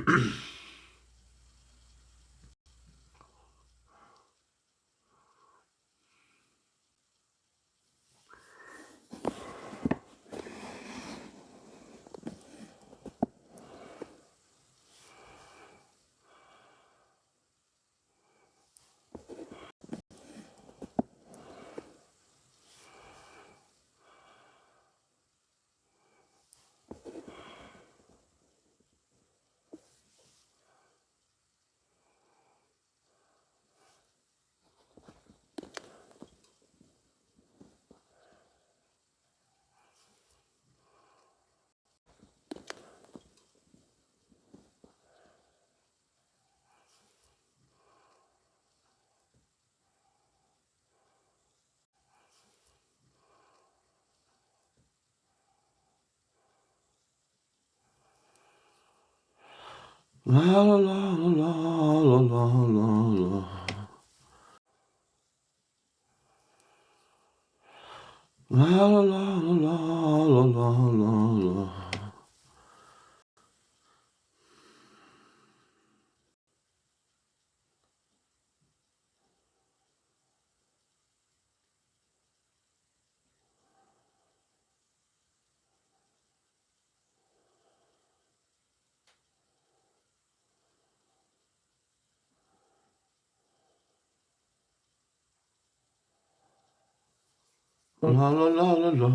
La la la la la la la la. La la la la la la la la. La la la la la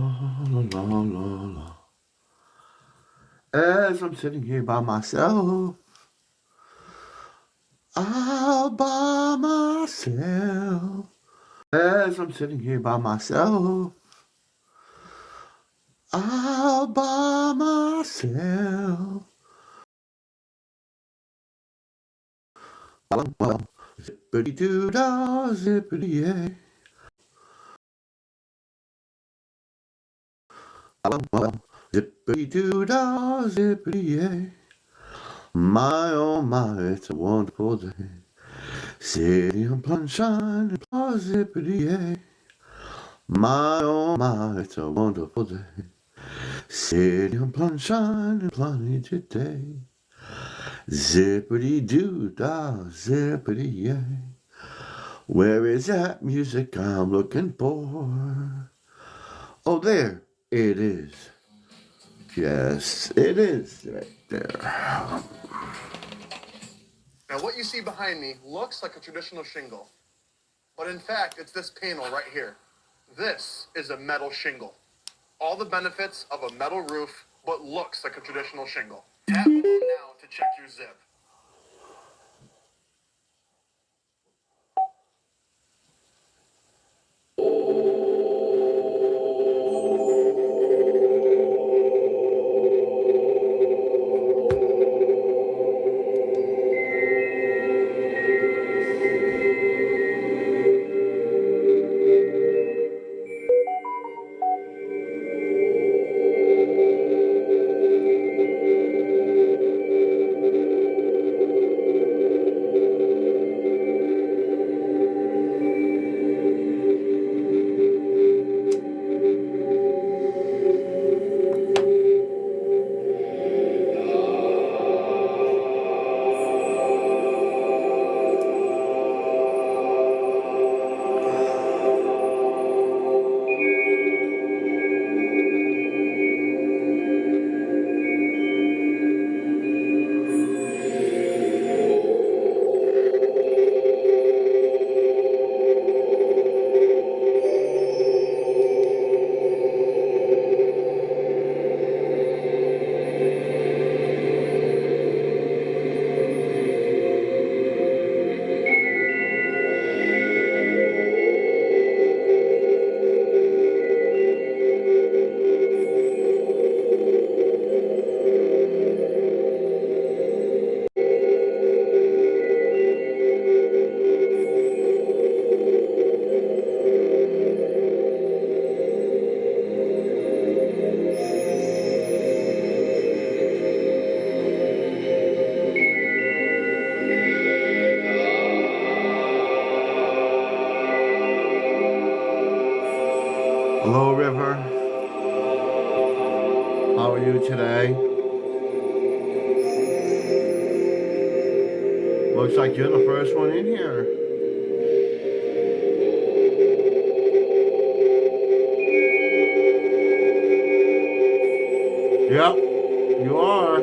la la la la. As I'm sitting here by myself, all by myself. As I'm sitting here by myself, all by myself. Well, zippity doo dah, zippity yay. Well, zippity doo dah, zippity yay. My oh my, it's a wonderful day. City on sunshine, zippity yay. My oh my, it's a wonderful day. City on sunshine and plenty today. Zippity doo dah, zippity yay. Where is that music I'm looking for? Oh, there it is. Yes, it is right there. Now, what you see behind me looks like a traditional shingle, but in fact, it's this panel right here. This is a metal shingle. All the benefits of a metal roof, but looks like a traditional shingle. Tap below now to check your zip. Hello, River. How are you today? Looks like you're the first one in here. Yep, you are.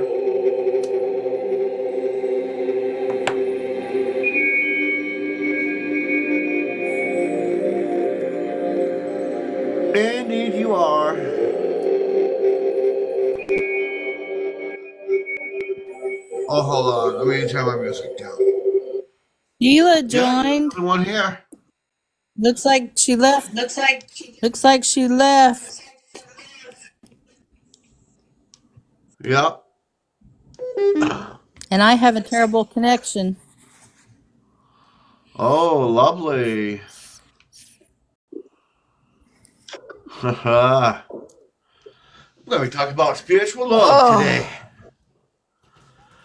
Indeed, you are. Oh, hold on. Let me turn my music down. Sheila Yeah, you're joined. the only one here. Looks like she left. Looks like she left. Yep. And I have a terrible connection. Oh, lovely. We're going to talk about spiritual love today. Oh,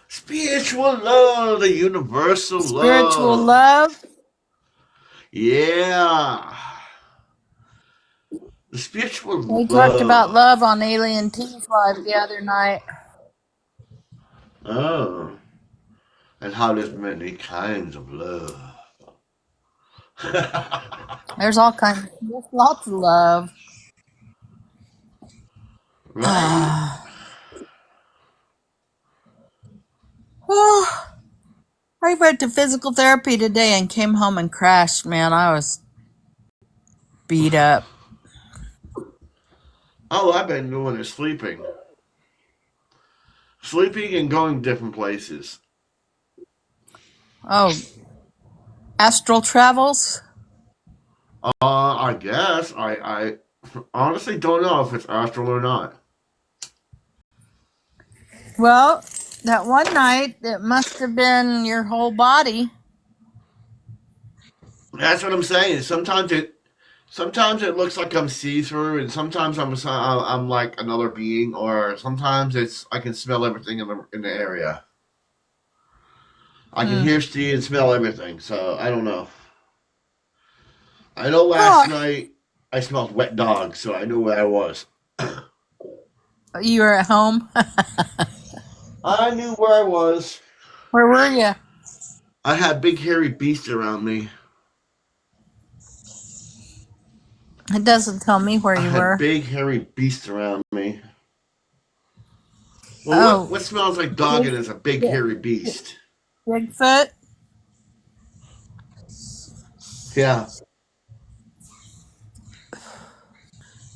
Spiritual love, the universal spiritual love. love. Yeah. The spiritual We talked about love. love on Alien Teens Live the other night. Oh. And how there's many kinds of love. There's all kinds. There's lots of love. Right. Oh, I went to physical therapy today and came home and crashed, man. I was beat up. All I've been doing is sleeping. Sleeping and going different places. Oh, astral travels? I guess. I honestly don't know if it's astral or not. Well, that one night, it must have been your whole body. That's what I'm saying. Sometimes it looks like I'm see-through, and sometimes I'm like another being, or sometimes it's I can smell everything in the area. I can hear, see, and smell everything. So I don't know. I know last Oh, night I smelled wet dog, so I knew where I was. you were at home? I knew where I was. Where were you? I had big hairy beasts around me. It doesn't tell me where I you had were. big hairy beasts around me. Well, Oh, what smells like dog and is a big hairy beast? Bigfoot? Yeah.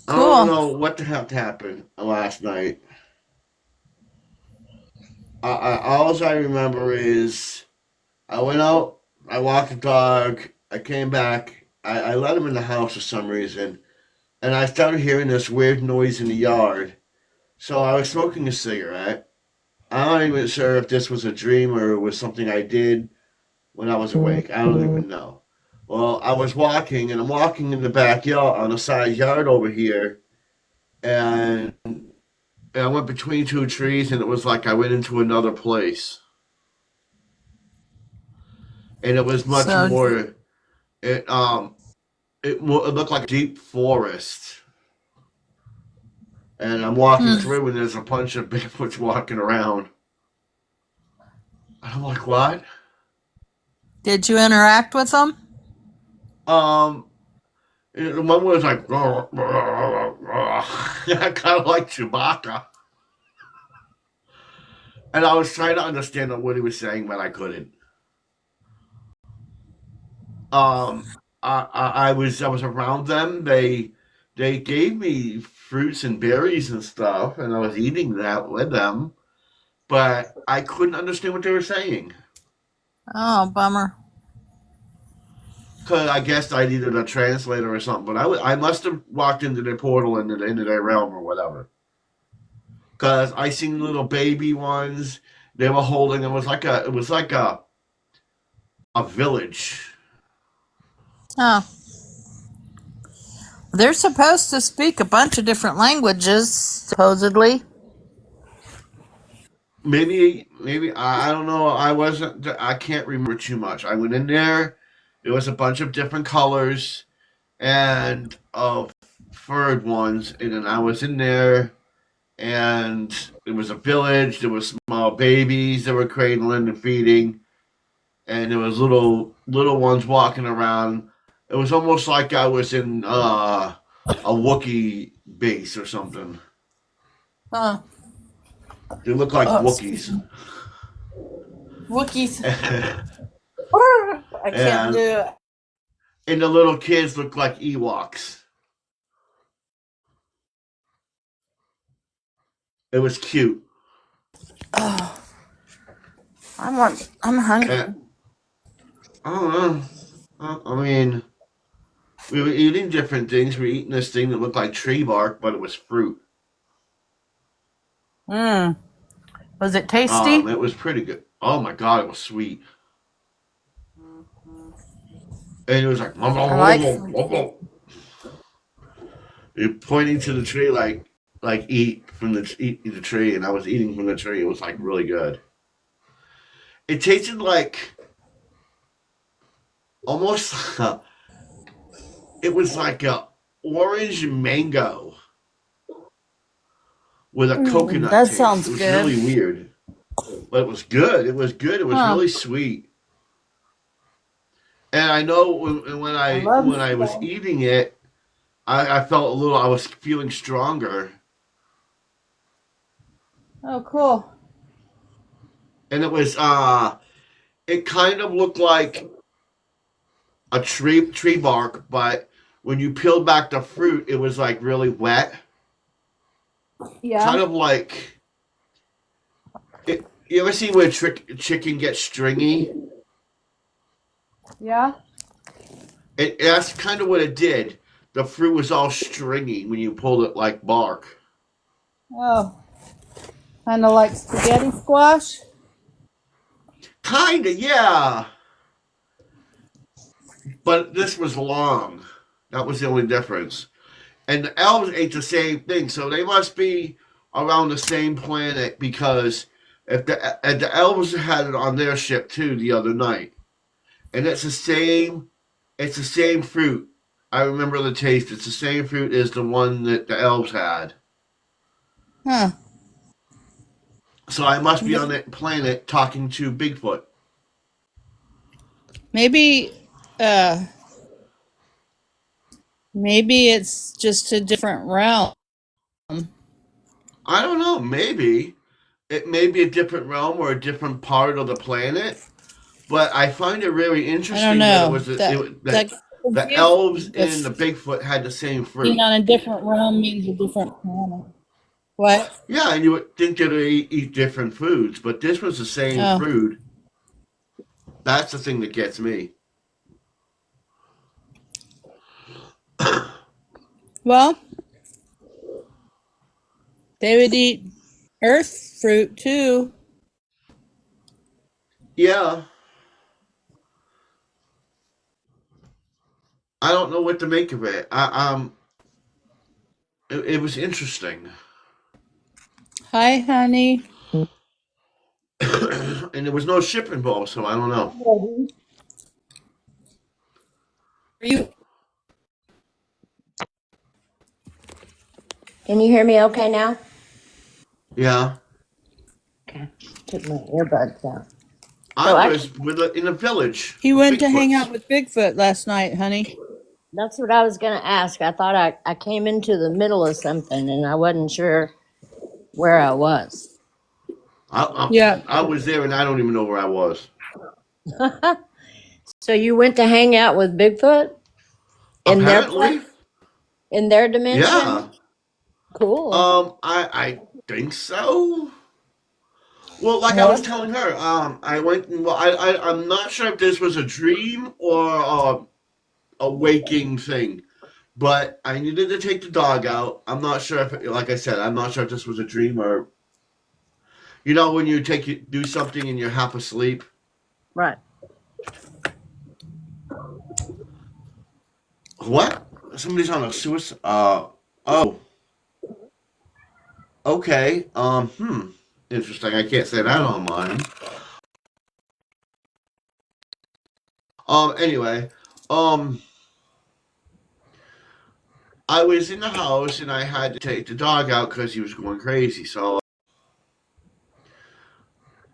I don't Cool. know what the heck happened last night. All I remember is I went out, I walked the dog, I came back, I let him in the house for some reason, and I started hearing this weird noise in the yard. So I was smoking a cigarette. I'm not even sure if this was a dream or it was something I did when I was awake. I don't even know. Well, I was walking, and I'm walking in the backyard on the side yard over here, and I went between two trees, and it was like I went into another place, and it was much So, more. It it looked like a deep forest, and I'm walking hmm. through, and there's a bunch of Bigfoots walking around. I'm like, what? Did you interact with them? Um, one was like, kind of like Chewbacca, and I was trying to understand what he was saying, but I couldn't. I was around them. They gave me fruits and berries and stuff, and I was eating that with them, but I couldn't understand what they were saying. Oh, bummer. Cause I guess I needed a translator or something, but I must have walked into their portal into their realm or whatever. Cause I seen little baby ones. They were holding. It was like a village. Oh. They're supposed to speak a bunch of different languages, supposedly. Maybe I don't know. I can't remember too much. I went in there. There was a bunch of different colors and of furred ones, and then I was in there, and it was a village. There were small babies that were cradling and feeding, and there was little ones walking around. It was almost like I was in a Wookiee base or something. Huh. They look like Oh, excuse Wookiees. me. Wookiees. and I can't do it. and the little kids look like Ewoks. It was cute. Oh, I'm hungry. And, I don't know. I mean, we were eating different things. We were eating this thing that looked like tree bark, but it was fruit. Mmm. Was it tasty? It was pretty good. Oh my god, it was sweet. And it was like, I like fruit. you're pointing to the tree like eat from eat the tree, and I was eating from the tree. It was like really good. It tasted like almost. It was like a orange mango with a coconut That taste. sounds It was good. really weird, but it was good. It was good. It was Huh. really sweet. And I know I love when I was mango. eating it, I felt a little. I was feeling stronger, Oh, cool. and it was it kind of looked like a tree bark, but when you peeled back the fruit, it was like really wet, kind Yeah. of like you ever see where chicken gets stringy? Yeah. That's kind of what it did. The fruit was all stringy when you pulled it like bark. Oh, kind of like spaghetti squash. Kinda, yeah. But this was long. That was the only difference. And the elves ate the same thing, so they must be around the same planet because if the elves had it on their ship too the other night, and it's the same fruit. I remember the taste. It's the same fruit as the one that the elves had. Huh. So I must be on that planet talking to Bigfoot. Maybe, uh, maybe it's just a different realm. I don't know. Maybe it may be a different realm or a different part of the planet. But I find it really I don't interesting that know. That that the confused elves me. and the If Bigfoot had the same being fruit. on a different realm means a different planet. What? Yeah, and you would think that they eat different foods, but this was the same Oh, fruit. That's the thing that gets me. well, they would eat earth fruit too. Yeah, I don't know what to make of it. It was interesting, Hi, honey. and there was no ship involved, so I don't know. Are you? Can you hear me okay now? Yeah, Okay. Took my earbuds out. I So actually, was in a village He with went to hang Bigfoots. out with Bigfoot last night, honey. that's what I was going to ask. I thought I came into the middle of something and I wasn't sure where I was. Yeah. I was there, and I don't even know where I was. So you went to hang out with Bigfoot in their Apparently, place, in their yeah. dimension? Cool. I think so. Well, like I was What? telling her, I went. Well, I'm not sure if this was a dream or a waking thing, but I needed to take the dog out. I'm not sure if, like I said, I'm not sure if this was a dream or, when you do something and you're half asleep. Right. What? Somebody's on a suicide. Oh, okay. Interesting. I can't say that online. Anyway, um, I was in the house and I had to take the dog out because he was going crazy. So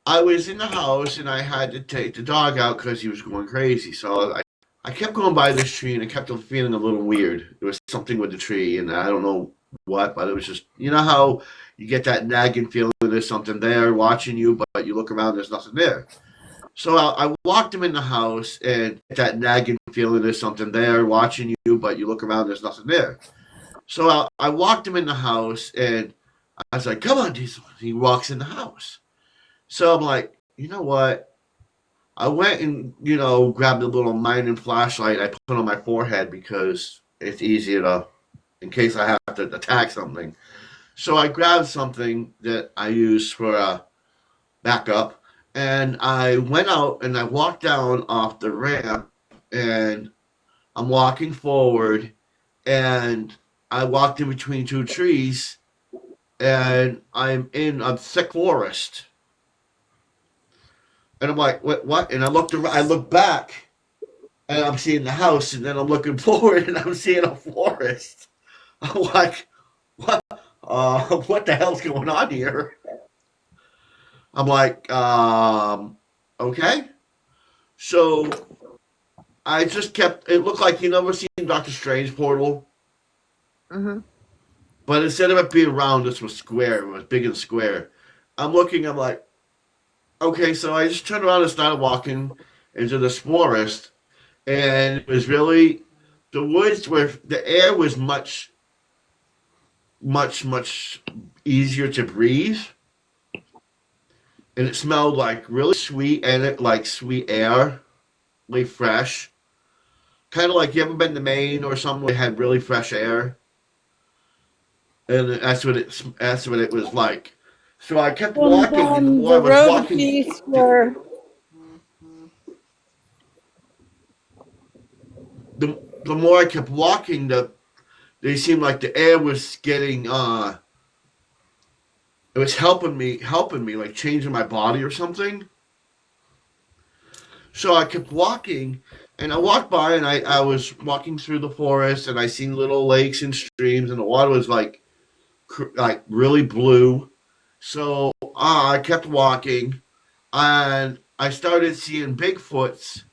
I was in the house and I had to take the dog out because he was going crazy. So I kept going by this tree and I kept feeling a little weird. There was something with the tree and I don't know what, but it was just, you know how you get that nagging feeling there's something there watching you, but you look around, there's nothing there. So I walked him in the house and that nagging feeling there's something there watching you, but you look around, there's nothing there. So I walked him in the house and I was like, come on, Diesel. He walks in the house. So I'm like, you know what? I went and, grabbed a little mining flashlight I put on my forehead because it's easier to, in case I have to attack something. So I grabbed something that I use for a backup and I went out and I walked down off the ramp and I'm walking forward and I walked in between two trees and I'm in a thick forest. And I'm like, what? And I look back, and I'm seeing the house, and then I'm looking forward, and I'm seeing a forest. I'm like, what? What the hell's going on here? I'm like, okay. So I just kept. It looked like you never seen Doctor Strange portal, Mm-hmm. but instead of it being round, this was square. It was big and square. I'm looking. I'm like, okay. So I just turned around and started walking into this forest, and it was really the woods where the air was much easier to breathe, and it smelled like really sweet and it like sweet air, really fresh. Kind of like you ever been to Maine or somewhere that had really fresh air, and that's what it was like. So I kept And walking, and the more I the was road walking, piece where the more I kept walking, they seemed like the air was getting it was helping me, like changing my body or something. So I kept walking, and I walked by, and I was walking through the forest, and I seen little lakes and streams, and the water was like really blue. So I kept walking, and I started seeing Bigfoots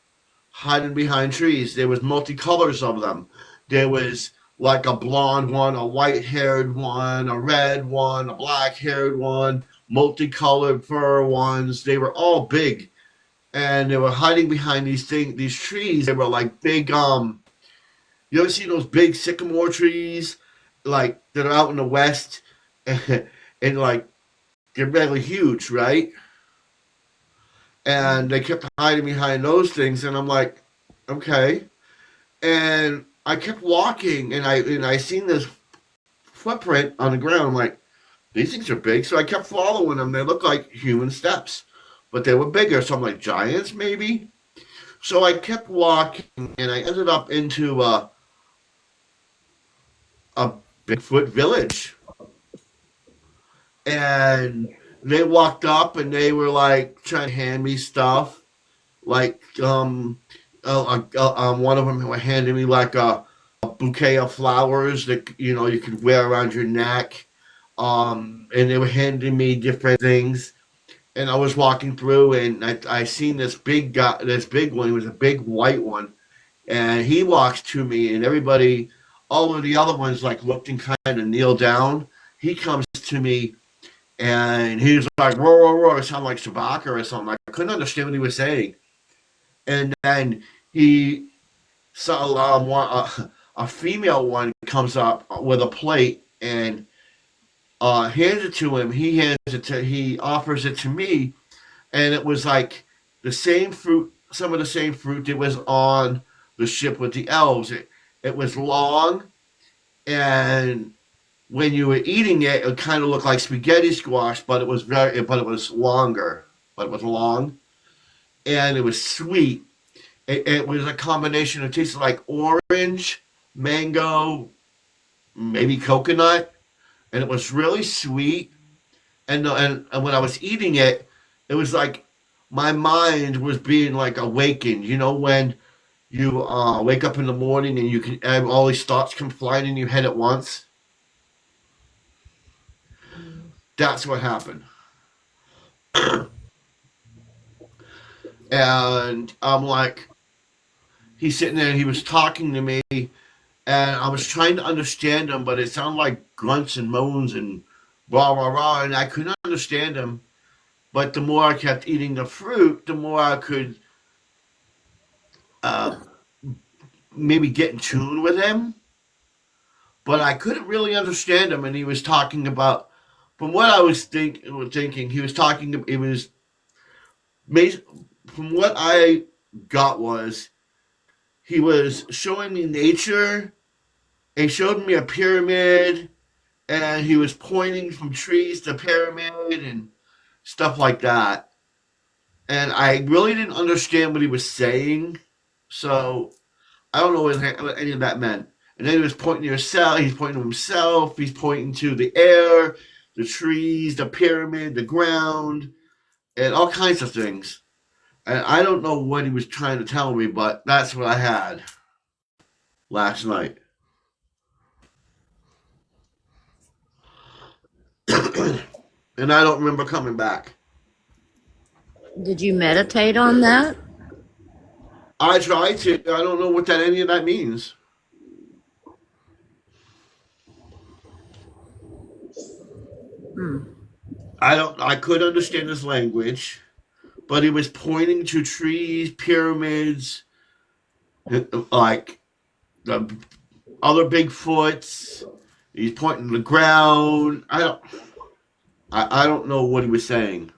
hiding behind trees. There was multicolors of them. There was like a blonde one, a white-haired one, a red one, a black-haired one, multicolored fur ones. They were all big, and they were hiding behind these trees. They were like big. You ever see those big sycamore trees, like that are out in the west, and like they're really huge, right? And they kept hiding behind those things, and I'm like, okay. And I kept walking, and I seen this footprint on the ground. I'm like, these things are big. So I kept following them. They looked like human steps, but they were bigger. So I'm like, giants maybe. So I kept walking, and I ended up into a Bigfoot village. And they walked up, and they were like trying to hand me stuff, like one of them were handing me like a bouquet of flowers that you could wear around your neck, and they were handing me different things. And I was walking through, and I seen this big guy, this big one. He was a big white one, and he walks to me, and everybody, all of the other ones, like looked and kind of kneeled down. He comes to me, and he was like, roar, roar, roar. It sounded like Chewbacca or something. I couldn't understand what he was saying. And then he saw a female one comes up with a plate and hands it to him. He offers it to me, and it was like the same fruit, some of the same fruit that was on the ship with the elves. It was long, and when you were eating it, it kind of looked like spaghetti squash, but it was longer, but it was long, and it was sweet. It was a combination. It tasted like orange, mango, maybe coconut, and it was really sweet. And when I was eating it, it was like my mind was being like awakened. You know when you wake up in the morning and you can have all these thoughts come flying in your head at once. That's what happened. And I'm like, he's sitting there and he was talking to me, and I was trying to understand him, but it sounded like grunts and moans and rah rah rah, and I couldn't understand him. But the more I kept eating the fruit, the more I could uh, maybe get in tune with him. But I couldn't really understand him, and he was talking about. From what I was thinking, he was talking. It was from what I got was he was showing me nature. He showed me a pyramid, and he was pointing from trees to pyramid and stuff like that. And I really didn't understand what he was saying, so I don't know what any of that meant. And then he was pointing to himself. He's pointing to himself. He's pointing to the air, the trees, the pyramid, the ground, and all kinds of things. And I don't know what he was trying to tell me, but that's what I had last night. And I don't remember coming back. Did you meditate on that? I tried to. I don't know what that any of that means. I don't. I could understand his language, but he was pointing to trees, pyramids, like the other Bigfoots. He's pointing to the ground. I don't know what he was saying.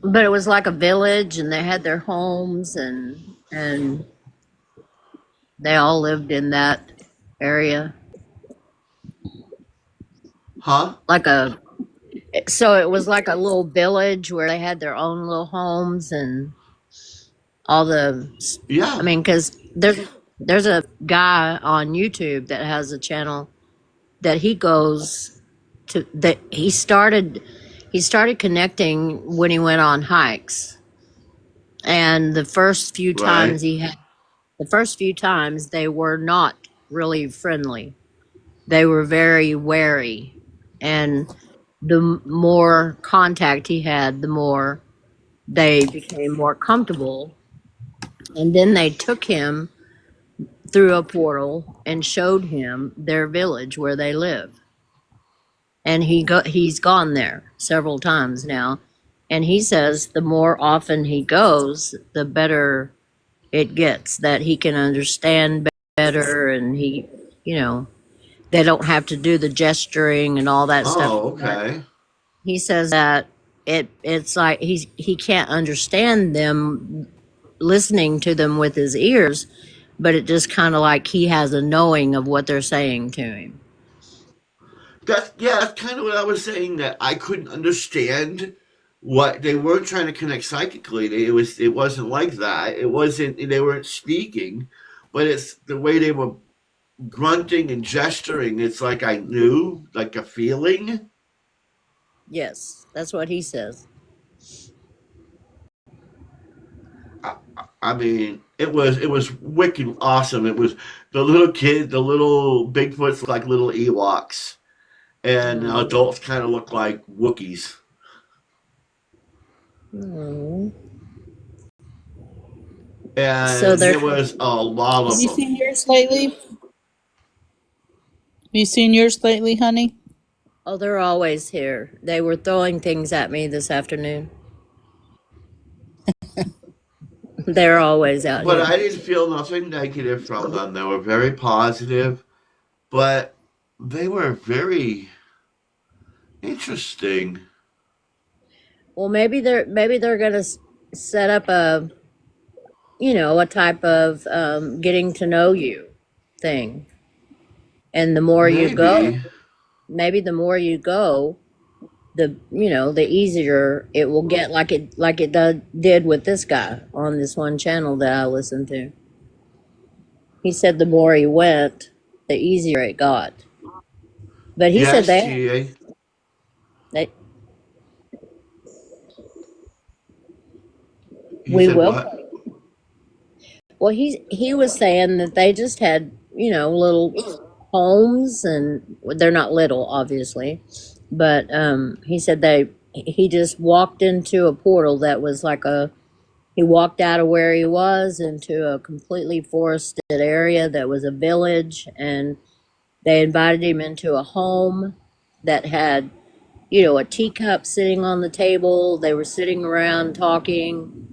But it was like a village, and they had their homes, and they all lived in that area. Huh? So it was like a little village where they had their own little homes and all the. I Yeah. mean, because there's a guy on YouTube that has a channel that he goes to, that he started connecting when he went on hikes, and the first few times Right. they were not really friendly. They were very wary, and the more contact he had, the more they became more comfortable. And then they took him through a portal and showed him their village where they live. And he's gone there several times now. And he says the more often he goes, the better it gets, that he can understand better, and they don't have to do the gesturing and all that stuff. Oh, okay. He says that it's like he can't understand them, listening to them with his ears, but it just kind of like he has a knowing of what they're saying to him. That's kind of what I was saying. That I couldn't understand what they weren't trying to connect psychically. It wasn't like that. It wasn't. They weren't speaking, but it's the way they were grunting and gesturing. It's like I knew, like a feeling. Yes, that's what he says. I mean, it was wicked awesome. It was the little kid, the little Bigfoots look like little Ewoks, and the Mm. adults kind of look like Wookiees. Mm. So And they're there was a lot Have of you them. seen yours lately? Have you seen yours lately, honey? they're always here. They were throwing things at me this afternoon. They're always out But here. I didn't feel nothing negative from them. They were very positive, but they were very interesting. Well, maybe they're gonna set up a type of getting to know you thing. And the more you go, Maybe. maybe the more you go, the easier it will get, like it did with this guy on this one channel that I listened to. He said the more he went, the easier it got. But he said Yes, TA. they He we said will. what? Well, he was saying that they just had, little. homes, and they're not little, obviously, but he said he just walked into a portal that was like he walked out of where he was into a completely forested area that was a village, and they invited him into a home that had, a teacup sitting on the table. They were sitting around talking,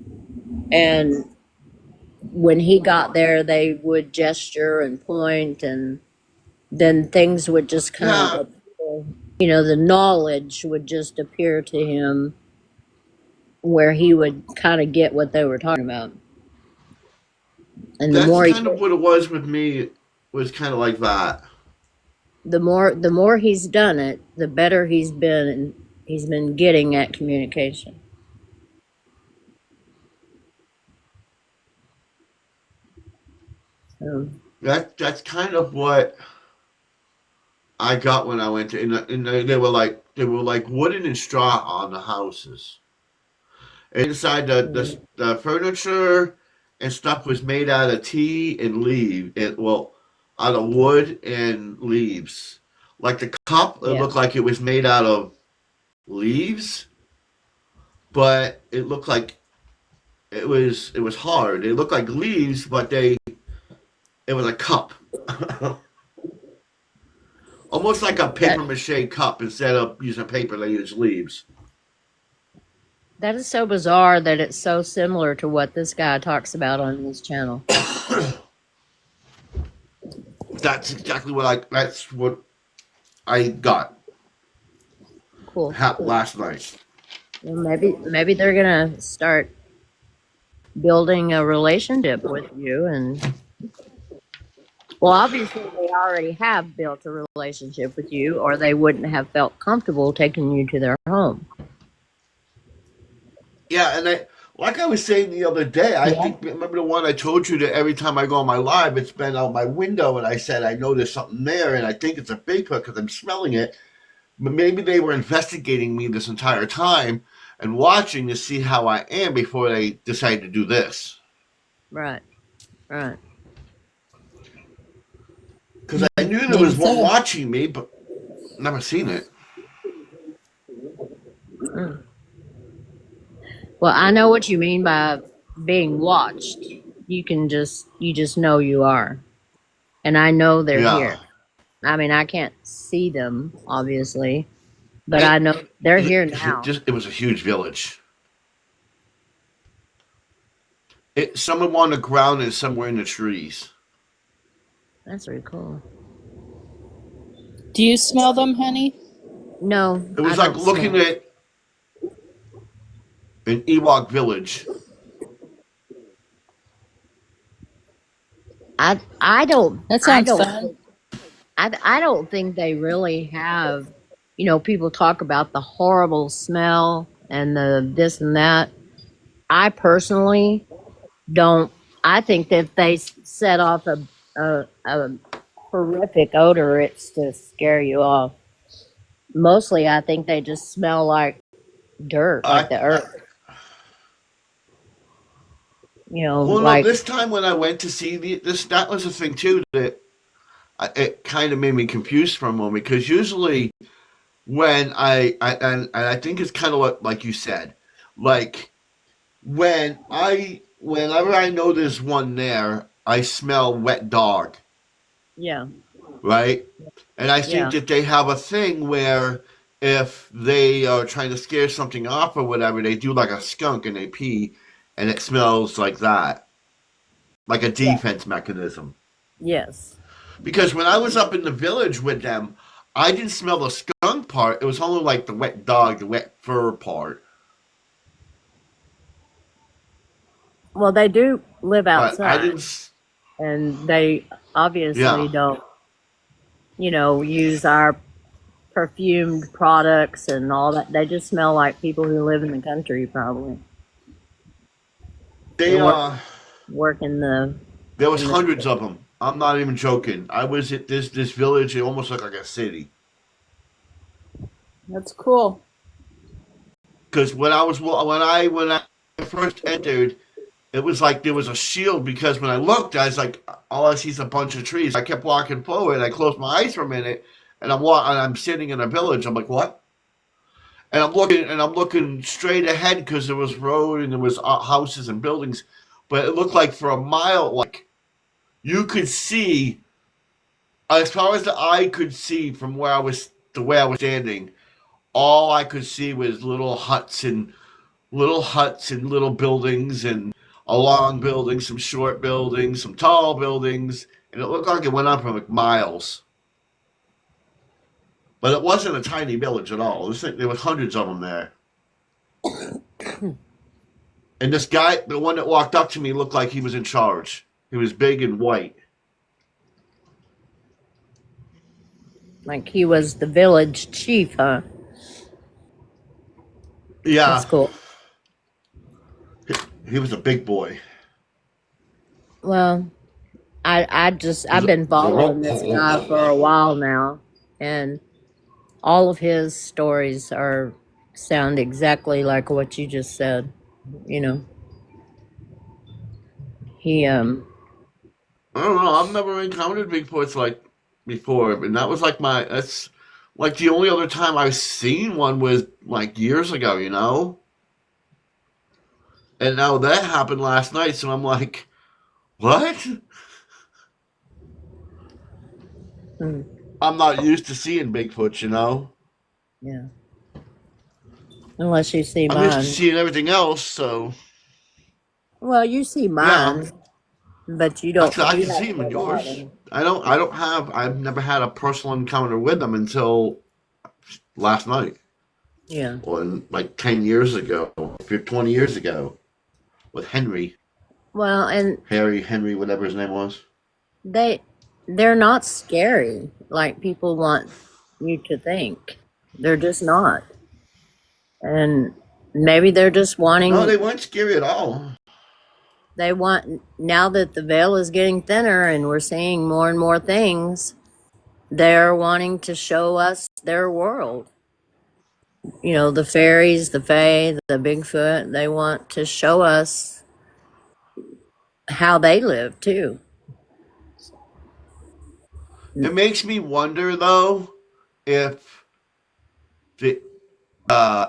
and when he got there, they would gesture and point, and then things would just kind Yeah, of, the knowledge would just appear to him where he would kind of get what they were talking about. And that's kind of what it was with me. Was kind of like that. the more he's done it, the better he's been getting at communication. So, That's kind of what I got when I went to. And they were like wooden and straw on the houses. Inside mm, the furniture and stuff was made out of tea and out of wood and leaves. Like the cup, it yeah, looked like it was made out of leaves, but it looked like it was hard. It looked like leaves, but it was a cup. Almost like a paper that mache cup. Instead of using paper, they use leaves. that is so bizarre that it's so similar to what this guy talks about on his channel. That's what I got Cool. last night. Well, maybe they're gonna start building a relationship with you, and well, obviously they already have built a relationship with you, or they wouldn't have felt comfortable taking you to their home. Yeah, and like I was saying the other day, I Yeah. think remember the one I told you that every time I go on my live, it's been out my window, and I said I know there's something there, and I think it's a Bigfoot because I'm smelling it. But maybe they were investigating me this entire time and watching to see how I am before they decided to do this. Right, right. Because I knew there Maybe was one so. watching me, but never seen it. Mm. Well, I know what you mean by being watched. You just know you are, and I know they're Yeah. here. I mean, I can't see them, obviously, but I It, know they're here now. it was a huge village. Some of them on the ground and somewhere in the trees. That's really cool. Do you smell them, honey? No, It I was like don't looking smell. at an Ewok village. I don't That I sounds don't fun. I don't think they really have. People talk about the horrible smell and the this and that. I personally don't. I think that if they set off a horrific odor, it's to scare you off. Mostly, I think they just smell like dirt, like I, the I earth. well, no, Like this time when I went to see that was the thing too that it kind of made me confused for a moment because usually when and I think it's kind of like you said, like whenever I know there's one there, I smell wet dog, yeah, right? And I think yeah, that they have a thing where if they are trying to scare something off or whatever, they do like a skunk and they pee, and it smells like that, like a yeah, defense mechanism. yes. Because when I was up in the village with them, I didn't smell the skunk part. It was only like the wet dog, the wet fur part. Well, they do live But I outside, didn't. and they obviously Yeah, don't, use our perfumed products and all that. They just smell like people who live in the country, probably, they and work there was in the. hundreds of them. I'm not even joking. I was at this village. It almost looked like a city. That's cool. Because when I first entered, it was like there was a shield because when I looked, I was like, all I see is a bunch of trees. I kept walking forward. I closed my eyes for a minute, and I'm sitting in a village. I'm like, what? And I'm looking straight ahead because there was road and there was houses and buildings, but it looked like for a mile, like you could see as far as the eye could see from where I was the way I was standing. All I could see was little huts and little buildings and a long building, some short buildings, some tall buildings, and it looked like it went on for like miles. But it wasn't a tiny village at all. There was hundreds of them there. And this guy, the one that walked up to me, looked like he was in charge. He was big and white. Like he was the village chief, huh? Yeah, That's cool. he was a big boy. Well, I've been following this guy for a while now, and all of his stories sound exactly like what you just said. You know, he I don't know. I've never encountered Bigfoots like before, and that's like the only other time I've seen one was like years ago, you know. And now that happened last night, so I'm like, what? hmm, I'm not used to seeing Bigfoot, you know. yeah. Unless you see I'm used to mine. seeing everything else, so Well, you see yeah. mine, but you I don't. can, I You can see them haven't in a lot. yours. I've never had a personal encounter with them until last night, Yeah. or like 10 years ago, 20 years ago, with Henry, Well, and Henry, whatever his name was. they they're not scary like people want you to think. They're just not. And maybe they're just No, wanting they weren't scary at all. they want now that the veil is getting thinner and we're seeing more and more things, they're wanting to show us their world. You know, the fairies, the fae, the Bigfoot, they want to show us how they live too. It makes me wonder, though, if the uh,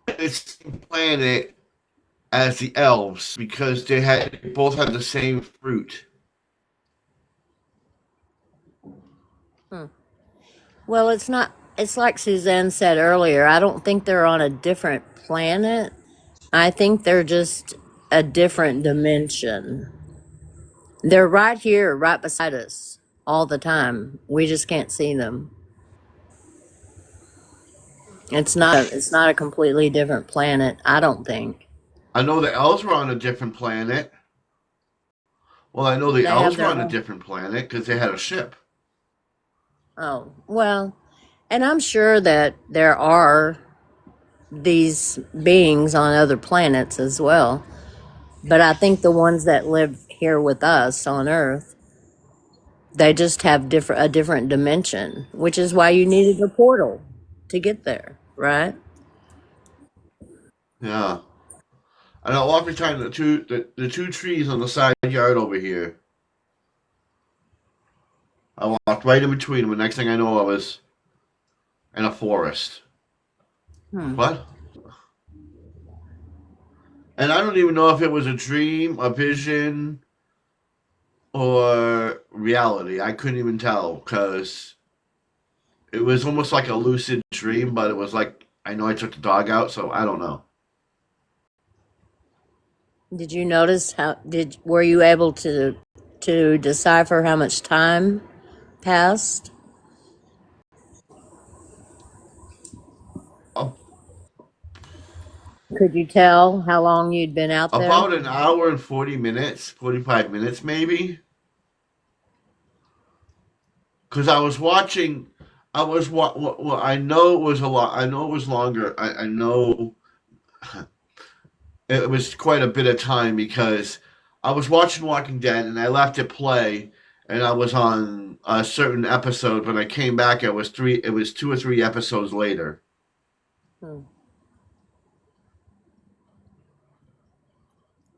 it's the same planet as the elves because they both had the same fruit. Hmm. Well, it's like Suzanne said earlier. I don't think they're on a different planet. I think they're just a different dimension. They're right here, right beside us all the time. We just can't see them. It's not a completely different planet, I don't think. I know the elves were on a different planet. Well, I know the They have elves were their on a own. different planet because they had a ship. Oh, well, and I'm sure that there are these beings on other planets as well. But I think the ones that live here with us on Earth, they just have a different dimension, which is why you needed a portal to get there, right? Yeah. I know every time the two trees on the side yard over here. I walked right in between them, and next thing I know, I was in a forest. Hmm. What? And I don't even know if it was a dream, a vision, or reality. I couldn't even tell because it was almost like a lucid dream, but it was like I know I took the dog out, so I don't know. Did you notice were you able to decipher how much time passed? A- Could you tell how long you'd been out there? About an hour and 40 minutes, 45 minutes maybe. Because I was watching, well, I know it was a lot, I know it was longer. I know it was quite a bit of time because I was watching Walking Dead and I left it play and I was on a certain episode. When I came back, it was 2 or 3 episodes later. Hmm.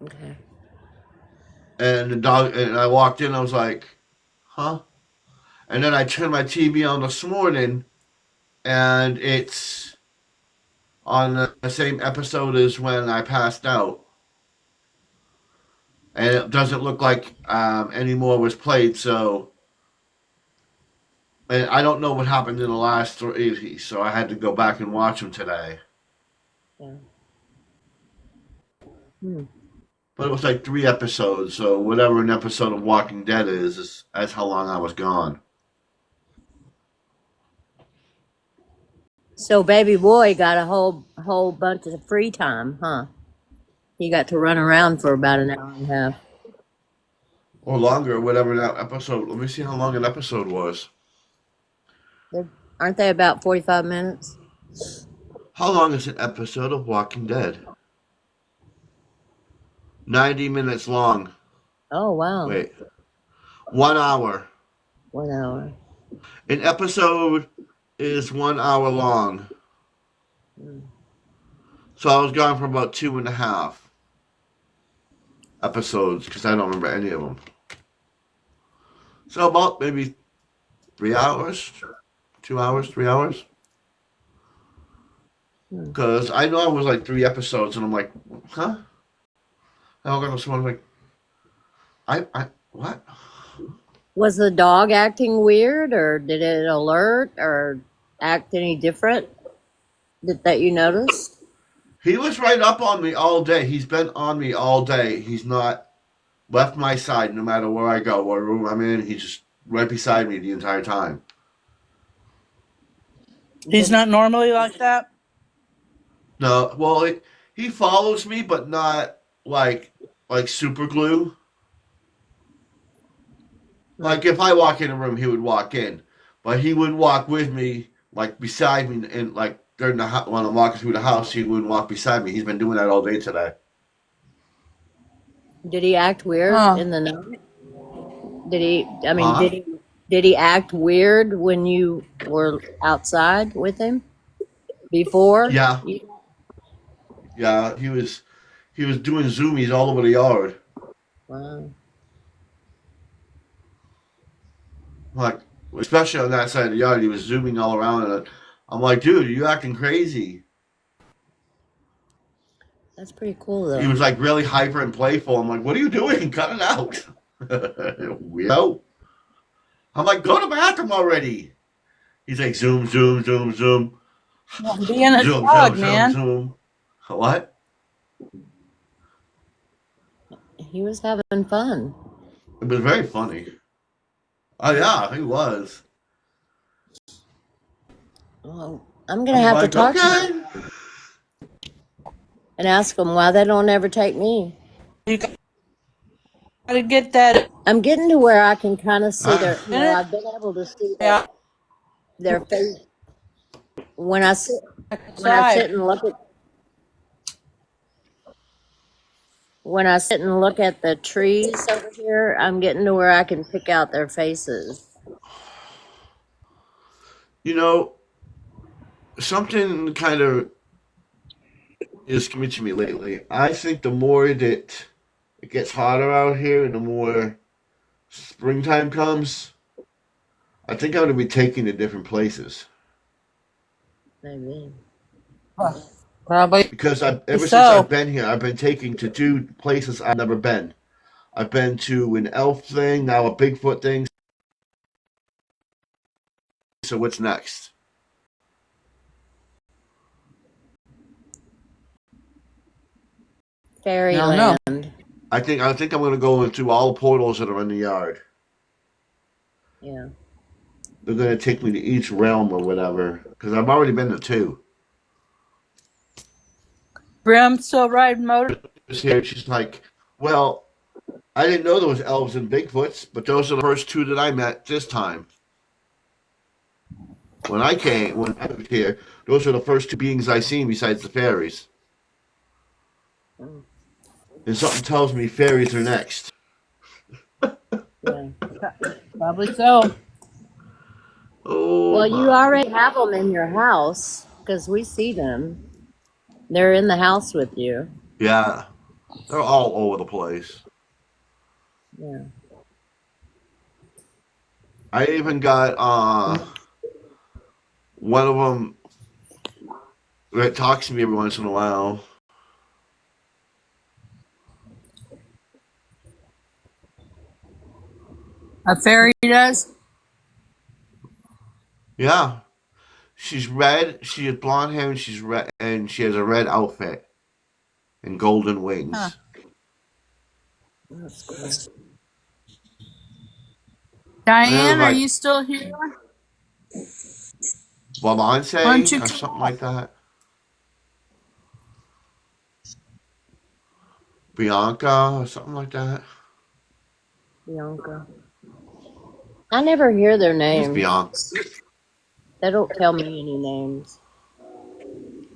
Okay. And the dog, and I walked in, I was like, huh? And then I turned my TV on this morning, and it's on the same episode as when I passed out. And it doesn't look like any more was played, so. And I don't know what happened in the last three, so I had to go back and watch them today. Yeah. Hmm. But it was like 3 episodes, so whatever an episode of Walking Dead is that's how long I was gone. So baby boy got a whole bunch of free time, huh? He got to run around for about an hour and a half. Or longer, whatever that episode. Let me see how long an episode was. Aren't they about 45 minutes? How long is an episode of Walking Dead? 90 minutes long. Oh, wow. Wait. 1 hour. 1 hour. An episode is 1 hour long. So I was gone for about 2.5 episodes because I don't remember any of them. So about maybe 3 hours, 2 hours, 3 hours. Because I know it was like 3 episodes, and I'm like, huh? And I'm like, what? Was the dog acting weird, or did it alert or act any different that you noticed? He was right up on me all day. He's been on me all day. He's not left my side no matter where I go, what room I'm in. He's just right beside me the entire time. He's not normally like that? No, well, he follows me, but not like super glue. Like if I walk in a room, he would walk in, but he wouldn't walk with me, like beside me, and like during when I'm walking through the house, he wouldn't walk beside me. He's been doing that all day today. Did he act weird Huh. in the night? Did he? I mean, Huh? did he act weird when you were outside with him before? Yeah, yeah. He was doing zoomies all over the yard. Wow. Like especially on that side of the yard, he was zooming all around, and I'm like, dude, are you acting crazy? That's pretty cool, He though. was like really hyper and playful. I'm like, what are you doing? Cut it out. Weirdo. I'm like, go to the bathroom already. He's like, zoom, zoom, zoom, zoom. Being a Zoom, dog, zoom, man. zoom, zoom. What? He was having fun. It was very funny. Oh, yeah, he was. Well, I'm gonna I'm have to like, talk to okay. him and ask him why they don't ever take me. You gotta get that. I'm getting to where I can kind of see their. Yeah. I've been able to see Yeah. their face when I sit Outside. and look at the trees over here. I'm getting to where I can pick out their faces. You know, something kind of is coming to me lately. I think the more that it gets hotter out here and the more springtime comes, I think I'm going to be taking to different places. Maybe. Probably Because ever since so. I've been here, I've been taking to do places I've never been. I've been to an elf thing, now a Bigfoot thing. So what's next? Fairyland. I think I'm going to go into all the portals that are in the yard. Yeah. They're going to take me to each realm or whatever. Because I've already been to 2. Brim still riding motor. She's here. She's like, well, I didn't know there was elves and Bigfoots, but those are the first 2 that I met this time. When I was here, those are the first 2 beings I seen besides the fairies. And something tells me fairies are next. Yeah. Probably so. Oh, Well, you my. already have them in your house because we see them. They're in the house with you. Yeah. They're all over the place. Yeah. I even got one of them that talks to me every once in a while. A fairy does? Yeah, she's red. She has blonde hair and she's red, and she has a red outfit and golden Huh. wings. That's cool. And it was Diane, are like you still here? Why don't Valance you or come something up? like that. Bianca or something like that. Bianca. I never hear their I think it's names. Bianca. They don't tell me any names.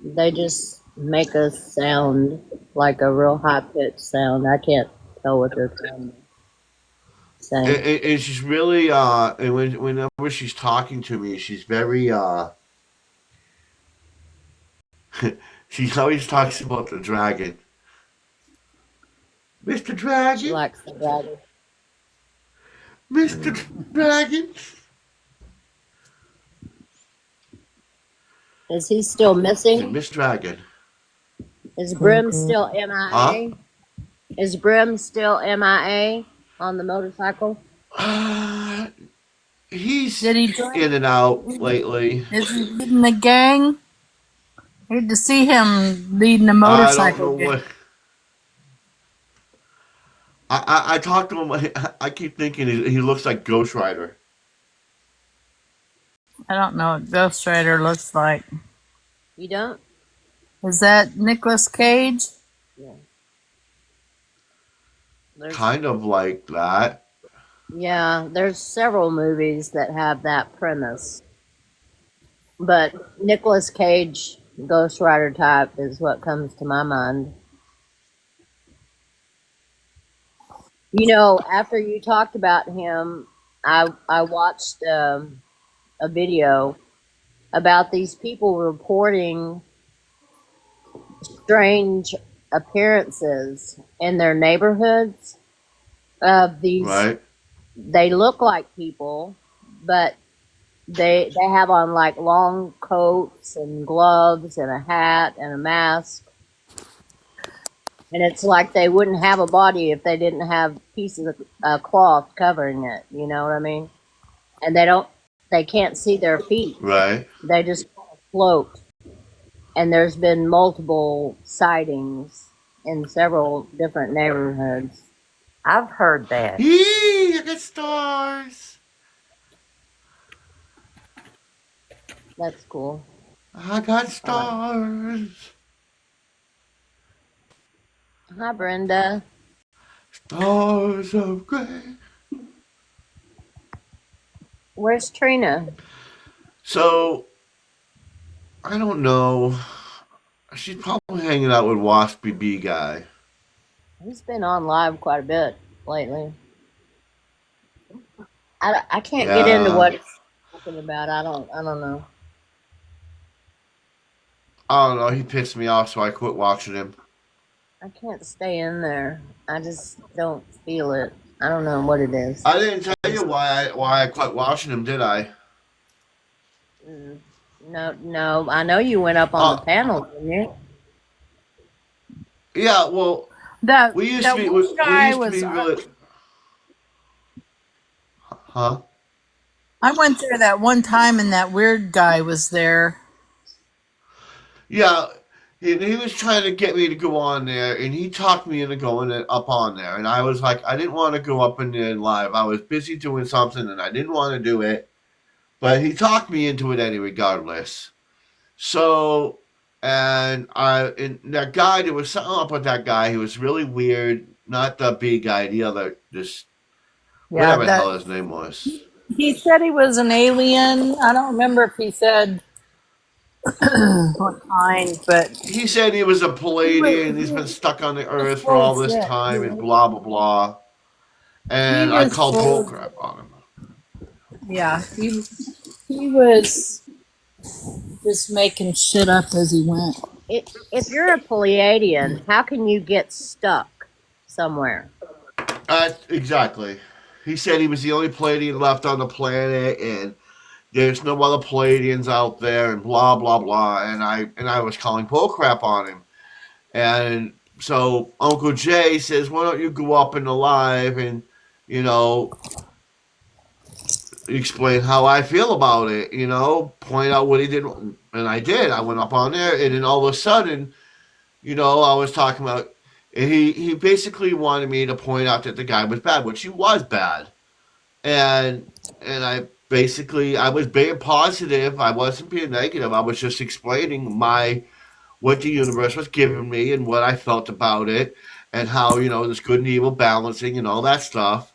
They just make us sound like a real high pitched sound. I can't tell what they're saying. And she's really and whenever she's talking to me, she's very she always talks about the dragon. Mr. She Dragon, likes the dragon. Mr. Dragon. Is he still And missing? Miss Dragon. Is Brim still MIA? Huh? Is Brim still MIA on the motorcycle? He's Did he join? in and out lately. Is he leading the gang? Need to see him leading a I don't know motorcycle gang. what. I talked to him. I keep thinking he looks like Ghost Rider. I don't know what Ghost Rider looks like. You don't? Is that Nicolas Cage? Yeah. There's, Kind of like that. yeah, there's several movies that have that premise. But Nicolas Cage, Ghost Rider type, is what comes to my mind. You know, after you talked about him, I watched a video about these people reporting strange appearances in their neighborhoods of these. Right? They look like people, but they have on like long coats and gloves and a hat and a mask. And it's like they wouldn't have a body if they didn't have pieces of cloth covering it. You know what I mean? And they can't see their feet. Right. They just float. And there's been multiple sightings in several different neighborhoods. I've heard that. Yee! I got stars. That's cool. I got stars. Hi, Brenda. Stars of gray. Where's Trina? So I don't know. She's probably hanging out with Waspy B guy. He's been on live quite a bit lately. I can't get into Yeah. what he's talking about. I don't know. I don't know. He pissed me off, so I quit watching him. I can't stay in there. I just don't feel it. I don't know what it is. I didn't tell you why I quit watching him, did I? Mm, No. I know you went up on the Uh, panel, didn't you? yeah. Well, That we used that to be. one We guy used to was. be really. Huh? I went there that one time, and that weird guy was there. Yeah. He was trying to get me to go on there, and he talked me into going up on there. And I was like, I didn't want to go up in there live. I was busy doing something, and I didn't want to do it. But he talked me into it anyway, regardless. So, and that guy, there was something up with that guy. He was really weird. Not the big guy, the other, just Yeah, whatever the hell that his name was. he said he was an alien. I don't remember if he said what kind, but He said he was a he Palladian. He's was, been stuck on the he was earth for full all of this shit. time and blah, blah, blah. He And I was called full. bullcrap on him. Yeah, he was just making shit up as he went. if you're a Pleiadian, how can you get stuck somewhere? Exactly. He said he was the only Palladian left on the planet, and there's no other Palladians out there, and blah blah blah. And I was calling bullcrap on him. And so Uncle Jay says, "Why don't you go up in the live and, you know, explain how I feel about it? You know, point out what he did." And I did. I went up on there, and then all of a sudden, I was talking about. And he basically wanted me to point out that the guy was bad, which he was bad. And I was being positive. I wasn't being negative. I was just explaining what the universe was giving me and what I felt about it, and how there's good and evil balancing and all that stuff.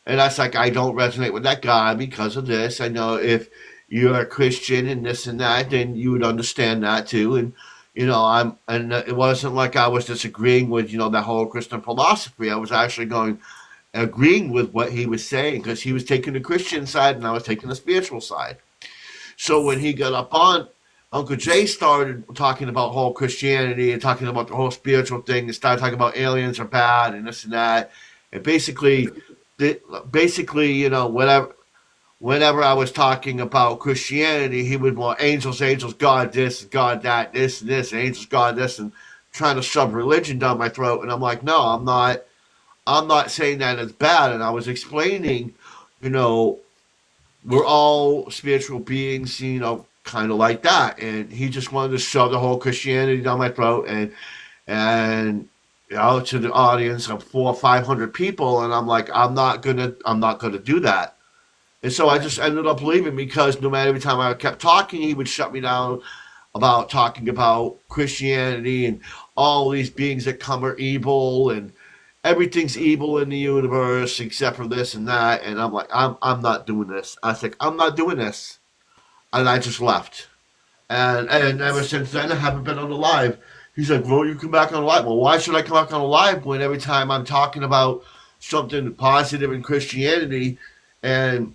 And that's like, I don't resonate with that guy because of this. I know if you're a Christian and this and that, then you would understand that too. And it wasn't like I was disagreeing with that whole Christian philosophy. I was actually agreeing with what he was saying, because he was taking the Christian side and I was taking the spiritual side. So when he got up on, Uncle Jay started talking about whole Christianity and talking about the whole spiritual thing, and started talking about aliens are bad and this and that. And basically, whenever I was talking about Christianity, he was more angels, God this, God that, this and this, angels, God this, and trying to shove religion down my throat. And I'm like, no, I'm not saying that it's bad. And I was explaining, we're all spiritual beings, kind of like that. And he just wanted to shove the whole Christianity down my throat, and to the audience of 400 or 500 people. And I'm like, I'm not gonna do that. And so I just ended up leaving, because no matter every time I kept talking, he would shut me down about talking about Christianity and all these beings that come are evil, and everything's evil in the universe except for this and that. And I'm like, I'm not doing this. I think I'm not doing this. And I just left. And ever since then, I haven't been on the live. He's like, well, you come back on the live. Well, why should I come back on the live when every time I'm talking about something positive in Christianity and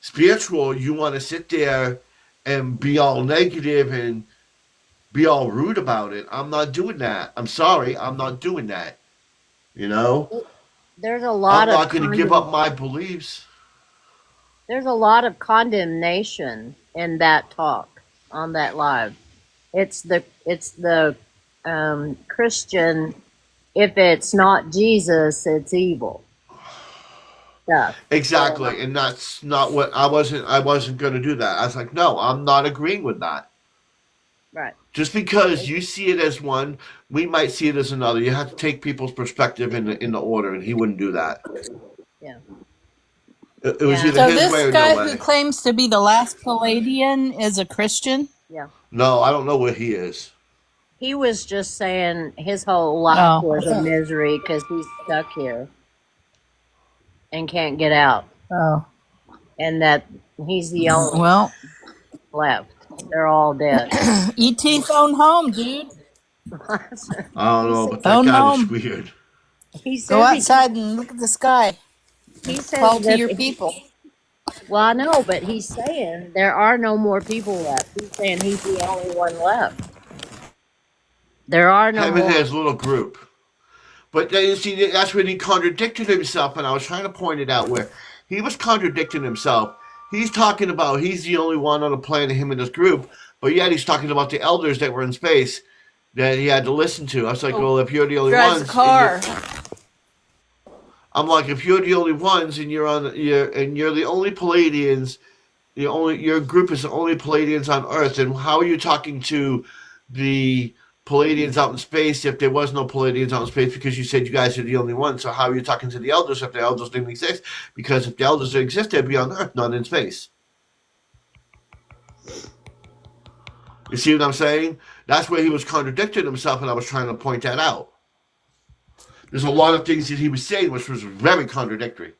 spiritual, you want to sit there and be all negative and be all rude about it? I'm not doing that. I'm sorry. I'm not doing that. There's a lot I'm of not going to give up my beliefs. There's a lot of condemnation in that talk on that live. It's the Christian. If it's not Jesus, it's evil stuff. Exactly, and that's not what I wasn't going to do that. I was like, no, I'm not agreeing with that. Right. Just because you see it as one, we might see it as another. You have to take people's perspective in the order, and he wouldn't do that. Yeah. It was Yeah. either So his way this or guy no who way. claims to be the last Palladian is a Christian? Yeah. No, I don't know what he is. He was just saying his whole life was a misery because he's stuck here and can't get out, Oh. and that he's the only Well, left. They're all dead. ET phone home, dude. I don't know, but that Phone guy was home. weird. He said Go outside and look at the sky. he says Call to that your people. Well, I know, but he's saying there are no more people left. He's saying he's the only one left. There are no Him more. and his little group. But then, you see, that's when he contradicted himself, and I was trying to point it out where he was contradicting himself. He's talking about he's the only one on the planet, him and his group, but yet he's talking about the elders that were in space that he had to listen to. I was like, well, if you're the only Drives ones, a car. I'm like, if you're the only ones and you're the only Palladians, your group is the only Palladians on Earth, then how are you talking to the Palladians out in space if there was no Palladians out in space, because you said you guys are the only ones? So how are you talking to the elders if the elders didn't exist? Because if the elders didn't exist, they'd be on Earth, not in space. You see what I'm saying? That's where he was contradicting himself, and I was trying to point that out. There's a lot of things that he was saying which was very contradictory.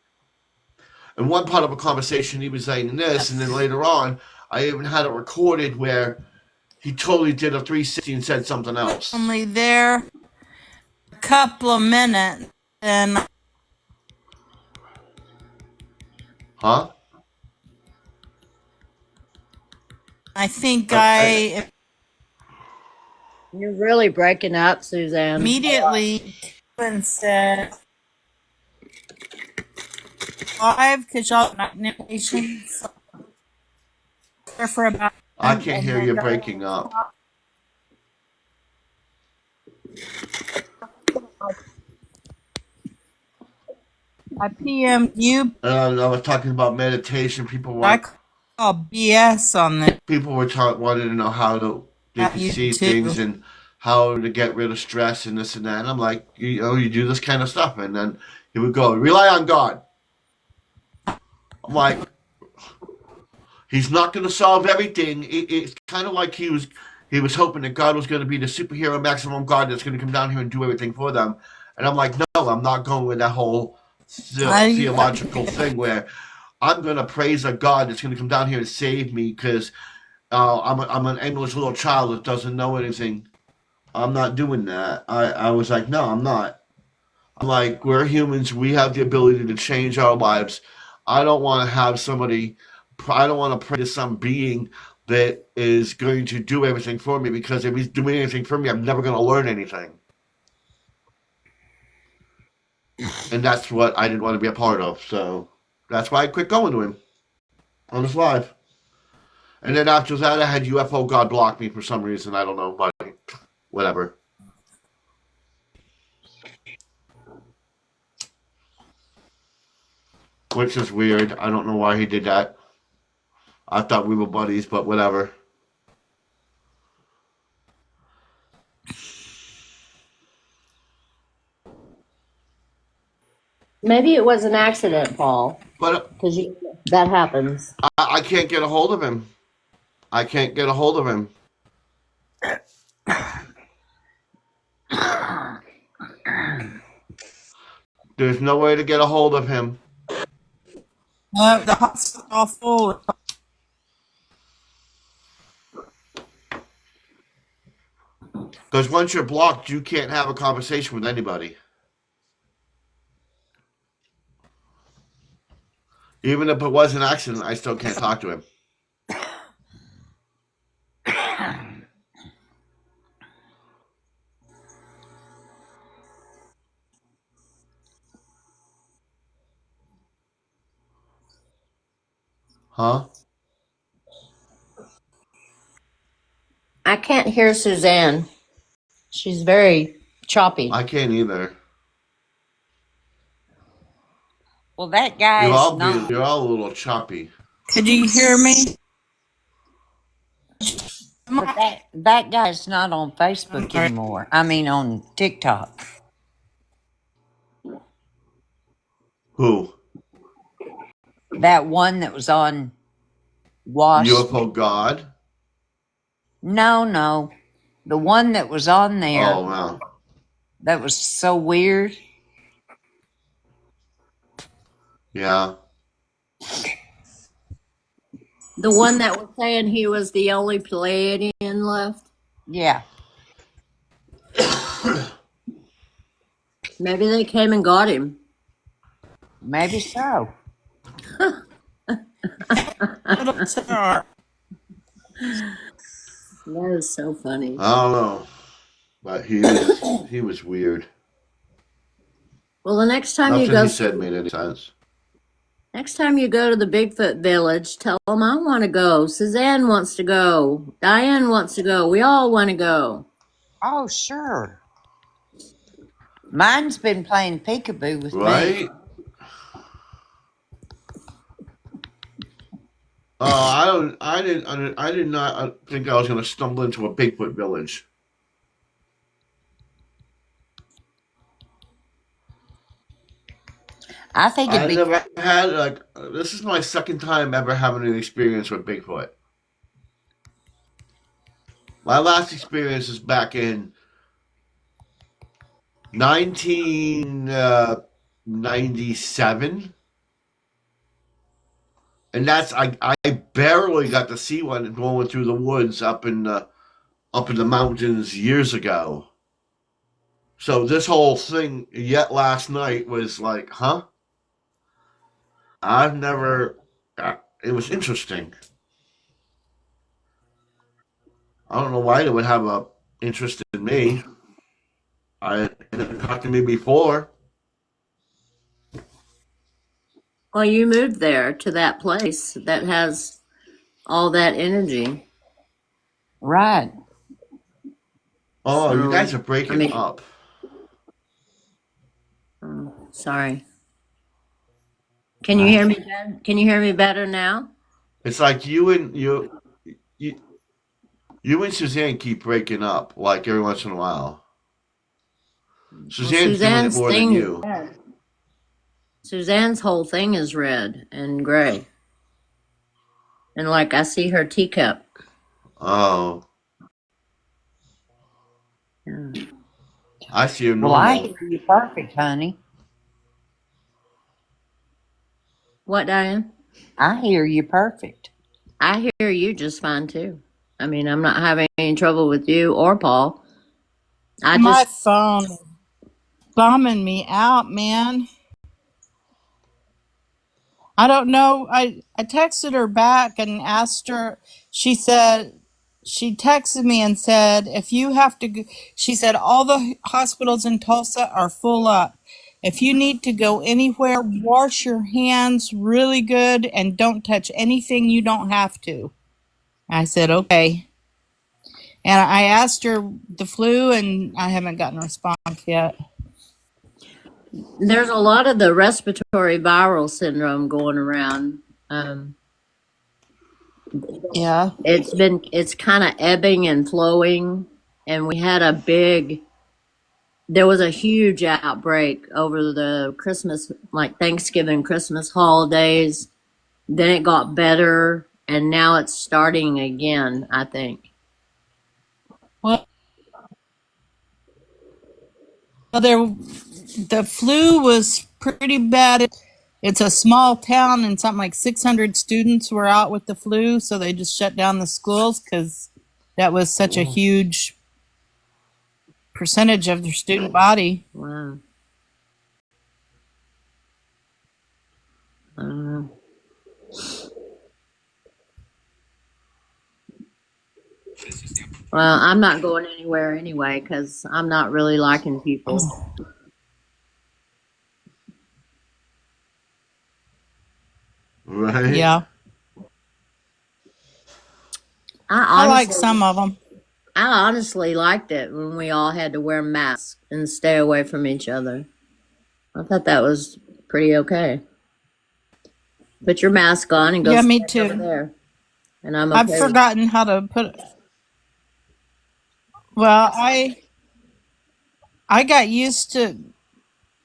In one part of a conversation, he was saying this, and then later on, I even had it recorded where he totally did a 360 and said something else. Only there a couple of minutes, and Huh? I think You're really breaking up, Suzanne. Immediately, Kevin said 5 because y'all got nations there for about I and can't hear then you Diane breaking up. I PM'd you. I was talking about meditation. I call BS on the People were wanting to know how they at could you see too. things and how to get rid of stress and this and that. And I'm like, you do this kind of stuff, and then he would go, rely on God. I'm like, he's not going to solve everything. It's kind of like he was hoping that God was going to be the superhero maximum God that's going to come down here and do everything for them. And I'm like, no, I'm not going with that whole theological thing where I'm going to praise a God that's going to come down here and save me because I'm an aimless little child that doesn't know anything. I'm not doing that. I was like, no, I'm not. I'm like, we're humans. We have the ability to change our lives. I don't want to have somebody, I don't want to pray to some being that is going to do everything for me because if he's doing anything for me, I'm never going to learn anything. And that's what I didn't want to be a part of. So that's why I quit going to him on this live. And then after that, I had UFO God block me for some reason. I don't know, but whatever. Which is weird. I don't know why he did that. I thought we were buddies, but whatever. Maybe it was an accident, Paul, But because that happens. I can't get a hold of him. I can't get a hold of him. There's no way to get a hold of him. The hospital full. Because once you're blocked, you can't have a conversation with anybody. Even if it was an accident, I still can't talk to him. Huh? I can't hear Suzanne. She's very choppy. I can't either. Well, that guy is not. You're all a little choppy. Could you hear me? But that guy's not on Facebook anymore. I mean, on TikTok. Who? That one that was on Wash. UFO God? No. The one that was on there. Oh, wow. That was so weird. Yeah. The one that was saying he was the only Pleiadian left. Yeah. Maybe they came and got him. Maybe so. That is so funny. I don't know. But he was weird. Well, the next time Nothing you go, he said made any sense. next time you go to the Bigfoot village, tell them I want to go. Suzanne wants to go. Diane wants to go. We all want to go. Oh, sure. Mine's been playing peekaboo with me. Right? I did not think I was going to stumble into a Bigfoot village. I think I never had, this is my second time ever having an experience with Bigfoot. My last experience is back in 1997. And that's I barely got to see one going through the woods up in the mountains years ago. So this whole thing yet last night was like, huh? I've never. It was interesting. I don't know why they would have interested me. I never talked to me before. Well, you moved there to that place that has all that energy. Right. Oh, you So, guys are I breaking mean, up. sorry. Can you I, hear me better? Can you hear me better now? it's like you you and Suzanne keep breaking up like every once in a while. Well, Suzanne's doing it more than you. Suzanne's whole thing is red and gray. And like I see her teacup. Oh, Yeah. I see her Well, I normal. hear you perfect, honey. What, Diane? I hear you perfect. I hear you just fine too. I mean, I'm not having any trouble with you or Paul. I My just, phone is bumming me out, man. I don't know. I texted her back and asked her. She said she texted me and said if you have to. She said all the hospitals in Tulsa are full up. If you need to go anywhere, wash your hands really good and don't touch anything you don't have to. I said okay. And I asked her the flu, and I haven't gotten a response yet. there's a lot of the respiratory viral syndrome going around. Um, Yeah. it's kind of ebbing and flowing. And we had there was a huge outbreak over the Christmas, like Thanksgiving, Christmas holidays. Then it got better, and now it's starting again, I think. Well, the flu was pretty bad. It's a small town, and something like 600 students were out with the flu, so they just shut down the schools because that was such a huge percentage of their student body. Wow. Well, I'm not going anywhere anyway because I'm not really liking people. Right? Yeah, I I like honestly, some of them. I honestly liked it when we all had to wear masks and stay away from each other. I thought that was pretty okay. Put your mask on and go Yeah, me stand over too. there, and I'm I've okay with. forgotten how to put it. Well, I got used to,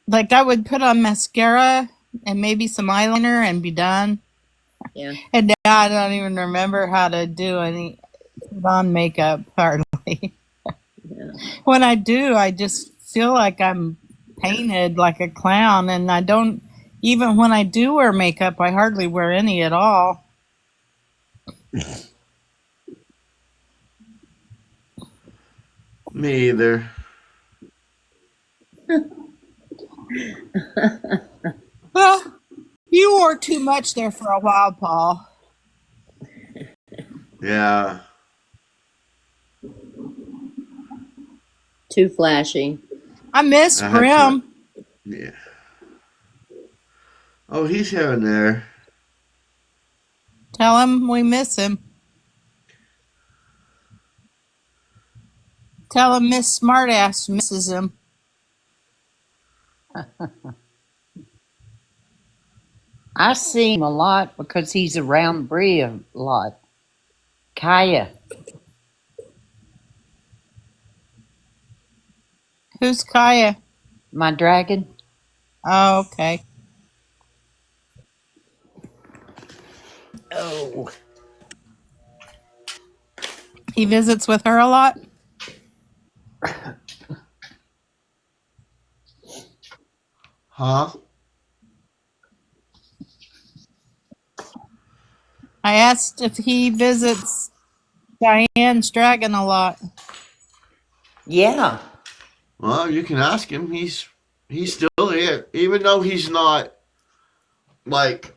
like, I would put on mascara and maybe some eyeliner and be done. Yeah. And now I don't even remember how to do any put on makeup hardly. When I do, I just feel like I'm painted like a clown, and I don't even when I do wear makeup, I hardly wear any at all. Me either. Well, you wore too much there for a while, Paul. Yeah. Too flashy. I miss I had to. Brim. Yeah. Oh, he's here and there. Tell him we miss him. Tell him Miss Smartass misses him. I see him a lot because he's around Bree a lot. Kaya, Who's Kaya? my dragon. Oh, okay. Oh. He visits with her a lot. Huh? I asked if he visits Diane's dragon a lot. Yeah. Well, you can ask him. He's still here, even though he's not like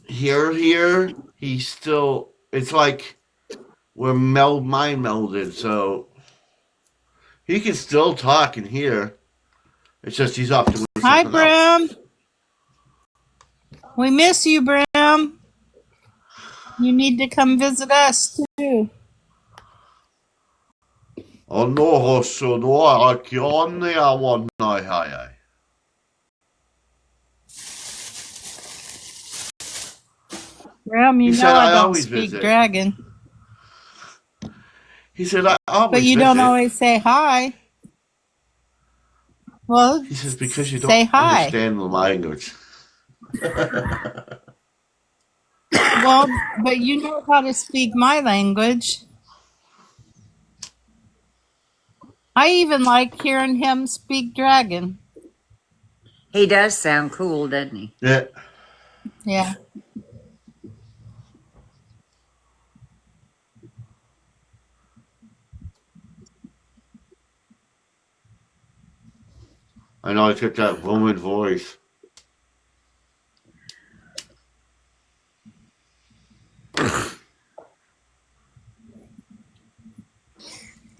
here. He's still. It's like we're mind melded. So He can still talk and hear. It's just he's off doing Hi, something else. Brim. We miss you, Brim. You need to come visit us too. No, hosso, no, I can't. I want no, hi. Brim, you He know said, I I don't always speak visit. dragon, He said, I always but you visit. don't always say hi. Well, He says, because you say don't hi. understand the language. Well, but you know how to speak my language. I even like hearing him speak dragon. He does sound cool, doesn't he? Yeah. Yeah. I know, he's got that woman voice.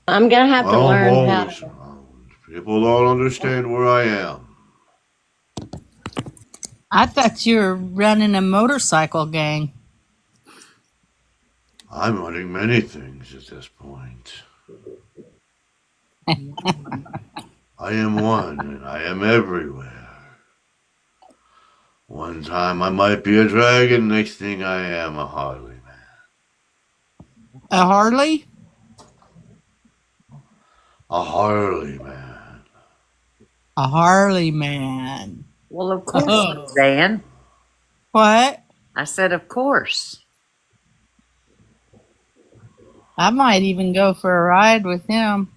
I'm gonna have to learn how. Always around. People don't understand where I am. I thought you were running a motorcycle gang. I'm running many things at this point. I am one, and I am everywhere. One time I might be a dragon, next thing I am a Harley man. A Harley? A Harley man. A Harley man. Well, of course, Dan. What? I said, of course. I might even go for a ride with him.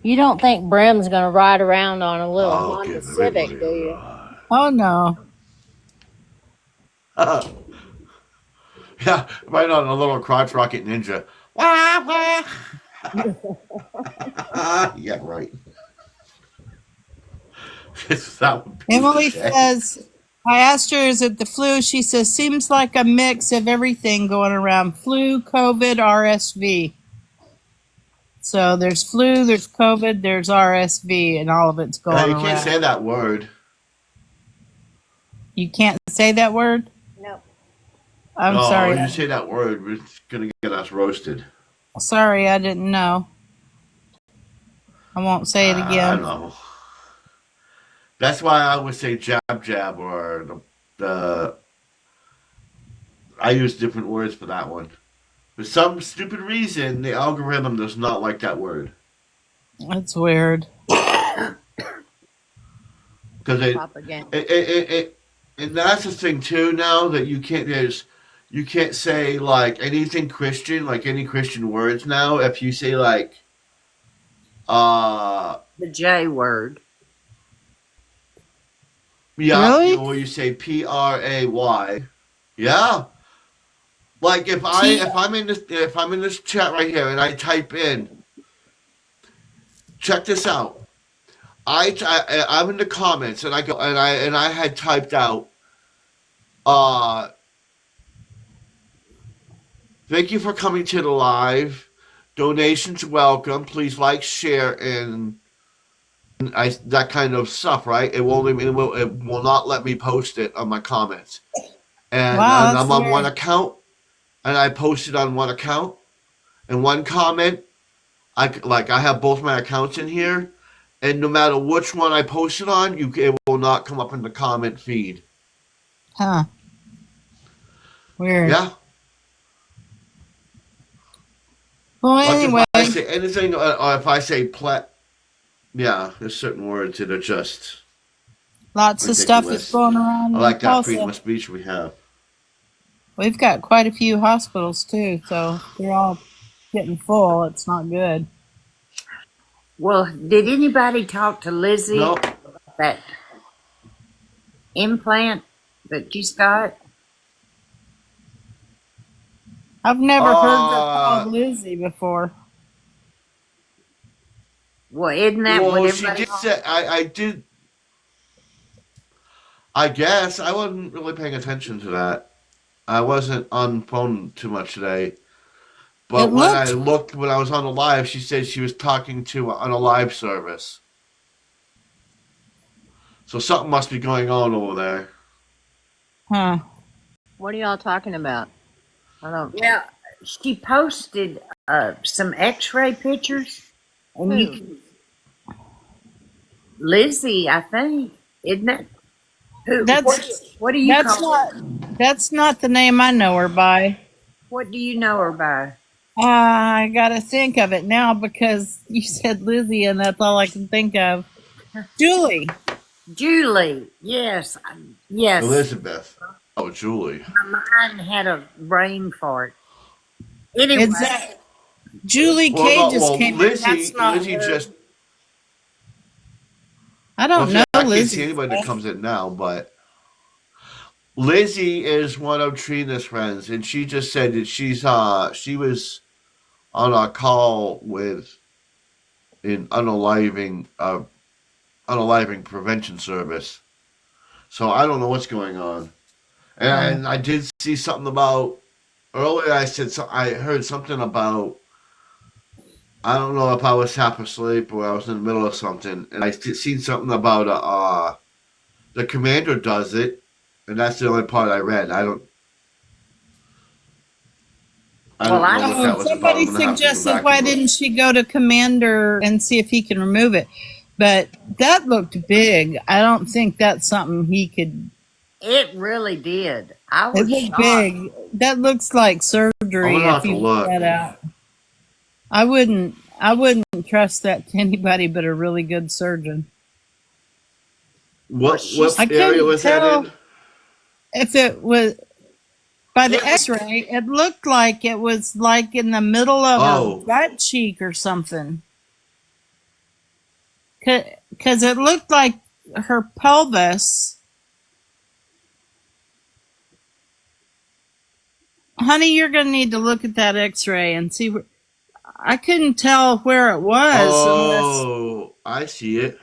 You don't think Brim's gonna ride around on a little I'll Honda give Civic, everybody do a you? ride. Oh no. Yeah, right on a little crotch rocket ninja. Wah, wah. Yeah, right. That would be Emily okay. says, I asked her, is it the flu? She says, seems like a mix of everything going around. Flu, COVID, RSV. So there's flu, there's COVID, there's RSV, and all of it's going You around. can't say that word. You can't say that word? No. I'm No, sorry. when you say that word, it's going to get us roasted. Sorry, I didn't know. I won't say it I again. know. That's why I would say jab jab or the I use different words for that one. For some stupid reason, the algorithm does not like that word. That's weird. Because Propaganda. and that's the thing too now that you can't say like anything Christian, like any Christian words now. If you say like The J word. yeah, Really? or you say PRAY. Yeah. Like if I'm in this chat right here and I type in, check this out. I'm in the comments and I go and I had typed out, thank you for coming to the live. Donations welcome. Please like, share, and that kind of stuff. Right? It will not let me post it on my comments. And, Wow, and that's I'm on weird. one account, and I posted on one account, and one comment. I have both my accounts in here, and no matter which one I posted on, it will not come up in the comment feed. Huh. Weird. Yeah. Well, Like anyway, if I say anything, or if I say yeah, there's certain words that are just lots of stuff is ridiculous. going around I in like that freedom Tulsa. of speech we have. We've got quite a few hospitals too, so they're all getting full. It's not good. Well, did anybody talk to Lizzie No, about that implant that she's got? I've never heard her Uh, called Lizzie before. Well, isn't that what well, she everybody? did say I did. I guess I wasn't really paying attention to that. I wasn't on phone too much today. It But when I looked looked, when I was on the live, she said she was talking to on a live service. So something must be going on over there. huh. What are y'all talking about? I don't. Well, she posted some X-ray pictures, and you Who? can Lizzie, I think, isn't it? Who? That's What do you that's call her? that's not the name I know her by. What do you know her by? I gotta think of it now because you said Lizzie, and that's all I can think of. Julie. Julie. Yes, yes. Elizabeth. Oh, Julie. My mind had a brain fart. Anyway, It's Julie Well, Kay no, just well, came in. That's not Lizzie her. just. I Well, don't see, know I can't see Lizzie. anybody that comes in now, but Lizzie is one of Trina's friends, and she just said that she was on a call with an unaliving prevention service. So I don't know what's going on. And I did see something about earlier. I heard something about. I don't know if I was half asleep or I was in the middle of something, and I seen something about the commander does it, and that's the only part I read. I well, don't I know what Oh, that was about. somebody I'm gonna have to go suggested back why and look. didn't she go to Commander and see if he can remove it? But that looked big. I don't think that's something he could. it really did. I It was looked shocked. big. That looks like I'm surgery gonna if have to you took look. that out. I wouldn't. I wouldn't trust that to anybody but a really good surgeon. Well, What I area couldn't was that tell in? if it was by the it was X-ray. It looked like it was like in the middle of her Oh, butt cheek or something. Because it looked like her pelvis. Honey, you're going to need to look at that X-ray and see. I couldn't tell where it was unless I see it.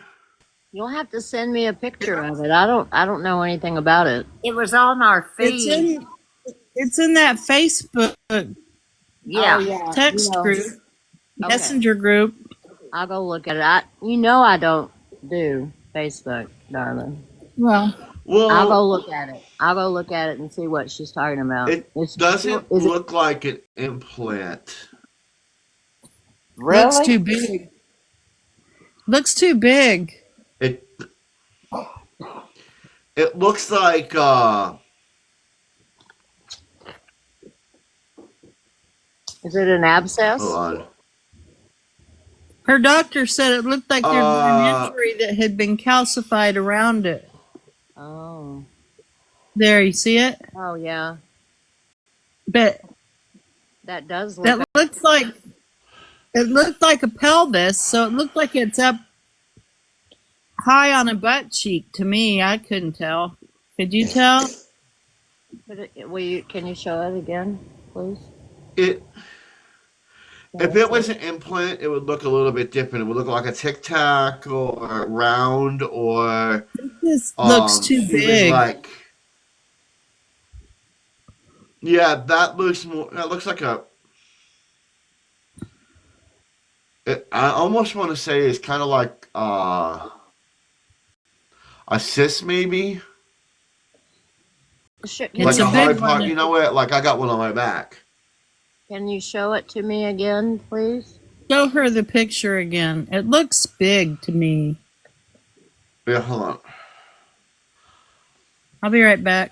You'll have to send me a picture of it. I don't know anything about it. it was on our it's feed. in that Facebook Oh Yeah. yeah. text group, Okay. messenger group. I'll go look at it. I don't do Facebook, darling. Well, I'll go Well, look at it. I'll go look at it and see what she's talking about. it doesn't Is it look like an implant. looks Really? too big. Looks too big. It it looks like is it an abscess? hold on. Her doctor said it looked like there'd been an Uh injury that had been calcified around it. Oh. There, you see it? Oh yeah. But That does look that looks like it looked like a pelvis, so it looked like it's up high on a butt cheek to me. I couldn't tell. Could you tell? Can you show it again, please? it Can if I it see was it? an implant, it would look a little bit different. It would look like a tic tac or round or This looks too even big. like yeah, that looks more. That looks like I almost want to say it's kind of like a cyst maybe, Can It's like a a you big hard one. part. You know what? Like I got one on my back. can you show it to me again, please? Show her the picture again. It looks big to me. Yeah, hold on. I'll be right back.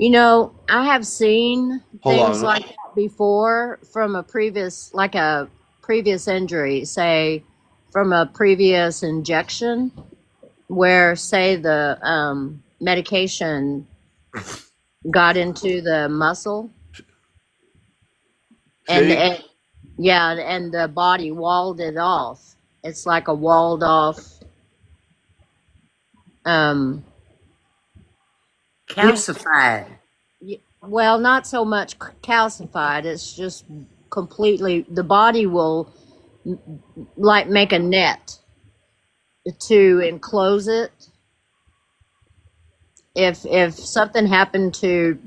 I have seen Hold things on. like that before from a previous injury, say from a previous injection, where say the medication got into the muscle and, See? and yeah, and the body walled it off. It's like a walled off. Um, Calcified. well, not so much calcified. It's just completely. The body will like make a net. to enclose it. If something happened to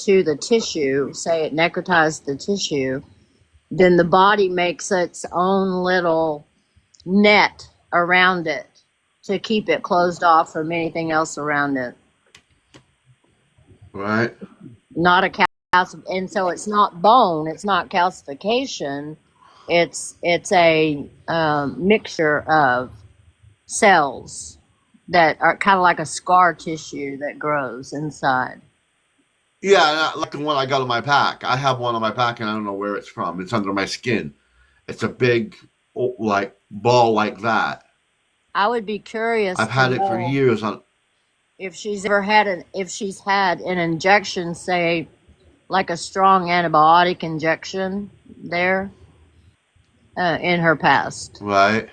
the tissue, say it necrotized the tissue, then the body makes its own little net around it to keep it closed off from anything else around it. Right. Not a and so it's not bone, it's not calcification, it's a mixture of cells that are kind of like a scar tissue that grows inside. Yeah, like the one I got on my pack. I have one on my pack, and I don't know where it's from. It's under my skin. It's a big, like ball like that. I would be curious I've to had it for know years. On if she's ever had if she's had an injection, say like a strong antibiotic injection there in her past. right.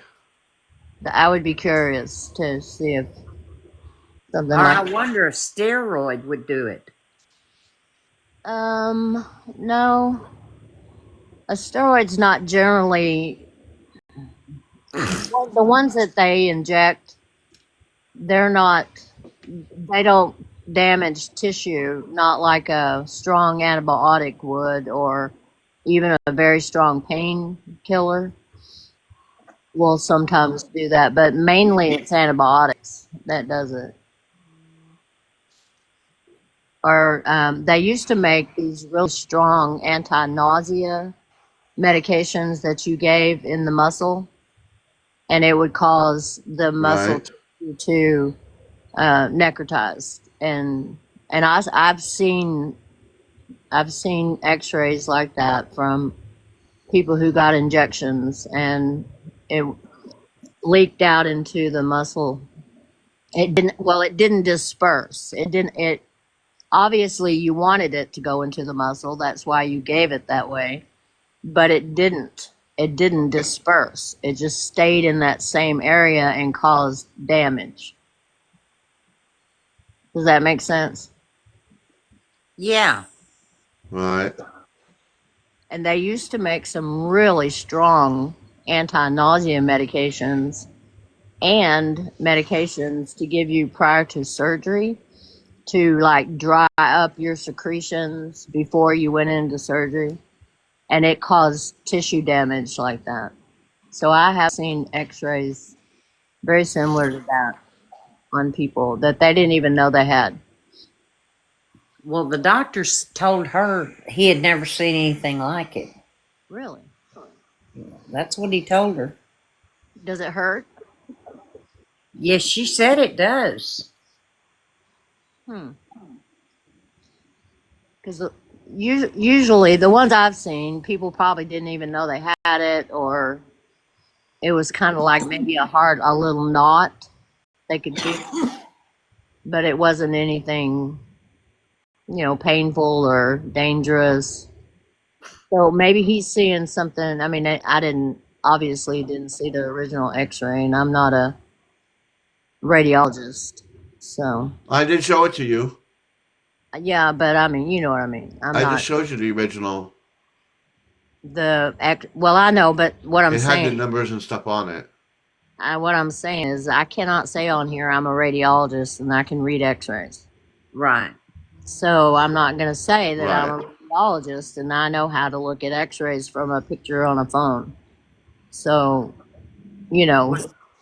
I would be curious to see if something Or I like wonder if steroid would do it. no, a steroid's not generally the ones that they inject. They don't damage tissue, not like a strong antibiotic would, or even a very strong painkiller will sometimes do that, but mainly it's antibiotics that does it. Or they used to make these real strong anti-nausea medications that you gave in the muscle, and it would cause the muscle Right. to necrotize. And I've seen X-rays like that from people who got injections, and it leaked out into the muscle. It didn't disperse. It obviously you wanted it to go into the muscle. That's why you gave it that way. But it didn't. It didn't disperse. It just stayed in that same area and caused damage. Does that make sense? Yeah. Right. And they used to make some really strong anti-nausea medications and medications to give you prior to surgery to like dry up your secretions before you went into surgery, and it caused tissue damage like that. So I have seen x-rays very similar to that on people that they didn't even know they had. Well, the doctors told her he had never seen anything like it. Really? That's what he told her. Does it hurt? Yes, she said it does. Because usually the ones I've seen, people probably didn't even know they had it, or it was kind of like maybe a little knot they could feel, but it wasn't anything, painful or dangerous. So maybe he's seeing something. I mean, I obviously didn't see the original x-ray, and I'm not a radiologist. So, I did show it to you. yeah, but I mean, you know what I mean. I'm I not just showed you the original. well, I know, but what I'm It had the saying, numbers and stuff on it. what I'm saying is I cannot say on here I'm a radiologist and I can read x-rays. Right. So I'm not going to say that I'm a Right. radiologist and I know how to look at x-rays from a picture on a phone. So,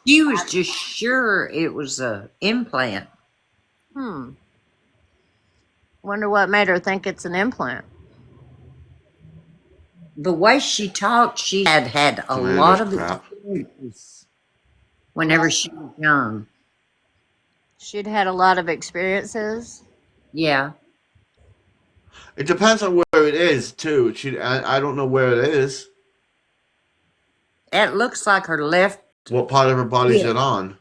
She was just sure it was a implant. wonder what made her think it's an implant. The way she talked, she had a Man, lot that's of crap. experiences whenever she was young. She'd had a lot of experiences. Yeah. It depends on where it is too. I don't know where it is. It looks like her left What part of her body is hip. it on?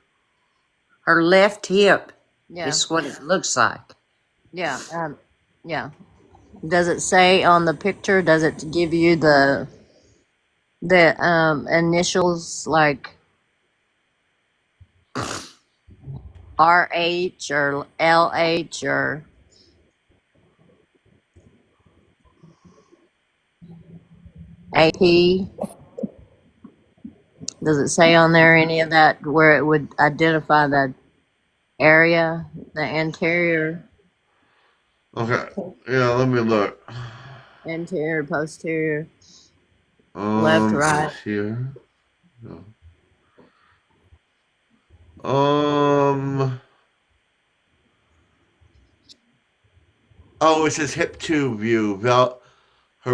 Her left hip Yeah. is what it looks like. Yeah. Yeah. Does it say on the picture, does it give you the initials like RH or LH or AP? Does Does it say on there any of that where it would identify the area, the anterior, Okay. Yeah, let me look. anterior, posterior, left, right? Here. No. Um. Oh, it says hip 2 view. Her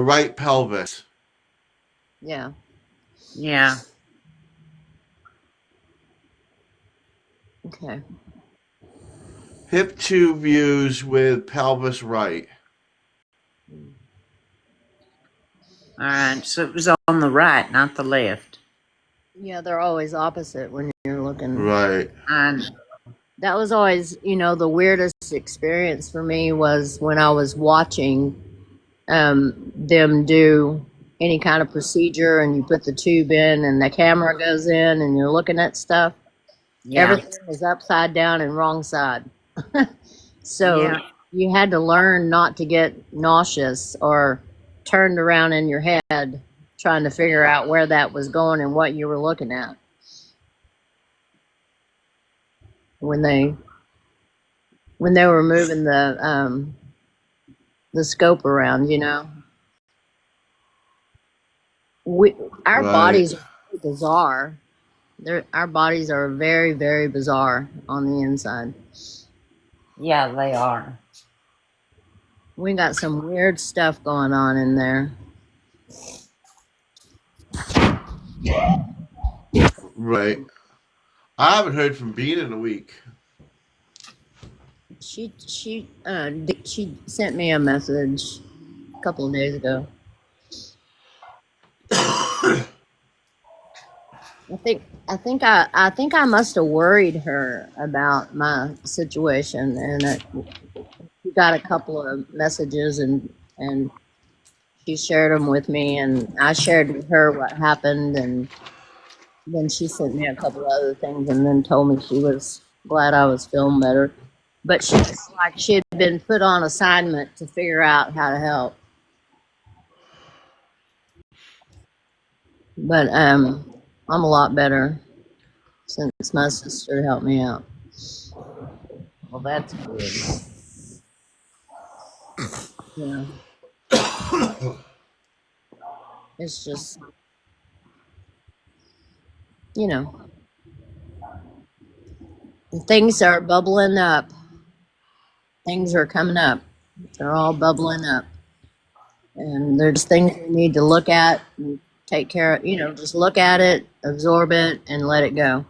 right pelvis. Yeah. Yeah. Okay. Hip 2 views with pelvis right. All right. So it was on the right, not the left. Yeah, they're always opposite when you're looking. Right. And That was always, the weirdest experience for me was when I was watching them do any kind of procedure and you put the tube in and the camera goes in and you're looking at stuff. yeah. Everything was upside down and wrong side. So Yeah. you had to learn not to get nauseous or turned around in your head trying to figure out where that was going and what you were looking at when they were moving the scope around, our Right. bodies are very bizarre. Our bodies are very, very bizarre on the inside. Yeah, they are. We got some weird stuff going on in there. Right. I haven't heard from Bean in a week. She sent me a message a couple of days ago. I think I must have worried her about my situation, and she got a couple of messages and she shared them with me, and I shared with her what happened, and then she sent me a couple other things, and then told me she was glad I was feeling better, but she was like she had been put on assignment to figure out how to help. But I'm a lot better since my sister helped me out. Well, that's good. Yeah. It's just, things are bubbling up. Things are coming up. They're all bubbling up. And there's things we need to look at and take care of, just look at it, absorb it, and let it go.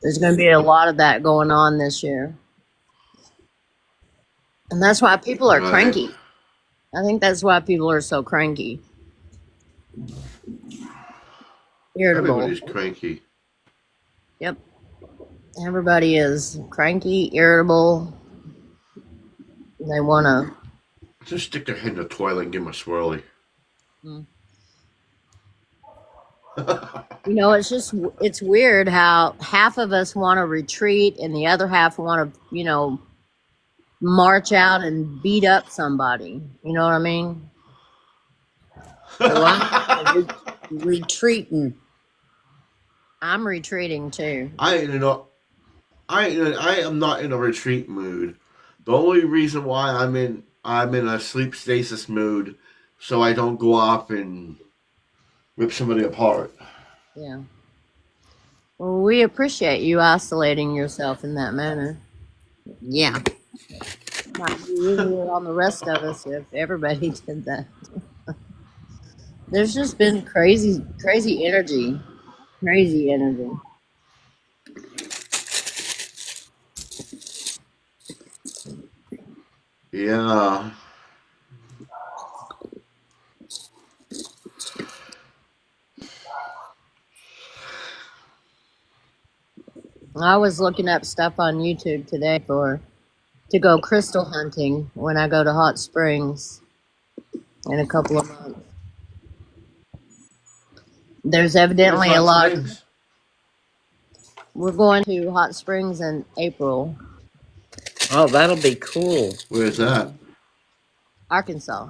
There's going to be a lot of that going on this year. And that's why people are Right. cranky. I think that's why people are so cranky. Irritable. Everybody's cranky. Yep. Everybody is cranky, irritable. They want to. Just stick their head in the toilet and give them a swirly. It's weird how half of us want to retreat and the other half want to, march out and beat up somebody. You know what I mean? Retreating. I'm retreating too. I am not in a retreat mood. The only reason why I'm in a sleep stasis mood, so I don't go off and rip somebody apart. Yeah. Well, we appreciate you isolating yourself in that manner. Yeah. Might be easier on the rest of us if everybody did that. There's just been crazy energy. Crazy energy. Yeah. I was looking up stuff on YouTube today to go crystal hunting when I go to Hot Springs in a couple of months. There's evidently a lot. We're going to Hot Springs in April, Oh, that'll be cool. Where's that? Arkansas.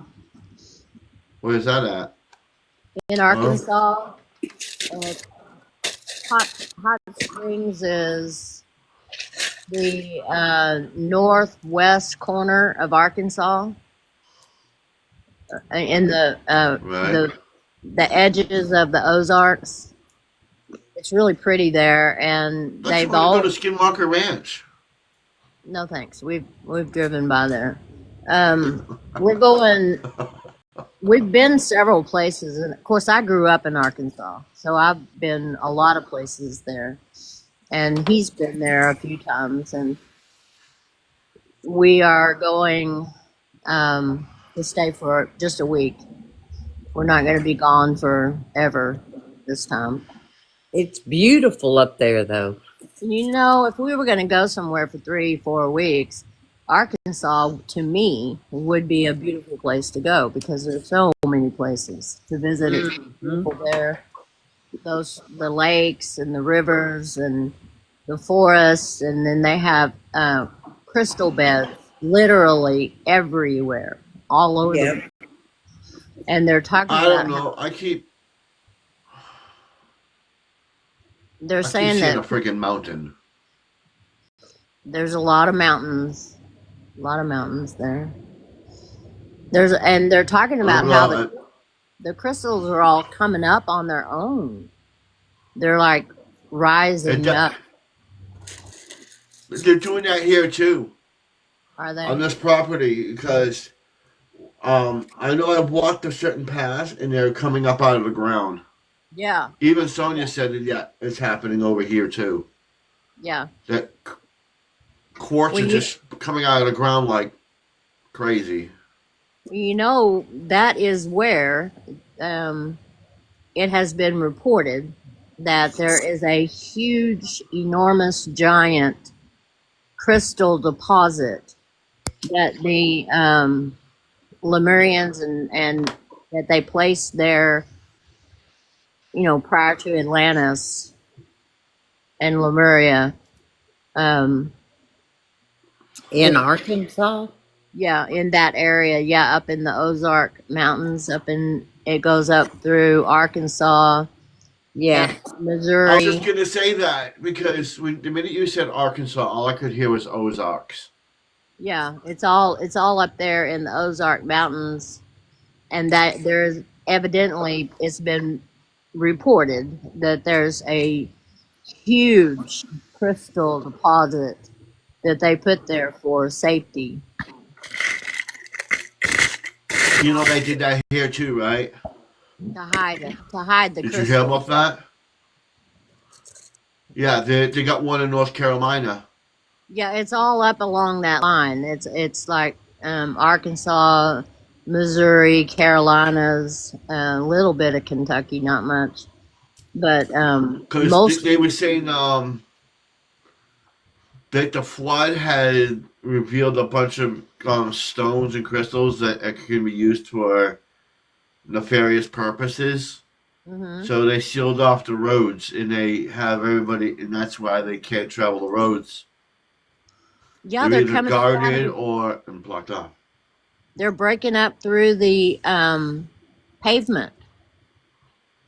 Where's that at? in Arkansas. Uh, Hot Springs is the northwest corner of Arkansas, in Right. the edges of the Ozarks. It's really pretty there, and Don't you they've want to go all to Skinwalker Ranch? no thanks. We've driven by there. We're going. We've been several places, and of course, I grew up in Arkansas, so I've been a lot of places there. And he's been there a few times, and we are going to stay for just a week. We're not going to be gone forever this time. It's beautiful up there, though. You know, if we were going to go somewhere for 3-4 weeks, Arkansas, to me, would be a beautiful place to go because there's so many places to visit. It's beautiful there. The lakes and the rivers and the forests, and then they have crystal beds literally everywhere, all over. Yeah. And they're talking I about don't how know. they're I keep saying seeing a that freaking mountain. there's a lot of mountains there. And they're talking about how the crystals are all coming up on their own. They're like rising up. They're doing that here too Are they? on this property because I know I've walked a certain path and they're coming up out of the ground. Yeah, Even Sonia said that yeah, it's happening over here too. yeah. That quartz Well, is just coming out of the ground like crazy. You know, that is where it has been reported that there is a huge, enormous, giant crystal deposit that the Lemurians and that they placed there, you know, prior to Atlantis and Lemuria. In Arkansas? Yeah, in that area. Yeah, up in the Ozark Mountains, it goes up through Arkansas, Yeah. I was Missouri. just gonna say that because the minute you said Arkansas, all I could hear was Ozarks. Yeah, it's all up there in the Ozark Mountains, and that there's evidently it's been reported that there's a huge crystal deposit that they put there for safety. You know they did that here too, right? To hide the Did you crystal. hear about that? Yeah, they got one in North Carolina. Yeah, it's all up along that line. It's like Arkansas, Missouri, Carolinas, a little bit of Kentucky, not much, but Because most. they were saying that the flood had revealed a bunch of stones and crystals that can be used for nefarious purposes. Mhm. So they sealed off the roads and they have everybody, and that's why they can't travel the roads. Yeah, They're they're either coming. guarded or blocked off. They're breaking up through the pavement.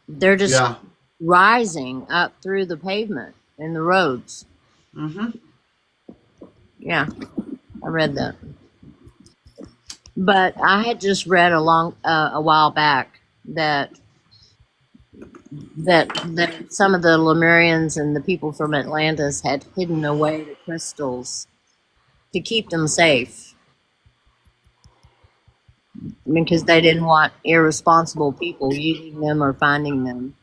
They're just Yeah. rising up through the pavement in the roads. Mm-hmm. Yeah, I read that. But I had just read a while back that some of the Lemurians and the people from Atlantis had hidden away the crystals to keep them safe because they didn't want irresponsible people using them or finding them.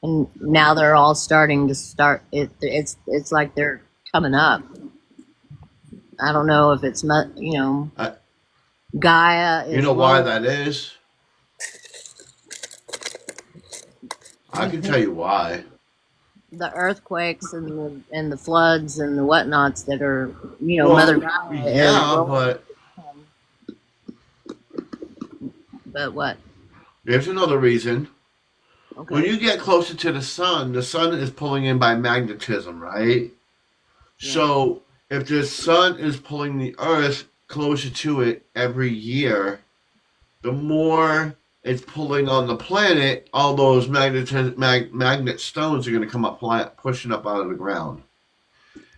And now they're all starting to start. It's like they're coming up. I don't know if it's Gaia. You know why that is? I can tell you why. The earthquakes and the floods and the whatnots that are Well, Mother Gaia. yeah, but But what? there's another reason. Okay. When you get closer to the sun is pulling in by magnetism, right? Yeah. So if the sun is pulling the earth closer to it every year, the more it's pulling on the planet, all those magnet stones are going to come up, pushing up out of the ground.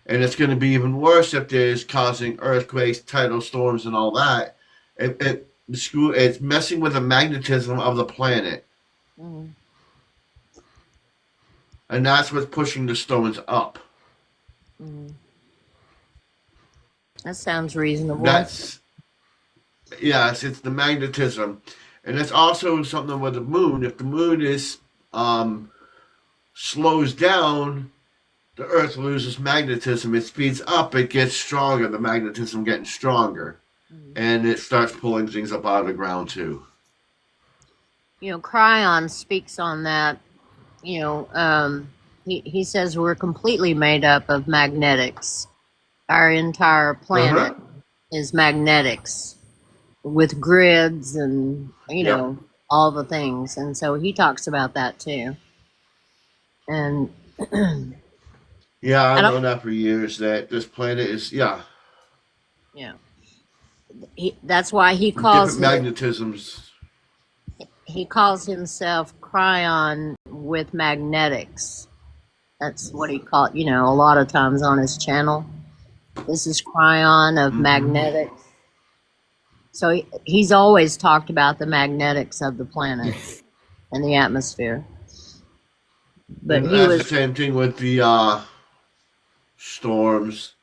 And it's going to be even worse if there's causing earthquakes, tidal storms, and all that. It's messing with the magnetism of the planet. Mm. And that's what's pushing the stones up. Mm. That sounds reasonable. Yes, it's the magnetism. And it's also something with the moon. If the moon is slows down, the Earth loses magnetism. It speeds up, it gets stronger, the magnetism getting stronger. And it starts pulling things up out of the ground too. Cryon speaks on that. He says we're completely made up of magnetics. Our entire planet is magnetics with grids and, all the things. And so he talks about that too. And yeah, I've known that for years, that this planet is, yeah. That's why he calls different magnetisms. He calls himself Cryon with magnetics. That's what he called, a lot of times on his channel. This is Cryon of magnetics. So he's always talked about the magnetics of the planet and the atmosphere. But and that's the same thing with the storms.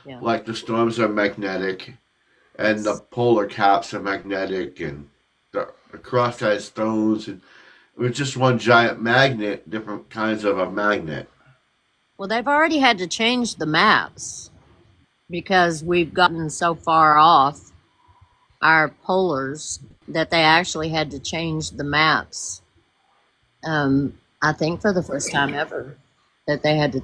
Yeah. Like the storms are magnetic, and the polar caps are magnetic, and the cross-eyed stones, and it's just one giant magnet, different kinds of a magnet. Well, they've already had to change the maps because we've gotten so far off our polars that they actually had to change the maps. I think for the first time ever that they had to,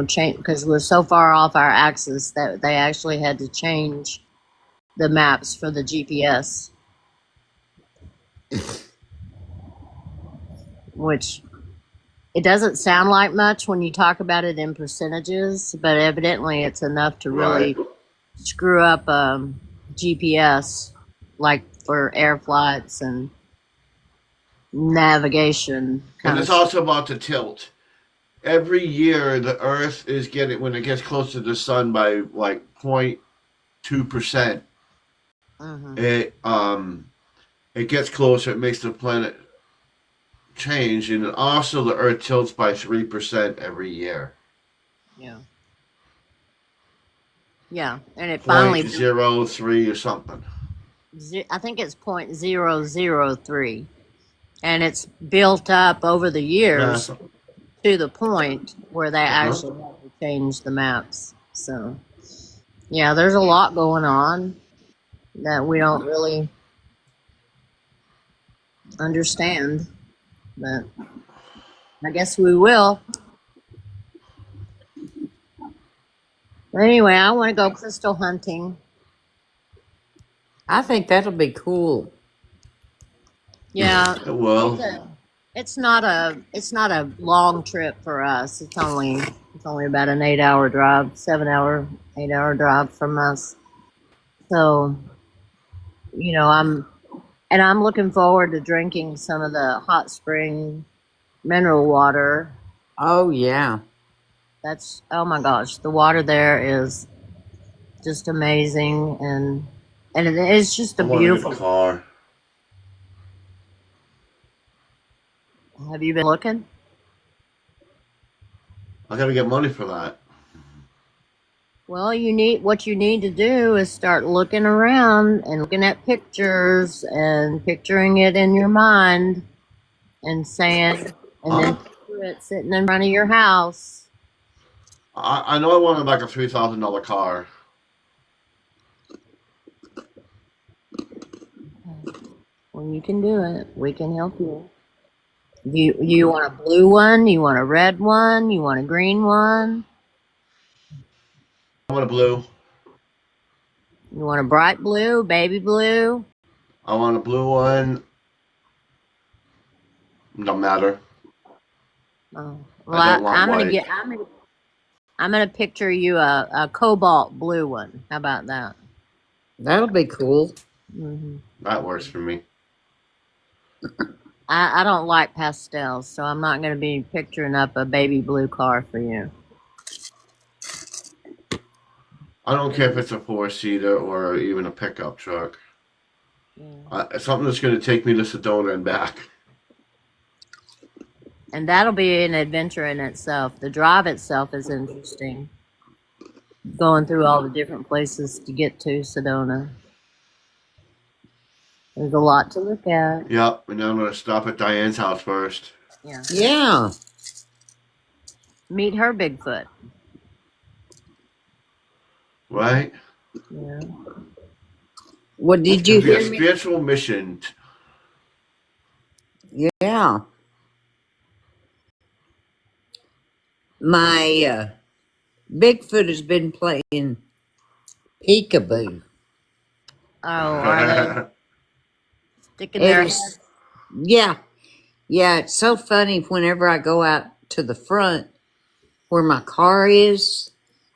change, because we're so far off our axis that they actually had to change the maps for the GPS. Which it doesn't sound like much when you talk about it in percentages, but evidently it's enough to really screw up GPS, like for air flights and navigation. And it's also about the tilt. Every year, the Earth is getting, when it gets close to the sun by like 0.2%, it gets closer. It makes the planet change, and also the Earth tilts by 3% every year. Yeah. Yeah, and it finally 0.03 or something. I think it's 0.003, and it's built up over the years to the point where they actually have to change the maps. So, yeah, there's a lot going on that we don't really understand, but I guess we will. But anyway, I want to go crystal hunting. I think that'll be cool. Yeah. Well, it's not a long trip for us. It's only about an 8-hour drive, 8-hour drive from us. So, I'm looking forward to drinking some of the hot spring mineral water. Oh yeah. Oh my gosh, the water there is just amazing, and it's just a beautiful car. Have you been looking? I gotta get money for that. Well, what you need to do is start looking around and looking at pictures and picturing it in your mind and saying, and then picture it sitting in front of your house. I know I wanted like a $3,000 car. Well, you can do it. We can help you. You want a blue one? You want a red one? You want a green one? I want a blue. You want a bright blue, baby blue? I want a blue one. Don't matter. Oh, well, I'm gonna picture you a cobalt blue one. How about that? That'll be cool. Mm-hmm. That works for me. I don't like pastels, so I'm not going to be picturing up a baby blue car for you. I don't care if it's a four-seater or even a pickup truck. Yeah. Something that's going to take me to Sedona and back. And that'll be an adventure in itself. The drive itself is interesting. Going through all the different places to get to Sedona. There's a lot to look at. Yep, and then I'm going to stop at Diane's house first. Yeah. Yeah. Meet her Bigfoot. Right? Yeah. Well, did you It'll be a hear me? spiritual mission. Yeah. My Bigfoot has been playing peekaboo. Oh, are they sticking It their is, head? yeah. Yeah, it's so funny whenever I go out to the front where my car is,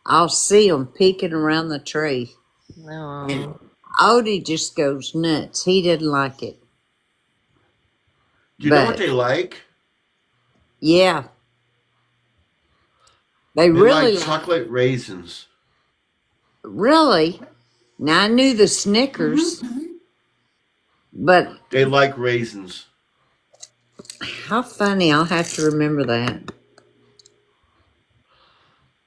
I'll see them peeking around the tree. And No. Odie just goes nuts. He didn't like it. Do you know what But they like? yeah, they They really like chocolate raisins. really. Now I knew the Snickers, but They like raisins. how funny. I'll have to remember that.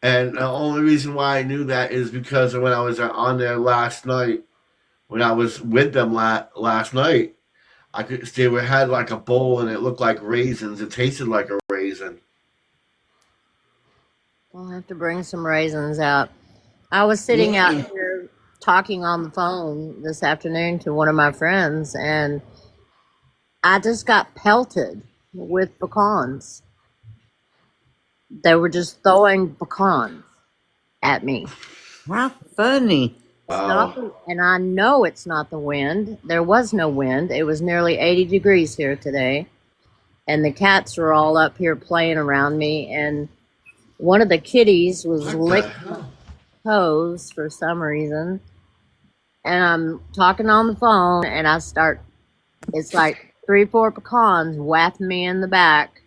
And the only reason why I knew that is because when I was on there last night, when I was with them last night, had like a bowl and it looked like raisins. It tasted like a raisin. I'll have to bring some raisins out. I was sitting out Yeah. here talking on the phone this afternoon to one of my friends, and I just got pelted with pecans. They were just throwing pecans at me. How funny. It's not Wow. and I know it's not the wind. There was no wind. It was nearly 80 degrees here today. And the cats were all up here playing around me. And one of the kitties was What the licking hell? toes for some reason. And I'm talking on the phone, and it's like 3, 4 pecans whapping me in the back.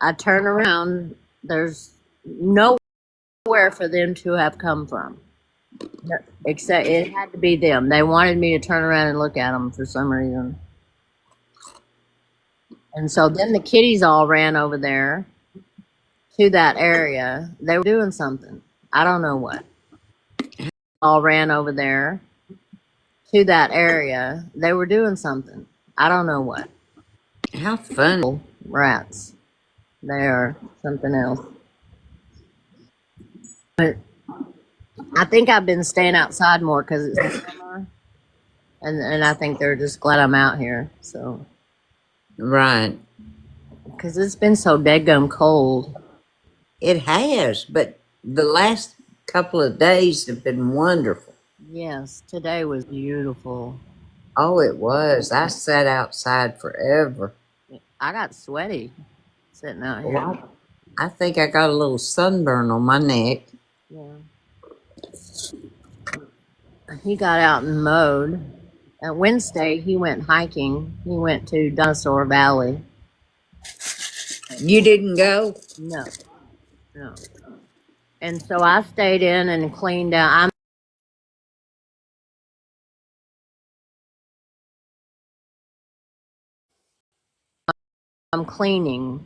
I turn around. There's nowhere for them to have come from. Except it had to be them. They wanted me to turn around and look at them for some reason. And so then the kitties all ran over there to that area. They were doing something. I don't know what. All ran over there to that area. They were doing something. I don't know what. How funny. Rats. They are something else. But I think I've been staying outside more because it's summer. And I think they're just glad I'm out here. So, Right. because it's been so deadgum cold. It has, but the last couple of days have been wonderful. Yes, today was beautiful. Oh, it was. I sat outside forever. I got sweaty sitting out here. Well, I think I got a little sunburn on my neck. Yeah. He got out and mowed. Wednesday, he went hiking. He went to Dinosaur Valley. You didn't go? No, no. And so I stayed in and cleaned out. I'm cleaning.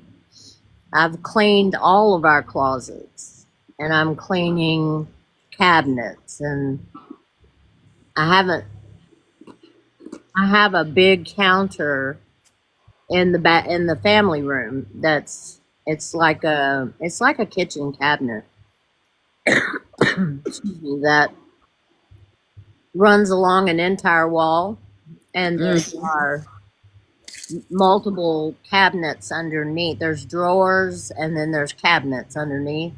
I've cleaned all of our closets, and I'm cleaning cabinets, and I have a big counter in the family room it's like a kitchen cabinet. Excuse me, that runs along an entire wall, and there are multiple cabinets underneath. There's drawers, and then there's cabinets underneath.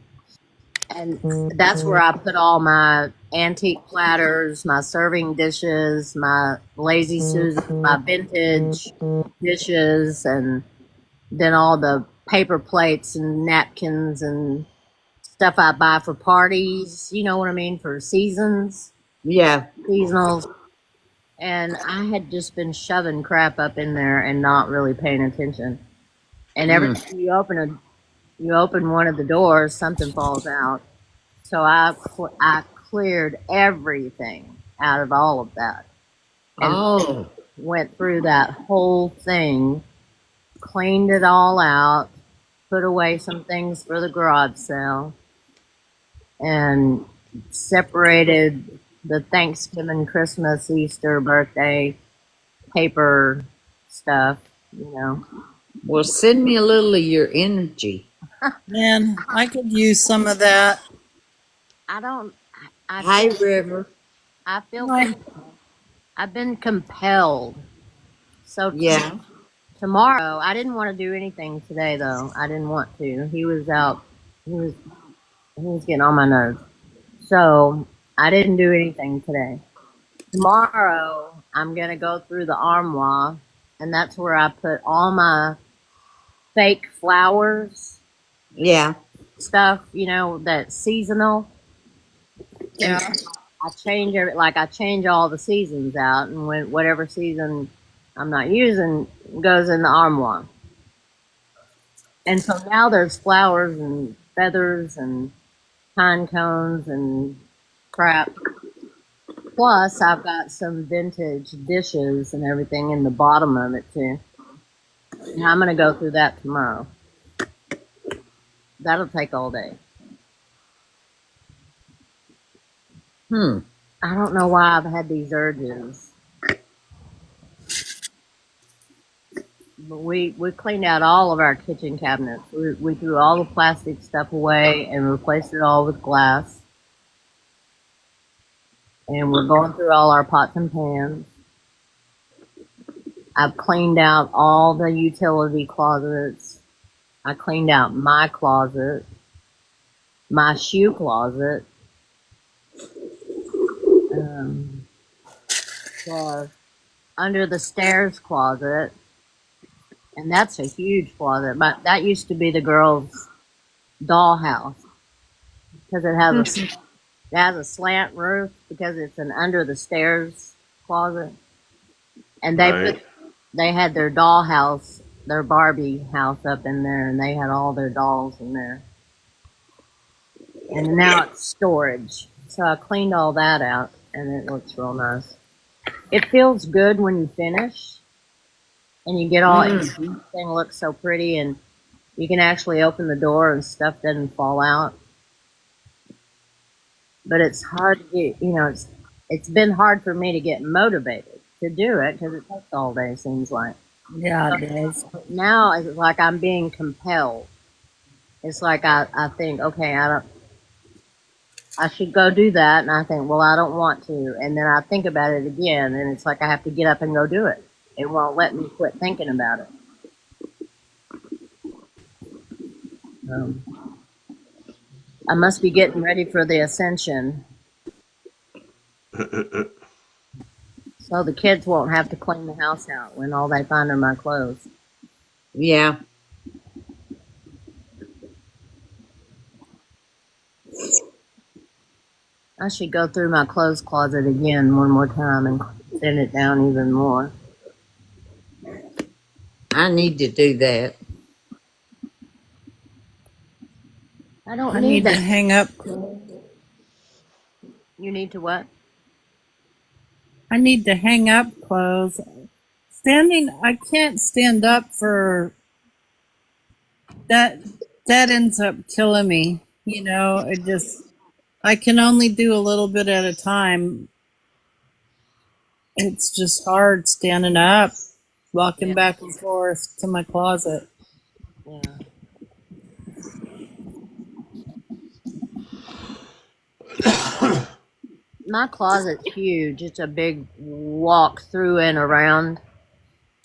And that's where I put all my antique platters, my serving dishes, my Lazy Susan, my vintage dishes, and then all the paper plates and napkins and stuff I buy for parties. You know what I mean? For seasons, Yeah. seasonals. and I had just been shoving crap up in there and not really paying attention. And every time you open one of the doors, something falls out. So I cleared everything out of all of that and Oh, went through that whole thing, cleaned it all out, put away some things for the garage sale, and separated the Thanksgiving, Christmas, Easter, birthday paper stuff, you know. well, send me a little of your energy. Man, I could use some of that. I don't, I Hi, feel, River. I feel, My, I've been compelled. So Yeah. tomorrow, I didn't want to do anything today though. I didn't want to. He was out, he was, he was getting on my nerves. So I didn't do anything today. Tomorrow, I'm going to go through the armoire, and that's where I put all my fake flowers Yeah. stuff, you know, that's seasonal. yeah. I I change all the seasons out, and when whatever season I'm not using goes in the armoire. And so now there's flowers and feathers and pine cones and crap. Plus, I've got some vintage dishes and everything in the bottom of it too. And I'm going to go through that tomorrow. That'll take all day. I don't know why I've had these urges. But we cleaned out all of our kitchen cabinets. We threw all the plastic stuff away and replaced it all with glass. And we're going through all our pots and pans. I've cleaned out all the utility closets. I cleaned out my closet, my shoe closet, the under the stairs closet, and that's a huge closet. But that used to be the girls' dollhouse because it has a slant roof because it's an under the stairs closet, and they had their dollhouse, their Barbie house up in there, and they had all their dolls in there. And now it's storage. So I cleaned all that out, and it looks real nice. It feels good when you finish, and you get all everything looks so pretty, and you can actually open the door and stuff doesn't fall out. But it's hard to get, you know, it's been hard for me to get motivated to do it because it takes all day, seems like. Yeah, it is. Now it's like I'm being compelled. It's like I think, okay, I should go do that, and I think, well, I don't want to, and then I think about it again, and it's like I have to get up and go do it. It won't let me quit thinking about it. I must be getting ready for the ascension, so the kids won't have to clean the house out when all they find are my clothes. Yeah. I should go through my clothes closet again one more time and thin it down even more. I need to do that. I need to hang up. You need to what? I need to hang up clothes. I can't stand up for that. That ends up killing me. You know, I can only do a little bit at a time. It's just hard standing up, walking back and forth to my closet. Yeah. My closet's huge. It's a big walk through and around.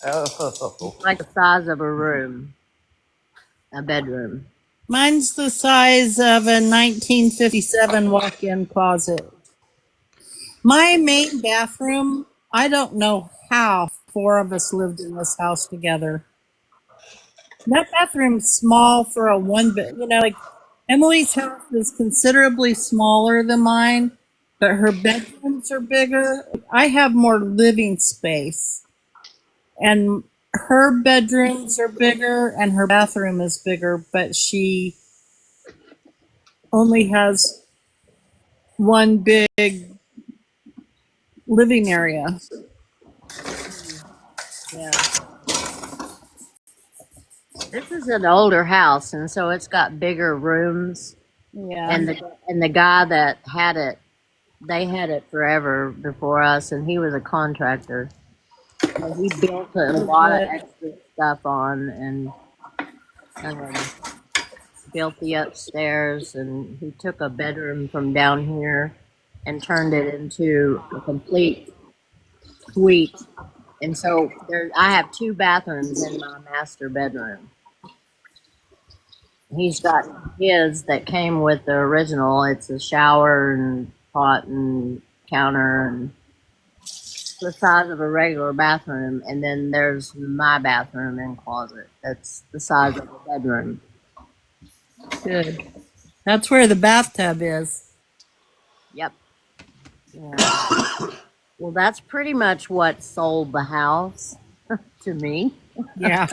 Oh. Like the size of a room. A bedroom. Mine's the size of a 1957 walk-in closet. My main bathroom, I don't know how 4 of us lived in this house together. That bathroom's small for a one bed. You know, like Emily's house is considerably smaller than mine, but her bedrooms are bigger. I have more living space, and her bedrooms are bigger, and her bathroom is bigger, but she only has one big living area. Yeah. This is an older house, and so it's got bigger rooms. Yeah. And the guy that had it, they had it forever before us, and he was a contractor. So he built a lot of extra stuff on, and built the upstairs, and he took a bedroom from down here and turned it into a complete suite. And so I have 2 bathrooms in my master bedroom. He's got his that came with the original. It's a shower and pot and counter and the size of a regular bathroom. And then there's my bathroom and closet. That's the size of a bedroom. Good. That's where the bathtub is. Yep. Yeah. Well, that's pretty much what sold the house to me. Yeah.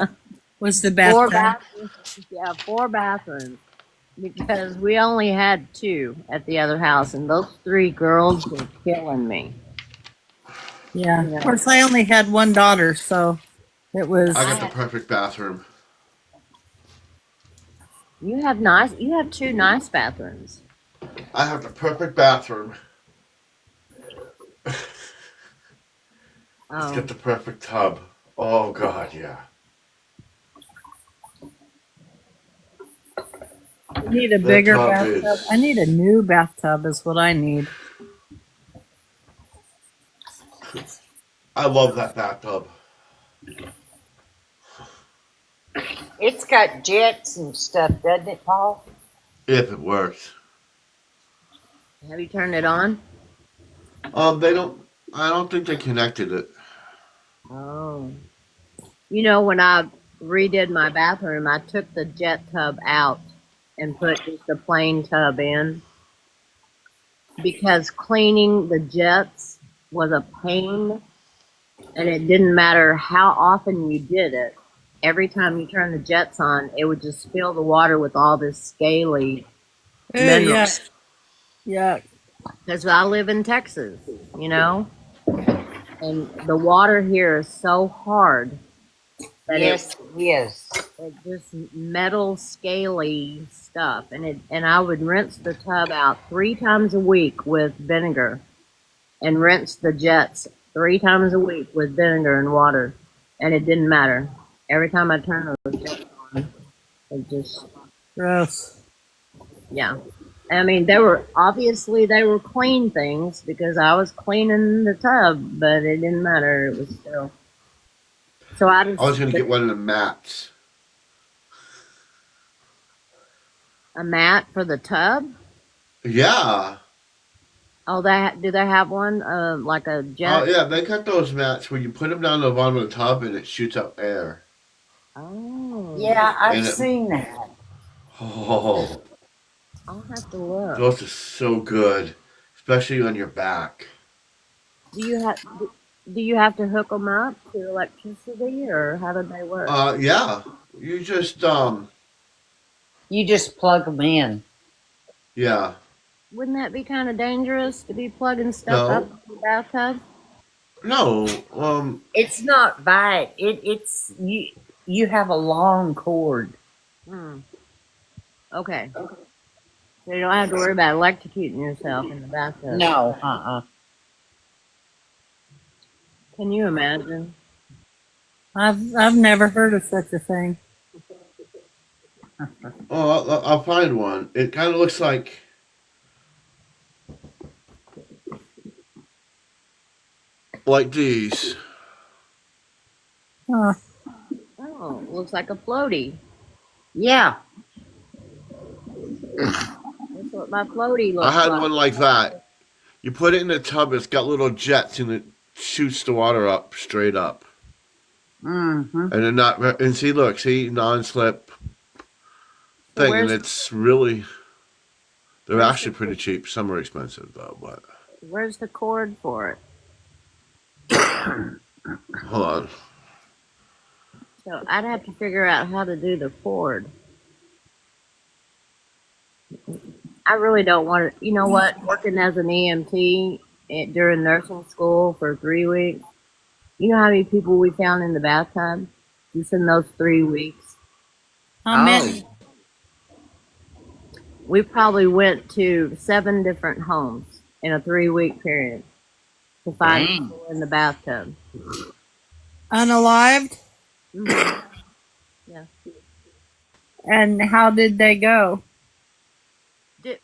Was the 4 bathtub? bathrooms. Yeah, 4 bathrooms. Because we only had 2 at the other house, and those 3 girls were killing me. Yeah. Of course, I only had one daughter, so it was. I got the perfect bathroom. You have 2 nice bathrooms. I have the perfect bathroom. Let's Oh, get the perfect tub. Oh God, yeah. I need a bigger tub bathtub. is- I need a new bathtub, is what I need. I love that bathtub. It's got jets and stuff, doesn't it, Paul? If it works. have you turned it on? They don't. I don't think they connected it. Oh. You know, when I redid my bathroom, I took the jet tub out and put just a plain tub in because cleaning the jets was a pain, and it didn't matter how often you did it. Every time you turned the jets on, it would just fill the water with all this scaly minerals. Yeah. Because I live in Texas, you know, and the water here is so hard that Yes, yes. it's just metal scaly stuff, and I would rinse the tub out 3 times a week with vinegar, and rinse the jets 3 times a week with vinegar and water, and it didn't matter. Every time I turned those jets on, it just Gross. yeah. I mean, they were clean things because I was cleaning the tub, but it didn't matter. It was still. So I just. I was gonna get one of the mats. A mat for the tub. Yeah. Oh, do they have one? Like a jet? Oh yeah, they got those mats where you put them down the bottom of the tub and it shoots up air. Oh. Yeah, I've And it- seen that. Oh, I'll have to look. those are so good, especially on your back. Do you have to hook them up to electricity, or how do they work? Yeah. You just You just plug them in. yeah. Wouldn't that be kind of dangerous to be plugging stuff No. up in the bathtub? No. It's not bite. It's you. You have a long cord. Hmm. Okay. So you don't have to worry about electrocuting yourself in the bathtub. No, Can you imagine? I've never heard of such a thing. Oh, I'll find one. It kind of looks like these. Huh. Oh, looks like a floaty. Yeah. That's what my floaty looks I had like. one like that. You put it in the tub. It's got little jets and it shoots the water up straight up. Mm-hmm. And they're not. And see, non-slip thing, and Where's- it's really. They're actually pretty cheap. Some are expensive though, but Where's the cord for it? Hold on. So I'd have to figure out how to do the cord. I really don't want to. You know what? Working as an EMT during nursing school for 3 weeks. You know how many people we found in the bathtub just in those 3 weeks? How many? We probably went to 7 different homes in a 3-week period to find Dang. people in the bathtub. Unalived? Mhm. Yeah. And how did they go?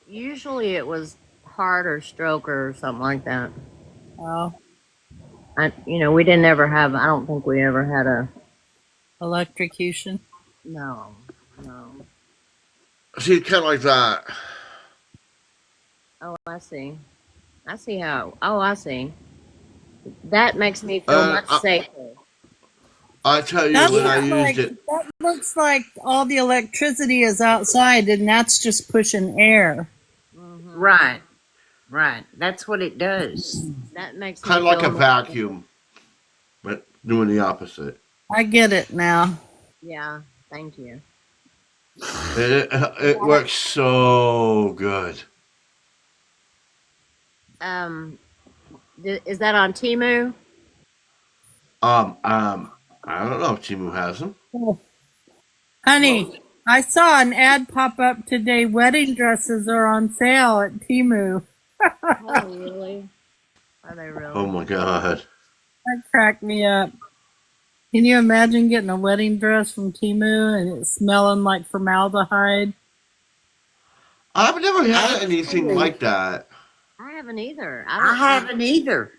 Usually it was heart or stroke or something like that. Oh, We didn't ever have. I don't think we ever had a. electrocution. No. See, kind of like that. Oh, I see. I see how. Oh, I see. That makes me feel much safer. I tell you, That when I looks like used it, that looks like all the electricity is outside, and that's just pushing air. Mm-hmm. Right. That's what it does. That makes me kind of like feel a vacuum, but doing the opposite. I get it now. Yeah. Thank you. It works so good. Is that on Temu? I don't know if Timu has them. Honey, I saw an ad pop up today. Wedding dresses are on sale at Temu. Oh, really? Are they really? Oh my god. That cracked me up. Can you imagine getting a wedding dress from Temu and it smelling like formaldehyde? I've never had anything like that. I haven't either. I haven't either.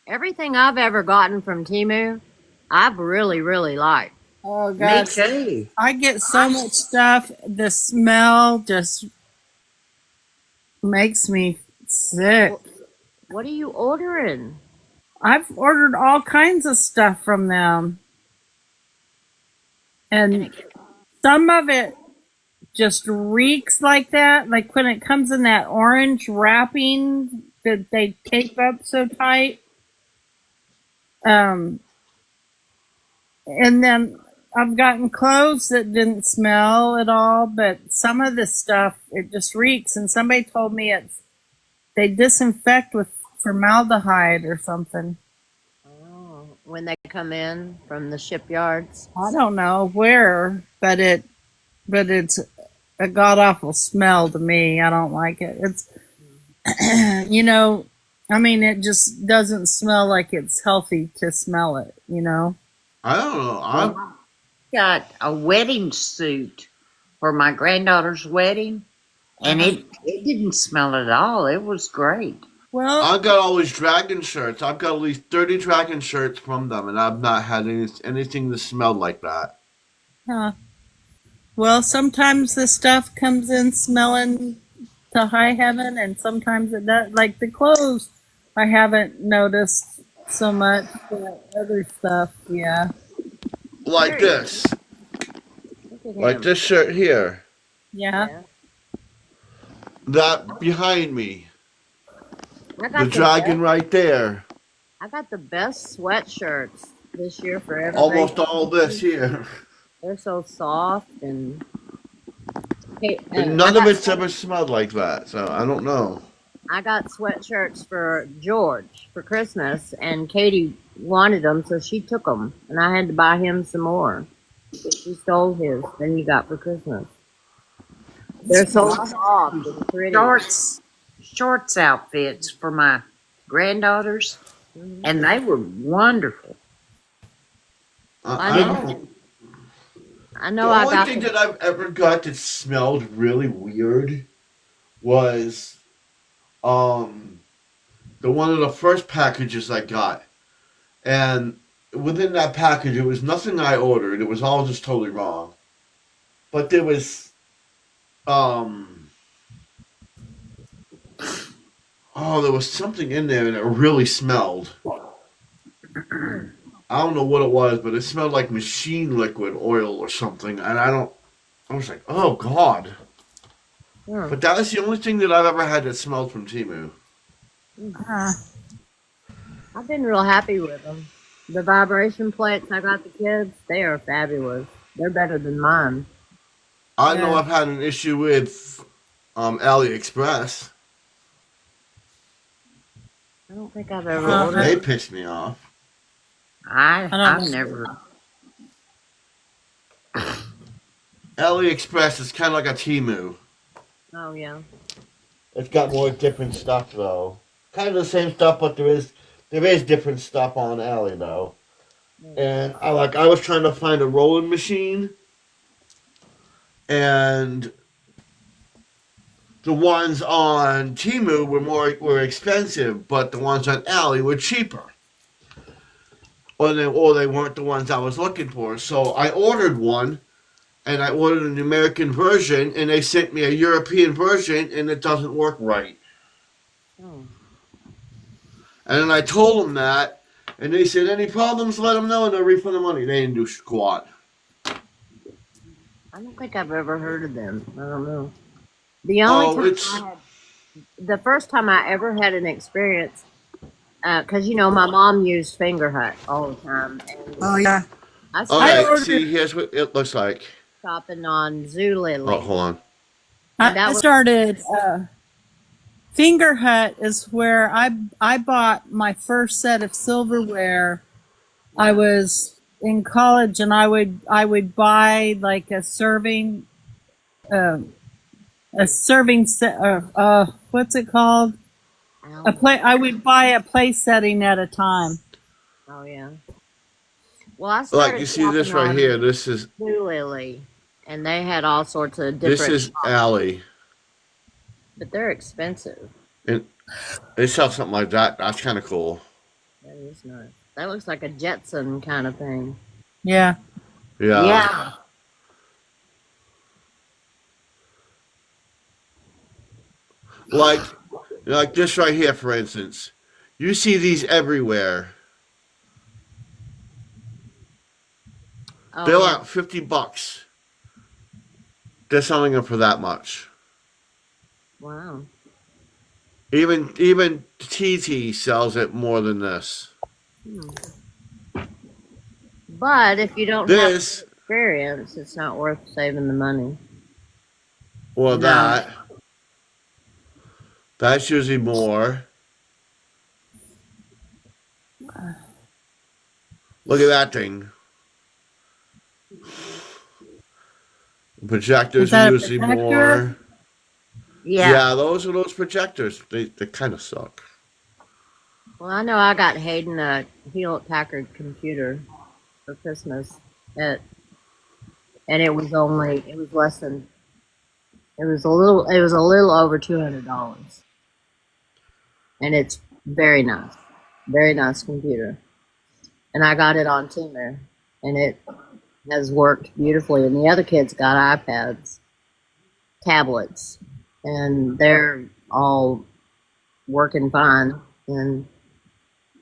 Everything I've ever gotten from Temu, I've really, really liked. Oh Me gosh, too. I get so much stuff. The smell just makes me sick. What are you ordering? I've ordered all kinds of stuff from them. And some of it just reeks like that. Like when it comes in that orange wrapping that they tape up so tight. And then I've gotten clothes that didn't smell at all, but some of the stuff, it just reeks. And somebody told me they disinfect with formaldehyde or something. Oh, when they come in from the shipyards. I don't know where, but it's a god awful smell to me. I don't like it. It's it just doesn't smell like it's healthy to smell it, I don't know. I got a wedding suit for my granddaughter's wedding, and it didn't smell at all. It was great. Well, I've got all these dragon shirts. I've got at least 30 dragon shirts from them, and I've not had anything that smelled like that. huh. Well, sometimes the stuff comes in smelling to high heaven, and sometimes it does. Like the clothes, I haven't noticed so much. But other stuff, yeah. Like this. Like this shirt here. Yeah. That behind me. I got The dragon right there. I got the best sweatshirts this year for everybody. Almost all this here. They're so soft and. And none of it's ever smelled like that, so I don't know. I got sweatshirts for George for Christmas, and Katie wanted them, so she took them, and I had to buy him some more. She stole his that he got for Christmas. They're so soft and pretty. Shorts outfits for my granddaughters, and they were wonderful. I don't. I know The I only got thing that I've ever got that smelled really weird was the one of the first packages I got. And within that package, it was nothing I ordered. It was all just totally wrong. But there was there was something in there and it really smelled. I don't know what it was, but it smelled like machine liquid oil or something. And I was like, oh God. Yeah. But that was the only thing that I've ever had that smelled from Temu. Uh, I've been real happy with them. The vibration plates I got the kids, they are fabulous. They're better than mine. I know yeah. I've had an issue with AliExpress. I don't think I've ever They ordered. pissed me off. I don't I've know. never. AliExpress is kind of like a Temu. Oh yeah. It's got more different stuff though. Kind of the same stuff, but there is different stuff on Ali though. And I was trying to find a rolling machine, and the ones on Temu were expensive, but the ones on Ali were cheaper. Or they weren't the ones I was looking for. So I ordered one, and I ordered an American version, and they sent me a European version, and it doesn't work right. Oh. And then I told them that, and they said, any problems, let them know, and they'll refund the money. They didn't do squat. I don't think I've ever heard of them. I don't know. The only time the first time I ever had an experience, because my mom used Finger Hut all the time, and Oh yeah. I Okay, started see, here's what it looks like. shopping on Zulily. Oh, hold on. I started. Finger Hut is where I bought my first set of silverware. I was in college, and I would buy like a serving set. What's it called? I would buy a place setting at a time. Oh yeah. Well, I started Like, you see this shopping right on here. This is Zulily, and they had all sorts of different. this is Ali. But they're expensive. And they sell something like that. That's kind of cool. That is nice. That looks like a Jetson kind of thing. Yeah. Yeah. Yeah. Like this right here, for instance. You see these everywhere. Oh, They're yeah. like $50. They're selling them for that much. Wow. Even TT sells it more than this. But if you don't This have experience, it's not worth saving the money. or No. that. That's usually more. Look at that thing. Projectors Is that are a usually projector? more. Yeah. Yeah, those are those projectors. They kind of suck. Well, I know I got Hayden a Hewlett Packard computer for Christmas, and it was less than it was a little over $200, and it's very nice computer, and I got it on Temu, and it has worked beautifully. And the other kids got iPads, tablets, and they're all working fine. And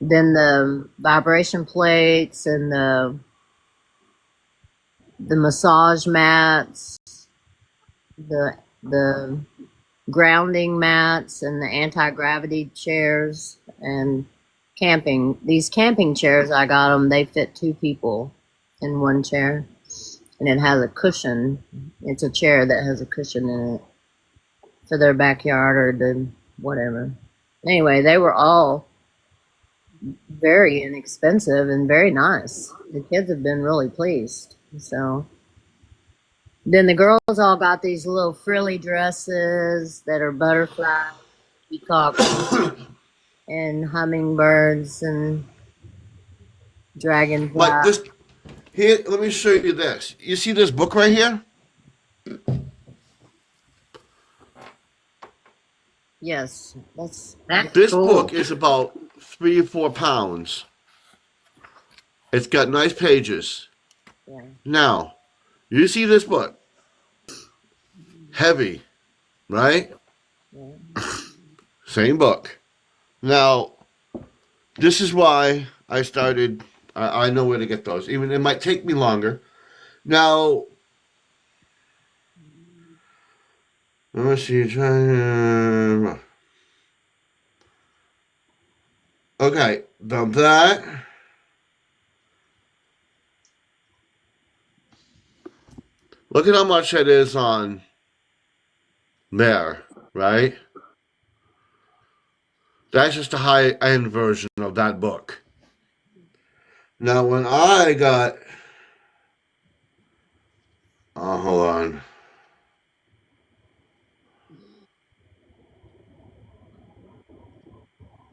then the vibration plates and the massage mats, the grounding mats, and the anti-gravity chairs, and these camping chairs, I got them, they fit 2 people in one chair, and it has a cushion. It's a chair that has a cushion in it for their backyard or the whatever. Anyway, they were all very inexpensive and very nice. The kids have been really pleased. So then the girls all got these little frilly dresses that are butterfly, peacocks, and hummingbirds and dragonflies. Like this. Here, let me show you this. You see this book right here? Yes, that's This cool. book is about 3 or 4 pounds. It's got nice pages. yeah. Now, you see this book? Heavy, right? Yeah. Same book. Now, this is why I started. I know where to get those. Even it might take me longer. Now, let me see. Okay, dump that. Look at how much that is on there, right? That's just a high end version of that book. Now, when I got. Oh, hold on.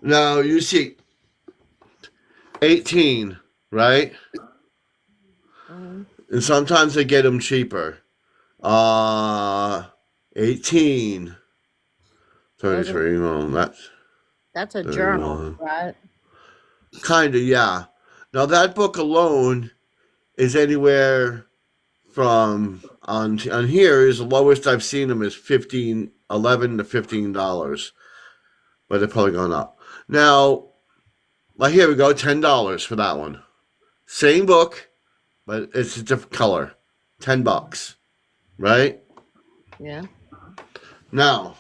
Now, you see 18, right? Mm-hmm. And sometimes they get them cheaper. 18. 33. Well, That's a journal, 31. right? Kinda, yeah. Now, that book alone is anywhere from on here is the lowest I've seen them is $11 to $15, but they're probably gone up. Now, like here we go, $10 for that one. Same book, but it's a different color. $10, right? Yeah. Now,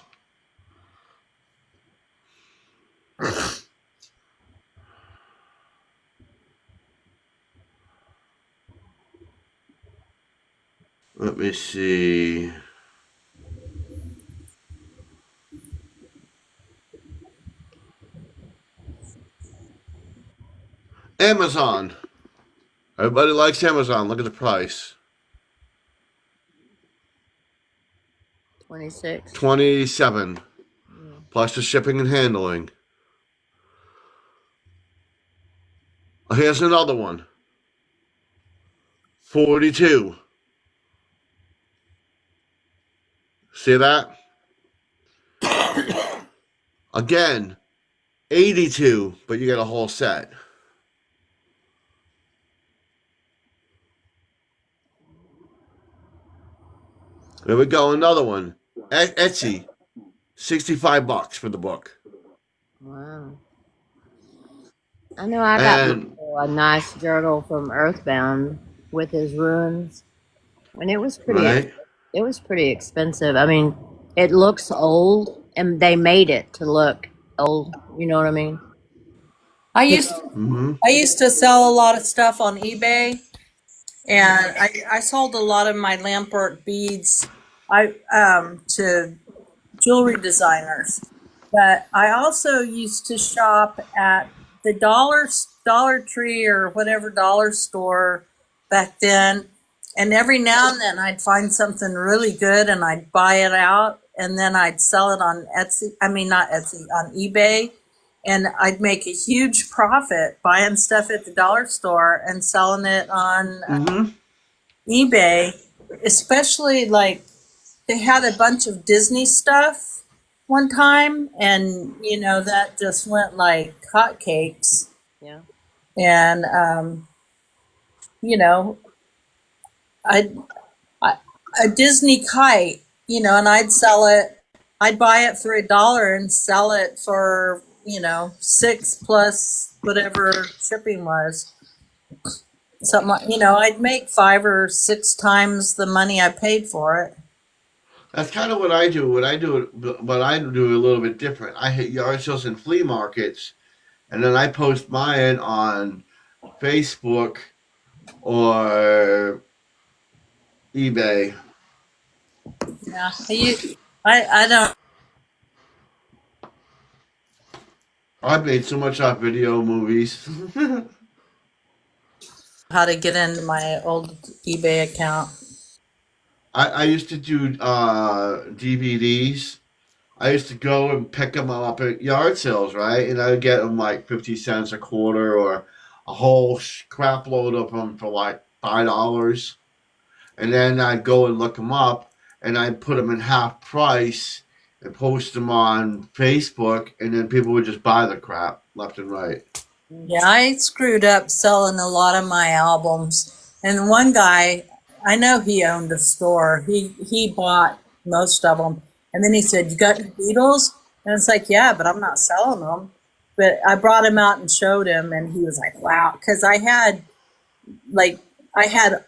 let me see. Amazon. Everybody likes Amazon. Look at the price. 26. 27 Mm. plus the shipping and handling. Here's another one. 42. See that? Again, 82, but you get a whole set. There we go, another one. Etsy, $65 for the book. Wow. I know I got And a nice journal from Earthbound with his ruins, and it was right? pretty expensive. I mean, it looks old, and they made it to look old. You know what I mean? I You used know, I used to sell a lot of stuff on eBay, and I sold a lot of my Lamport beads to jewelry designers. But I also used to shop at the Dollar Tree or whatever dollar store back then. And every now and then I'd find something really good and I'd buy it out and then I'd sell it on Etsy. I mean, not Etsy, on eBay. And I'd make a huge profit buying stuff at the dollar store and selling it on Mm-hmm. eBay, especially like they had a bunch of Disney stuff one time, and that just went like hotcakes. yeah. And you know, I a Disney kite, and I'd sell it. I'd buy it for $1 and sell it for six plus whatever shipping was. Something like, I'd make 5 or 6 times the money I paid for it. That's kind of what I do. What I do a little bit different. I hit yard sales and flea markets, and then I post mine on Facebook or eBay. Yeah, I don't I've made so much off video movies. know how to get into my old eBay account. I used to do DVDs. I used to go and pick them up at yard sales, right? And I would get them like 50 cents a quarter or a whole crap load of them for like $5. And then I'd go and look them up and I'd put them in half price and post them on Facebook. And then people would just buy the crap left and right. Yeah, I screwed up selling a lot of my albums. And one guy, I know he owned a store. He bought most of them. And then he said, "You got any Beatles?" And it's like, "Yeah, but I'm not selling them." But I brought him out and showed him, and he was like, "Wow," because I had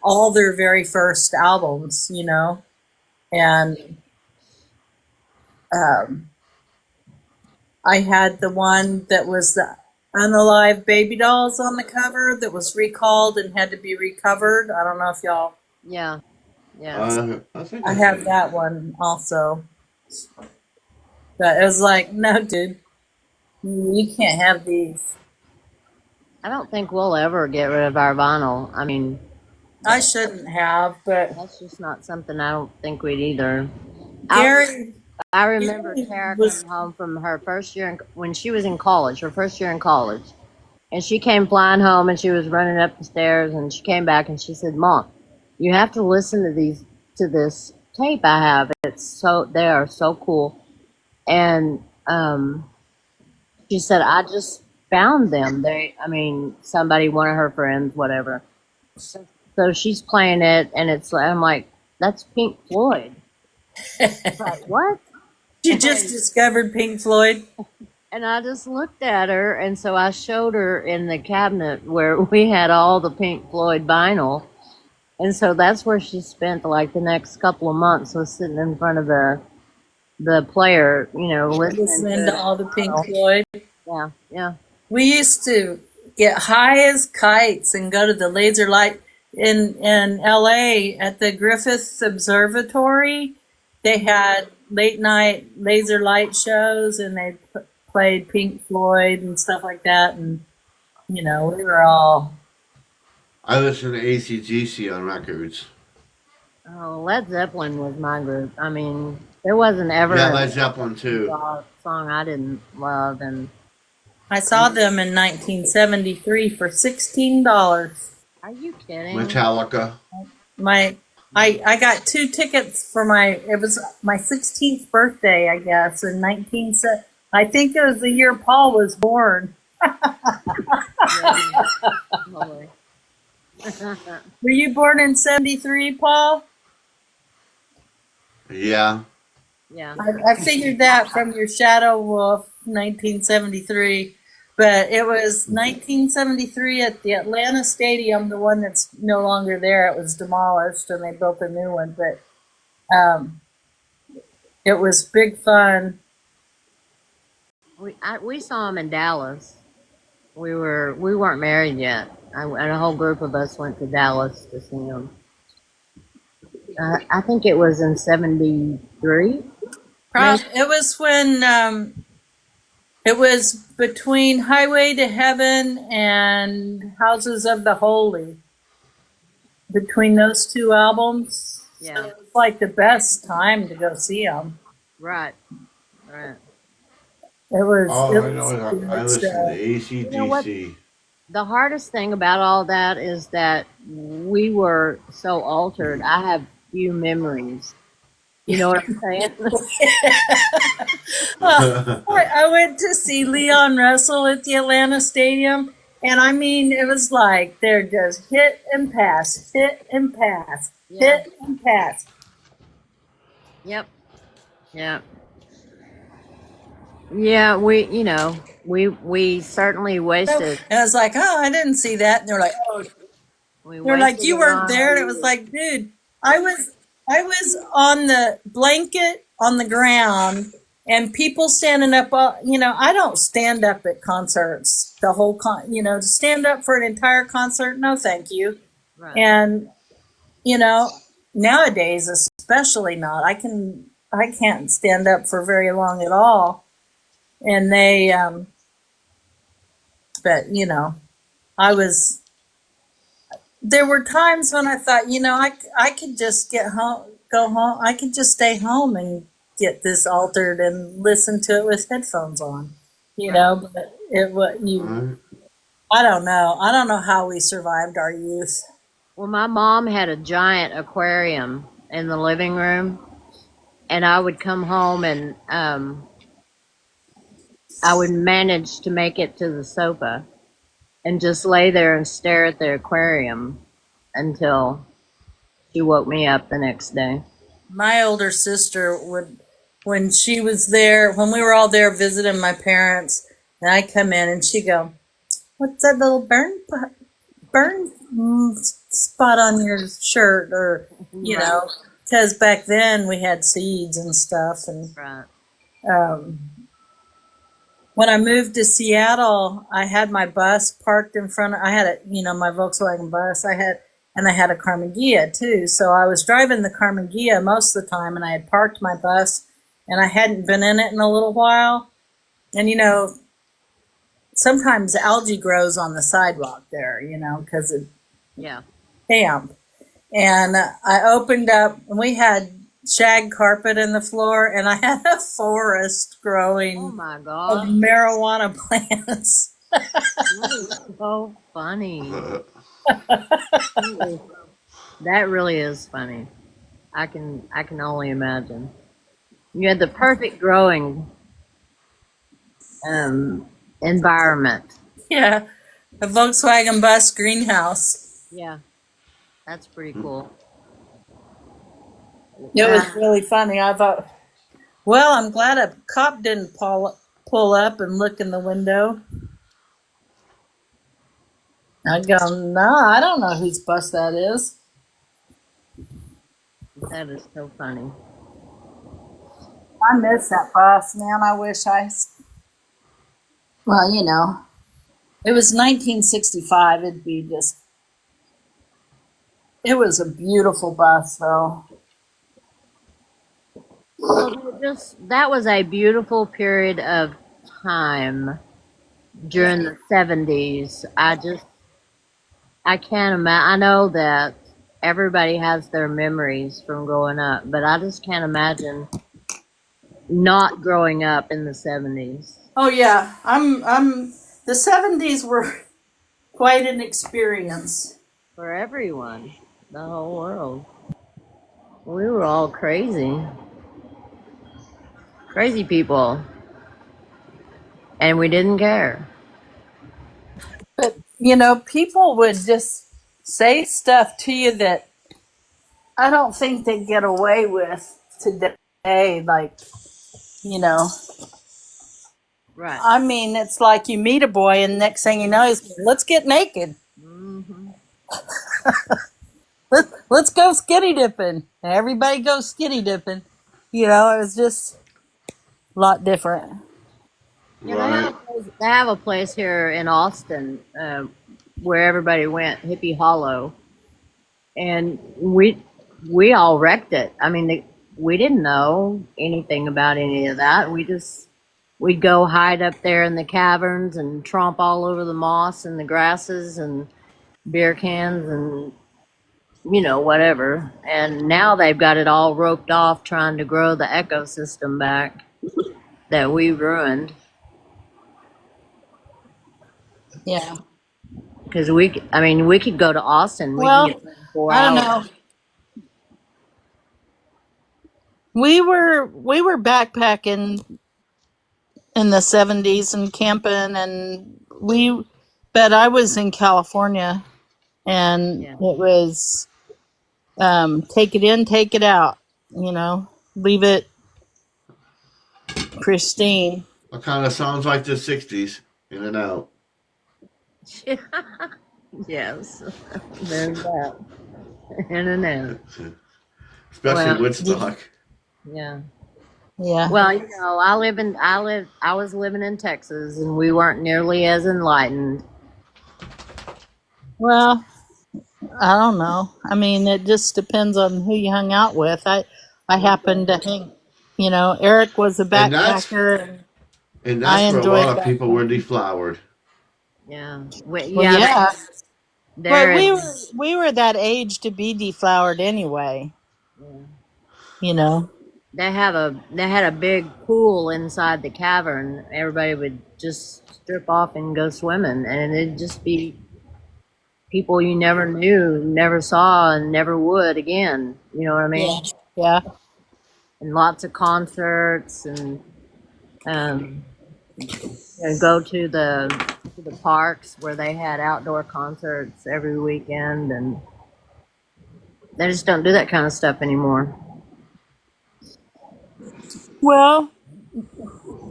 all their very first albums, and I had the one that was unalive baby dolls on the cover that was recalled and had to be recovered. I don't know if y'all. Yeah, yeah. I think I I have see. that one also. But it was like, no, dude, you can't have these. I don't think we'll ever get rid of our vinyl. I mean, I shouldn't have, but that's just not something I don't think we'd either. Gary, I remember Gary Tara was. coming home from her first year when she was in college, her first year in college, and she came flying home and she was running up the stairs and she came back and she said, "Mom, you have to listen to this tape I have. They are so cool." And she said, "I just found them. I mean, somebody, one of her friends, whatever." So she's playing it, and I'm like, "That's Pink Floyd." Like, what? She just discovered Pink Floyd. And I just looked at her, and so I showed her in the cabinet where we had all the Pink Floyd vinyl. And so that's where she spent like the next couple of months, was sitting in front of the player, listening Listening to all the Pink to Floyd. Yeah, yeah. We used to get high as kites and go to the laser light in LA at the Griffith Observatory. They had late night laser light shows and they played Pink Floyd and stuff like that. And, we were all. I listen to ACGC on records. Oh, Led Zeppelin was my group. I mean, there wasn't ever Yeah, Led Zeppelin too. a song I didn't love, and I saw them in 1973 for $16. are you kidding? Metallica. I got 2 tickets for it was my 16th birthday, I guess, in 19. I think it was the year Paul was born. Were you born in 73, Paul? Yeah. Yeah. I figured that from your Shadow Wolf 1973. But it was 1973 at the Atlanta Stadium, the one that's no longer there. It was demolished and they built a new one. But it was big fun. We saw him in Dallas. We weren't married yet, and a whole group of us went to Dallas to see him. I think it was in '73. It was when it was between Highway to Heaven and Houses of the Holy. Between those 2 albums, Yeah. so it was like the best time to go see them. Right. It was. All it I know was is I listen to ACDC. You know what? The hardest thing about all that is that we were so altered. I have few memories. You know what I'm saying? I went to see Leon Russell at the Atlanta Stadium, and I mean, it was like they're just hit and pass, hit and pass, Yeah. hit and pass. Yep. Yeah. Yeah, we certainly wasted. And I was like, oh, I didn't see that. And they're like, oh, they're like, you weren't there. And it was like, dude, I was on the blanket on the ground, and people standing up. I don't stand up at concerts. The whole to stand up for an entire concert, no, thank you. Right. And nowadays, especially not. I can't stand up for very long at all. And they, but I was. There were times when I thought, I could just go home. I could just stay home and get this altered and listen to it with headphones on, But I don't know. I don't know how we survived our youth. Well, my mom had a giant aquarium in the living room, and I would come home and I would manage to make it to the sofa and just lay there and stare at the aquarium until she woke me up the next day. My older sister would, when she was there, when we were all there visiting my parents, and I come in and she go, "What's that little burn spot on your shirt?" Or because back then we had seeds and stuff, and Right. when I moved to Seattle, I had my bus parked in front of, I had a, my Volkswagen bus. And I had a Carmen Ghia too. So I was driving the Carmen Ghia most of the time, and I had parked my bus, and I hadn't been in it in a little while. And sometimes algae grows on the sidewalk there, because it's Yeah. damp. And I opened up, and we had shag carpet in the floor, and I had a forest Oh growing my of gosh. marijuana plants. That is so funny. That really is funny. I can only imagine. You had the perfect growing environment. Yeah, a Volkswagen bus greenhouse. Yeah, that's pretty cool. It was really funny. I thought, well, I'm glad a cop didn't pull up and look in the window. I go, no, I don't know whose bus that is. That is so funny. I miss that bus, man. I wish well, it was 1965. It was a beautiful bus, though. Well, that was a beautiful period of time during the 70s. I can't imagine. I know that everybody has their memories from growing up, but I just can't imagine not growing up in the 70s. Oh yeah, the 70s were quite an experience. For everyone, the whole world. We were all crazy. Crazy people. And we didn't care. But people would just say stuff to you that I don't think they get away with today. Like, Right. I mean, it's like you meet a boy, and next thing you know, he's, let's get naked. Hmm. Let's go skinny dipping. And everybody goes skinny dipping. It was just a lot different. Yeah, they have a place here in Austin where everybody went, Hippie Hollow, and we all wrecked it. I mean, we didn't know anything about any of that. We'd go hide up there in the caverns and tromp all over the moss and the grasses and beer cans and whatever. And now they've got it all roped off, trying to grow the ecosystem back that we ruined. Yeah. Because we could go to Austin. Well, We could get there in 4 I don't hours. know. We were backpacking in the 70s and camping, and but I was in California, and Yeah. it was take it in, take it out, leave it pristine. That kind of sounds like the 60s, in and out. Yes. There's that. In and out. Especially Well, Woodstock. Yeah. Yeah. Well, I was living in Texas, and we weren't nearly as enlightened. Well, I don't know. I mean, it just depends on who you hung out with. I happened to hang, Eric was a And that's backpacker. and I that's where a enjoyed lot of people backpacking. were deflowered. Yeah. Well, Yeah. yeah. There But is. we were that age to be deflowered anyway. Yeah. They had a big pool inside the cavern. Everybody would just strip off and go swimming, and it'd just be people you never knew, never saw, and never would again. You know what I mean? Yeah. And lots of concerts, and go to the parks where they had outdoor concerts every weekend, and they just don't do that kind of stuff anymore. Well,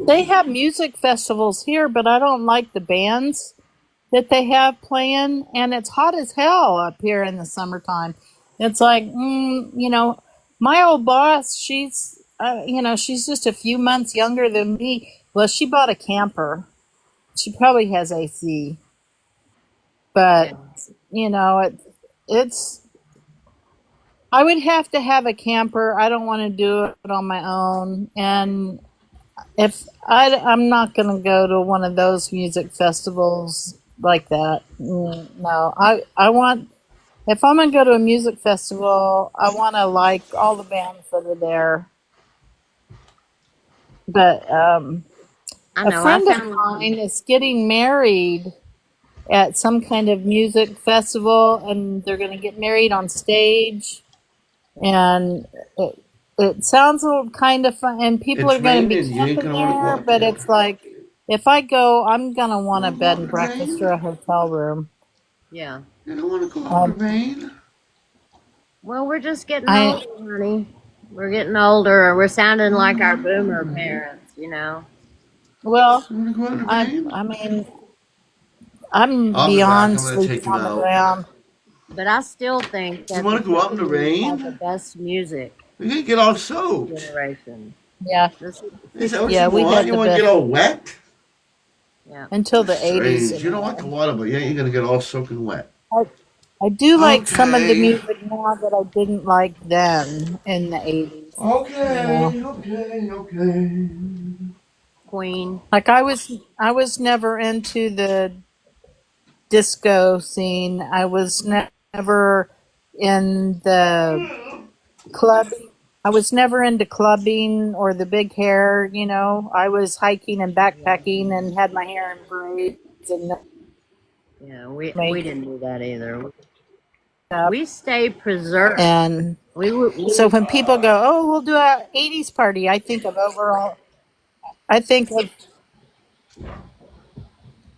they have music festivals here, but I don't like the bands that they have playing, and it's hot as hell up here in the summertime. It's like, my old boss, she's just a few months younger than me, Well, she bought a camper. She probably has AC, but Yeah. you know, it's. I would have to have a camper. I don't want to do it on my own, and if I'm not going to go to one of those music festivals like that. No, I want. If I'm gonna go to a music festival, I want to like all the bands that are there. But I a know. I friend of found mine is getting married at some kind of music festival, and they're going to get married on stage, and it sounds a little kind of fun, and people It's are going to be raining. You ain't camping gonna want to go there, out but there. it's like if I go, I'm going to You want a want to go bed out in and the breakfast rain? or a hotel room. yeah. You don't want to go out in Um, the rain? Well, we're just getting I older, honey. We're getting older. We're sounding like our boomer parents, you know. well, You want to go out in the rain? I mean, I'm I'll be back. beyond I'm gonna take sleeping him on the out. ground. But I still think You that the want to go out in the 60s had the rain? best music You're gonna get all of this soaked. generation. Yeah, The Is that 60s, what yeah, you we want? had You the want to best get all wet? yeah. until That's the 80s strange. You don't like anyway. the water, but yeah, you're gonna get all soaking wet. I, I do like some of the Okay. music now that I didn't like then in the 80s. You know, Okay. Queen. like I was never into the disco scene. I was never in the clubbing. I was never into clubbing or the big hair. You know, I was hiking and backpacking and had my hair in braids and Yeah, we makeup. didn't do that either. We stayed preserved. And so We when people go, "Oh, we'll do a '80s party," I think of overall. I think of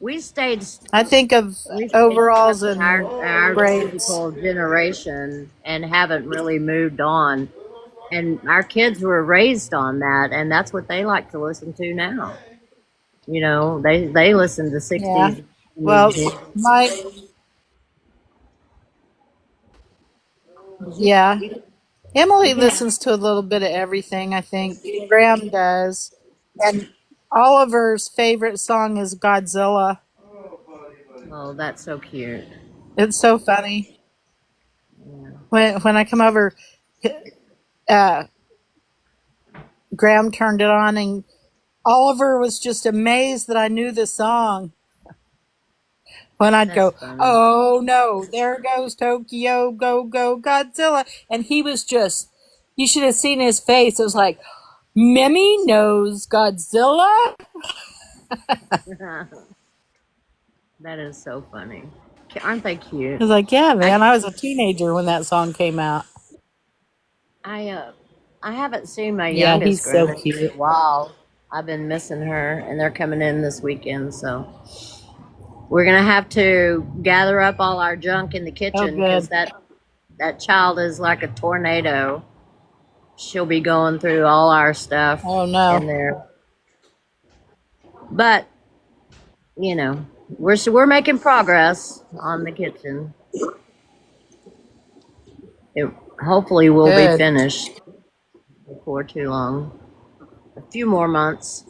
we stayed I think of we stayed overalls stuck in and our braids. musical generation and haven't really moved on. And our kids were raised on that, and that's what they like to listen to now. You know, they listen to Yeah. 60s Well, music. my yeah. Emily You can listens to a little bit of everything. I think Graham does, and Oliver's favorite song is Godzilla. Oh, that's so cute. It's so funny Yeah. when I come over. Uh, Graham turned it on, and Oliver was just amazed that I knew the song. When I'd That's go, funny. "Oh no, there goes Tokyo, go go Godzilla," and he was just, you should have seen his face. It was like, Mimi knows Godzilla. That is so funny. Aren't they I cute? was like, yeah, I man, I was a teenager when that song came out. I I haven't seen my Yeah, youngest he's so grandbaby in cute. a while. I've been missing her, and they're coming in this weekend, so we're gonna have to gather up all our junk in the Oh, kitchen because good. that child is like a tornado. She'll be going through all our stuff Oh in no, there, but you know, we're making progress on the kitchen. It hopefully will be good, finished before too long. A few more months.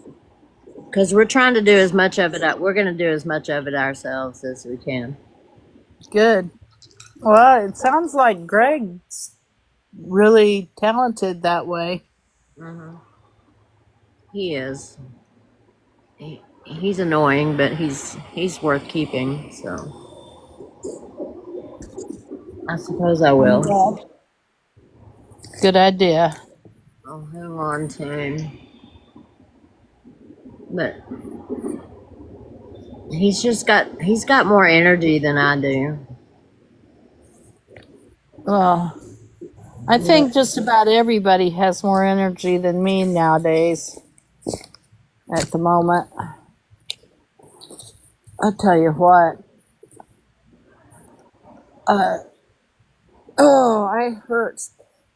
Because we're trying to do as much of it. We're going to do as much of it ourselves as we can. good. Well, it sounds like Greg's really talented that way. Hmm. He is. He's annoying, but he's worth keeping. So I suppose I I'm will. glad. Good idea. I'll hang on to him. But he's got more energy than I do. Well, I think just about everybody has more energy than me nowadays at the moment. I'll tell you what. Uh, oh, I hurt.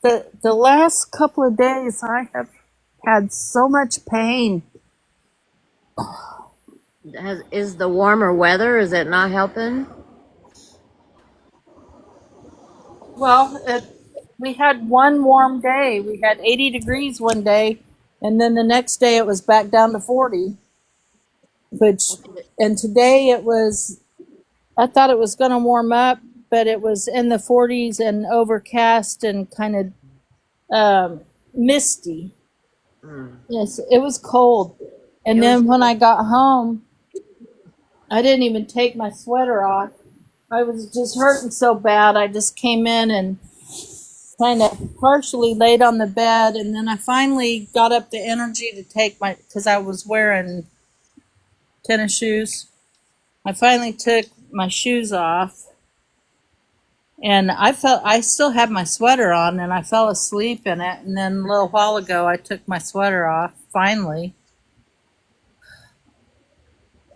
The last couple of days I have had so much pain. Is the warmer weather? Is it not helping? Well, we had one warm day. We had 80 degrees one day, and then the next day it was back down to 40. which, and today it was, I thought it was going to warm up, but it was in the 40s and overcast and kind of misty. Yes, it was cold. And then when I got home, I didn't even take my sweater off. I was just hurting so bad. I just came in and kind of partially laid on the bed, and then I finally got up the energy to take my, because I was wearing tennis shoes. I finally took my shoes off, and I still had my sweater on, and I fell asleep in it. And then a little while ago, I took my sweater off finally.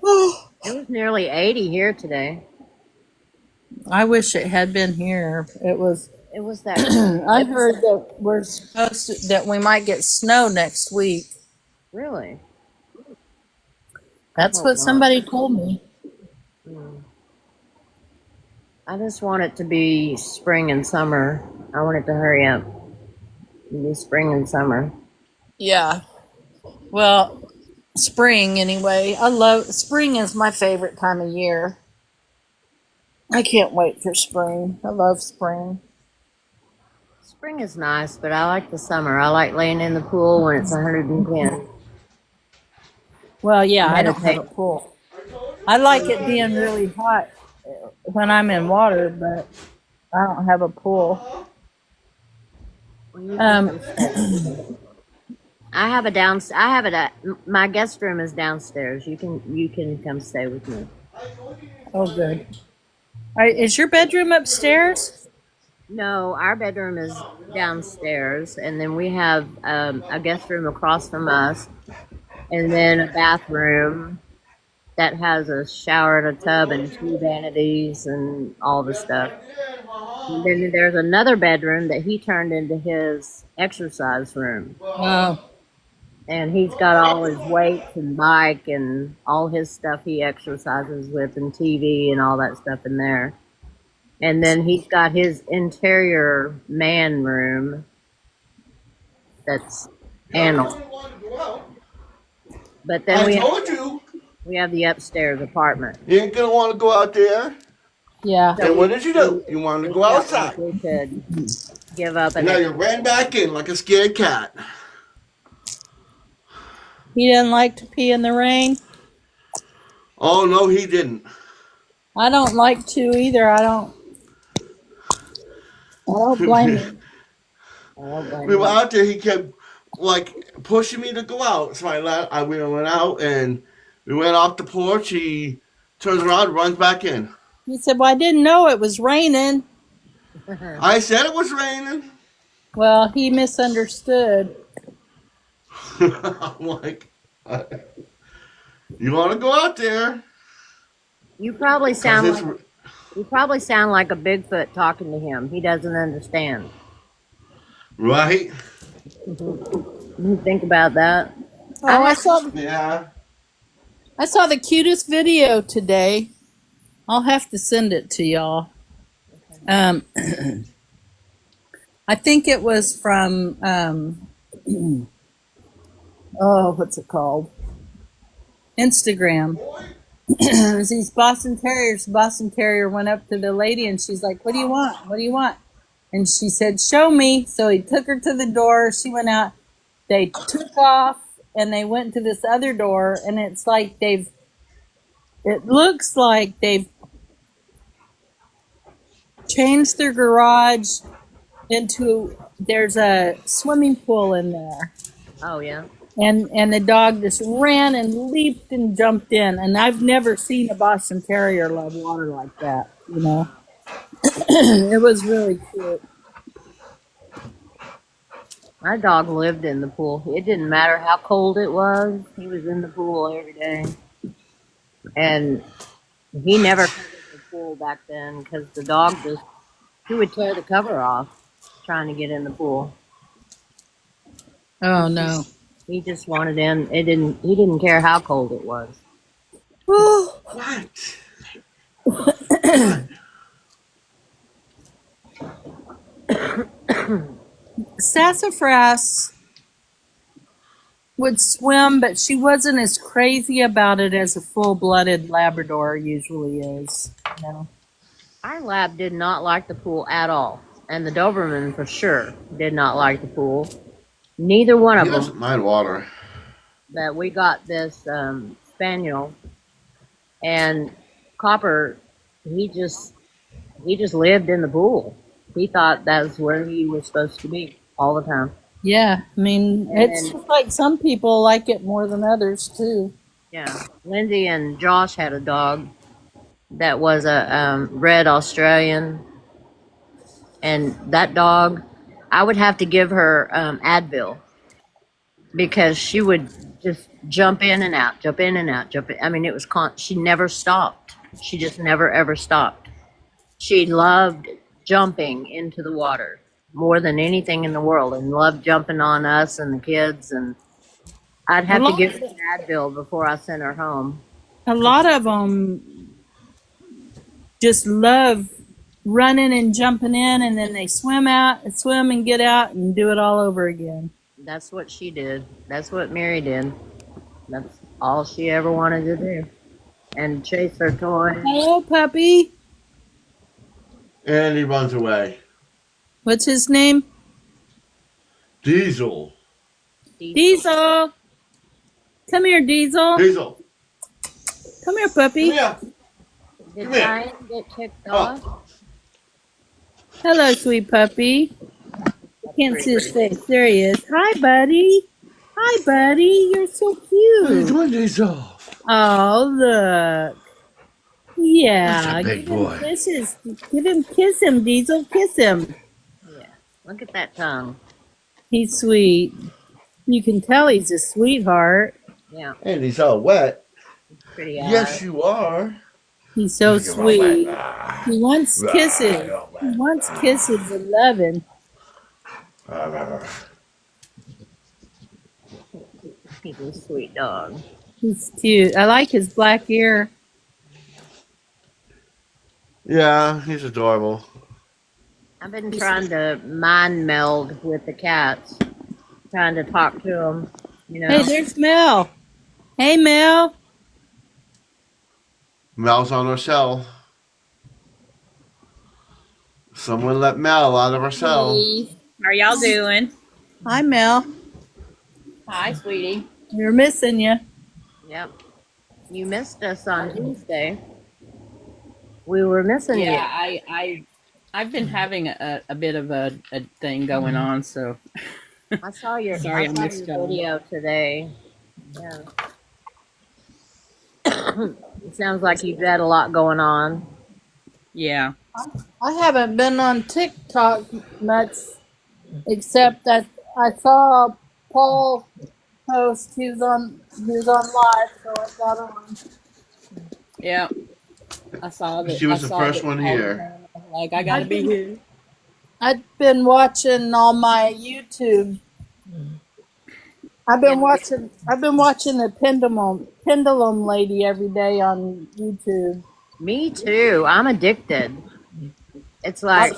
It was nearly 80 here today. I wish it had been here. It was. It was that. I heard that we're supposed to, that we might get snow next week. Really? That's what somebody told me. I just want it to be spring and summer. I want it to hurry up. It'll be spring and summer. Yeah. Well, spring anyway. I love spring is my favorite time of year. I can't wait for spring. I love spring. Spring is nice, but I like the summer. I like laying in the pool when it's 110. Well, yeah, I don't have a pool. I like it being really hot when I'm in water, but I don't have a pool. I have my guest room is downstairs. You can come stay with me. Oh, good. All right, is your bedroom upstairs? No, our bedroom is downstairs, and then we have a guest room across from us, and then a bathroom that has a shower and a tub and 2 vanities and all the stuff. And then there's another bedroom that he turned into his exercise room. Oh. And he's got all his weights and bike and all his stuff he exercises with and TV and all that stuff in there. And then he's got his interior man room that's animal. But then we have the upstairs apartment. You ain't gonna want to go out there. Yeah. Then what did you do? You wanted to go outside. We could give up. And now you ran back in like a scared cat. He didn't like to pee in the rain? Oh, no, he didn't. I don't like to either. I don't blame him. We were out there, he kept like pushing me to go out. So I went out and we went off the porch. He turns around, runs back in. He said, well, I didn't know it was raining. I said it was raining. Well, he misunderstood. I'm like, you want to go out there? You probably sound like a Bigfoot talking to him. He doesn't understand. Right? You think about that? Oh, I saw the cutest video today. I'll have to send it to y'all. I think it was from what's it called? Instagram. It was these Boston Terriers. The Boston Terrier went up to the lady and she's like, what do you want? What do you want? And she said, show me. So he took her to the door. She went out. They took off and they went to this other door, and it's like it looks like they've changed their garage into, there's a swimming pool in there. Oh, yeah. And the dog just ran and leaped and jumped in. And I've never seen a Boston Terrier love water like that, you know. It was really cute. My dog lived in the pool. It didn't matter how cold it was. He was in the pool every day. And he never covered the pool back then because the dog he would tear the cover off trying to get in the pool. Oh, no. He just wanted in. He didn't care how cold it was. What? Sassafras would swim, but she wasn't as crazy about it as a full-blooded Labrador usually is. You know? Our lab did not like the pool at all, and the Doberman for sure did not like the pool. Neither one He of them. doesn't mind water. But we got this spaniel, and Copper, he just lived in the pool. He thought that's where he was supposed to be all the time. Yeah, I mean, And it's then, just like some people like it more than others too. yeah, Lindsay and Josh had a dog that was a red Australian, and that dog, I would have to give her Advil because she would just jump in and out, jump in and out, jump in. I mean, it was she never stopped. She just never ever stopped. She loved jumping into the water more than anything in the world, and loved jumping on us and the kids. And I'd A have to lot, give her an Advil before I sent her home. a lot of them just love running and jumping in, and then they swim and get out and do it all over again. That's what she did. That's what Mary did. That's all she ever wanted to do. And chase her toys. Hello, puppy. And he runs away. What's his name? Diesel. Diesel. Come here, Diesel. Diesel. Come here, Come puppy. here. Did Come here. Ryan get kicked off? Oh. Hello, sweet puppy. I can't see his face. There he is. Hi, buddy. Hi, buddy. You're so What are you cute. doing, Diesel? Oh, look. Yeah. That's a big Give him boy. kisses. Kiss him, Diesel. Kiss him. Yeah. Look at that tongue. He's sweet. You can tell he's a sweetheart. Yeah. And he's all wet. Pretty Yes, you are. He's so Look at my sweet. wet. He wants kisses. He wants kisses and loving. He's a sweet dog. He's cute. I like his black ear. Yeah, he's adorable. I've been trying to mind meld with the cats, trying to talk to them. You know. Hey, there's Mel. Hey, Mel. Mel's on her cell. Someone let Mel out of her cell. How are y'all doing? Hi, Mel. Hi, sweetie. We're missing you. Yep. You missed us on Tuesday. We were missing Yeah, you. I've been having a bit of a thing going on, so I saw your sorry I missed y'all. video today. Yeah. It sounds like you've had a lot going on. Yeah. I haven't been on TikTok much, except that I saw Paul post. He was on live, so I got on. Yeah. I saw that. She was I the saw first that one all here. the time. I was like, I gotta be here. I've been watching all my YouTube. I've been watching the pendulum lady every day on YouTube. Me too. I'm addicted. It's like,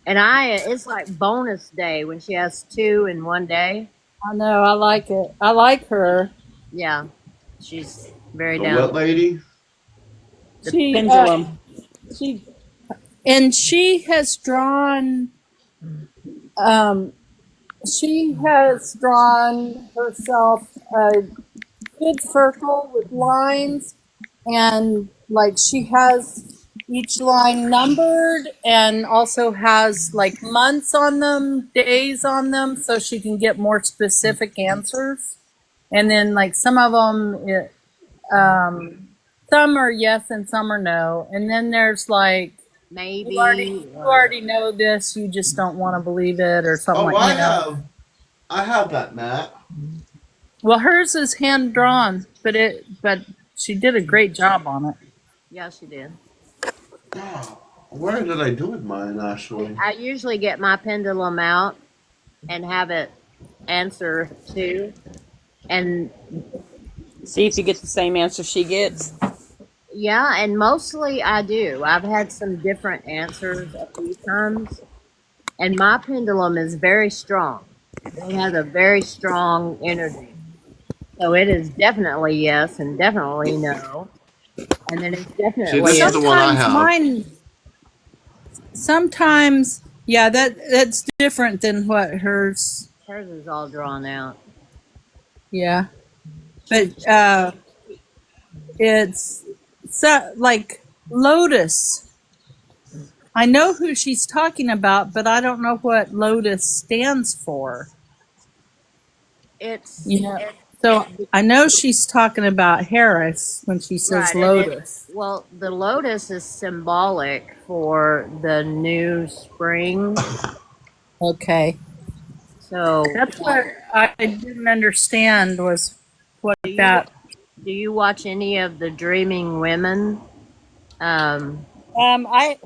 it's like bonus day when she has 2 in one day. I know, I like it. I like her. Yeah. She's very The down. what lady? The She pendulum. she has drawn herself a good circle with lines, and like she has each line numbered and also has like months on them, days on them, so she can get more specific answers. And then like some of them, some are yes and some are no. And then there's like, Maybe. you already know this, you just don't want to believe it or something Oh, like that. I have that, Matt. Well, hers is hand drawn, but she did a great job on it. Yeah, she did. Oh, where did I do it, mine, actually? I usually get my pendulum out and have it answer 2. And See if you get the same answer she gets. yeah, and mostly I do. I've had some different answers a few times. And my pendulum is very strong. It has a very strong energy. So it is definitely yes and definitely no. And then it's See, definitely this is the one I Sometimes have. mine. Sometimes, yeah, that's different than what hers. hers is all drawn out. Yeah, but it's so like Lotus. I know who she's talking about, but I don't know what Lotus stands for. It's You know, so I know she's talking about Harris when she says right, and it's Lotus. well, the lotus is symbolic for the new spring. Okay, So that's what I didn't understand was what do you that. do you watch any of the Dreaming Women? Um, I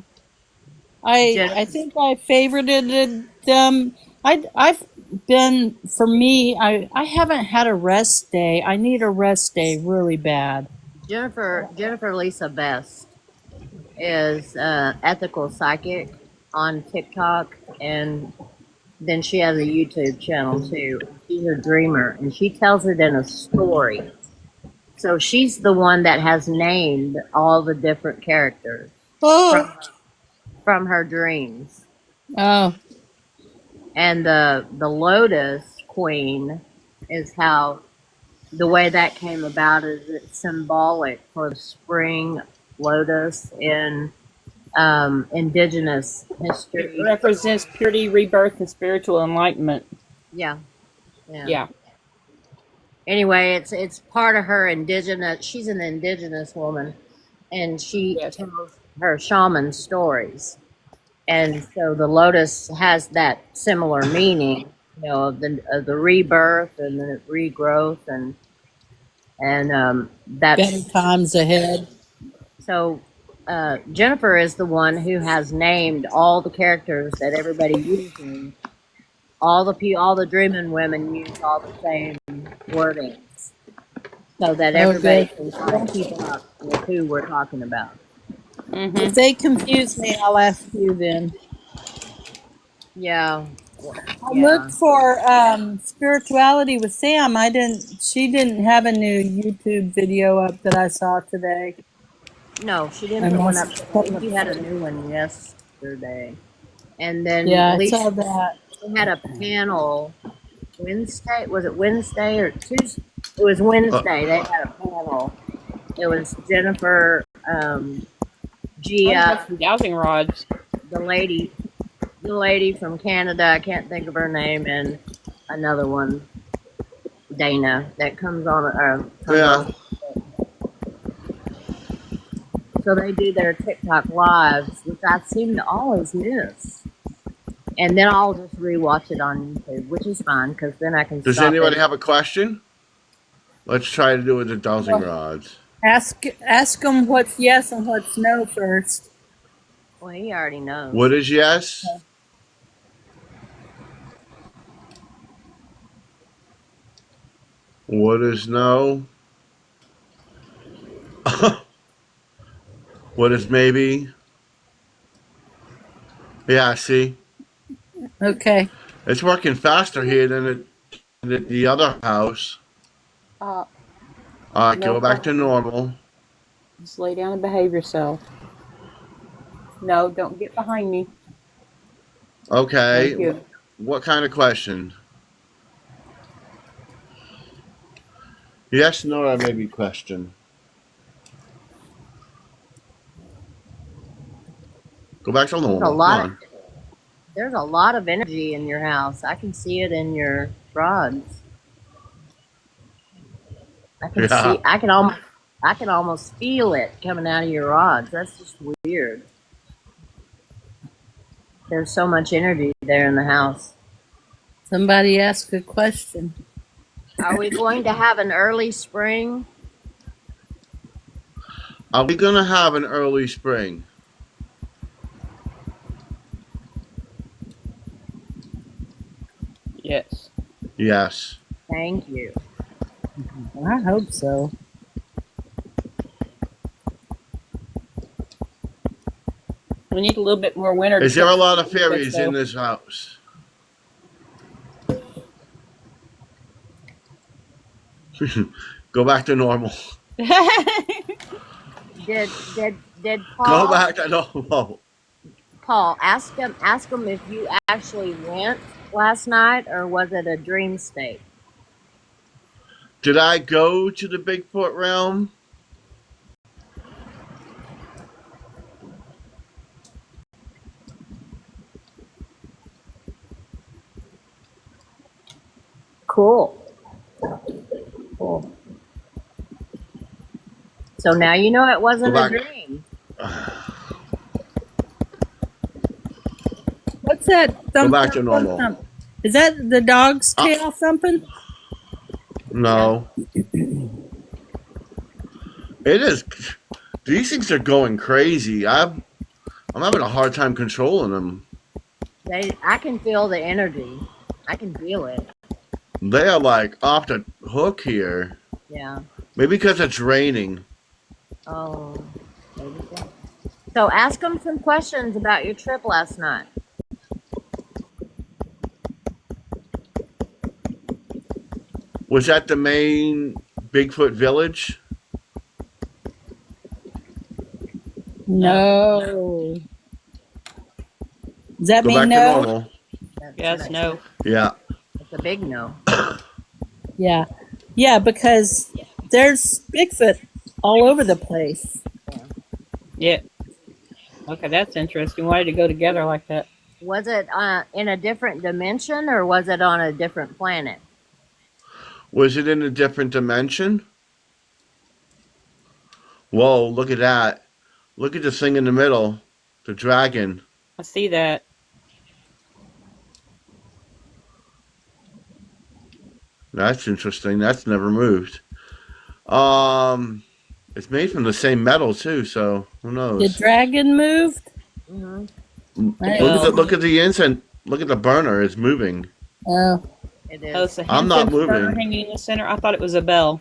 I Jennifer, think I favorited them. I've been for me. I haven't had a rest day. I need a rest day really bad. Jennifer Lisa Best is ethical psychic on TikTok, and then she has a YouTube channel too. She's a dreamer, and she tells it in a story. So she's the one that has named all the different characters Oh, from her dreams. oh, And the Lotus Queen is how the way that came about is it's symbolic for the spring lotus in indigenous It history. represents purity, rebirth, and spiritual enlightenment. Yeah, yeah. Yeah. Anyway, it's part of her indigenous. She's an indigenous woman, and she Yes. tells her shaman stories. And so the lotus has that similar meaning, you know, of the rebirth and the regrowth, and better that's times ahead. so. Jennifer is the one who has named all the characters that everybody uses. All the dreaming women use all the same wordings, so that everybody Okay. can kind of keep up with who we're talking about. Mm-hmm. If they confuse me, I'll ask you then. Yeah, I yeah. looked for spirituality with Sam. I didn't. She didn't have a new YouTube video up that I saw today. No, she didn't put one up. Unless, I think you had a new one yesterday. And then yeah, I saw Lisa that. had a panel Wednesday. Was it Wednesday or Tuesday? It was Wednesday. They had a panel. It was Jennifer, Gia, Some dowsing rods. the lady from Canada. I can't think of her name, and another one, Dana, that comes on. Comes Yeah. on. So they do their TikTok lives, which I seem to always miss. And then I'll just rewatch it on YouTube, which is fine because then I can Does stop anybody it. have a question? Let's try to do it with the dowsing rods. Ask them what's yes and what's no first. Well, he already knows. What is yes? What is no? What is maybe? Yeah, see? Okay. It's working faster here than at the other house. Uh, Alright, No go back to normal. just lay down and behave yourself. No, don't get behind me. Thank Okay. you. What kind of question? Yes, no, or maybe question. Go back to normal. Come on. There's a lot of energy in your house. I can see it in your rods. I can Yeah. see. I can almost feel it coming out of your rods. That's just weird. There's so much energy there in the house. Somebody ask a question. Are we going to have an early spring? Are we going to have an early spring? Yes. Yes. Thank you. I hope so. We need a little bit more winter. Is there a lot of Yes, fairies though. in this house? Go back to normal. Did Go Paul back to normal. ask him if you actually went last night or was it a dream state? Did I go to the Bigfoot realm? Cool. So now you know it wasn't Go a back. dream. What's that? Go back to normal. Is that the dog's tail thumping? No. It is. These things are going crazy. I'm having a hard time controlling them. I can feel the energy. I can feel it. They are like off the hook here. Yeah. Maybe because it's raining. Oh. Maybe so. So ask him some questions about your trip last night. Was that the main Bigfoot village? No. Does that Go mean back to no? normal. Yes, no. Yeah. It's a big no. Yeah. Yeah, because there's Bigfoot all over the place. Yeah. Okay, that's interesting. Why did it go together like that? Was it in a different dimension or was it on a different planet? Was it in a different dimension? Whoa, look at that. Look at this thing in the middle. The dragon. I see that. That's interesting. That's never moved. It's made from the same metal too, so who The knows? dragon moved? Mm-hmm. Look at the incense. Look at the burner. It's moving. Oh. It Oh, is. it's a I'm not incense burner moving. hanging in the center. I thought it was a bell.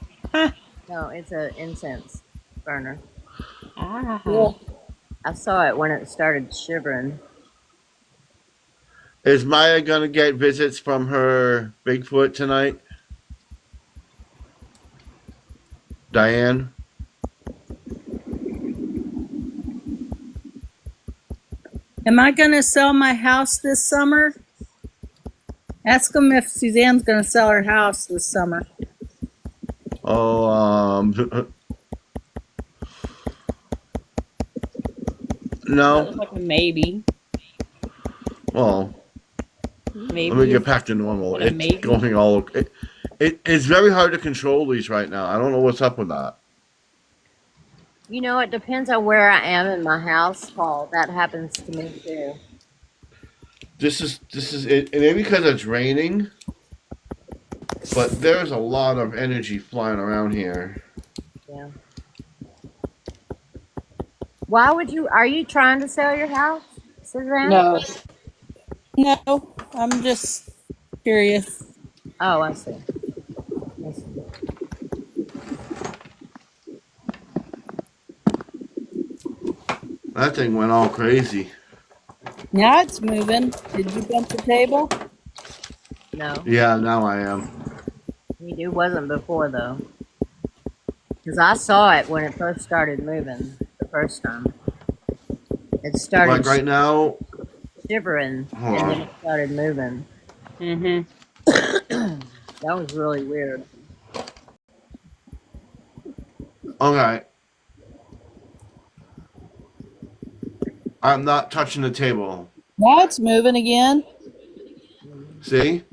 No, it's an incense burner. Ah. Cool. I saw it when it started shivering. Is Maya gonna get visits from her Bigfoot tonight? Diane? Am I going to sell my house this summer? Ask them if Suzanne's going to sell her house this summer. Oh, That no. looks like a maybe. Well, Maybe. let me get back to normal. What a It's maybe. going all. It's very hard to control these right now. I don't know what's up with that. You know, it depends on where I am in my house, Paul. That happens to me too. This is it. Maybe because it's raining, but there's a lot of energy flying around here. Yeah. Why would you? Are you trying to sell your house, Suzanne? No. No, I'm just curious. Oh, I see. I see. That thing went all crazy. Now it's moving. Did you bump the table? No, Yeah, now I am. it wasn't before though, because I saw it when it first started moving the first time. It started Like right now. shivering Hold and on. then it started moving. Mm-hmm. That was really weird. Okay. I'm not touching the table. Now it's moving again. See?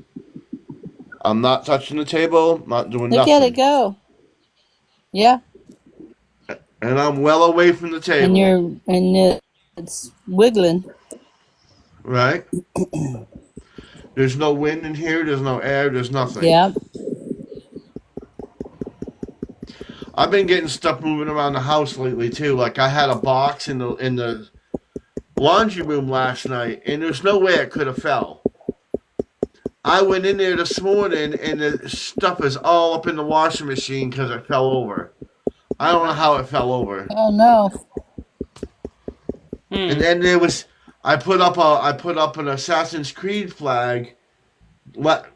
I'm not touching the table, not doing Look at it nothing. go. Yeah, And I'm well away from the table. it's wiggling. Right? There's no wind in here, there's no air, there's nothing. Yeah. I've been getting stuff moving around the house lately too. Like I had a box in the laundry room last night, and there's no way it could have fell. I went in there this morning, and the stuff is all up in the washing machine because it fell over. I don't know how it fell over. Oh no. And then there was, I put up an Assassin's Creed flag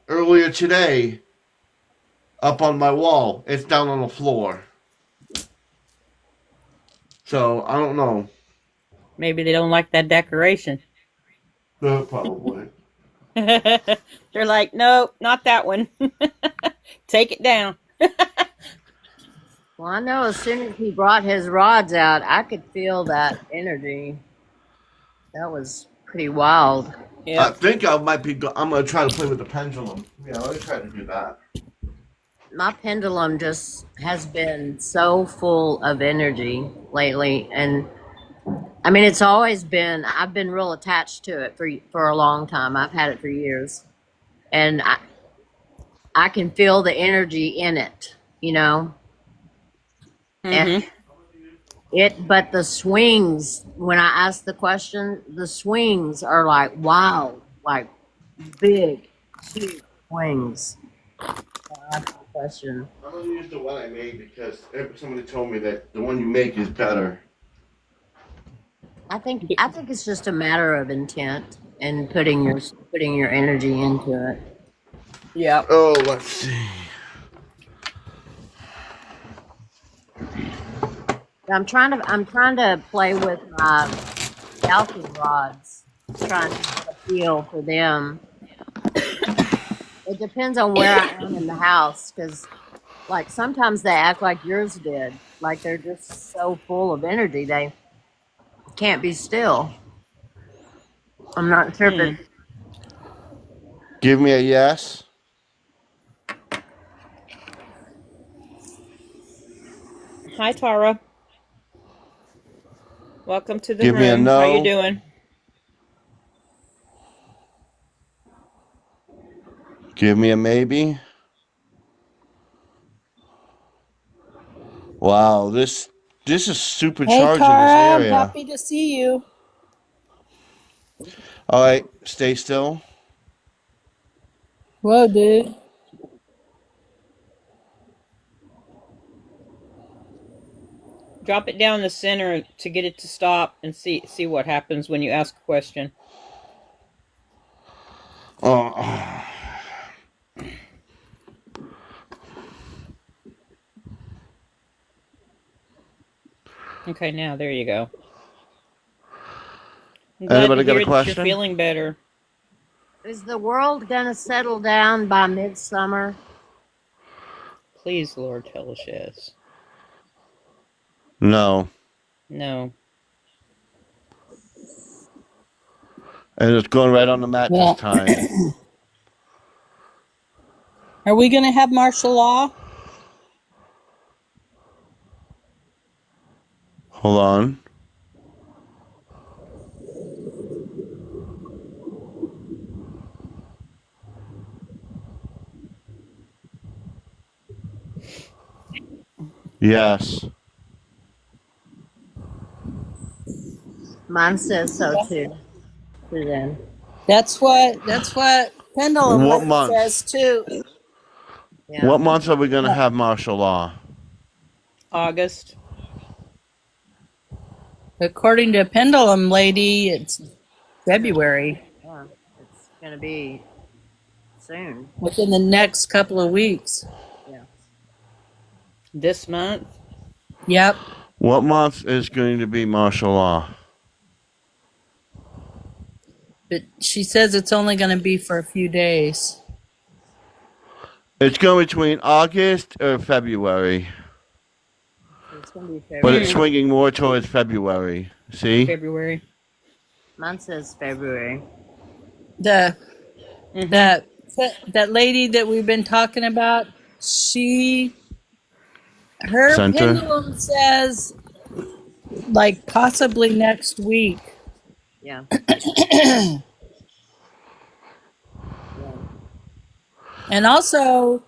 earlier today up on my wall. It's down on the floor. So I don't know. Maybe they don't like that decoration. Probably. They're like, nope, not that one. Take it down. Well, I know as soon as he brought his rods out, I could feel that energy. That was pretty wild. I Yep. think I might be. I'm gonna try to play with the pendulum. Yeah, let me try to do that. My pendulum just has been so full of energy lately, and I mean, it's always been. I've been real attached to it for a long time. I've had it for years, and I can feel the energy in it. You know, and but the swings, when I ask the question, the swings are like wow, like big, huge swings. That's the question. I'm gonna use the one I made because somebody told me that the one you make is better. I think it's just a matter of intent and putting your energy into it. Yep. Oh, let's see. I'm trying to play with my Alki rods, trying to get a feel for them. It depends on where I am in the house, because like sometimes they act like yours did, like they're just so full of energy they can't be still. I'm not sure if it's Give me a yes. Hi, Tara. Welcome to the Give room. me a no. How you doing? Give me a maybe. Wow, this is supercharging Hey, this Tara, I'm area. happy to see you. All right, stay still. Whoa, dude. Drop it down the center to get it to stop and see what happens when you ask a question. Oh. Okay, now there you go. I'm glad Anybody to got a hear that question? you're feeling better. Is the world gonna settle down by midsummer? Please, Lord, tell us yes. No. No. And it's going right on the mat Yeah. this time. Are we going to have martial law? Hold on. Yes. Mine says so too. Suzanne. That's what Pendulum What Lady month? says too. Yeah. What month are we going to have martial law? August. According to Pendulum Lady, it's February, Yeah. It's gonna be soon. within the next couple of weeks. Yeah. This month? Yep. What month is going to be martial law? But she says it's only going to be for a few days. It's going between August or February. It's gonna be But February. it's swinging more towards February. See? February. Mine says February. That lady that we've been talking about, her Center. pendulum says like possibly next week. Yeah. And also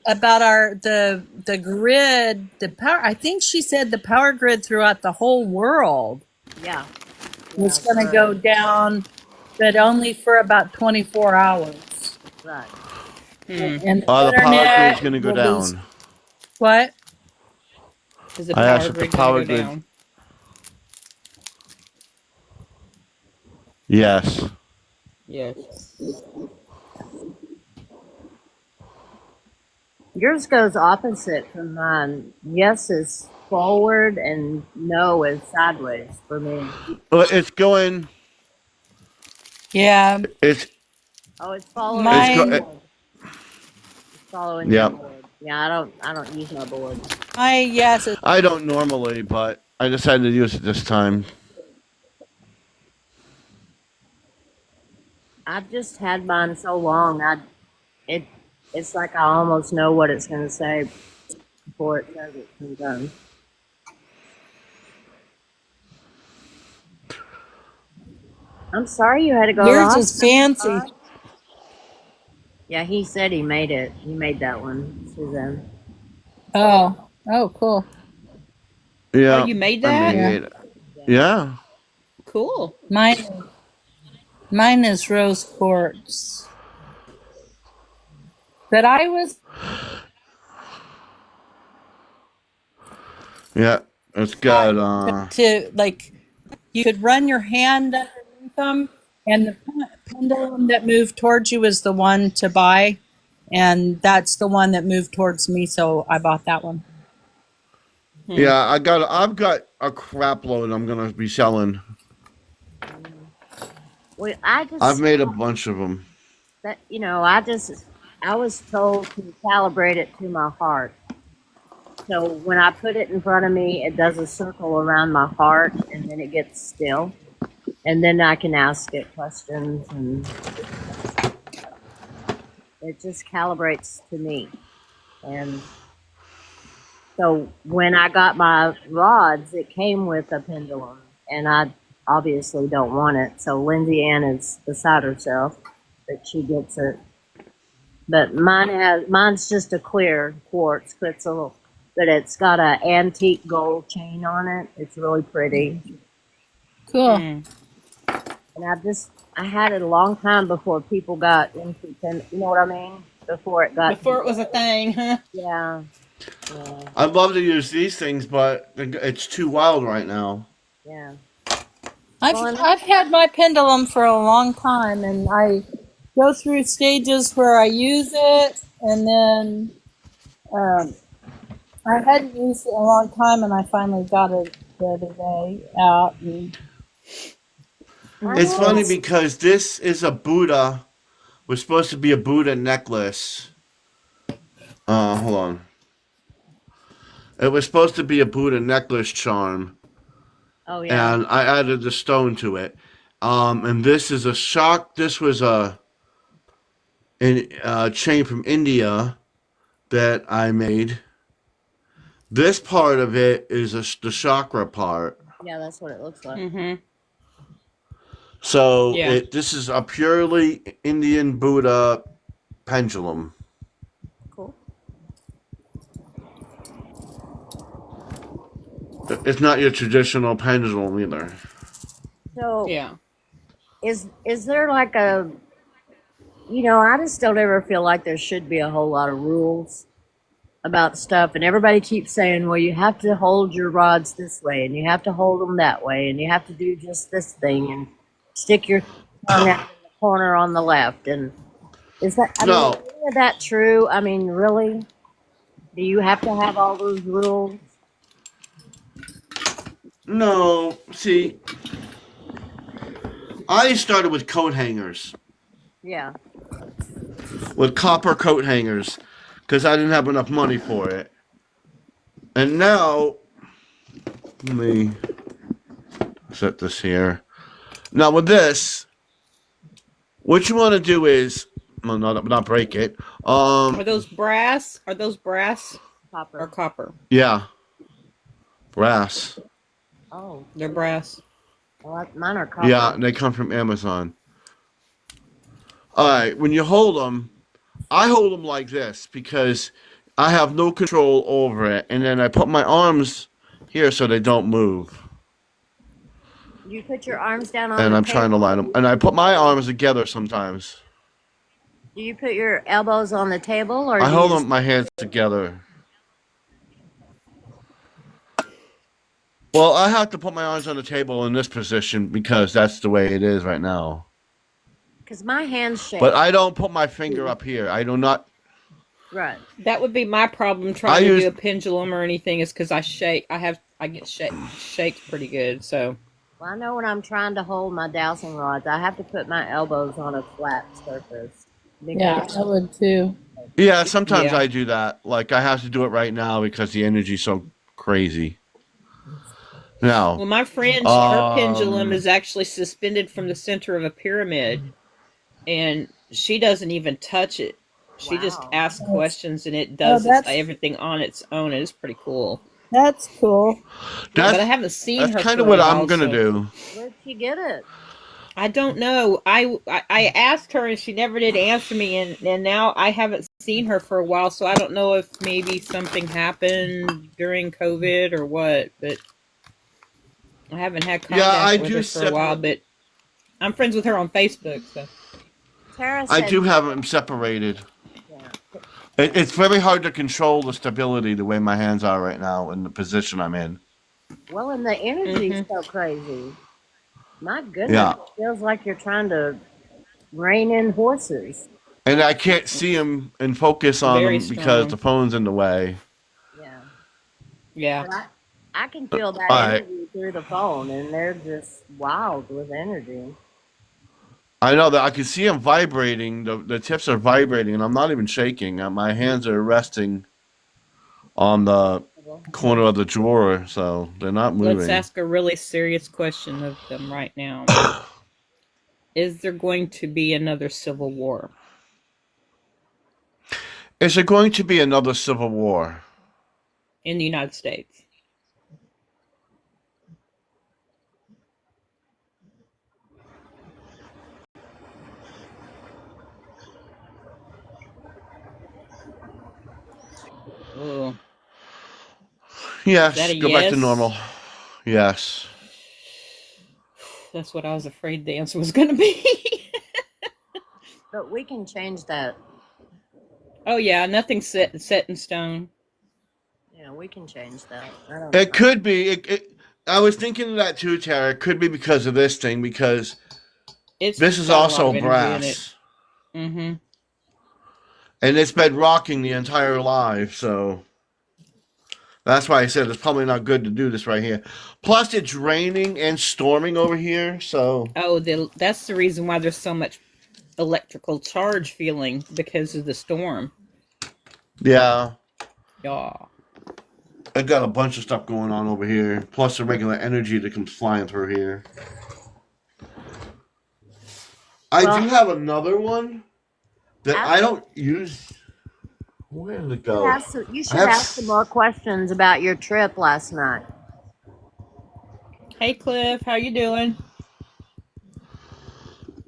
About the grid, the power. I think she said the power grid throughout the whole world yeah. was going to go down, but only for about 24 hours. Right. And The power internet grid's going to go will be- down. What? Is the I asked power if the grid power going to go grid- down? Yes. Yes. Yours goes opposite from mine. Yes is forward and no is sideways for me. Well, it's going. Yeah, It's Oh, it's following it's your go. mine, board. It's following your Yeah, board. Yeah, I don't use my board. my yes is I don't normally, but I decided to use it this time. I've just had mine so long. It it's like I almost know what it's going to say before it says it sometimes. I'm sorry you had to go to the yours is hospital. fancy. Yeah, he said he made it. He made that one, Suzanne. Oh, oh, cool. Oh, Yeah, you made I that? Yeah, made it. Yeah. Cool. mine is rose quartz. But I was Yeah, it's got. to like you could run your hand underneath them, and the pendulum that moved towards you was the one to buy, and that's the one that moved towards me, so I bought that one. Yeah, I've got a crap load I'm gonna be selling. Well, I've made a bunch of them. that I was told to calibrate it to my heart. So when I put it in front of me, it does a circle around my heart, and then it gets still, and then I can ask it questions, and it just calibrates to me. And so when I got my rods, it came with a pendulum, and I obviously don't want it. So Lindsay Ann is beside herself that she gets it. But mine's just a clear quartz crystal, but it's got an antique gold chain on it. It's really pretty, Cool. Mm. and I had it a long time before people got into you know what I mean? Before it got Before it was a thing, huh? yeah. Yeah, I'd love to use these things, but it's too wild right now. yeah. I've had my pendulum for a long time, and I go through stages where I use it, and then I hadn't used it in a long time, and I finally got it the other day out. And It's funny because this is a Buddha. Was supposed to be a Buddha necklace. Hold on. It was supposed to be a Buddha necklace charm, Oh yeah. and I added the stone to it. And this is a shock. This was a chain from India that I made. This part of it is the chakra part. Yeah, that's what it looks like. Mm-hmm. So Yeah. this is a purely Indian Buddha pendulum. Cool. It's not your traditional pendulum either. So Yeah. is there like a I just don't ever feel like there should be a whole lot of rules about stuff, and everybody keeps saying, well, you have to hold your rods this way, and you have to hold them that way, and you have to do just this thing, and stick your tongue out in the corner on the left. And is that No. is any of that true? I mean, really? Do you have to have all those rules? No, see, I started with coat hangers, Yeah. with copper coat hangers, because I didn't have enough money for it. And now, let me set this here. Now with this, what you want to do is, well, not break it. Are those brass? Are those brass or Copper. copper? Yeah, brass. Oh, They're brass. well, mine are copper. Yeah, they come from Amazon. All right, when you hold them, I hold them like this because I have no control over it, and then I put my arms here so they don't move. You put your arms down on And the I'm trying to table? line them, and I put my arms together sometimes. Do you put your elbows on the table, or I do you hold just them my hands together. Well, I have to put my arms on the table in this position because that's the way it is right now. because my hands shake. But I don't put my finger up here. I do not. Right. That would be my problem I trying to use do a pendulum or anything is because I shake. I get shakes pretty good. So Well, I know when I'm trying to hold my dowsing rods, I have to put my elbows on a flat surface Yeah, because I would too. yeah. Sometimes yeah. I do that. Like I have to do it right now because the energy's so crazy. Well, Now, my friend, her pendulum is actually suspended from the center of a pyramid, and she doesn't even touch it. She just wow. asks questions, and it Oh, does that's everything on its own. It is pretty cool. cool. But I that's haven't seen that's her kind of for a what I'm while, gonna so do. Where'd she get it? I don't know. I asked her, and she never did answer me, and now I haven't seen her for a while, so I don't know if maybe something happened during COVID or what. But I haven't had Yeah, I contact with do her for a while. separate. But I'm friends with her on Facebook, so. Tara I said, do have them separated. yeah. It's very hard to control the stability the way my hands are right now in the position I'm in. Well, and the energy's Mm-hmm. so crazy. My goodness, Yeah, it feels like you're trying to rein in horses. and I can't see them and focus on Very them because the strong. phone's in the way. Yeah. Yeah. But I can feel that All right, energy through the phone, and they're just wild with energy. I know that I can see them vibrating. The tips are vibrating, and I'm not even shaking. My hands are resting on the corner of the drawer, so they're not Let's moving. ask a really serious question of them right now. Is there going to be another civil war? Is there going to be another civil war? In the United States? Oh, is that Yes, a go back to normal. yes? Yes. That's what I was afraid the answer was going to be. But we can change that. Oh yeah, nothing's set in stone. Yeah, we can change that. I don't. It could be. I was thinking of that too, Tara. It could be because of this thing, because It's this is got a lot also of energy in it. brass. Mm-hmm. And it's been rocking the entire life, so that's why I said it's probably not good to do this right here. Plus, it's raining and storming over here, so Oh, that's the reason why there's so much electrical charge feeling because of the storm. yeah. Yeah. I got a bunch of stuff going on over here, plus the regular energy that comes flying through here. I Well, do have another one that ask, I don't use. Where did it go? you I should have. ask some more questions about your trip last night. Hey Cliff, how you doing?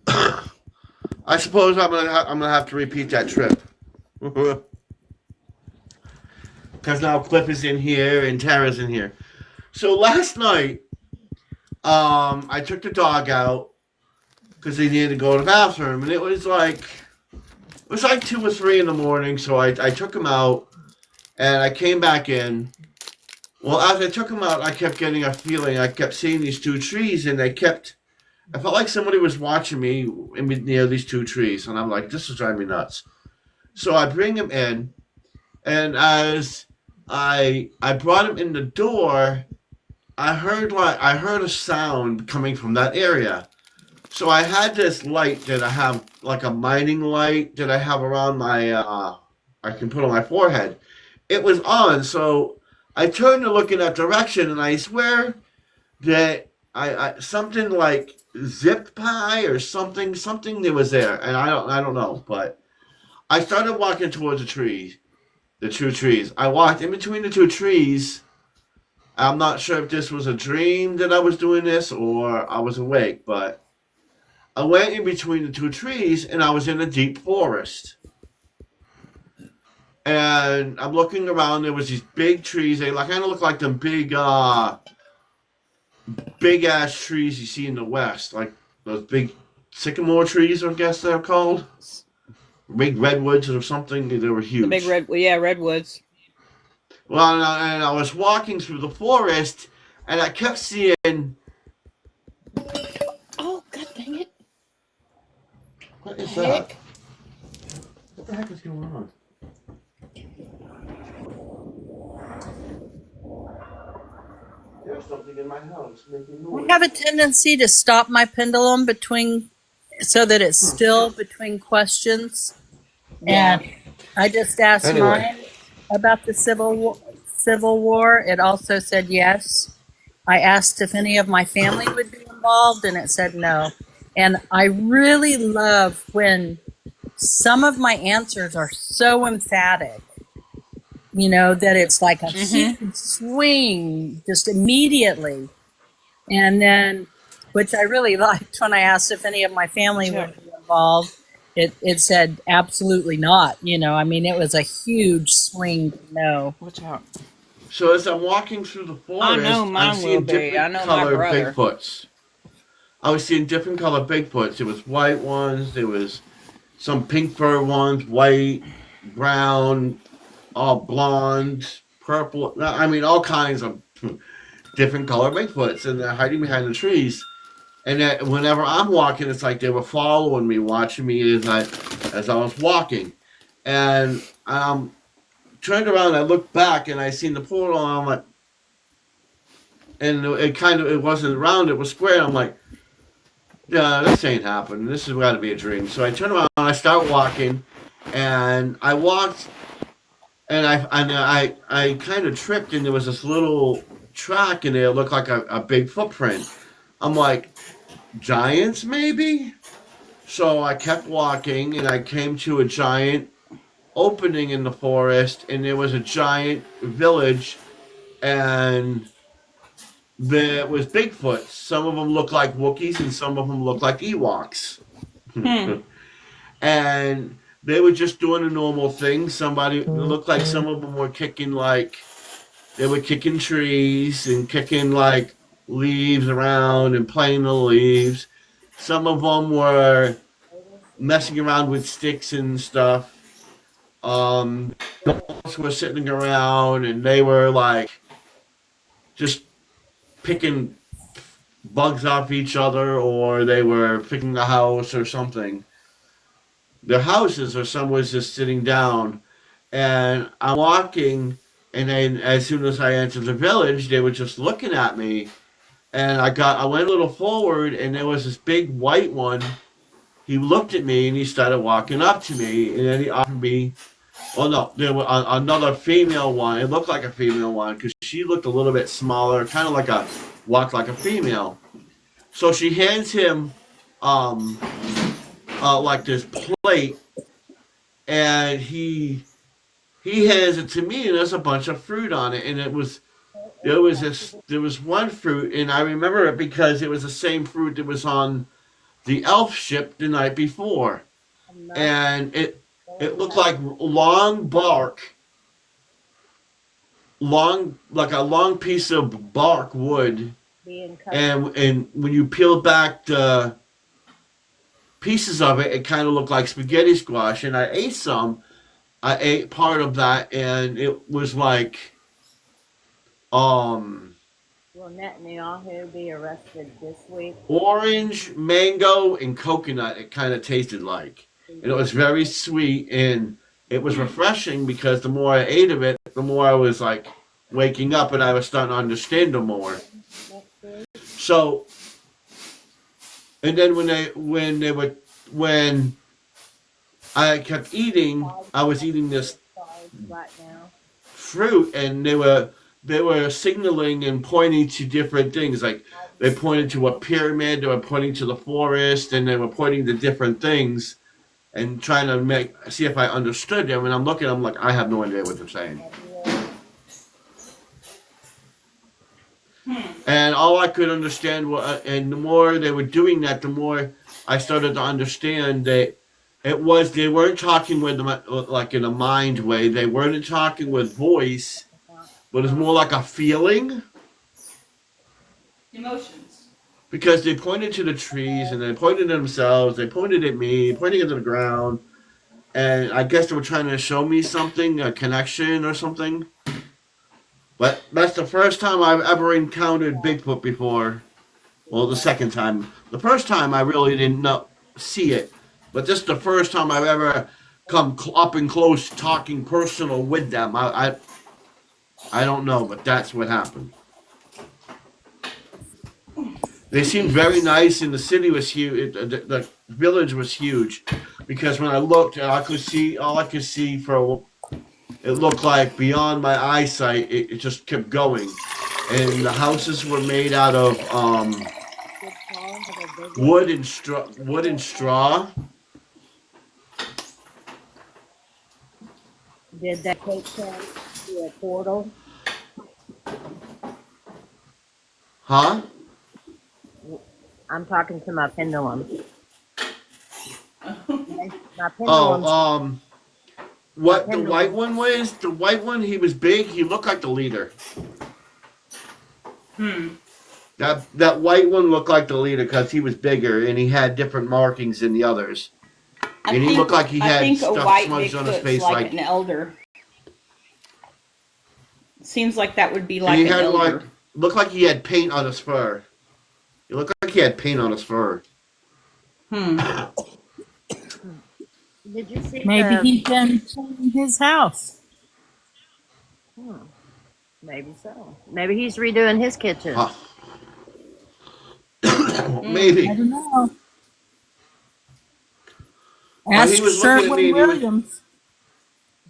I suppose I'm gonna have to repeat that trip. Because now Cliff is in here and Tara's in here. So last night, I took the dog out because they needed to go to the bathroom, and it was like 2 or 3 in the morning. So I took him out, and I came back in. Well, as I took him out, I kept getting a feeling. I kept seeing these 2 trees, and I felt like somebody was watching me near these 2 trees, and I'm like, this is driving me nuts. So I bring him in, and as I brought him in the door, I heard a sound coming from that area. So I had this light that I have, like a mining light that I have around my I can put on my forehead. It was on, so I turned to look in that direction, and I swear that I something like zip pie or something that was there, and I don't know, but I started walking towards the 2 trees. I walked in between the 2 trees. I'm not sure if this was a dream that I was doing this or I was awake, but I went in between the 2 trees and I was in a deep forest. And I'm looking around. There was these big trees. They kind of look like them big ass trees you see in the West, like those big sycamore trees, I guess they're called. Big redwoods or something. They were huge. The big redwoods. Well, and I was walking through the forest, and I kept seeing. Oh, god dang it. What is Heck. that? What the heck is going on? there's something in my house making I noise. have a tendency to stop my pendulum between so that it's still between questions. Yeah. And I just asked Anyway. mine about the Civil War. It also said yes. I asked if any of my family would be involved, and it said no. And I really love when some of my answers are so emphatic, you know, that it's like a huge swing just immediately. And then, which I really liked when I asked if any of my family would be involved, it said absolutely not. You know, I mean, it was a huge swing to no. Watch out. So as I'm walking through the forest, I know mine I'm seeing will be. different I know my colored brother. Bigfoots. I was seeing different colored Bigfoots. There was white ones. There was some pink fur ones, white, brown, all blonde, purple. I mean, all kinds of different colored Bigfoots, and they're hiding behind the trees. And that whenever I'm walking, it's like they were following me, watching me as I was walking. And turned around, I looked back, and I seen the portal, and I'm like, and it wasn't round, it was square. I'm like, yeah, this ain't happening. This has got to be a dream. So I turn around, and I start walking, and I walked, and I kind of tripped, and there was this little track in there. It looked like a big footprint. I'm like, giants maybe? So I kept walking, and I came to a giant opening in the forest, and there was a giant village, and there was Bigfoot. Some of them looked like Wookiees, and some of them looked like Ewoks. And they were just doing a normal thing. It looked like some of them were kicking they were kicking trees and kicking leaves around and playing the leaves. Some of them were messing around with sticks and stuff. Dogs were sitting around, and they were just picking bugs off each other, or they were picking the house or something. Their houses, or some was just sitting down. And I'm walking, and then as soon as I entered the village, they were just looking at me. And I went a little forward, and there was this big white one. He looked at me, and he started walking up to me, and then he offered me. Oh no, there was another female one. It looked like a female one because she looked a little bit smaller, kind of walked like a female. So she hands him this plate, and he hands it to me, and there's a bunch of fruit on it, and there was one fruit, and I remember it because it was the same fruit that was on the elf ship the night before, and it looked like long bark, like a long piece of bark wood, and when you peel back the pieces of it, it kind of looked like spaghetti squash. And I ate some. I ate part of that, and it was like, Will Netanyahu be arrested this week? Orange, mango, and coconut. It kind of tasted like. And it was very sweet, and it was refreshing because the more I ate of it, the more I was waking up, and I was starting to understand them more. So, and then when I kept eating, I was eating this fruit, and they were signaling and pointing to different things. Like they pointed to a pyramid, they were pointing to the forest, and they were pointing to different things, and trying to see if I understood them. And I'm looking, I'm like, I have no idea what they're saying. And all I could understand was, and the more they were doing that, the more I started to understand that they weren't talking with them like in a mind way. They weren't talking with voice, but it's more like a feeling. Emotions. Because they pointed to the trees, and they pointed at themselves, they pointed at me, pointing into the ground, and I guess they were trying to show me something, a connection or something. But that's the first time I've ever encountered Bigfoot before. Well, the second time. The first time I really didn't see it, but this is the first time I've ever come up and close, talking personal with them. I don't know, but that's what happened. They seemed very nice, and the city was huge. The village was huge, because when I looked, I could see all I could see for it looked like beyond my eyesight. It just kept going, and the houses were made out of wood and straw. Wood and straw. Did that take place through a portal? Huh? I'm talking to my pendulum. My Oh, pendulum. what the white one was? The white one, he was big. He looked like the leader. That white one looked like the leader because he was bigger and he had different markings than the others. And he looked like he I had think a stuff white smudged on his Bigfoot's face, like an elder. Seems like that would be like and he an had elder. looked like he had paint on his fur. It looked like he had paint on his fur. Did you see Maybe the, he's been cleaning his house. maybe so. Maybe he's redoing his kitchen. Huh. Maybe. I don't know. Well, Ask he was looking at me Sherwin and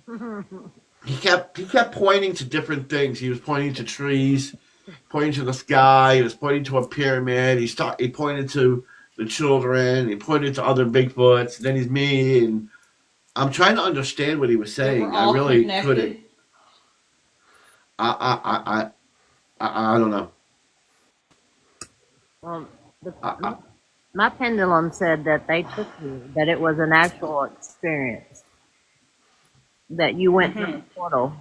Williams. He kept pointing to different things. He was pointing to trees, pointing to the sky. He was pointing to a pyramid. He pointed to the children. He pointed to other Bigfoots. Then he's me, and I'm trying to understand what he was saying. I really couldn't. I don't know. My pendulum said that they took you, that it was an actual experience, that you went through the portal.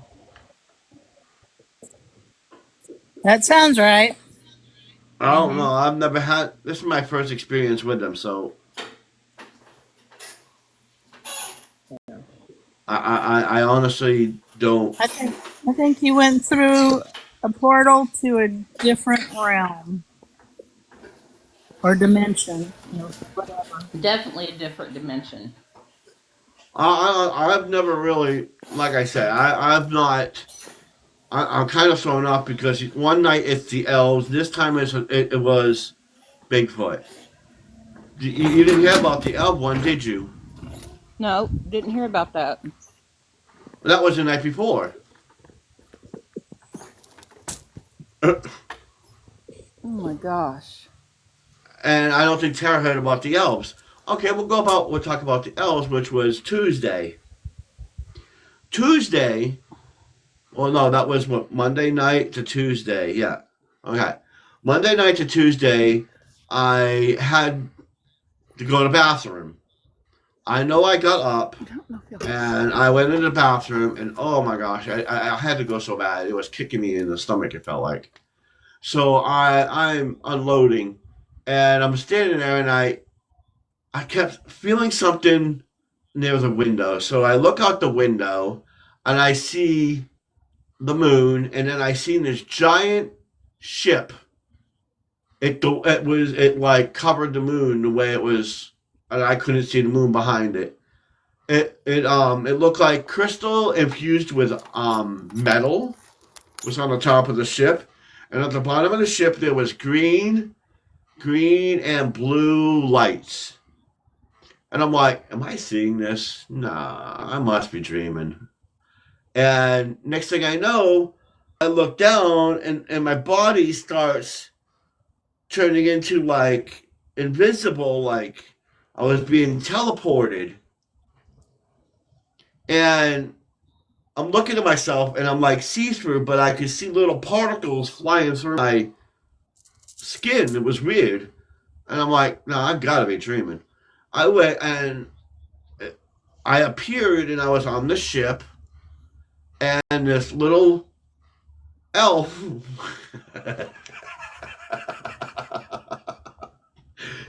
That sounds right. I don't know. I've never had. This is my first experience with them, so I honestly don't. I think you went through a portal to a different realm or dimension, whatever. Definitely a different dimension. I've never really, like I said, I've not. I'm kind of thrown off because one night it's the elves. This time it was Bigfoot. You didn't hear about the elf one, did you? No, didn't hear about that. That was the night before. Oh my gosh. And I don't think Tara heard about the elves. Okay, we'll talk about the elves, which was Tuesday. Tuesday. Well, no, that was what, Monday night to Tuesday. Yeah. Okay. Monday night to Tuesday, I had to go to the bathroom. I know I got up and I went into the bathroom, and oh my gosh, I had to go so bad. It was kicking me in the stomach, it felt like. So I'm unloading, and I'm standing there, and I kept feeling something near the window. So I look out the window, and I see the moon, and then I seen this giant ship. It like covered the moon the way it was, and I couldn't see the moon behind it. It looked like crystal infused with metal was on the top of the ship, and at the bottom of the ship there was green and blue lights. And I'm like, am I seeing this? Nah, I must be dreaming. And next thing I know, I look down and my body starts turning into like invisible, like I was being teleported. And I'm looking at myself and I'm like see-through, but I could see little particles flying through my skin. It was weird. And I'm like, no, I've got to be dreaming. I went and I appeared and I was on the ship. And this little elf,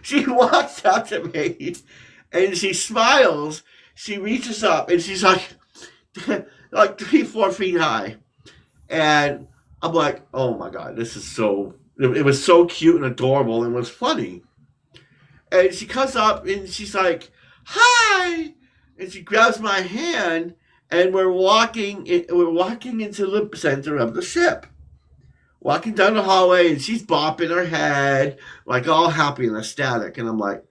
she walks up to me and she smiles. She reaches up and she's like 3-4 feet high. And I'm like, oh my God, this is so, it was so cute and adorable and was funny. And she comes up and she's like, hi. And she grabs my hand. And we're walking into the center of the ship. walking down the hallway, and she's bopping her head, like all happy and ecstatic. And I'm like,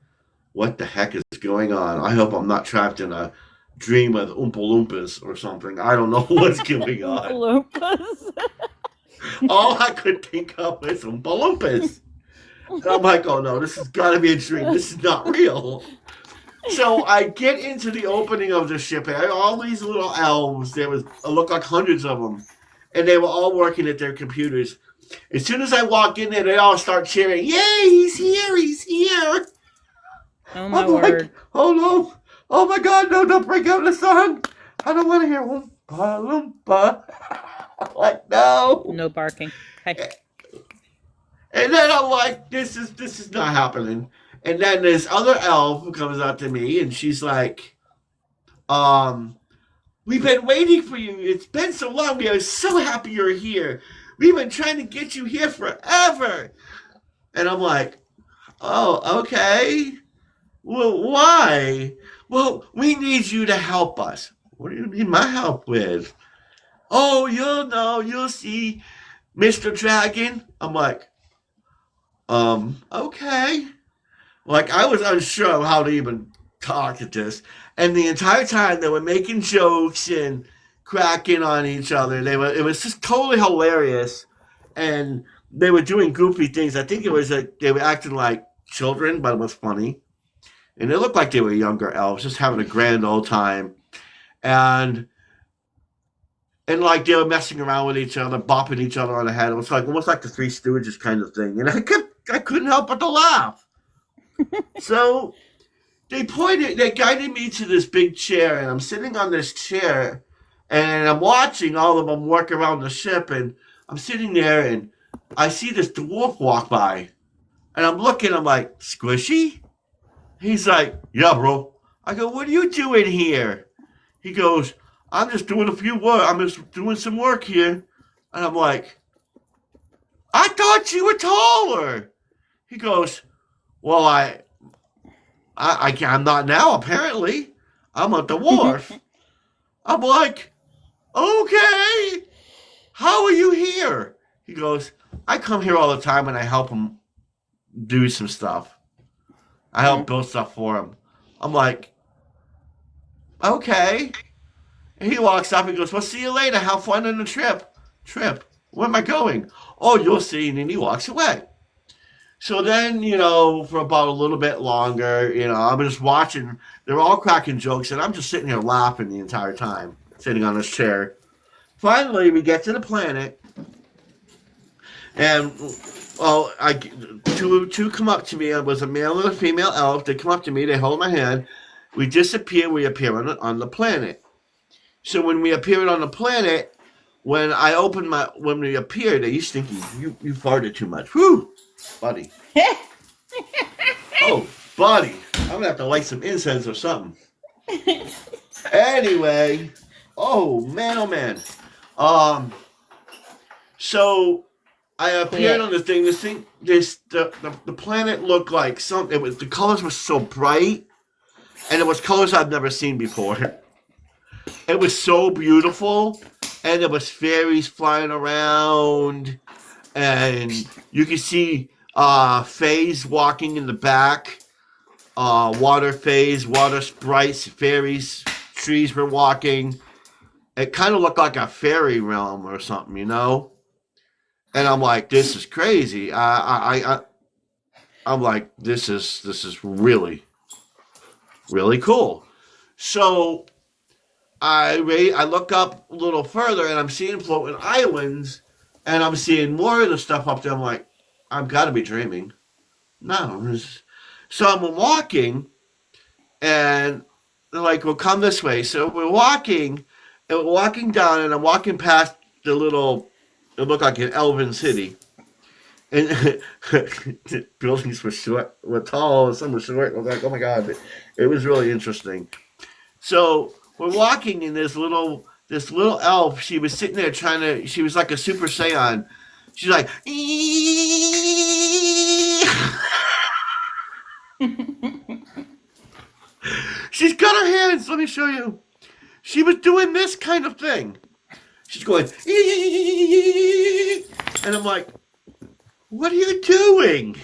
what the heck is going on? I hope I'm not trapped in a dream of Oompa Loompas or something. I don't know what's going on. Loompas. All I could think of was Oompa Loompas. And I'm like, oh no, this has got to be a dream. This is not real. So I get into the opening of the ship, and all these little elves, it looked like hundreds of them, and they were all working at their computers. As soon as I walk in there, they all start cheering, yay, he's here, he's here. Oh my I'm word. like, oh no, oh my God, no, don't break out the song. I don't want to hear Oompa Loompa. I'm like, no. No barking. Hey. And then I'm like, this is not happening. And then this other elf who comes up to me, and she's like, we've been waiting for you. It's been so long. We are so happy you're here. We've been trying to get you here forever. And I'm like, oh, okay. Well, why? Well, we need you to help us. What do you need my help with? Oh, you'll know. You'll see, Mr. Dragon. I'm like, okay. Like, I was unsure of how to even talk at this. And the entire time they were making jokes and cracking on each other. It was just totally hilarious. And they were doing goofy things. I think it was they were acting like children, but it was funny. And it looked like they were younger elves, just having a grand old time. And like they were messing around with each other, bopping each other on the head. It was like almost like the Three Stooges kind of thing. And I couldn't help but to laugh. So they guided me to this big chair, and I'm sitting on this chair, and I'm watching all of them work around the ship, and I'm sitting there, and I see this dwarf walk by, and I'm looking, I'm like, Squishy? He's like, yeah, bro. I go, what are you doing here? He goes, I'm just doing I'm just doing some work here. And I'm like, I thought you were taller. He goes, well, I'm not now, apparently. I'm a dwarf. I'm like, okay. How are you here? He goes, I come here all the time and I help him do some stuff. I help build stuff for him. I'm like, okay. And he walks up and goes, well, see you later. Have fun on the trip. Where am I going? Oh, you'll see. And then he walks away. So then, for about a little bit longer, I'm just watching. They're all cracking jokes, and I'm just sitting here laughing the entire time, sitting on this chair. Finally, we get to the planet, and two come up to me. It was a male and a female elf. They come up to me. They hold my hand. We disappear. We appear on the planet. So when we appeared on the planet, when we appeared, they used to think you farted too much. Whew, buddy. Oh, buddy. I'm going to have to light some incense or something. Anyway. Oh, man. So I appeared on the thing. The planet looked like something. The colors were so bright, and it was colors I've never seen before. It was so beautiful, and there was fairies flying around, and you could see fays walking in the back, water fays, water sprites, fairies, trees were walking. It kind of looked like a fairy realm or something, And I'm like, this is crazy. I'm like, this is really, really cool. So I look up a little further, and I'm seeing floating islands, and I'm seeing more of the stuff up there. I'm like, I've got to be dreaming. No. So I'm walking, and they're like, well, come this way. So we're walking down, and I'm walking past the little, it looked like an elven city. And the buildings were tall, and some were short. I was like, oh my God. It was really interesting. So we're walking, and this little elf, she was sitting there she was like a Super Saiyan. She's like, she's got her hands, let me show you. She was doing this kind of thing. She's going, And I'm like, what are you doing?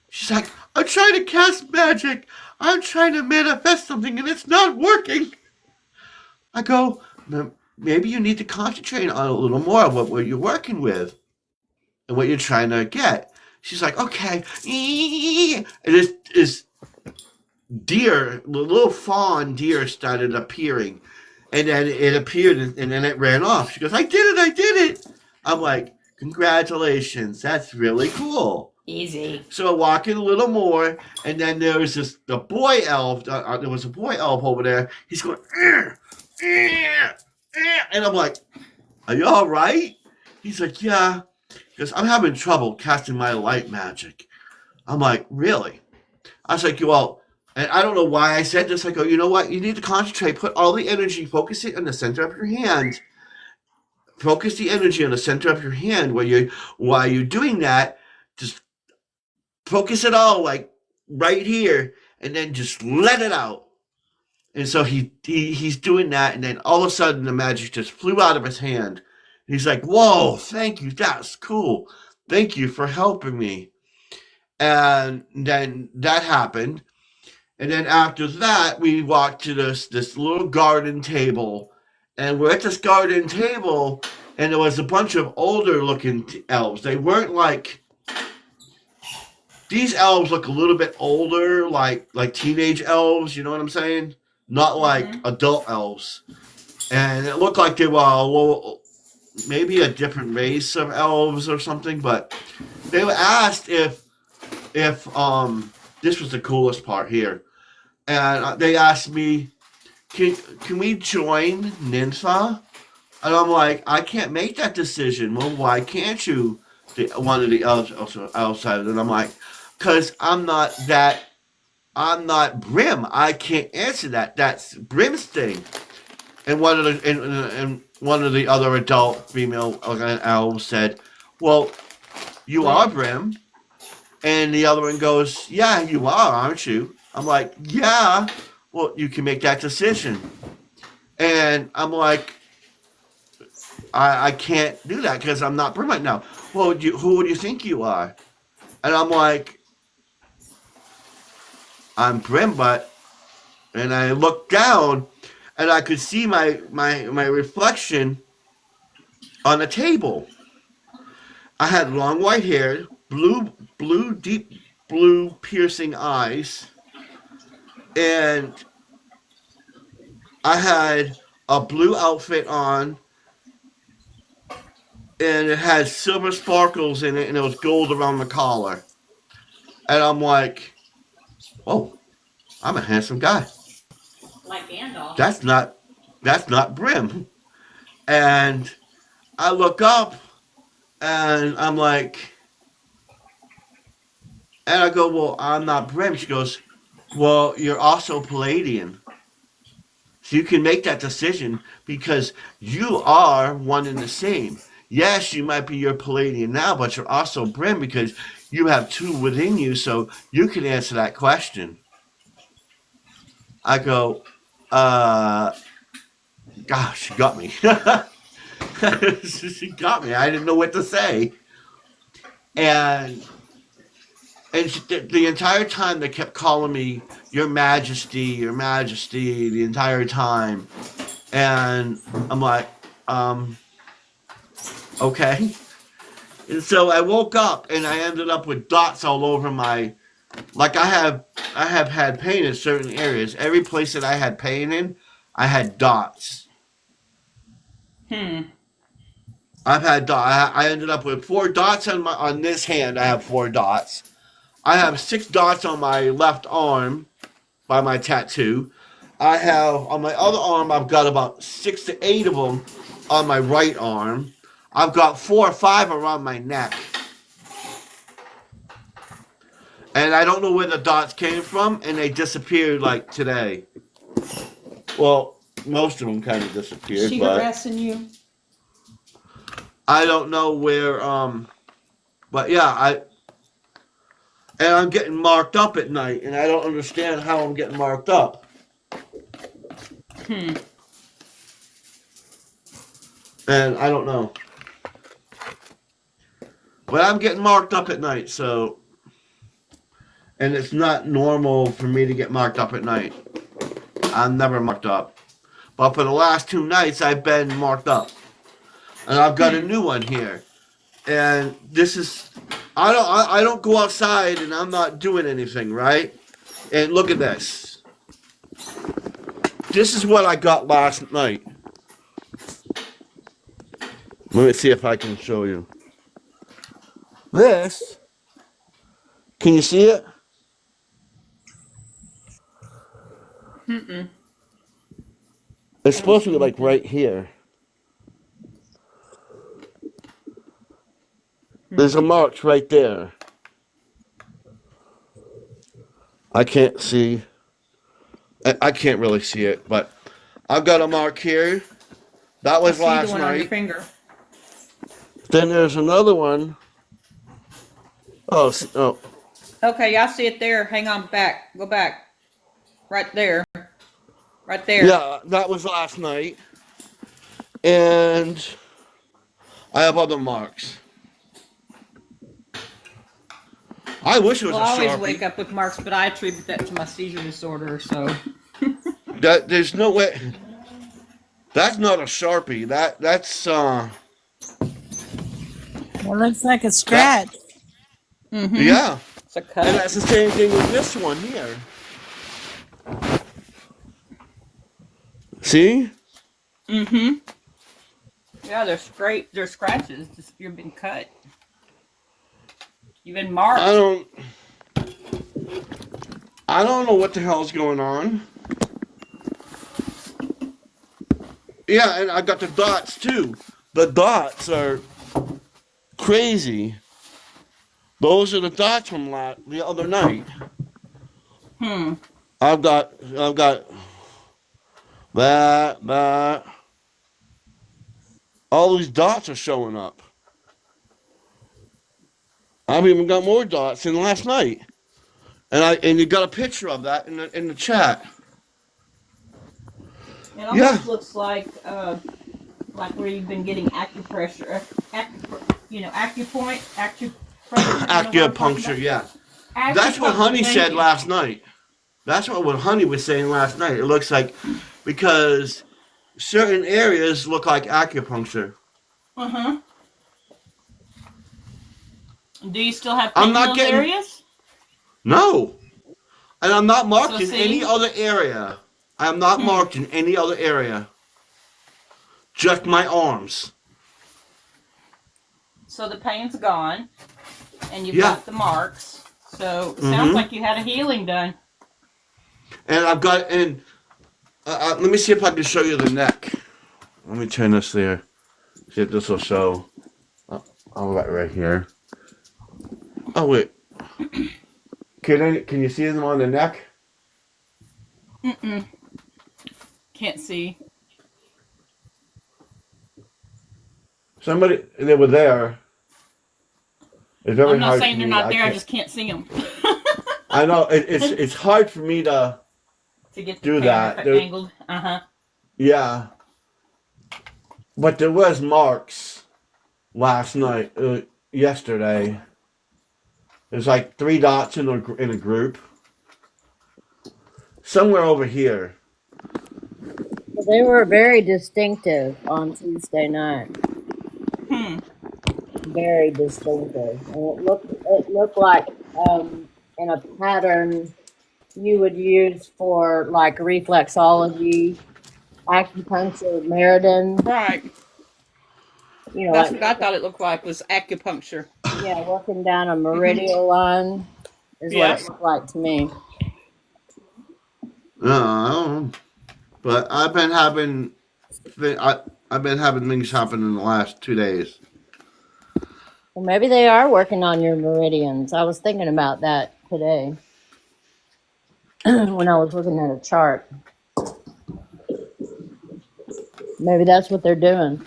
She's like, I'm trying to cast magic. I'm trying to manifest something and it's not working. I go, maybe you need to concentrate on a little more of what you're working with and what you're trying to get. She's like, okay. And this deer, the little fawn deer started appearing. And then it appeared and then it ran off. She goes, I did it. I'm like, congratulations. That's really cool. Easy. So I walk in a little more, and then there was the boy elf. There was a boy elf over there. He's going, and I'm like, are you all right? He's like, yeah. He goes, I'm having trouble casting my light magic. I'm like, really? I was like, well, and I don't know why I said this. I go, you know what? You need to concentrate. Put all the energy, focus it on the center of your hand. Focus the energy on the center of your hand while you're doing that. Just focus it all like right here, and then just let it out. And so he's doing that, and then all of a sudden the magic just flew out of his hand. He's like, whoa, thank you, that's cool. Thank you for helping me. And then that happened. And then after that, we walked to this little garden table. And we're at this garden table, and there was a bunch of older looking elves. They weren't like, these elves look a little bit older, like teenage elves, you know what I'm saying? Not like adult elves. And it looked like they were a little, maybe a different race of elves or something, but they were asked if this was the coolest part here. And they asked me, can we join Ninfa? And I'm like, I can't make that decision. Well, why can't you? One of the elves outside. And I'm like, because I'm not Brim. I can't answer that. That's Brim's thing. And one of the other adult female elves said, well, you are Brim. And the other one goes, yeah, you are, aren't you? I'm like, yeah. Well, you can make that decision. And I'm like, I can't do that because I'm not Brim right now. Well, who do you think you are? And I'm like, I'm Brim, and I looked down and I could see my reflection on a table. I had long white hair, deep blue piercing eyes, and I had a blue outfit on, and it had silver sparkles in it, and it was gold around the collar. And I'm like, oh, I'm a handsome guy. Like Gandalf. That's not Brim. And I look up, and I'm like, and I go, well, I'm not Brim. She goes, well, you're also Palladian. So you can make that decision because you are one and the same. Yes, you might be your Palladian now, but you're also Brim because you have two within you, so you can answer that question. I go, gosh, she got me. She got me. I didn't know what to say. And the entire time they kept calling me Your Majesty, the entire time. And I'm like, okay. And so I woke up and I ended up with dots all over my, like I have had pain in certain areas. Every place that I had pain in, I had dots. I've had dots. I ended up with 4 dots on this hand. I have 4 dots. I have 6 dots on my left arm by my tattoo. I have on my other arm, I've got about 6 to 8 of them on my right arm. I've got 4 or 5 around my neck. And I don't know where the dots came from, and they disappeared like today. Well, most of them kind of disappeared. She but harassing you? I don't know where, but yeah, and I'm getting marked up at night, and I don't understand how I'm getting marked up. And I don't know. But I'm getting marked up at night, so. And it's not normal for me to get marked up at night. I'm never marked up. But for the last 2 nights, I've been marked up. And I've got a new one here. And this is. I don't go outside and I'm not doing anything, right? And look at this. This is what I got last night. Let me see if I can show you. This. Can you see it? Mm-mm. It's supposed to be like right here. There's a mark right there. I can't see. I can't really see it, but I've got a mark here. That was See the last one on your night. finger. Then there's another one. Oh. Okay, I see it there. Hang on, back. Go back. Right there. Right there. Yeah, that was last night. And I have other marks. I wish it was Well, a I always Sharpie. wake up with marks, but I attribute that to my seizure disorder, so. There's no way. That's not a Sharpie. That's It looks like a scratch. Mm-hmm. yeah. It's a cut. And that's the same thing with this one here. See? Mm-hmm. Yeah, there's scratches. Just, you've been cut. You've been marked. I don't know what the hell's going on. Yeah, and I got the dots too. The dots are crazy. Those are the dots from the other night. I've got that. All these dots are showing up. I've even got more dots than last night. And you got a picture of that in the chat. It almost Yeah. looks like where you've been getting acupressure, acupressure. Acupuncture, yeah. That's what Honey said last night. That's what Honey was saying last night. It looks like because certain areas look like acupuncture. Uh-huh. Do you still have I'm pain in not those getting- areas? No. And I'm not marked in see? any other area. I am not marked in any other area. Just my arms. So the pain's gone, and you've Yeah. got the marks. So it sounds like you had a healing done. And I've got, let me see if I can show you the neck. Let me turn this there. See if this will show. Oh, right here. Oh, wait. Can you see them on the neck? Mm-mm. Can't see. Somebody, they were there. It's very I'm not hard saying for they're me. not there. I just can't see them. I know, it's hard for me to To get Do the that. camera There- angled. Uh-huh. Yeah. But there was marks last night, yesterday. There's like 3 dots in a group. Somewhere over here. They were very distinctive on Tuesday night. Very distinctive, and it looked like in a pattern you would use for like reflexology, acupuncture, Meridian. Right. You know, That's like, what I thought it looked like was acupuncture. yeah, working down a meridian line is Yeah. what it looked like to me. I don't know. But I've been having things happen in the last 2 days. Well, maybe they are working on your meridians. I was thinking about that today when I was looking at a chart. Maybe that's what they're doing.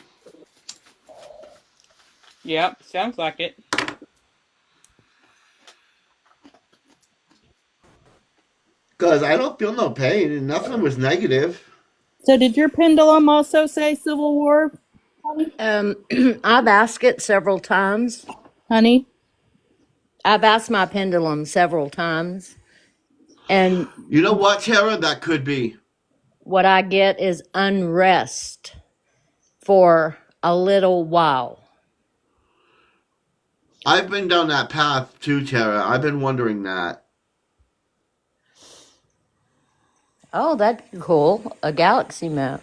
Yep, sounds like it. Because I don't feel no pain and nothing was negative. So did your pendulum also say Civil War? I've asked it several times. honey? I've asked my pendulum several times, and You know what, Tara? That could be. what I get is unrest for a little while. I've been down that path too, Tara. I've been wondering that. Oh, that's cool. A galaxy map.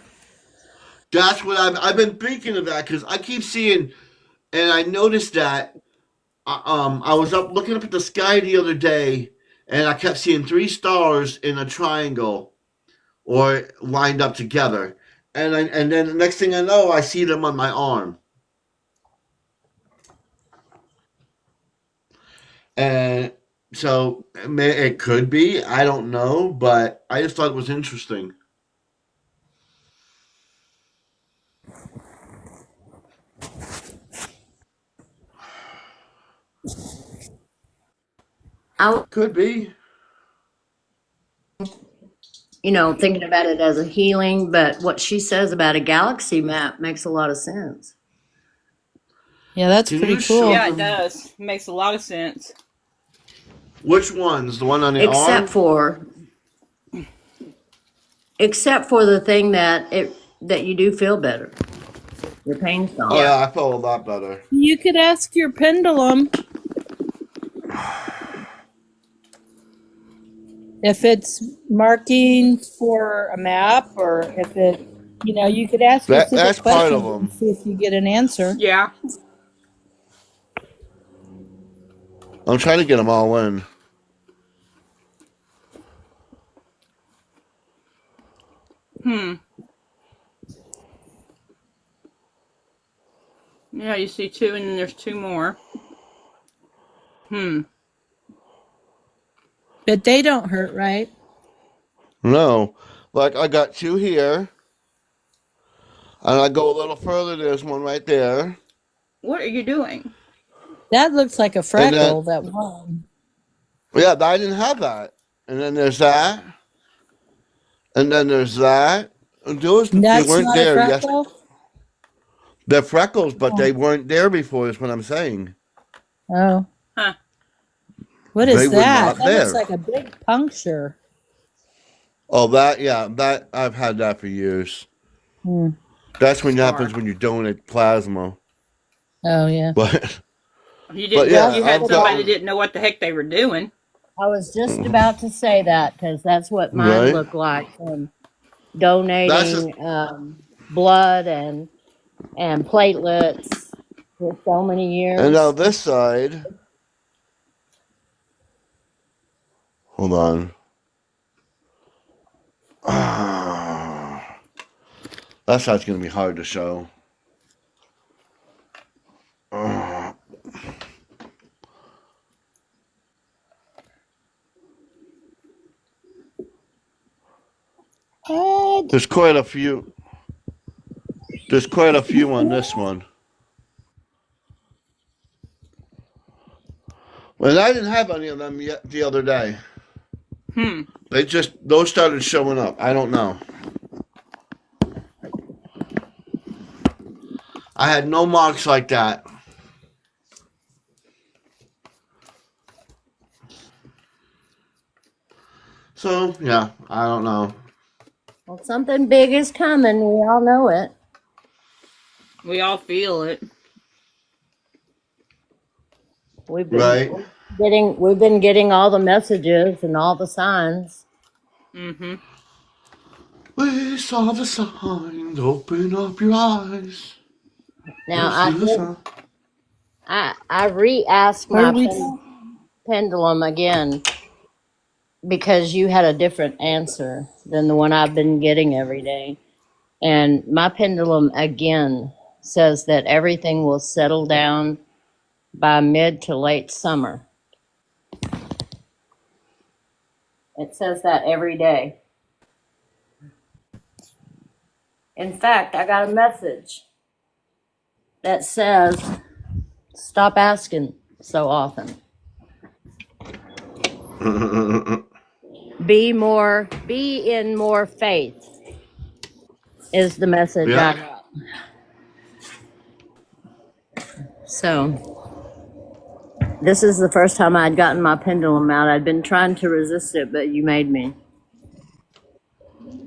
That's what I've been thinking of that because I keep seeing, and I noticed that I was up looking up at the sky the other day, and I kept seeing 3 stars in a triangle or lined up together, and then the next thing I know, I see them on my arm, and so it could be. I don't know, but I just thought it was interesting. I, Could be. thinking about it as a healing, but what she says about a galaxy map makes a lot of sense. Yeah, that's Can pretty you show cool. Yeah, it them does. Makes a lot of sense. which ones? The one on the Except arm? for the thing that you do feel better. Your pain's Oh gone. yeah, I felt a lot better. You could ask your pendulum if it's marking for a map or if it, you could ask specific That's part of questions and them. see if you get an answer. Yeah. I'm trying to get them all in. Yeah, you see 2 and then there's 2 more. But they don't hurt, right? No, like I got 2 here, and I go a little further. There's one right there, What are you doing? That looks like a and freckle, then that one. yeah, I didn't have that. And then there's that, and then there's that. They That's weren't not a there. Yes, freckle? they're freckles, but Oh. they weren't there before. Is what I'm saying. Oh. Huh. What They is were that? not That looks there. like a big puncture. Oh, that I've had that for years. Hmm. That's when it Scar. happens when you donate plasma. Oh, yeah. But You but didn't. yeah, You had I've somebody that gotten didn't know what the heck they were doing. I was just about to say that because that's what mine right. looked like from That's just, donating blood and platelets for so many and now years. this side. Hold on. That side's gonna be hard to show. Ah. What? There's quite a few. There's quite a few on this one. Well, I didn't have any of them yet the other day. Those started showing up. I don't know. I had no marks like that. So, yeah, I don't know. Well, something big is coming. We all know it. We all feel it. We've been Right? getting all the messages and all the signs. Mm-hmm. We saw the signs. Open up your eyes. Now You'll see the sign. I re-asked What are my we pendulum again because you had a different answer than the one I've been getting every day. And my pendulum again says that everything will settle down by mid to late summer. It says that every day. In fact, I got a message that says, stop asking so often. Be in more faith is the message I Yeah. got. So This is the first time I'd gotten my pendulum out. I'd been trying to resist it, but you made me.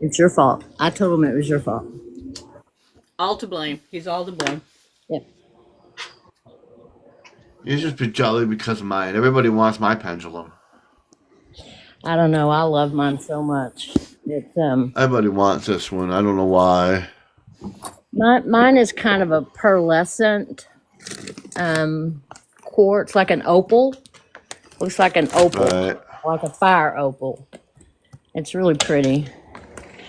It's your fault. I told him it was your fault. All to blame. He's all to blame. Yep. You just be jolly because of mine. Everybody wants my pendulum. I don't know. I love mine so much. It's Everybody wants this one. I don't know why. mine is kind of a pearlescent quartz, like an opal. Looks like an opal, Right. like a fire opal. It's really pretty.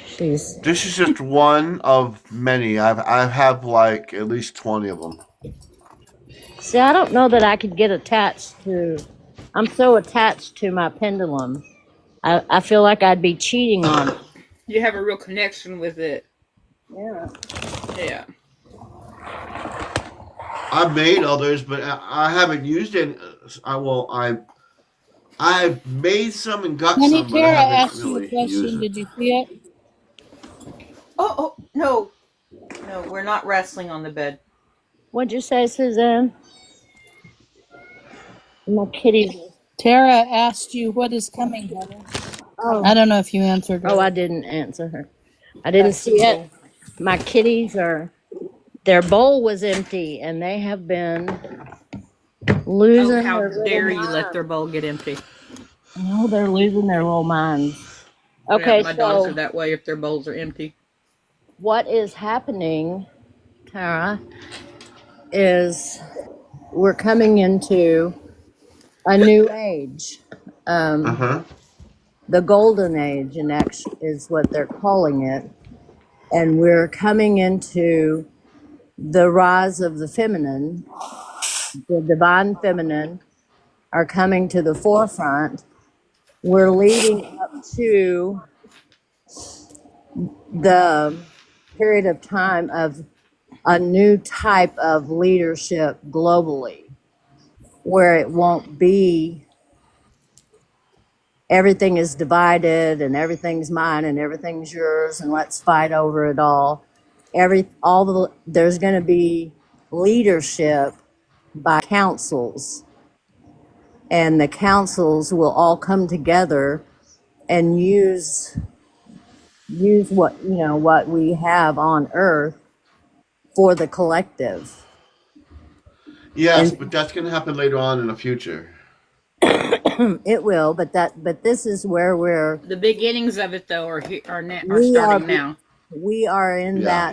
She's This is just one of many. I have like at least 20 of them. see. I don't know that I could get attached to. I'm so attached to my pendulum. I feel like I'd be cheating on it. You have a real connection with it. Yeah. Yeah. I've made others, but I haven't used it. I've made some and got Honey, some, but I Tara haven't asked you a really used question. it. Did you see it? Oh, no. No, we're not wrestling on the bed. What'd you say, Suzanne? My kitty. Tara asked you what is coming, honey. Oh. I don't know if you answered her. Oh, I didn't answer her. I didn't see it. My kitties their bowl was empty, and they have been losing Oh, how their little dare you minds. let their bowl get empty. No, they're losing their little minds. Yeah, Okay, my dogs so are that way if their bowls are empty. what is happening, Tara, is we're coming into a new age. The golden age, and actually is what they're calling it. And we're coming into the rise of the feminine. The divine feminine are coming to the forefront. We're leading up to the period of time of a new type of leadership globally, where it won't be everything is divided and everything's mine and everything's yours and let's fight over it all. There's going to be leadership by councils, and the councils will all come together and use what we have on earth for the collective. Yes, And but that's going to happen later on in the future. it will, but this is where The beginnings of it, though, are we starting are now. we are in Yeah.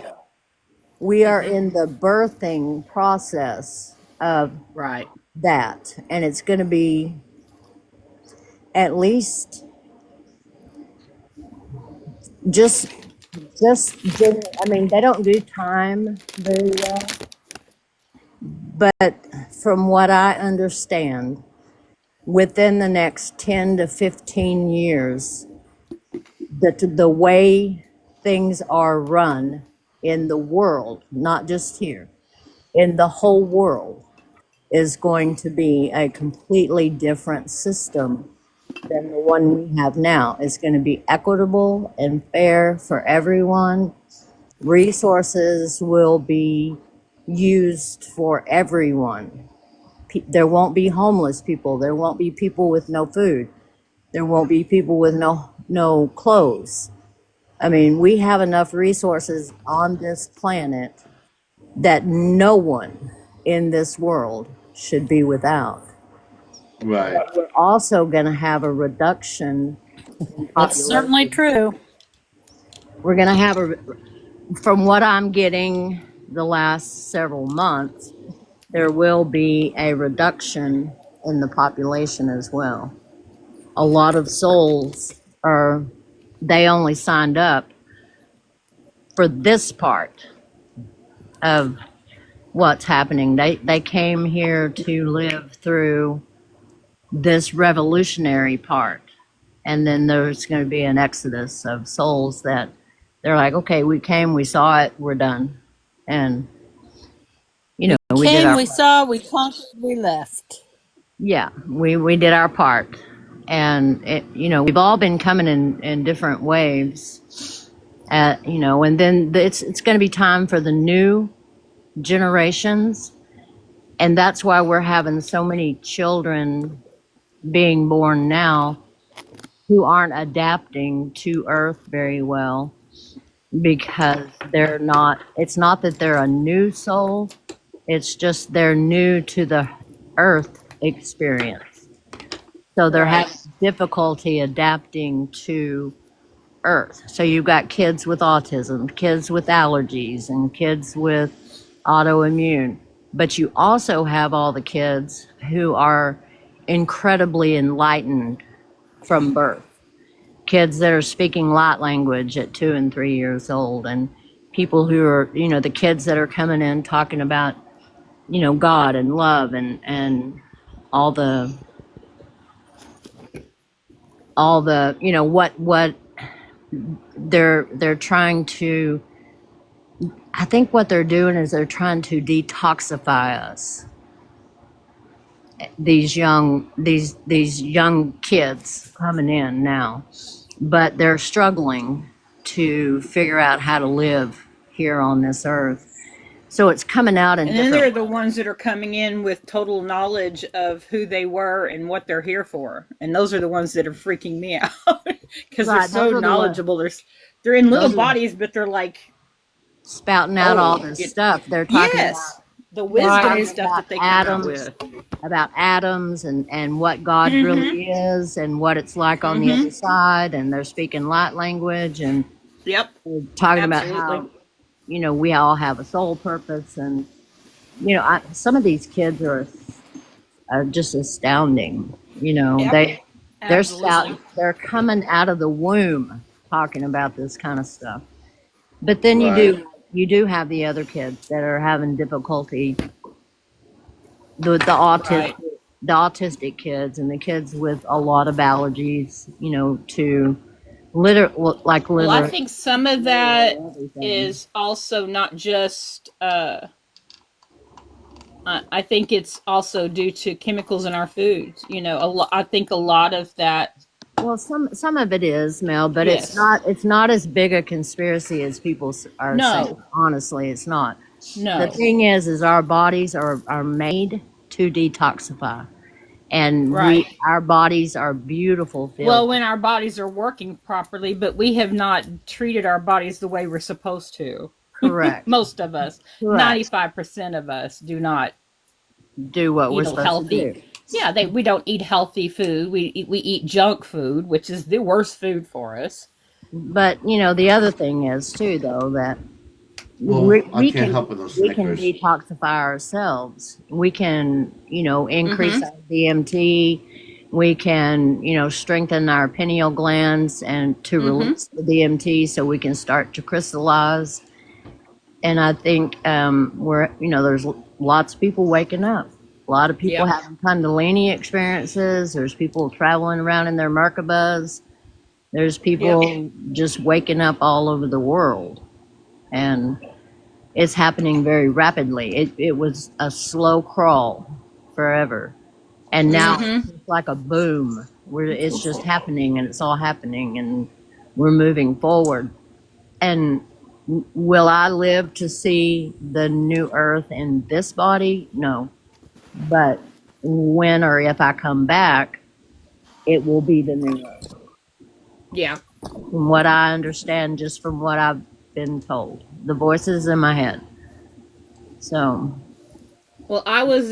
we are in the birthing process of Right. that, and it's going to be at least just I mean, they don't do time very well, but from what I understand, within the next 10 to 15 years, the way things are run in the world, not just here, in the whole world, is going to be a completely different system than the one we have now. It's going to be equitable and fair for everyone. Resources will be used for everyone. There won't be homeless people. There won't be people with no food. There won't be people with no clothes. I mean, we have enough resources on this planet that no one in this world should be without. Right. We're also going to have a reduction in That's certainly population. true. We're going to have from what I'm getting the last several months, there will be a reduction in the population as well. A lot of souls they only signed up for this part of what's happening. They came here to live through this revolutionary part. And then there's going to be an exodus of souls that they're like, okay, we came, we saw it, we're done. And, we did Came, our we saw, we conquered, we left. Yeah, we did our part. And, we've all been coming in different waves, and then it's going to be time for the new generations And that's why we're having so many children being born now who aren't adapting to Earth very well, because they're not, it's not that they're a new soul, it's just they're new to the Earth experience. So they're Right. having difficulty adapting to Earth. So you've got kids with autism, kids with allergies, and kids with autoimmune. But you also have all the kids who are incredibly enlightened from birth. Kids that are speaking light language at 2 and 3 years old, and people who are, you know, the kids that are coming in talking about, you know, God and love and all the, you know, what they're trying to, I think what they're doing is they're trying to detoxify us. These young kids coming in now, but they're struggling to figure out how to live here on this earth. So it's coming out in And then there are different. the ones that are coming in with total knowledge of who they were and what they're here for. And those are the ones that are freaking me out because Right, they're so those are the ones. knowledgeable. They're in little Those are bodies, but they're like, spouting out all oh, this stuff. They're talking yes, the about, wisdom talking and stuff about that they come out atoms, with. about atoms and what God really is and what it's like on the other side. And they're speaking light language, and Yep. they're talking about Absolutely. how, you know, we all have a soul purpose. And, you know, some of these kids are just astounding. You know, Yep. Absolutely. they're coming out of the womb talking about this kind of stuff. But then Right. you do have the other kids that are having difficulty, the autistic Right. the autistic kids and the kids with a lot of allergies, you know, to Well, I liver. think some of that everything. is also not just. I think it's also due to chemicals in our foods. You know, I think a lot of that. Well, some of it is, Mel, but Yes. it's not as big a conspiracy as people are No. saying. Honestly, it's not. No. The thing is our bodies are made to detoxify, and Right. our bodies are beautiful. Well, when our bodies are working properly, but we have not treated our bodies the way we're supposed to. Correct. Most of us, Correct. 95% of us, do not Do what we're eat supposed healthy. to do. Yeah, we don't eat healthy food. We eat junk food, which is the worst food for us. But you know, the other thing is too, though, that Well, I can't help with those we can Snickers. detoxify ourselves. We can, you know, increase our DMT. We can, you know, strengthen our pineal glands and to release the DMT so we can start to crystallize. And I think there's lots of people waking up. A lot of people Yep. having Kundalini experiences. There's people traveling around in their Merkabas. There's people just waking up all over the world. And it's happening very rapidly. It was a slow crawl forever. And now it's like a boom where it's just happening, and it's all happening, and we're moving forward. And will I live to see the new earth in this body? No. But when or if I come back, it will be the new earth. Yeah. From what I understand, just from what I've been told, the voices in my head. So, Well, I was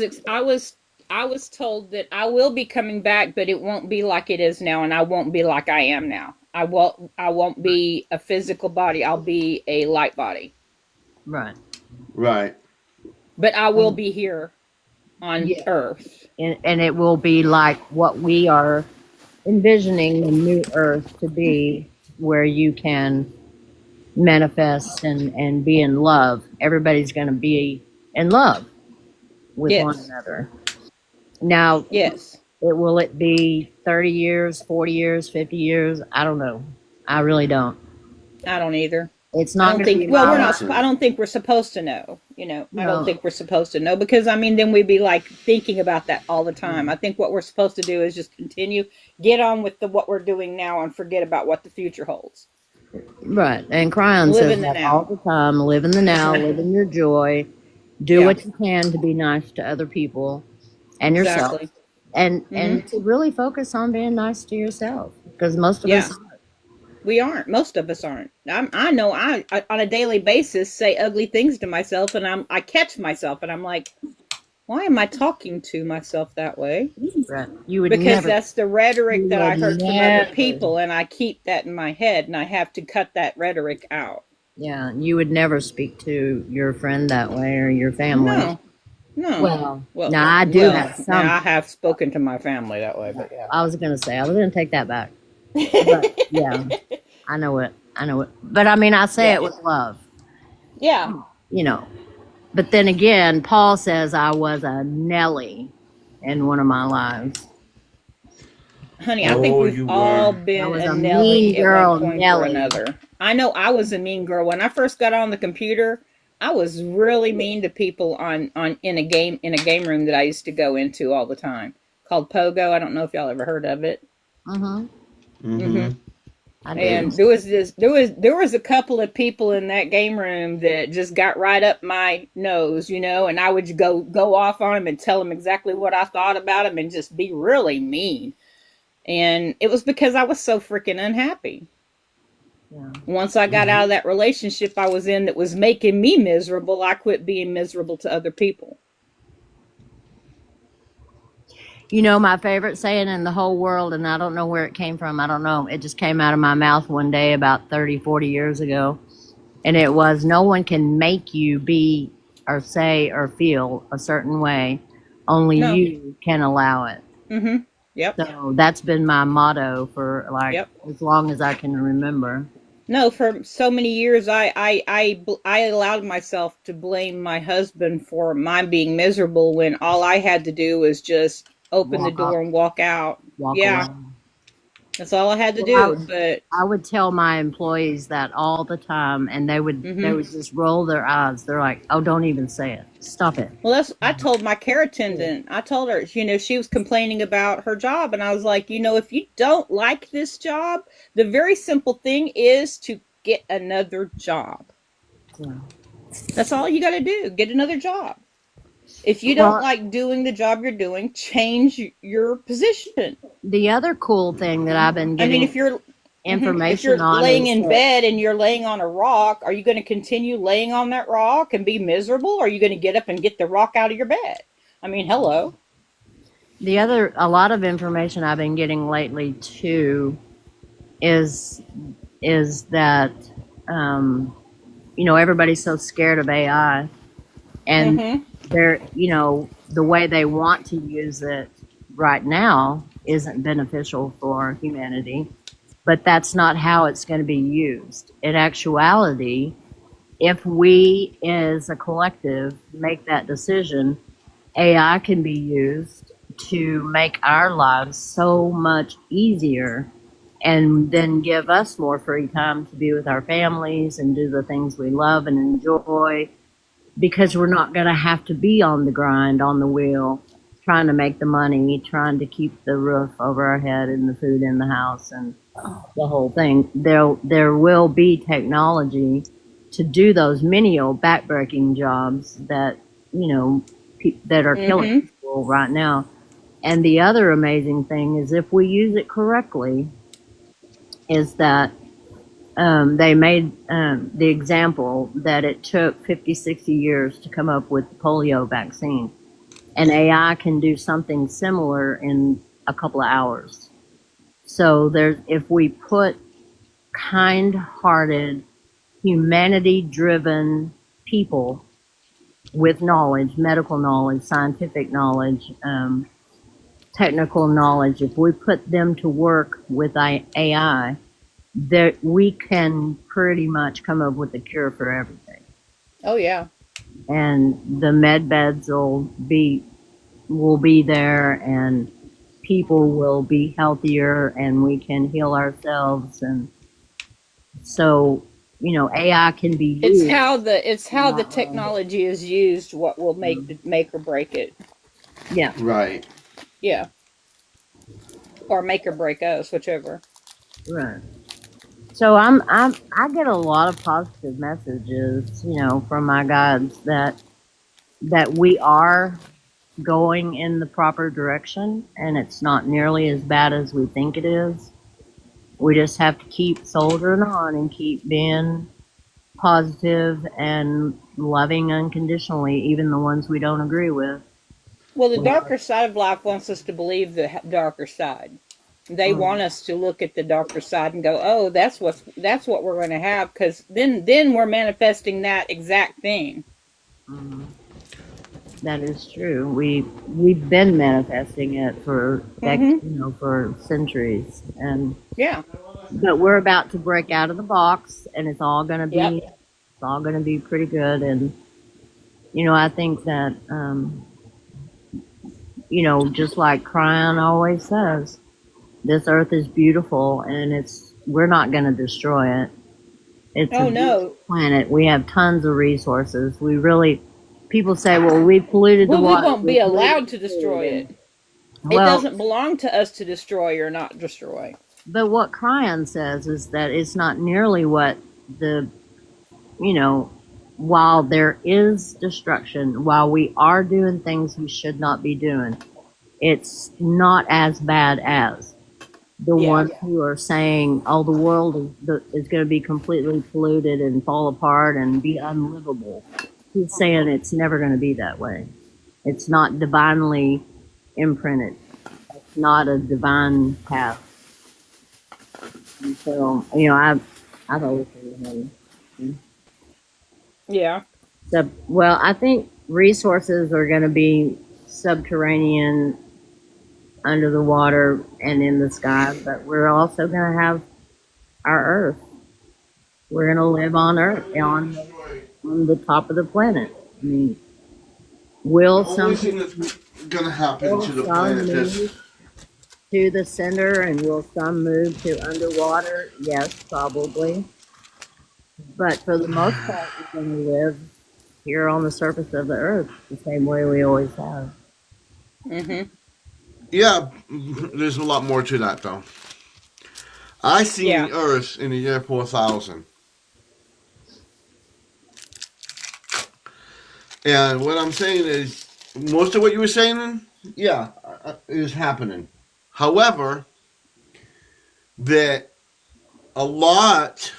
told that I will be coming back, but it won't be like it is now, and I won't be like I am now. I won't be a physical body. I'll be a light body. right. Right. But I will be here on Yeah. Earth. And it will be like what we are envisioning the new earth to be, where you can manifest and be in love. Everybody's going to be in love with Yes. one another. Now, Yes. will it be 30 years, 40 years, 50 years? I don't know. I really don't. I don't either. It's I not don't going to be think. Well, my we're life. not. I don't think we're supposed to know. You know, I No. don't think we're supposed to know, because I mean, then we'd be like thinking about that all the time. I think what we're supposed to do is just continue, get on with what we're doing now, and forget about what the future holds. Right. And Cryon Live says in the that now. all the time. Live in the now, live in your joy. Do Yeah. what you can to be nice to other people and yourself, Exactly. and to really focus on being nice to yourself, because most of Yeah. us, We aren't. Most of us aren't. I know I on a daily basis say ugly things to myself, and I catch myself, and I'm like, why am I talking to myself that way? right, you would Because never, that's the rhetoric you that I would heard from other never, people, and I keep that in my head, and I have to cut that rhetoric out. yeah, you would never speak to your friend that way or your family. No, no. Well, Well, now I do have now some. I have spoken to my family that way, but yeah. I was gonna take that back, but yeah, I know it. But I mean, I say Yeah. it with love, Yeah. you know. But then again, Paul says I was a Nelly in one of my lives. Honey, I think Oh, we've you all were. I been was a a Nelly mean at girl, one point or Nelly. another. I know I was a mean girl. When I first got on the computer, I was really mean to people on in a game room that I used to go into all the time called Pogo. I don't know if y'all ever heard of it. Mm-hmm. Mm-hmm. I did. And there was a couple of people in that game room that just got right up my nose, you know, and I would go off on them and tell them exactly what I thought about them and just be really mean. And it was because I was so freaking unhappy. Yeah. Once I got out of that relationship I was in that was making me miserable, I quit being miserable to other people. You know, my favorite saying in the whole world, and I don't know where it came from. I don't know. It just came out of my mouth one day about 30, 40 years ago. And it was, no one can make you be or say or feel a certain way. Only No. you can allow it. Mm-hmm. Yep. So that's been my motto for like Yep. as long as I can remember. No, for so many years, I allowed myself to blame my husband for my being miserable when all I had to do was just open the Walk door out. and walk out. Walk Yeah, away. that's all I had to Well, do. But I would tell my employees that all the time, and they would just roll their eyes. They're like, "Oh, don't even say it. Stop it." well, I told my care attendant. I told her, you know, she was complaining about her job, and I was like, you know, if you don't like this job, the very simple thing is to get another job. Yeah. That's all you got to do. Get another job. If you don't Well, like doing the job you're doing, change your position. the other cool thing that I've been I mean, getting if you're information on laying is in that- bed and you're laying on a rock, are you going to continue laying on that rock and be miserable? Or are you going to get up and get the rock out of your bed? I mean, hello. a lot of information I've been getting lately too is that you know, everybody's so scared of AI, and Mhm. they're, you know, the way they want to use it right now isn't beneficial for humanity, but that's not how it's going to be used. In actuality, if we as a collective make that decision, AI can be used to make our lives so much easier and then give us more free time to be with our families and do the things we love and enjoy, because we're not going to have to be on the grind, on the wheel, trying to make the money, trying to keep the roof over our head and the food in the house and the whole thing. There will be technology to do those menial backbreaking jobs that, you know, that are killing people right now. And the other amazing thing is, if we use it correctly, is that they made the example that it took 50, 60 years to come up with the polio vaccine. And AI can do something similar in a couple of hours. So if we put kind-hearted, humanity-driven people with knowledge, medical knowledge, scientific knowledge, technical knowledge, if we put them to work with AI, that we can pretty much come up with a cure for everything. Oh yeah. And the med beds will be there, and people will be healthier, and we can heal ourselves. And so, you know, AI can be used. It's how the technology is used what will make or break it. Yeah. Right. Yeah. Or make or break us, whichever. Right. So I get a lot of positive messages, you know, from my guides that that we are going in the proper direction, and it's not nearly as bad as we think it is. We just have to keep soldiering on and keep being positive and loving unconditionally, even the ones we don't agree with. Well, the darker side of life wants us to believe the darker side. They want us to look at the darker side and go, "Oh, that's what we're going to have," because then we're manifesting that exact thing. Mhm. That is true. We've been manifesting it for for centuries, and Yeah. but we're about to break out of the box, and it's all going to be Yep. it's all going to be pretty good. And I think that just like Cryon always says, this earth is beautiful, and we're not going to destroy it. It's Oh a no. beautiful planet. We have tons of resources. People say, well, we polluted the Well, we water. won't be allowed to destroy it. It Well, doesn't belong to us to destroy or not destroy. but what Cryon says is that it's not nearly what while there is destruction, while we are doing things we should not be doing, it's not as bad as the Yeah. ones who are saying, oh, the world is going to be completely polluted and fall apart and be unlivable. He's saying it's never going to be that way. It's not divinely imprinted. It's not a divine path. And so, I've always been Yeah. well, I think resources are going to be subterranean, under the water, and in the sky, but we're also going to have our Earth. We're going to live on Earth, on the top of the planet. I mean, will The some only thing that's gonna happen to the planet is move to the center, and will some move to underwater? Yes, probably. But for the most part, we're going to live here on the surface of the Earth the same way we always have. Mm-hmm. yeah. There's a lot more to that though. I seen Yeah. the Earth in the year 4000, and what I'm saying is most of what you were saying, yeah, is happening. However, that a lot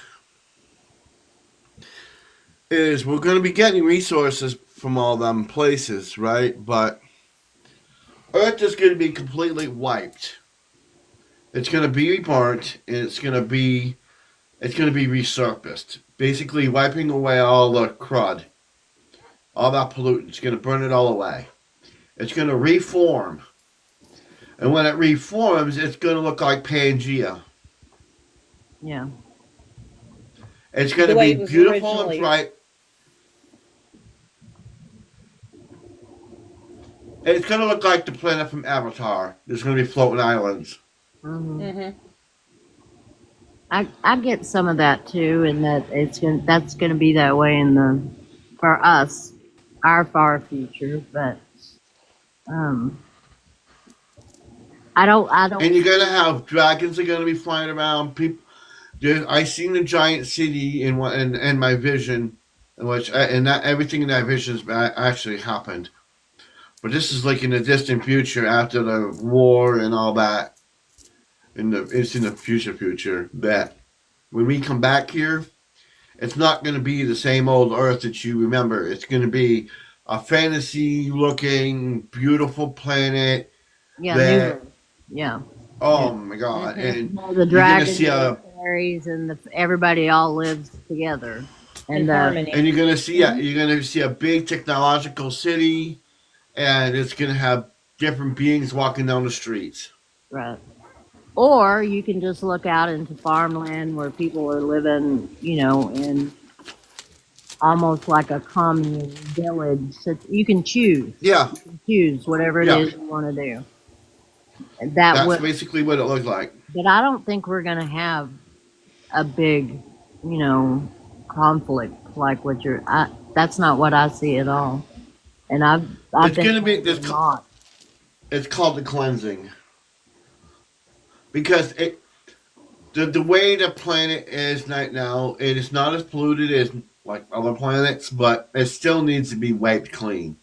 is we're going to be getting resources from all them places, right? But Earth is going to be completely wiped. It's going to be burnt, and it's going to be resurfaced. Basically, wiping away all the crud, all that pollutant. It's going to burn it all away. It's going to reform, and when it reforms, it's going to look like Pangea. Yeah. It's going The to way be it was beautiful originally. and bright. It's going to look like the planet from Avatar. There's going to be floating islands. Mhm. Mm-hmm. I get some of that too, and that's gonna be that way for us, our far future. But I don't And you're going to have dragons are going to be flying around. People, I seen the giant city in my vision, and that everything in that vision actually happened. But this is like in the distant future after the war and all that. It's in the future that when we come back here, it's not going to be the same old Earth that you remember. It's going to be a fantasy-looking, beautiful planet. yeah, That new, yeah. oh my god! Mhm. And The you're going to dragons see and a the fairies and everybody all lives together, In and harmony. and you're going to see a big technological city, and it's going to have different beings walking down the streets. right. Or you can just look out into farmland where people are living, in almost like a commune village. So you can choose Yeah, whatever it yeah. is you want to do. That That's would, basically what it looks like. but I don't think we're going to have a big, conflict like what that's not what I see at all. And I've It's been going to be told this. a lot. It's called the cleansing because the way the planet is right now, it is not as polluted as like other planets, but it still needs to be wiped clean.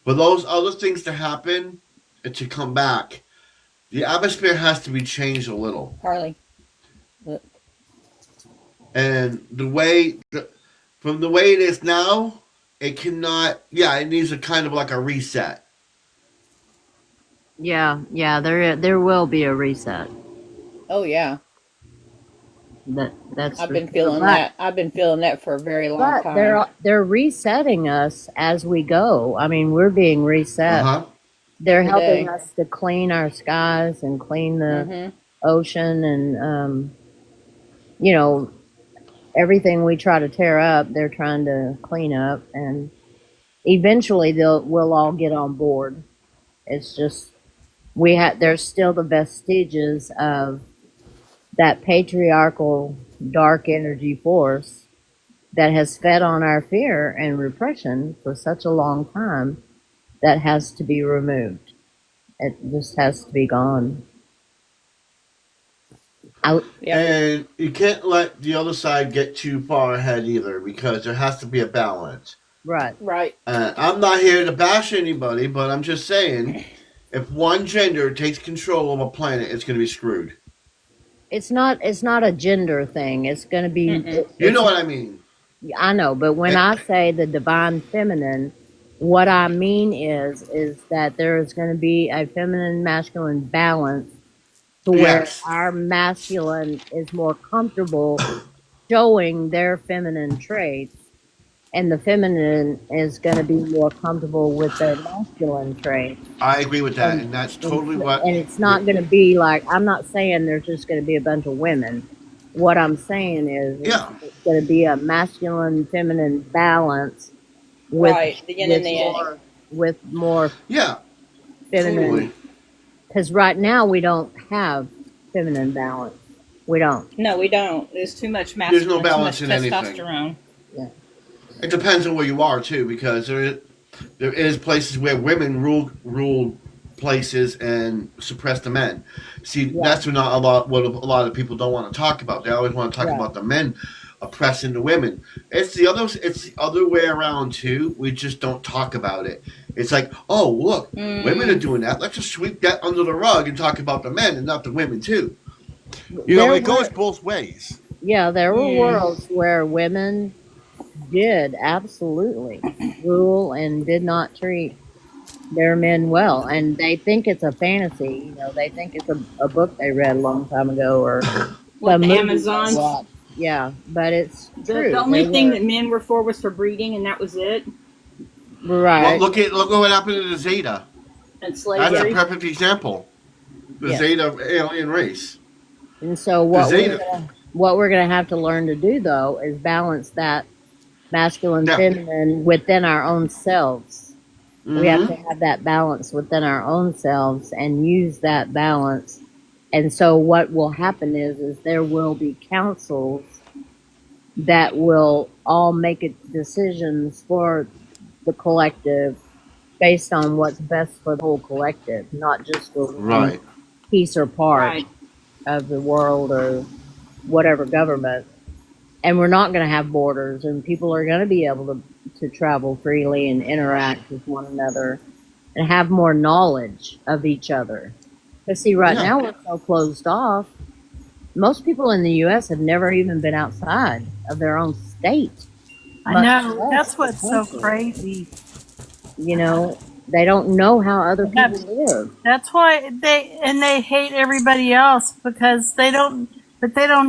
For those other things to happen and to come back, the atmosphere has to be changed a little. Harley. And from the way it is now, it cannot. Yeah, it needs a kind of like a reset. Yeah, there will be a reset. Oh yeah. That's I've for been sure. feeling But that. I've been feeling that for a very long but time. they're resetting us as we go. I mean, we're being Uh reset. huh. They're Every helping day. us to clean our skies and clean the Mhm. ocean and you know, everything we try to tear up, they're trying to clean up, and eventually we'll all get on board. It's just there's still the vestiges of that patriarchal dark energy force that has fed on our fear and repression for such a long time that has to be removed. It just has to be gone. Yeah. And you can't let the other side get too far ahead either, because there has to be a balance. Right. Right. I'm not here to bash anybody, but I'm just saying, if one gender takes control of a planet, it's going to be screwed. It's not a gender thing. It's going to be. You know what I mean? I know, but when I say the divine feminine, what I mean is that there is going to be a feminine masculine balance to where Yes. our masculine is more comfortable showing their feminine traits, and the feminine is going to be more comfortable with their masculine traits. I agree with that, and that's totally what. And it's not going to be like, I'm not saying there's just going to be a bunch of women. What I'm saying is Yeah. it's going to be a masculine feminine balance with, Right. The yin and the yang. with more Yeah, feminine. totally. Because right now we don't have feminine balance. We don't. No, we don't. There's too much There's masculine, no balance too much in anything. testosterone. It depends on where you are too, because there is places where women rule places and suppress the men. See, that's what a lot of people don't want to talk about. They always want to talk Right. about the men oppressing the women. It's the other way around too. We just don't talk about it. It's like, oh look, women are doing that. Let's just sweep that under the rug and talk about the men and not the women too. You know, There it goes were- both ways. Yeah, there were worlds where women did absolutely rule and did not treat their men well, and they think it's a fantasy. You know, they think it's a book they read a long time ago, or What, some the movie Amazons? they watched. Yeah, but it's true. The only They thing were- that men were for was for breeding, and that was it. right? Well, look at what happened to the Zeta. And That's slavery. a perfect example. The Yeah. Zeta alien race. And so what we're gonna have to learn to do though is balance that masculine Yeah. feminine within our own selves. We have Mhm. to have that balance within our own selves and use that balance. And so what will happen is there will be councils that will all make decisions for the collective based on what's best for the whole collective, not just for one Right. piece or part Right. of the world or whatever government. And we're not going to have borders, and people are going to be able to travel freely and interact with one another and have more knowledge of each other. Because see, right Yeah. now we're so closed off. Most people in the U.S. have never even been outside of their own state. I Much know. less That's what's so country. crazy. You know, they don't know how other Yeah. people live. That's why they hate everybody else because they don't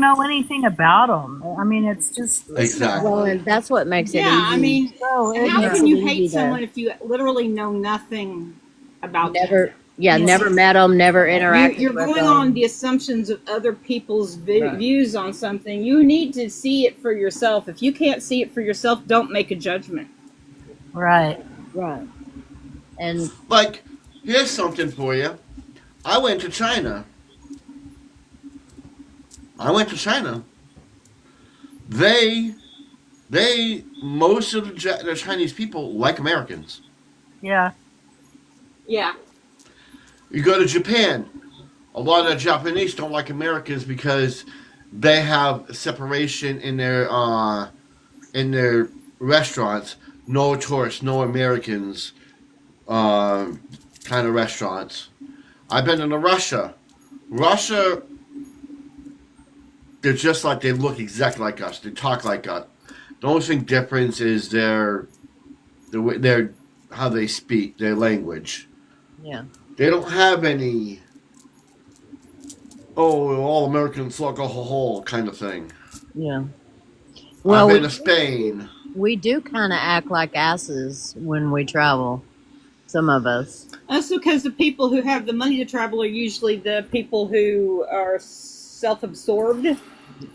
know anything about them. I mean, it's just Exactly. Well, and that's what makes it easy. Yeah, I mean, so how ignorant. can you Easy hate to- someone if you literally know nothing about them? never, Yes. never met them, never interacted You're with going them. on the assumptions of other people's Right. views on something. You need to see it for yourself. If you can't see it for yourself, don't make a judgment. Right. Right. And Like, here's something for you. I went to China. They, most of the Chinese people like Americans. Yeah. Yeah. You go to Japan, a lot of the Japanese don't like Americans because they have separation in their restaurants. No tourists, no Americans. kind of restaurants. I've been to Russia. Russia, they're just like, they look exactly like us. They talk like us. The only thing difference is their how they speak, their language. Yeah. They don't have any, all Americans look a whole kind of thing. Yeah. I've Well, been to Spain. we do kind of act like asses when we travel. Some of us. That's because the people who have the money to travel are usually the people who are self-absorbed.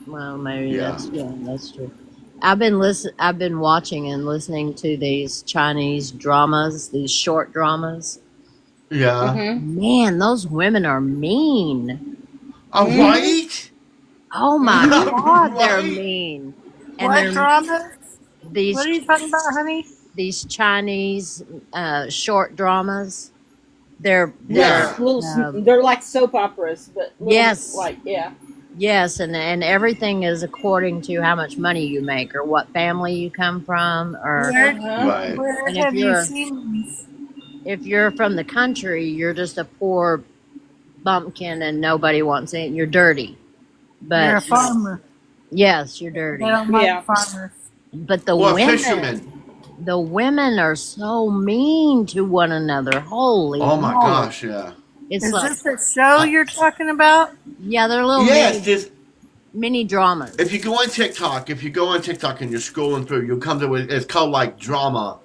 Well, maybe Yeah. that's true. I've been watching and listening to these Chinese dramas, these short dramas. Yeah. Mm-hmm. Man, those women are mean. Right? Oh my God, they're Right? mean. And What they're drama? these What are you talking about, honey? these Chinese short dramas. They're Yeah. They're like soap operas, but little, Yes. like yes, and everything is according to how much money you make or what family you come from, or Where, Right. where And if have you you're- seen these? if you're from the country, you're just a poor bumpkin and nobody wants it. You're dirty. But You're a farmer. yes, you're They dirty. don't like Yeah. farmers. But the Or women, fishermen. the women are so mean to one another. Holy Oh my moly. gosh, yeah. It's Is like, this a show you're talking about? yeah, they're little Yes, there's, mini dramas. if you go on TikTok and you're scrolling through, you'll come to it. It's called like drama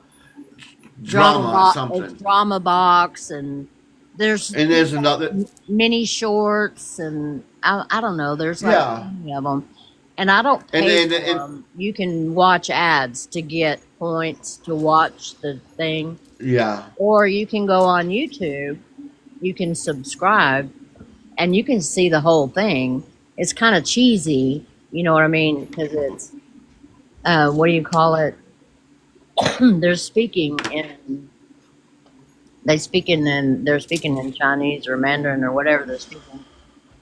or It's something. drama box, and there's And there's another. mini shorts, and I don't know. There's like Yeah. many of them, and I don't And pay then- for and- them. You can watch ads to get points to watch the thing, Yeah. or you can go on YouTube. You can subscribe, and you can see the whole thing. It's kind of cheesy, you know what I mean? Because it's what do you call it? They're speaking in Chinese or Mandarin or whatever they're speaking,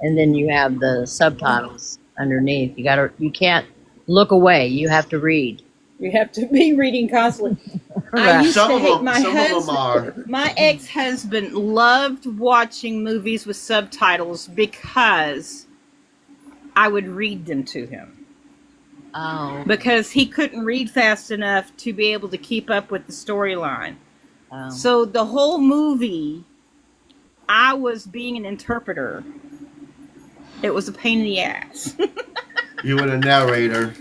and then you have the subtitles underneath. You can't look away. You have to read. you have to be reading constantly. I Right. used Some to of hate them. my Some of them husband. are. My ex-husband loved watching movies with subtitles because I would read them to him. Oh, Because he couldn't read fast enough to be able to keep up with the storyline. oh. So the whole movie, I was being an interpreter. It was a pain in the ass. You were the narrator.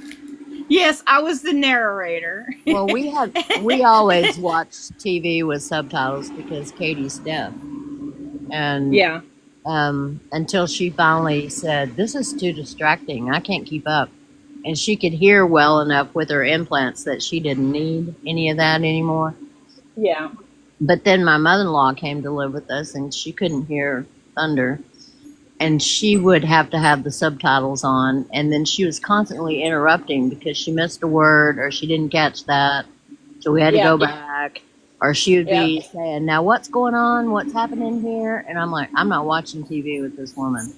Yes, I was the narrator. Well, we always watch TV with subtitles because Katie's deaf, and Yeah. until she finally said, "This is too distracting. I can't keep up," and she could hear well enough with her implants that she didn't need any of that anymore. Yeah. But then my mother-in-law came to live with us, and she couldn't hear thunder, and she would have to have the subtitles on, and then she was constantly interrupting because she missed a word or she didn't catch that, so we had to Yeah. go back, or she would be saying, "Now what's going on? What's happening here?" And I'm like, "I'm not watching TV with this woman."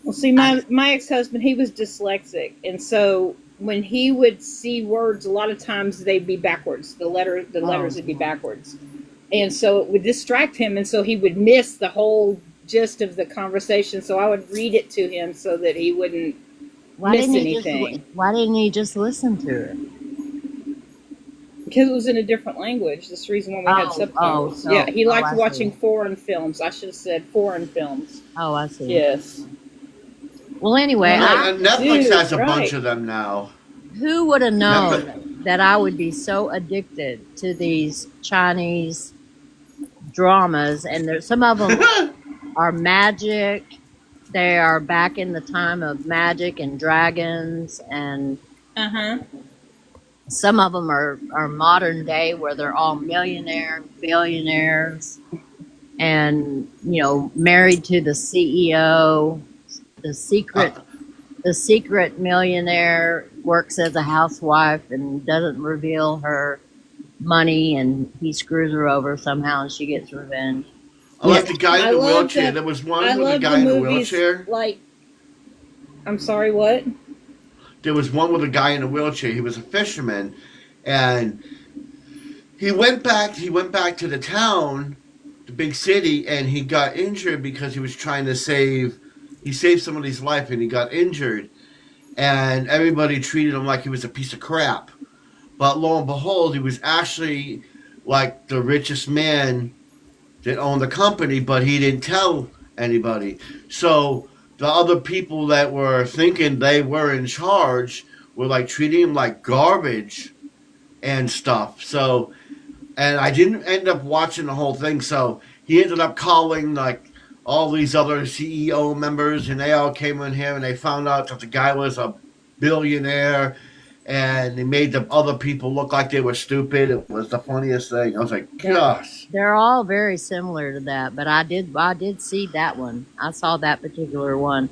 Well, see, my ex-husband, he was dyslexic, and so when he would see words, a lot of times they'd be backwards. The letters would be backwards, and so it would distract him, and so he would miss the whole gist of the conversation. So I would read it to him so that he wouldn't miss anything. Why didn't he just listen to it? Because it was in a different language. That's the reason why we had subtitles. so- Yeah, he liked I see. watching foreign films. I should have said foreign films. Oh, I see. Yes. Well, anyway, And Netflix Dude, has a bunch right. of them now. who would have known that I would be so addicted to these Chinese dramas? And there's some of them are magic. They are back in the time of magic and dragons, and Uh-huh. some of them are modern day where they're all millionaire, billionaires, and married to the CEO. The secret millionaire works as a housewife and doesn't reveal her money, and he screws her over somehow, and she gets revenge. I like the guy in I the love wheelchair. that- There was one I with a love guy the in a movies wheelchair. like. I'm sorry. What? There was one with a guy in a wheelchair. He was a fisherman, and he went back. He went back to the town, the big city, and he got injured because he was trying to save. He saved somebody's life, and he got injured, and everybody treated him like he was a piece of crap. But lo and behold, he was actually like the richest man that owned the company, but he didn't tell anybody. So the other people that were thinking they were in charge were like treating him like garbage and stuff. So, and I didn't end up watching the whole thing. So he ended up calling like all these other CEO members, and they all came in here and they found out that the guy was a billionaire, and they made the other people look like they were stupid. It was the funniest thing. I was like, gosh. They're all very similar to that, but I did see that one. I saw that particular one,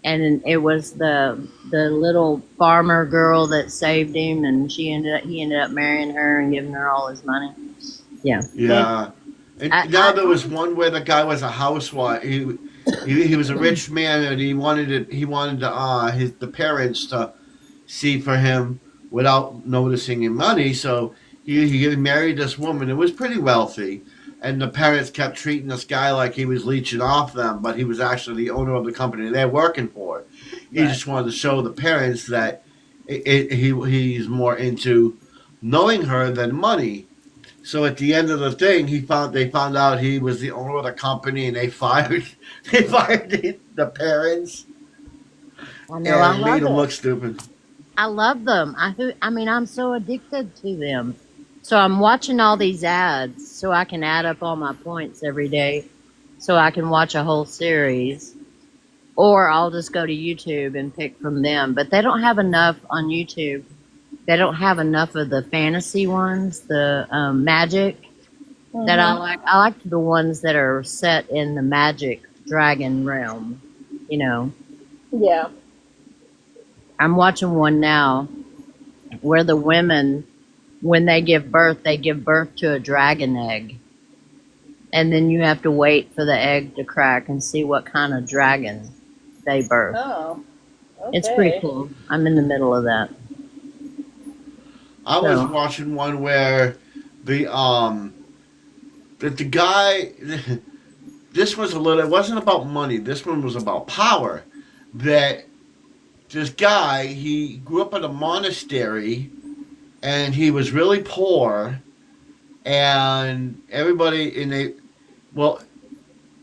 and it was the little farmer girl that saved him, and he ended up marrying her and giving her all his money. Yeah. Yeah. And now there was one where the guy was a housewife. He was a rich man, and he wanted the parents to see for him without noticing him money. So he married this woman who was pretty wealthy, and the parents kept treating this guy like he was leeching off them, but he was actually the owner of the company they're working for. He just wanted to show the parents that he's more into knowing her than money. So at the end of the thing, they found out he was the owner of the company, and they fired the parents I know. I and love made them it. look stupid. I love them. I mean, I'm so addicted to them. So I'm watching all these ads so I can add up all my points every day so I can watch a whole series. Or I'll just go to YouTube and pick from them. But they don't have enough on YouTube. They don't have enough of the fantasy ones, the magic that I like. I like the ones that are set in the magic dragon realm, you know. Yeah. I'm watching one now where the women, when they give birth to a dragon egg. And then you have to wait for the egg to crack and see what kind of dragon they birth. Oh. Okay. It's pretty cool. I'm in the middle of that. I was So, watching one where the guy this was it wasn't about money. This one was about power. That this guy, he grew up in a monastery, and he was really poor, and it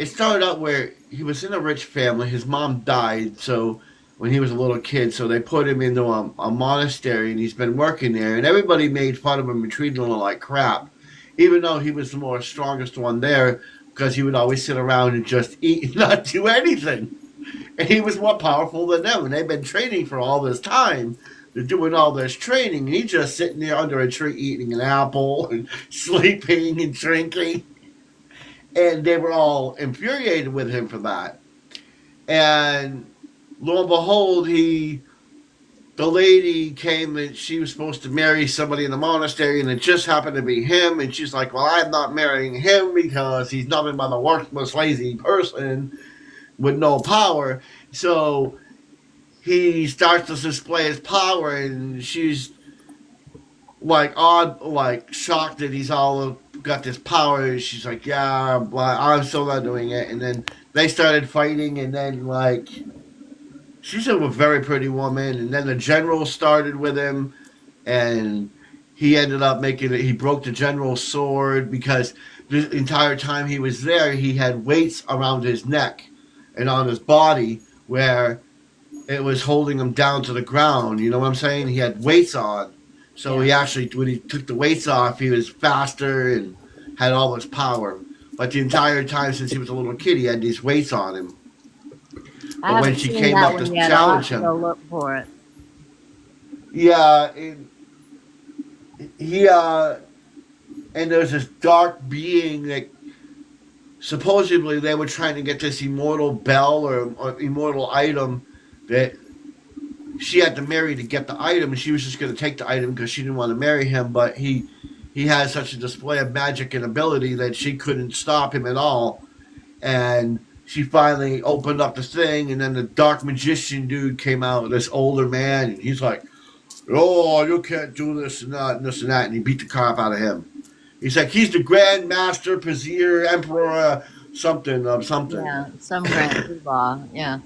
started out where he was in a rich family. His mom died, so when he was a little kid, so they put him into a monastery, and he's been working there, and everybody made fun of him and treated him like crap, even though he was the strongest one there, because he would always sit around and just eat and not do anything. And he was more powerful than them, and they've been training for all this time. They're doing all this training, and he's just sitting there under a tree eating an apple and sleeping and drinking. And they were all infuriated with him for that. And lo and behold, the lady came, and she was supposed to marry somebody in the monastery, and it just happened to be him. And she's like, well, I'm not marrying him because he's nothing but a worthless, lazy person with no power. So he starts to display his power, and she's like shocked that he's all got this power. She's like, yeah, I'm still not doing it. And then they started fighting, and then she's a very pretty woman, and then the general started with him, and he ended up he broke the general's sword, because the entire time he was there, he had weights around his neck and on his body where it was holding him down to the ground. You know what I'm saying? He had weights on. So yeah. he actually, when he took the weights off, he was faster and had all this power. But the entire time since he was a little kid, he had these weights on him. I But when haven't she seen came that up to one yet. I'll have challenge to go him, look for it. yeah, and there's this dark being that supposedly they were trying to get this immortal bell or immortal item that she had to marry to get the item, and she was just going to take the item because she didn't want to marry him. But he had such a display of magic and ability that she couldn't stop him at all. And she finally opened up the thing, and then the dark magician dude came out, this older man, and he's like, oh, you can't do this and that and this and that, and he beat the crap out of him. He's like, he's the Grand Master, Brazier, Emperor, something of something. Yeah, some grand poobah. Yeah,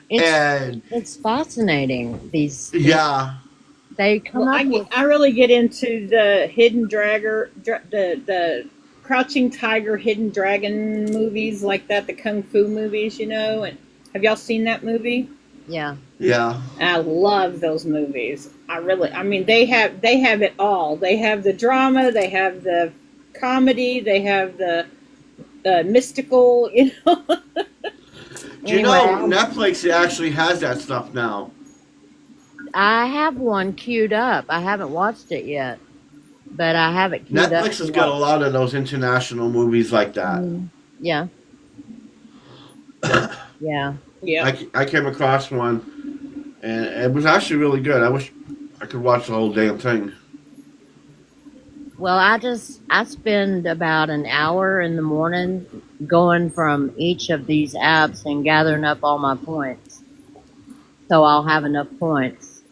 it's And it's fascinating. yeah, They come Well, up with I really get into the hidden the Crouching Tiger, Hidden Dragon movies like that, the kung fu movies, you know. And have y'all seen that movie? yeah. yeah. I love those movies. I mean, they have it all. They have the drama, they have the comedy, they have the mystical, you know. Do you know Netflix actually has that stuff now? I have one queued up. I haven't watched it yet, but I have it queued up. Netflix has got a lot of those international movies like that. Yeah. Yeah. Yeah. I came across one, and it was actually really good. I wish I could watch the whole damn thing. Well, I spend about an hour in the morning going from each of these apps and gathering up all my points. So I'll have enough points.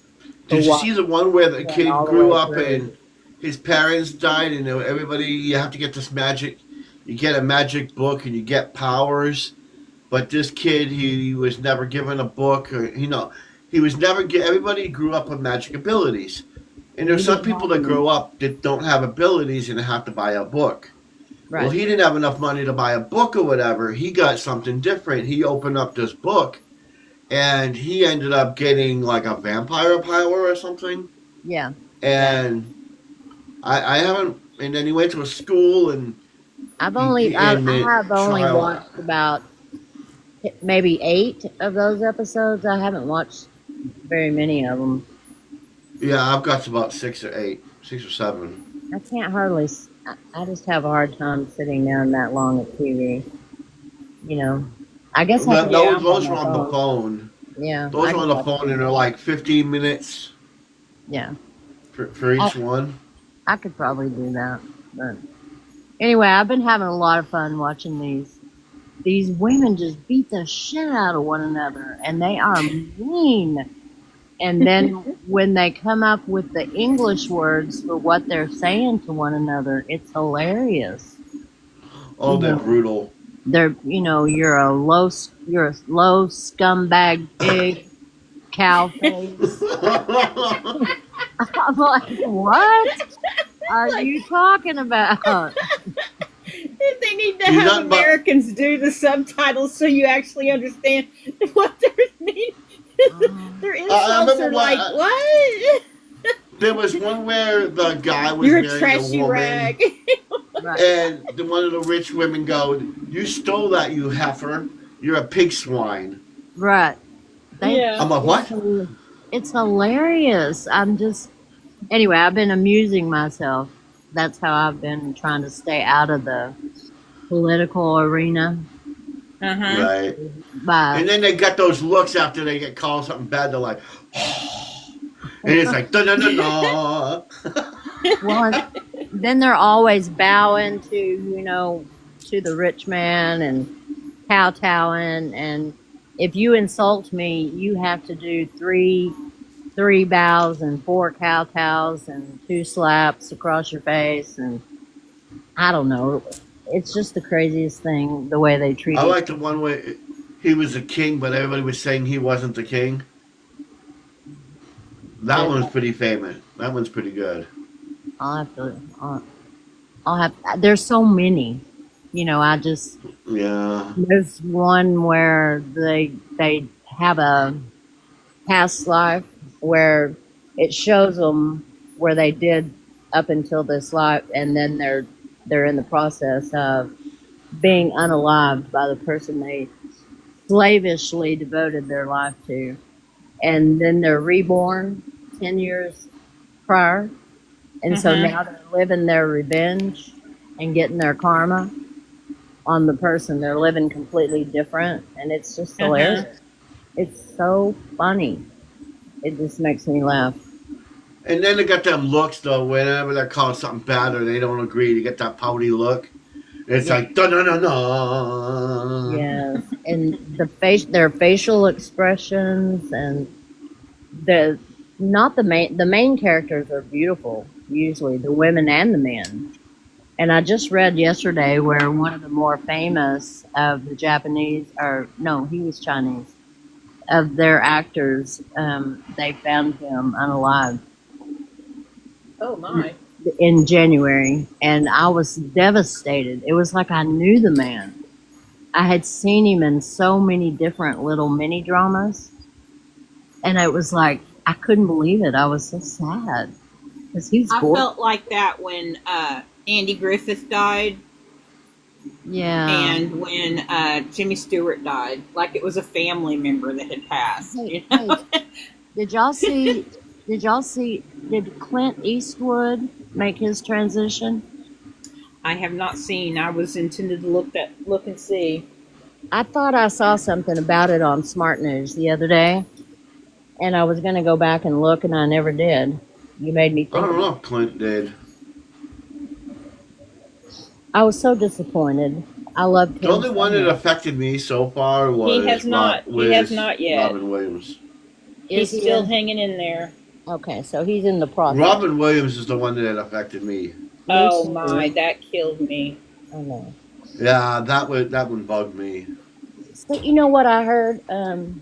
Did you see the one where the kid all the grew way up through. and his parents died, and everybody, you have to get this magic, you get a magic book and you get powers, but this kid, he was never given a book, or he was never everybody grew up with magic abilities, and there's some people that grow up that don't have abilities and have to buy a book. Right. Well, he didn't have enough money to buy a book or whatever. He got something different. He opened up this book, and he ended up getting like a vampire power or something. Yeah. And I haven't. And then he went to a school, and I have only trial. watched about maybe 8 of those episodes. I haven't watched very many of them. Yeah, I've got about 6 or 7. I can't hardly. I just have a hard time sitting down that long at TV. You know, I guess I can Those are on the phone. Yeah, Those I are on can the watch phone, them. and they're like 15 minutes Yeah, for each one. I could probably do that. But anyway, I've been having a lot of fun watching these. These women just beat the shit out of one another, and they are mean. And then when they come up with the English words for what they're saying to one another, it's hilarious. Oh, they're brutal. They're, you're a low scumbag pig, cow face. I'm like, what are you talking about? They need to You're have not bu- Americans do the subtitles so you actually understand what they're meaning. Their insults remember are like, what- what? There was one where the guy was You're a marrying trashy woman, rag. Right. and one of the rich women go, "You stole that, you heifer! You're a pig swine." Right. Yeah. I'm like, what? It's hilarious. Anyway, I've been amusing myself. That's how I've been trying to stay out of the political arena. Uh-huh. Right. And then they got those looks after they get called something bad. They're like, and it's like, da da da da. Well, then they're always bowing to, to the rich man and kowtowing. And if you insult me, you have to do three bows and 4 kowtows and 2 slaps across your face. And I don't know. It's just the craziest thing, the way they treat I each like the one where he was a king, but everybody was saying he wasn't the king. That one's pretty famous. That one's pretty good. I'll have. There's so many, Yeah. There's one where they have a past life where it shows them where they did up until this life, and then they're in the process of being unalived by the person they slavishly devoted their life to, and then they're reborn 10 years prior. And so now they're living their revenge and getting their karma on the person. They're living completely different, and it's just hilarious. It's so funny. It just makes me laugh. And then they got them looks, though, whenever they're called something bad or they don't agree, you get that pouty look. It's like, da da da da. Yes, and their facial expressions, and the main characters are beautiful. Usually, the women and the men. And I just read yesterday where one of the more famous of the Japanese, or no, he was Chinese, of their actors, they found him unalive Oh my. in January. And I was devastated. It was like I knew the man. I had seen him in so many different little mini dramas. And it was like, I couldn't believe it. I was so sad. Because he's I gorgeous. felt like that when Andy Griffith died Yeah. and when Jimmy Stewart died. Like it was a family member that had passed. Hey, You know? hey, did y'all see? Did Clint Eastwood make his transition? I have not seen. I was intended to look and see. I thought I saw something about it on Smart News the other day, and I was going to go back and look, and I never did. You made me I think. don't know if Clint did. I was so disappointed. I loved him. The only so one that much. affected me so far was He has not. He has not yet. Robin Williams. He's Is he still in? hanging in there. Okay, so he's in the process. Robin Williams is the one that affected me. Oh my, that killed me. I know. Yeah, that one bugged me. So you know what I heard? And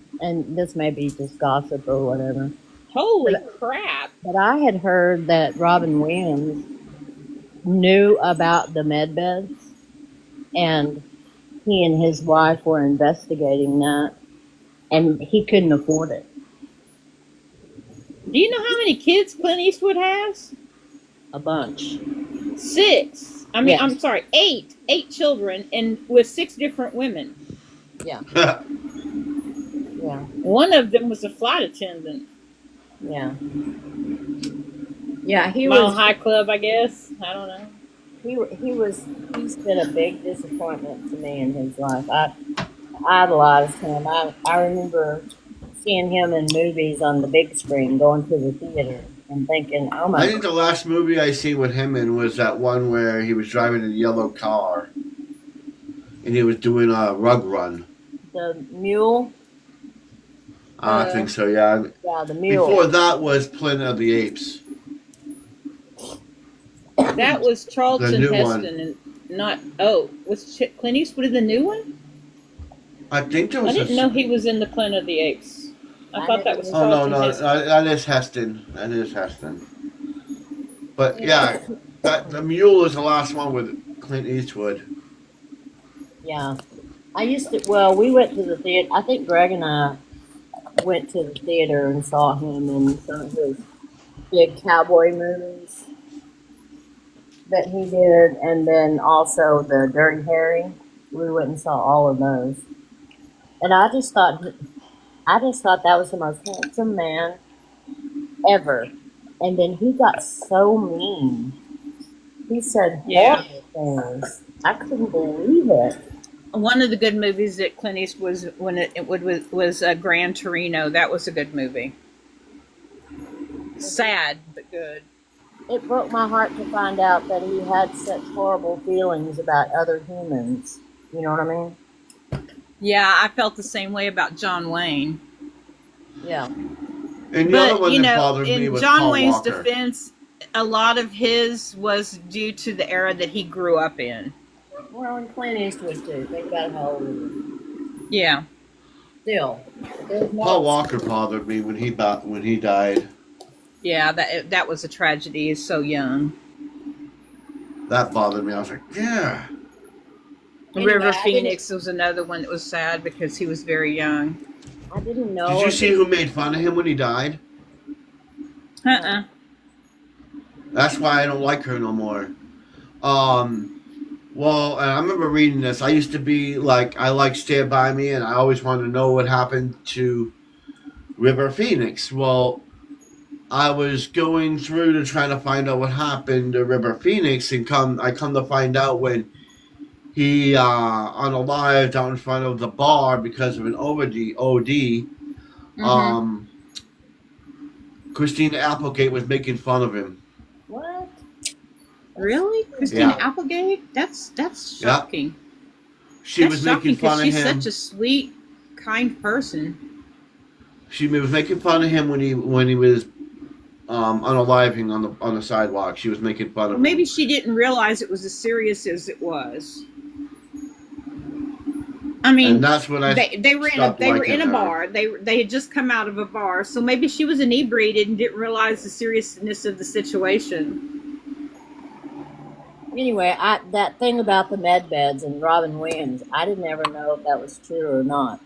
this may be just gossip or whatever. Holy crap. But I had heard that Robin Williams knew about the med beds, and he and his wife were investigating that, and he couldn't afford it. Do you know how many kids Clint Eastwood has? A bunch. 6. I mean, Yes. I'm sorry, 8. 8 children, and with 6 different women. Yeah. One of them was a flight attendant. Yeah. Yeah, he Mile was. High Club, I guess. I don't know. He's been a big disappointment to me in his life. I idolized him. I remember seeing him in movies on the big screen, going to the theater and thinking, oh I my think the last movie I seen with him in was that one where he was driving a yellow car and he was doing a rug run. the mule. I think so, yeah. Yeah, the mule. Before that was Planet of the Apes. That was Charlton The new one. Heston, and not. Oh, was Clint Eastwood in the new one? I think there was I didn't know he was in the Planet of the Apes. I thought that was Oh, no, Charlton no, Heston. that is Heston. That is Heston. But, yeah, the Mule is the last one with Clint Eastwood. Yeah. I used to, well, we went to the theater. I think Greg and I went to the theater and saw him in some of his big cowboy movies that he did. And then also the Dirty Harry. We went and saw all of those. And I just thought that was the most handsome man ever. And then he got so mean. He said Yeah. horrible things. I couldn't believe it. One of the good movies that Clint Eastwood was when it was Gran Torino. That was a good movie. Sad but good. It broke my heart to find out that he had such horrible feelings about other humans. You know what I mean? Yeah, I felt the same way about John Wayne. Yeah. And the other But one you that know, bothered me in was John Paul Wayne's Walker. defense, a lot of his was due to the era that he grew up in. Well, and Clint Eastwood too. Think about how old he was. Yeah. Still. There's more- Paul Walker bothered me when he died. Yeah, that was a tragedy. He's so young. That bothered me. I was like, yeah. Anyway, River I didn't- Phoenix was another one that was sad because he was very young. I didn't know. Did you if see who made fun of him when he died? Uh-uh. That's why I don't like her no more. Well, I remember reading this. I used to be like, I like Stand By Me, and I always wanted to know what happened to River Phoenix. Well, I was going through to try to find out what happened to River Phoenix, and I come to find out when he unalived out in front of the bar because of an OD. Christina Applegate was making fun of him. What? Really? Christina Yeah. Applegate? That's Yeah. shocking. She That's was shocking making fun of she's him. such a sweet, kind person. She was making fun of him when he was unaliving on the sidewalk. She was making fun of him. Maybe she didn't realize it was as serious as it was. I mean, And that's when they were in a her. bar. They had just come out of a bar, so maybe she was inebriated and didn't realize the seriousness of the situation. Anyway, that thing about the med beds and Robin Williams, I didn't ever know if that was true or not.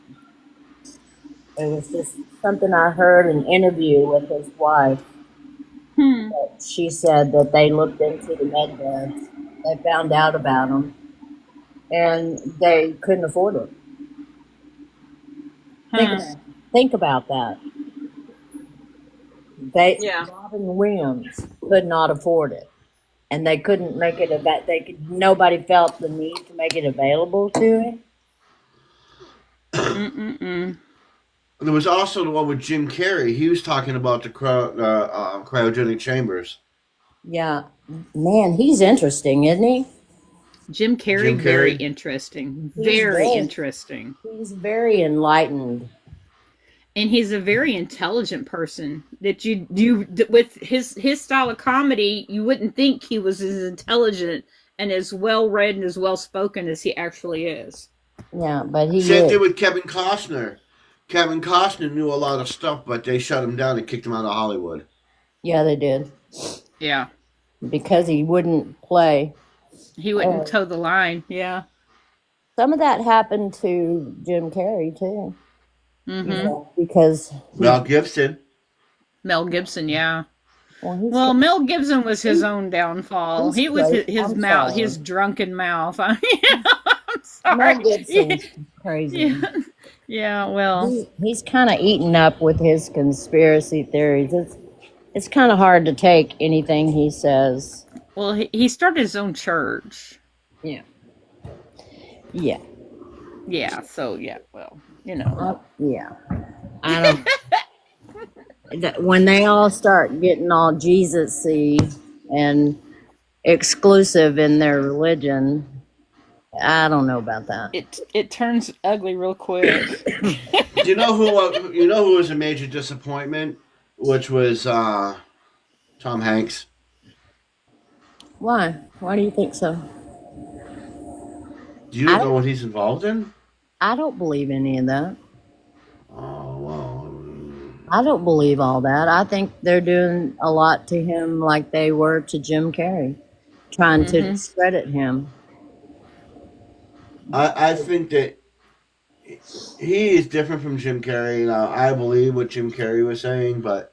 It was just something I heard in an interview with his wife. She said that they looked into the med beds, they found out about them, and they couldn't afford it. Think about that. Yeah. Robin Williams could not afford it, and they couldn't make it nobody felt the need to make it available to him. There was also the one with Jim Carrey. He was talking about the cryogenic chambers. Yeah, man, he's interesting, isn't he? Jim Carrey, very interesting. Very interesting. He's very enlightened. And he's a very intelligent person. That you with his style of comedy, you wouldn't think he was as intelligent and as well read and as well spoken as he actually is. Yeah, but he Same thing with Kevin Costner. Kevin Costner knew a lot of stuff, but they shut him down and kicked him out of Hollywood. Yeah, they did. Yeah. Because he wouldn't play. He wouldn't toe the line. Yeah. Some of that happened to Jim Carrey too. Mm-hmm. You know, because Mel Gibson. Mel Gibson, yeah. Well, Mel Gibson was his own downfall. He was his mouth, sorry. his drunken mouth. I mean, I'm sorry. Mel Gibson's crazy. Yeah. Yeah, well, He's kind of eaten up with his conspiracy theories. It's kind of hard to take anything he says. well, he started his own church. Yeah. Yeah, so yeah, well, you know. Yeah. I don't. When they all start getting all Jesus-y and exclusive in their religion, I don't know about that. It turns ugly real quick. Do you know who was a major disappointment? Which was Tom Hanks. Why? Why do you think so? Do you know what he's involved in? I don't believe any of that. Oh, well. I don't believe all that. I think they're doing a lot to him like they were to Jim Carrey, trying to discredit him. I think that he is different from Jim Carrey. Now, I believe what Jim Carrey was saying, but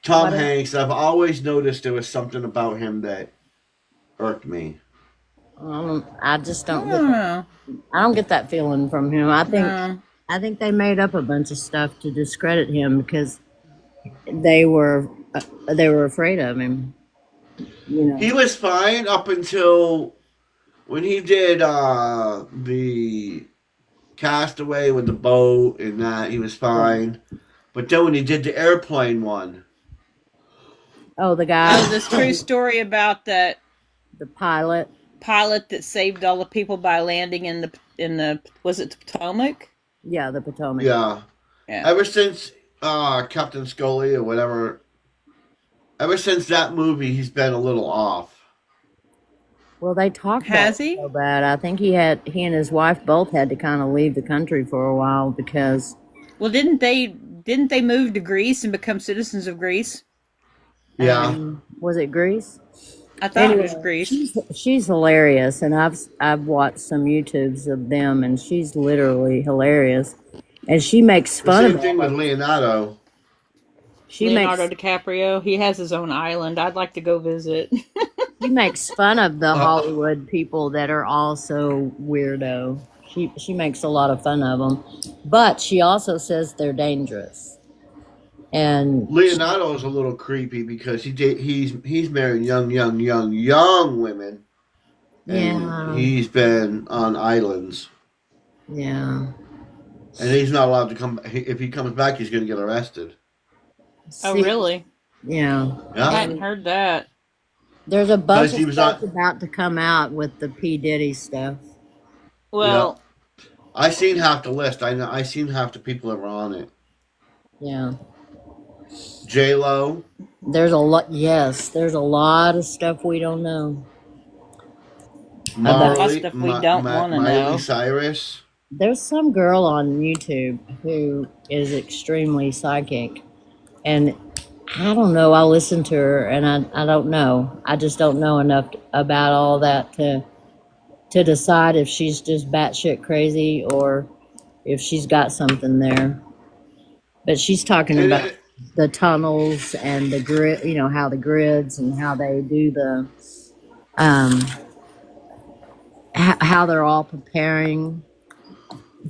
Tom Hanks, I've always noticed there was something about him that irked me. I just don't. I don't get that feeling from him. I think they made up a bunch of stuff to discredit him because they were afraid of him. You know. He was fine up until when he did the Castaway with the boat and that, he was fine. But then when he did the airplane one. Oh, the guy. Oh, this true story about the pilot that saved all the people by landing in the was it the Potomac? Yeah, the Potomac. Yeah. Ever since Captain Scully or whatever, ever since that movie, he's been a little off. Well, they talked about it so bad. I think he and his wife both had to kind of leave the country for a while because. Well, didn't they move to Greece and become citizens of Greece? Yeah. Was it Greece? I thought it was Greece. She's hilarious, and I've watched some YouTubes of them, and she's literally hilarious. And she makes fun of Same thing with Leonardo. Leonardo DiCaprio. He has his own island. I'd like to go visit. She makes fun of the Hollywood people that are also weirdo. She makes a lot of fun of them, but she also says they're dangerous. And Leonardo is a little creepy because he's married young women. And he's been on islands. Yeah. And he's not allowed to come. If he comes back, he's going to get arrested. Oh, really? Yeah. Yeah. I hadn't heard that. There's a bunch of stuff about to come out with the P. Diddy stuff. Well, I seen half the list. I seen half the people that were on it. Yeah. J Lo. There's a lot. Yes, there's a lot of stuff we don't know about. Lot of stuff we don't want to Miley know. Cyrus. There's some girl on YouTube who is extremely psychic, and I don't know. I listen to her, and I don't know. I just don't know enough about all that to decide if she's just batshit crazy or if she's got something there. But she's talking And about the tunnels and the grid, you know, how the grids and how they do the, how they're all preparing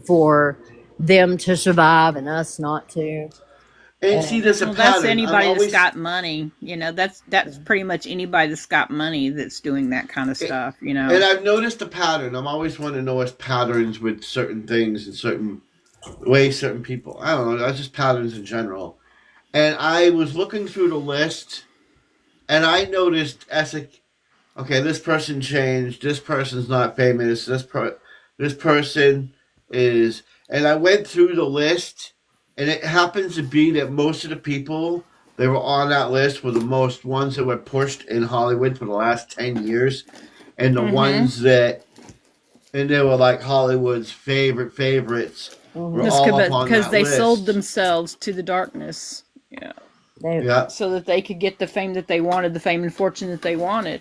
for them to survive and us not to. and see, there's a Well, pattern. that's anybody I'm always, that's got money. You know, that's pretty much anybody that's got money that's doing that kind of stuff. You know. and I've noticed a pattern. I'm always wanting to notice patterns with certain things and certain ways, certain people. I don't know. That's just patterns in general. And I was looking through the list, and I noticed okay, this person changed. This person's not famous. This person is, and I went through the list, and it happens to be that most of the people that were on that list were the most ones that were pushed in Hollywood for the last 10 years, and the ones that, and they were like Hollywood's favorites were all up on because that they list. sold themselves to the darkness. Yeah. Yeah. So that they could get the fame that they wanted, the fame and fortune that they wanted.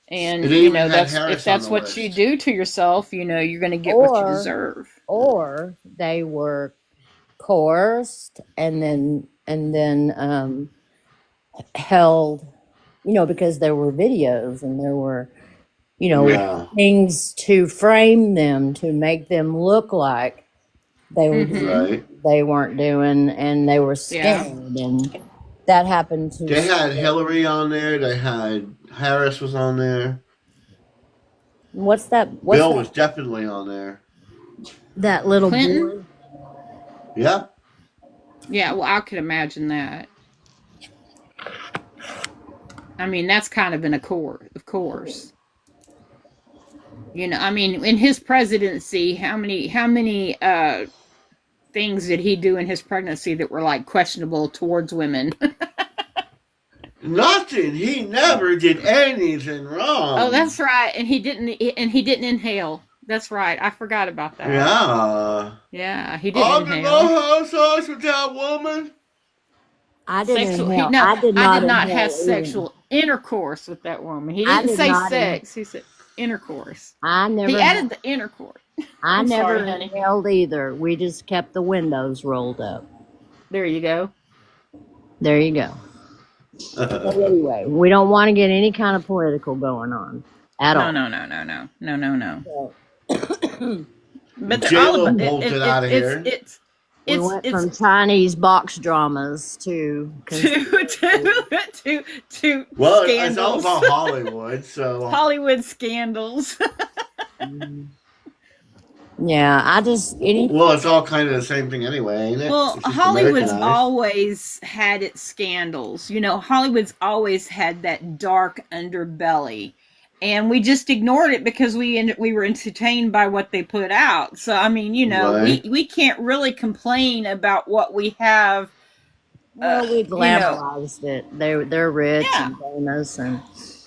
And It you even know, had that's Harris if that's on the what list. you do to yourself, you know, you're going to get what you Or- deserve. Or they were coerced and then held, you know, because there were videos and there were, you know, Yeah. things to frame them to make them look like they were Right. they weren't doing, and they were scared, and that happened to. They had Hillary on there. They had Harris was on there. What's that? Bill was definitely on there. that little Clinton? boy? Yeah. Yeah, well, I could imagine that. I mean, that's kind of of course. You know, I mean, in his presidency, how many things did he do in his pregnancy that were like questionable towards women? Nothing. He never did anything wrong. Oh, that's right. And he didn't inhale. That's right. I forgot about that. Yeah. Yeah, he I didn't did inhale. not have sex with that woman. I didn't Sexual, inhale. no, I did not have inhale sexual intercourse with that woman. He I didn't did say not sex. He said intercourse. I never. He added the intercourse. I I'm never sorry, honey. inhaled either. We just kept the windows rolled up. There you go. There you go. But anyway, we don't want to get any kind of political going on at all. No. But they're J-Lo all about bolted out of here. We went from Chinese box dramas to to Well, it's all scandals. about Hollywood, so Hollywood scandals. yeah. I just well, it's all kind of the same thing anyway, ain't it? Well, It's just Hollywood's Americanized. always had its scandals. You know, Hollywood's always had that dark underbelly. And we just ignored it because we were entertained by what they put out. So, I mean, you know, Right. we can't really complain about what we have. well, we you know. glamorized it. They're rich Yeah. and famous, and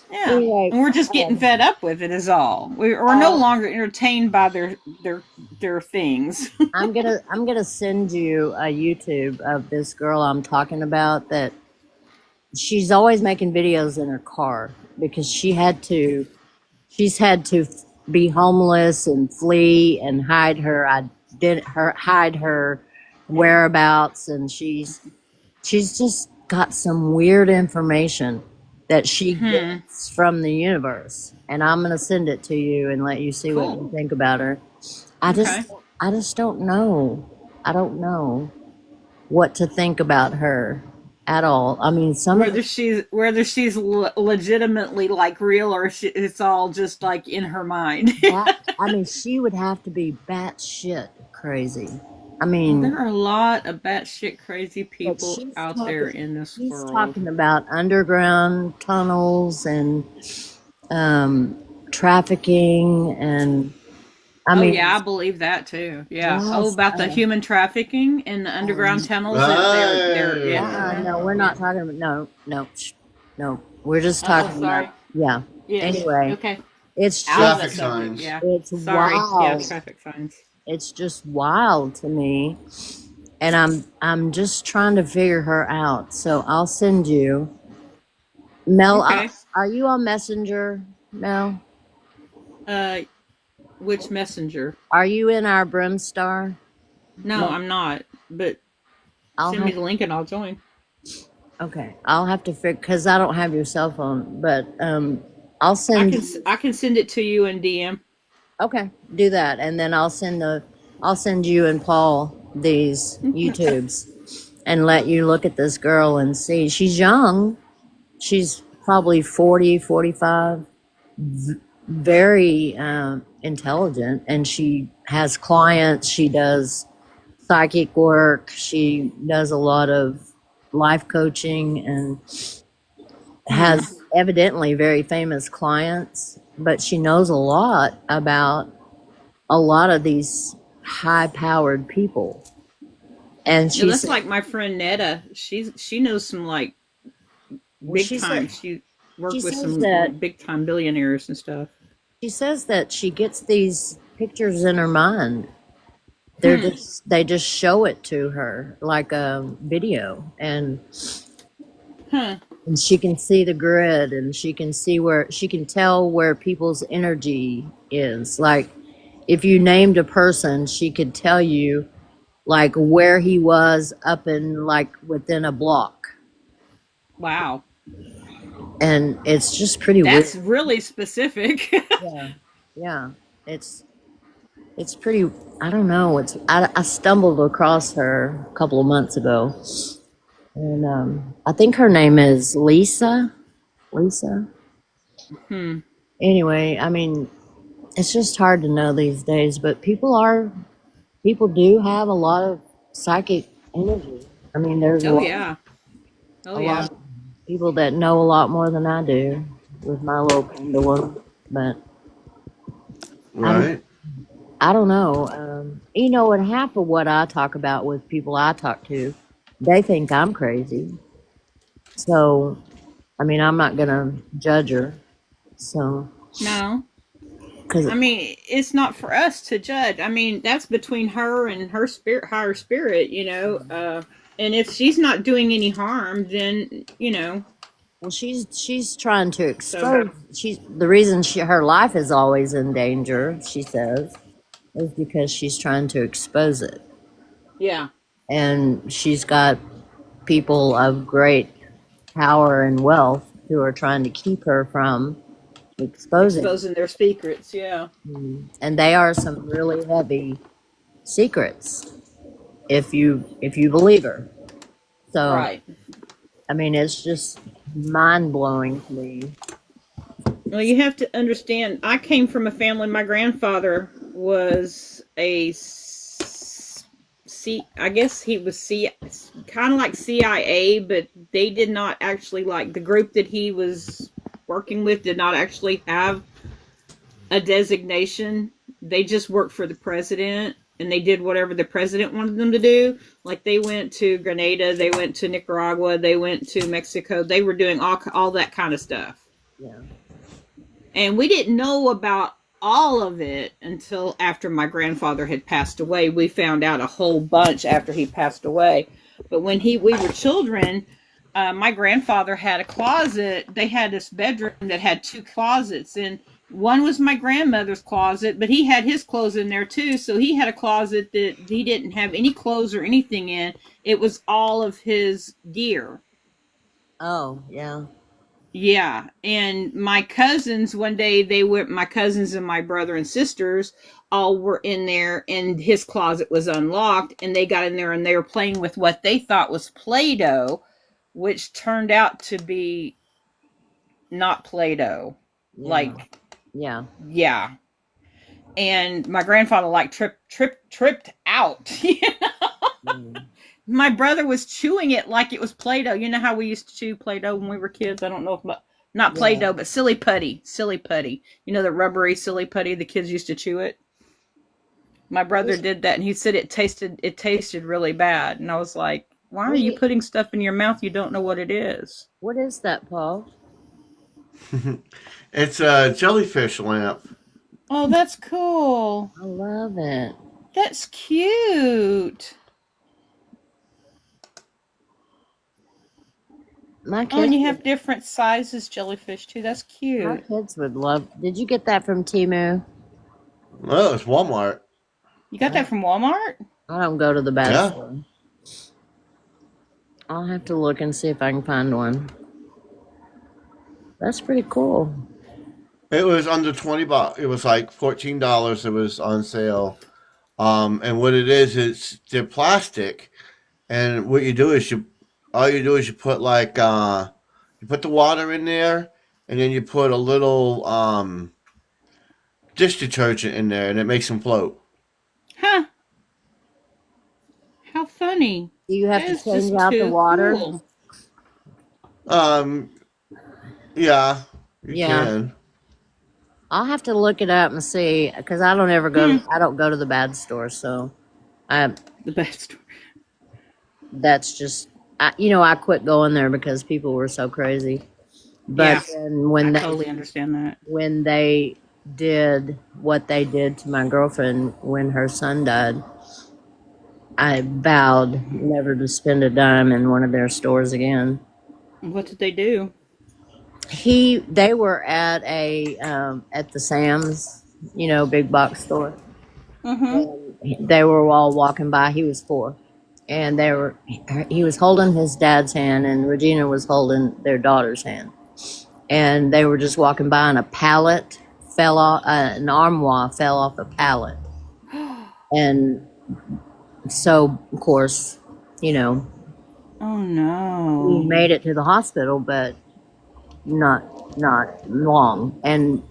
Yeah. Anyway, And we're just getting fed up with it is all. We're no longer entertained by their things. I'm gonna send you a YouTube of this girl I'm talking about. That she's always making videos in her car because she's had to be homeless and flee and hide her whereabouts, and she's just got some weird information that she gets from the universe, and I'm gonna send it to you and let you see what Cool. you think about her. I just don't know. I don't know what to think about her at all. I mean, whether she's legitimately like real or it's all just like in her mind. I mean, she would have to be batshit crazy. I mean, There are a lot of batshit crazy people she's out talking- there in this he's world. talking about underground tunnels and trafficking and I Oh mean, yeah, I believe that too. Yeah. Oh, yes. about the human trafficking in the underground tunnels that they're yeah. Right. No, we're not talking about no. We're just Oh, talking about sorry. yeah. Yeah. Anyway, Okay. it's Out of just the Traffic subject. signs. Yeah. it's Sorry. Yeah, wild. traffic signs. It's just wild to me, and I'm just trying to figure her out. So I'll send you Mel. Okay. Are you on Messenger, Mel? Uh, which messenger? Are you in our Brimstar? No, I'm not. But I'll send me have the link and I'll join. okay. I'll have to figure because I don't have your cell phone, but I'll I send. can send it to you in DM. Okay, do that, and then I'll send you and Paul these YouTubes, and let you look at this girl and see. She's young. She's probably 40, 45. Very intelligent, and she has clients. She does psychic work. She does a lot of life coaching and has evidently very famous clients, but she knows a lot about a lot of these high powered people. And Yeah, she's that's like my friend Netta. She knows some like big she time. said, She worked she with says some that big time billionaires and stuff. she says that she gets these pictures in her mind. They just show it to her like a video, Huh. and she can see the grid, and she can see where she can tell where people's energy is. Like if you named a person, she could tell you like where he was up in like within a block. Wow. And it's just pretty That's weird. really specific. Yeah. Yeah. It's pretty I don't know. I stumbled across her a couple of months ago. And I think her name is Lisa. Lisa. Hmm. Anyway, I mean, it's just hard to know these days, but people do have a lot of psychic energy. I mean, there's Oh yeah. a Oh lot yeah. of people that know a lot more than I do with my little pendulum, but Right. I don't know. And half of what I talk about with people I talk to, they think I'm crazy. So, I mean, I'm not gonna judge her. So, No. because I mean, it's not for us to judge. I mean, that's between her and her spirit, higher spirit, you know. And if she's not doing any harm, then well, she's trying to So expose. She's the reason her life is always in danger. She says is because she's trying to expose it, yeah, and she's got people of great power and wealth who are trying to keep her from exposing. exposing their secrets. Yeah. And they are some really heavy secrets if you believe her. So Right. I mean, it's just mind blowing to me. Well, you have to understand. I came from a family. My grandfather was I guess he was kind of like CIA, but they did not actually like the group that he was working with did not actually have a designation. They just worked for the president and they did whatever the president wanted them to do. Like they went to Grenada, they went to Nicaragua, they went to Mexico. They were doing all that kind of stuff. Yeah. And we didn't know about all of it until after my grandfather had passed away. We found out a whole bunch after he passed away. But when we were children, my grandfather had a closet. They had this bedroom that had two closets, and one was my grandmother's closet, but he had his clothes in there too. So he had a closet that he didn't have any clothes or anything in. It was all of his gear. Oh, yeah. Yeah, and my cousins, one day my cousins and my brother and sisters all were in there, and his closet was unlocked, and they got in there and they were playing with what they thought was Play-Doh, which turned out to be not Play-Doh. Yeah. Like, Yeah. yeah. And my grandfather like tripped out. You know? My brother was chewing it like it was Play-Doh. You know how we used to chew Play-Doh when we were kids? I don't know if not Play-Doh, but silly putty. You know, the rubbery silly putty, the kids used to chew it. My brother did that, and he said it tasted really bad. And I was like, why are you putting stuff in your mouth you don't know what it is? What is that, Paul? It's a jellyfish lamp. Oh, that's cool. I love it. That's cute. My Oh, kids, and you have different sizes jellyfish too. That's my cute. kids would love. Did you get that from Temu? Oh, it's Walmart. You got that from Walmart? I don't go to the bad Yeah. store. I'll have to look and see if I can find one. That's pretty cool. It was under $20. It was like $14. It was on sale. And what it is, they're plastic. And what you do is you put like you put the water in there, and then you put a little dish detergent in there, and it makes them float. Huh. How funny. Do you have That to is change just out the too water? cool. Yeah, you Yeah. can. I'll have to look it up and see because I don't ever go. I don't go to the bad store, so I The best. that's just I quit going there because people were so crazy. But then I totally understand that. when they did what they did to my girlfriend when her son died, I vowed never to spend a dime in one of their stores again. What did they do? They were at at the Sam's, big box store. Mm-hmm. They were all walking by. He was 4, and he was holding his dad's hand, and Regina was holding their daughter's hand, and they were just walking by, and a pallet fell off, an armoire fell off a pallet, and so of course, Oh we no. made it to the hospital, but not long, and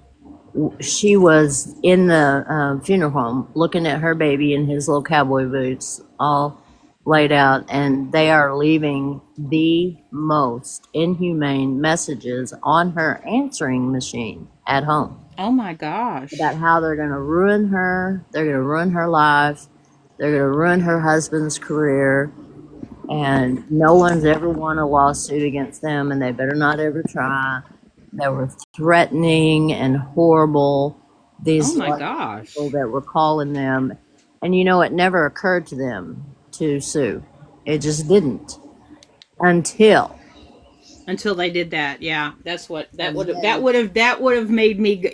she was in the funeral home looking at her baby in his little cowboy boots, all laid out, and they are leaving the most inhumane messages on her answering machine at home Oh my gosh. about how they're going to ruin her, they're going to ruin her life, they're going to ruin her husband's career, and no one's ever won a lawsuit against them, and they better not ever try. They were threatening and horrible. These Oh my gosh. people that were calling them, and it never occurred to them to sue. It just didn't until Until they did that, yeah. That's what that would have made me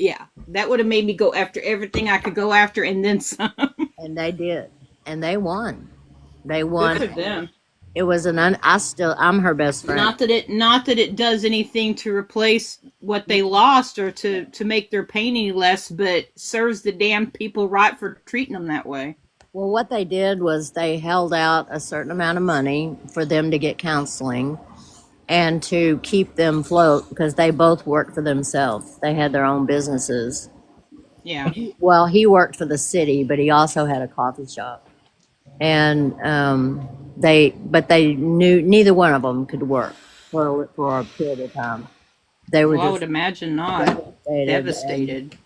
that would have made me go after everything I could go after and then some. and they did, and they won. They Good won. for them. It was I'm her best friend. Not that it does anything to replace what they lost or to make their pain any less, but serves the damn people right for treating them that way. Well, what they did was they held out a certain amount of money for them to get counseling and to keep them afloat because they both worked for themselves. They had their own businesses. Yeah. Well, he worked for the city, but he also had a coffee shop. And they knew neither one of them could work for a period of time. They were Well, I would just imagine not. devastated. Devastated.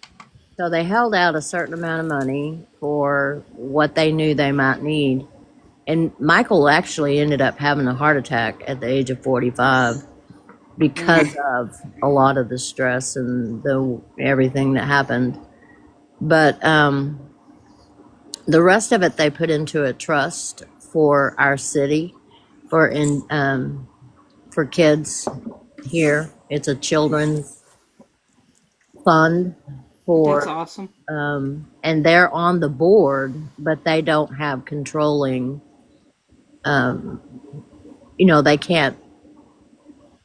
So they held out a certain amount of money for what they knew they might need. And Michael actually ended up having a heart attack at the age of 45 because of a lot of the stress and everything that happened. But the rest of it they put into a trust for our city for kids here. It's a children's fund That's awesome. and they're on the board, but they don't have controlling. They can't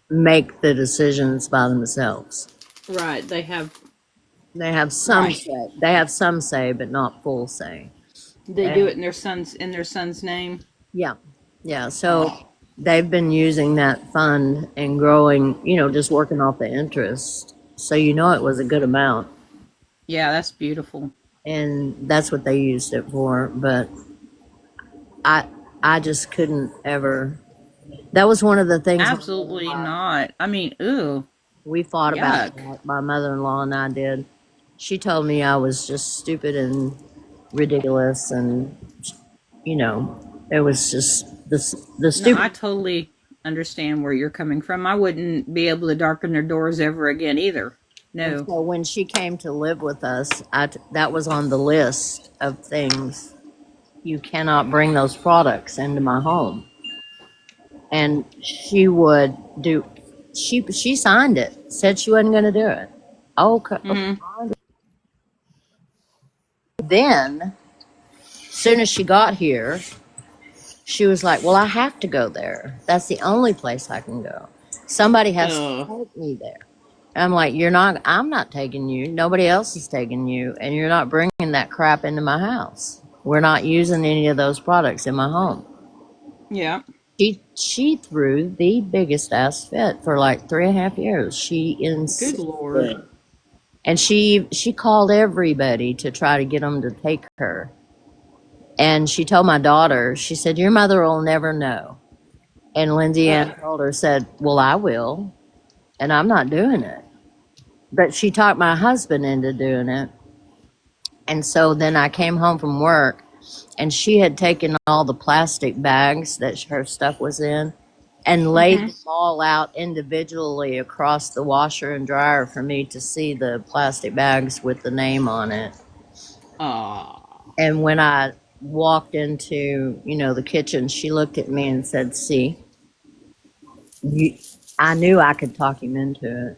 make the decisions by themselves. Right. They have Some Right. say. They have some say, but not full say. they do it in their son's name. Yeah. So they've been using that fund and growing. Just working off the interest. So it was a good amount. Yeah, that's beautiful. And that's what they used it for. But I just couldn't ever. That was one of the things Absolutely not. I mean, ooh. we fought about. Yuck. My mother-in-law and I did. She told me I was just stupid and ridiculous, and you know, it was just the No, stupid. I totally understand where you're coming from. I wouldn't be able to darken their doors ever again either. And No. so when she came to live with us, that was on the list of things. You cannot bring those products into my home. And she would do. She signed it. Said she wasn't going to do it. Okay. Mm-hmm. Then, soon as she got here, she was like, "Well, I have to go there. That's the only place I can go. Somebody has to take me there." I'm like, "You're not. I'm not taking you. Nobody else is taking you, and you're not bringing that crap into my house. We're not using any of those products in my home." Yeah. She threw the biggest ass fit for like 3.5 years. She Good insisted, Lord. and she called everybody to try to get them to take her. And she told my daughter, she said, "Your mother will never know." And Lindsay Ann told her, said, "Well, I will, and I'm not doing it." But she talked my husband into doing it. And so then I came home from work, and she had taken all the plastic bags that her stuff was in and laid them all out individually across the washer and dryer for me to see the plastic bags with the name on it. And when I walked into, the kitchen, she looked at me and said, "See, I knew I could talk him into it."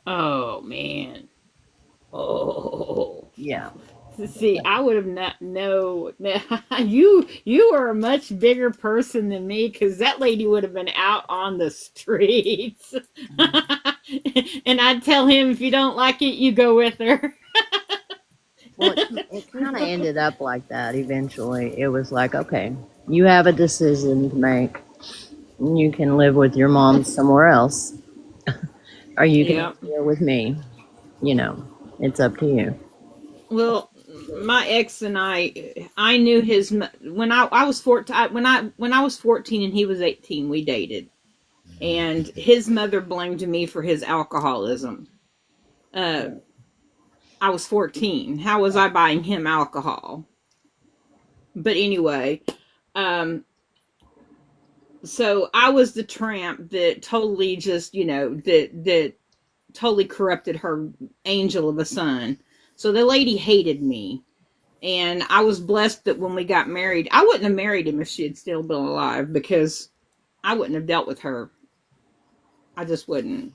Oh man. Oh. Yeah. See, I would have not no. You are a much bigger person than me, because that lady would have been out on the streets. And I'd tell him, if you don't like it, you go with her. Well, it kind of ended up like that eventually. It was like, okay, you have a decision to make. You can live with your mom somewhere else, or you can Yep. live here with me. It's up to you. Well, my ex and I knew when I was 14. When I was 14 and he was 18, we dated, and his mother blamed me for his alcoholism. I was 14. How was I buying him alcohol? But anyway, so I was the tramp that totally just, that totally corrupted her angel of a son. So the lady hated me. And I was blessed that when we got married, I wouldn't have married him if she had still been alive, because I wouldn't have dealt with her. I just wouldn't.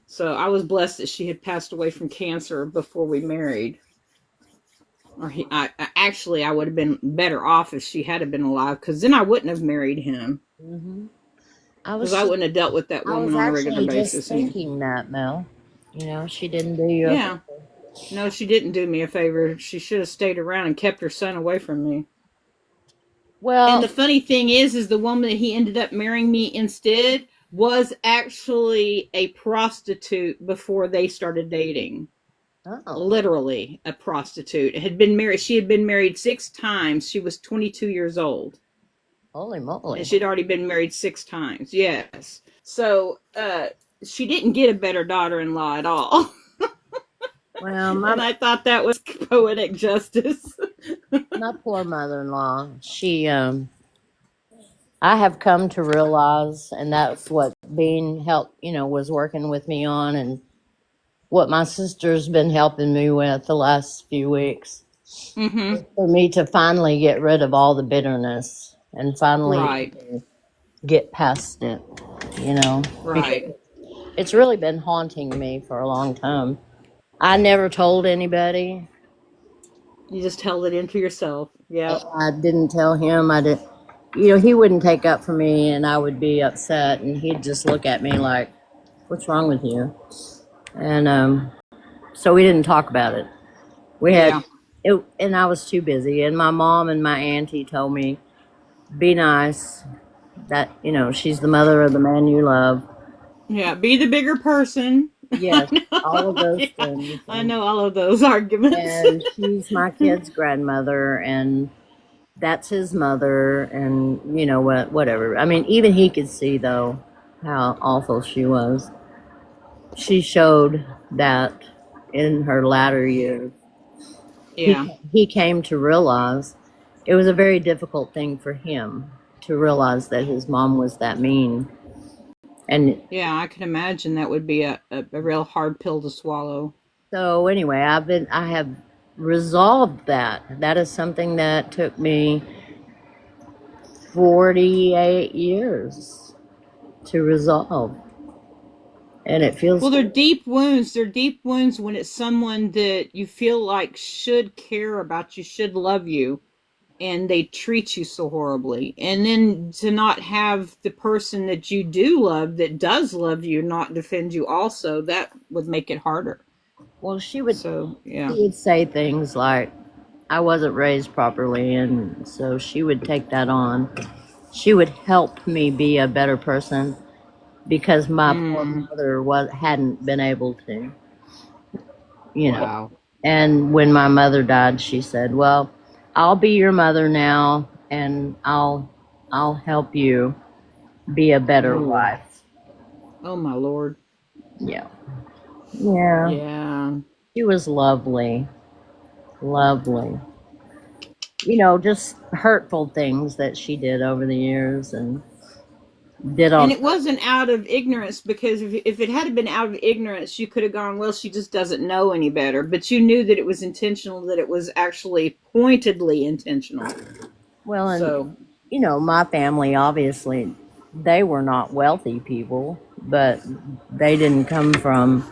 So I was blessed that she had passed away from cancer before we married. Or I would have been better off if she had been alive, because then I wouldn't have married him. Mm-hmm. Because I wouldn't have dealt with that woman on a regular basis. Just thinking that, Mel. She didn't do you. Yeah. No, she didn't do me a favor. She should have stayed around and kept her son away from me. Well, and the funny thing is the woman that he ended up marrying me instead was actually a prostitute before they started dating. Oh. Literally a prostitute. She had been married 6 times. She was 22 years old. Holy moly. And she'd already been married 6 times. Yes. So, she didn't get a better daughter-in-law at all. Well, and I thought that was poetic justice. My poor mother-in-law, I have come to realize, and that's what being was working with me on, and what my sister's been helping me with the last few weeks. Mm-hmm. For me to finally get rid of all the bitterness and finally get past it, Right. It's really been haunting me for a long time. I never told anybody. You just held it into yourself. Yeah. I didn't tell him. I didn't. He wouldn't take up for me, and I would be upset, and he'd just look at me like, "What's wrong with you?" And so we didn't talk about it. We had it, and I was too busy. And my mom and my auntie told me, "Be nice. That she's the mother of the man you love." Yeah, be the bigger person. Yes, all of those things. I know all of those arguments. And she's my kid's grandmother, and that's his mother, and whatever. I mean, even he could see, though, how awful she was. She showed that in her latter years. Yeah. He came to realize it was a very difficult thing for him to realize that his mom was that mean. And Yeah, I can imagine that would be a real hard pill to swallow. so anyway, I have resolved that. That is something that took me 48 years to resolve. And it feels Well, they're deep wounds. They're deep wounds when it's someone that you feel like should care about you, should love you, and they treat you so horribly. And then to not have the person that you do love, that does love you, not defend you also, that would make it harder. well, she would say things like, I wasn't raised properly, and so she would take that on. She would help me be a better person because my poor mother hadn't been able to, you know. Wow. And when my mother died, she said, well, I'll be your mother now, and I'll help you be a better wife. Oh my Lord. Yeah. Yeah. She was lovely. Lovely. You know, just hurtful things that she did over the years and did all. And it wasn't out of ignorance, because if it had been out of ignorance, you could have gone, well, she just doesn't know any better. But you knew that it was intentional, that it was actually pointedly intentional. Well, and so, you know, my family, obviously, they were not wealthy people, but they didn't come from.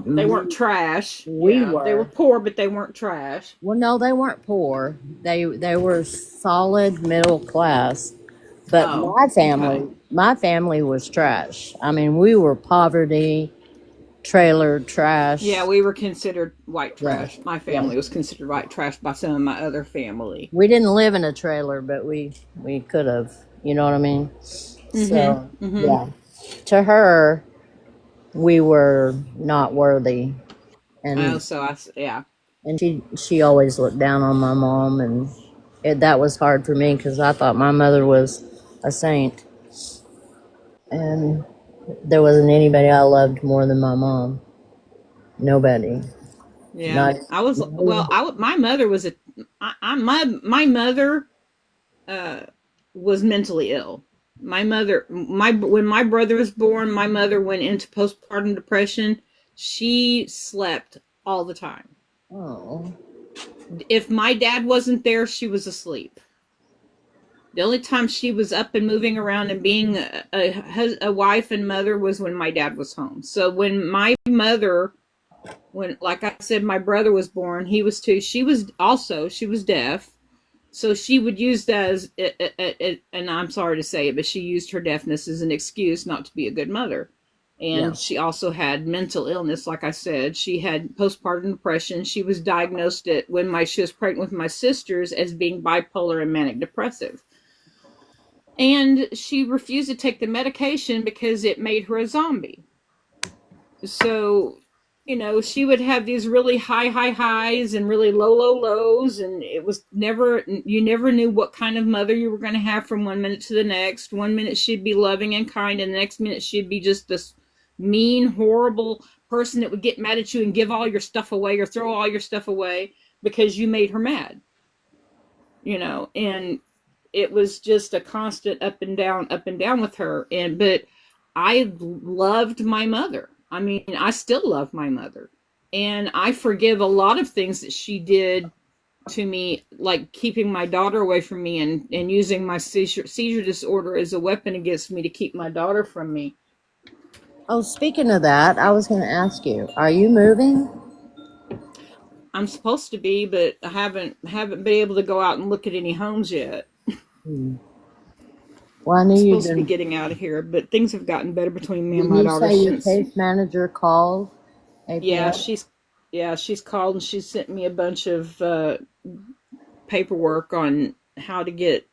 They weren't trash. We were. They were poor, but they weren't trash. Well, no, they weren't poor. They were solid middle class. But my family was trash. I mean, we were poverty, trailer trash. Yeah, we were considered white trash. Yeah. My family was considered white trash by some of my other family. We didn't live in a trailer, but we could have. You know what I mean? So, yeah. To her, we were not worthy. And and she always looked down on my mom, and that was hard for me because I thought my mother was a saint, and there wasn't anybody I loved more than my mom. Nobody. Yeah, my mother was my mother was mentally ill. When my brother was born, my mother went into postpartum depression. She slept all the time. Oh. If my dad wasn't there, she was asleep. The only time she was up and moving around and being a wife and mother was when my dad was home. So when my mother, like I said, my brother was born, he was too. She was deaf. So she would use that as, and I'm sorry to say it, but she used her deafness as an excuse not to be a good mother. And she also had mental illness. Like I said, she had postpartum depression. She was diagnosed when she was pregnant with my sisters as being bipolar and manic depressive. And she refused to take the medication because it made her a zombie. So, you know, she would have these really high highs and really low lows. And it was you never knew what kind of mother you were going to have from one minute to the next. 1 minute she'd be loving and kind, and the next minute she'd be just this mean, horrible person that would get mad at you and give all your stuff away or throw all your stuff away because you made her mad. You know, and it was just a constant up and down with her. But I loved my mother. I mean, I still love my mother, and I forgive a lot of things that she did to me, like keeping my daughter away from me and using my seizure disorder as a weapon against me to keep my daughter from me. Oh, speaking of that, I was going to ask you, are you moving? I'm supposed to be, but I haven't been able to go out and look at any homes yet. Well, I knew I'm you'd supposed to be getting out of here, but things have gotten better between me and my daughter. Did you say your case manager called? Yeah, she's called, and she sent me a bunch of paperwork on how to get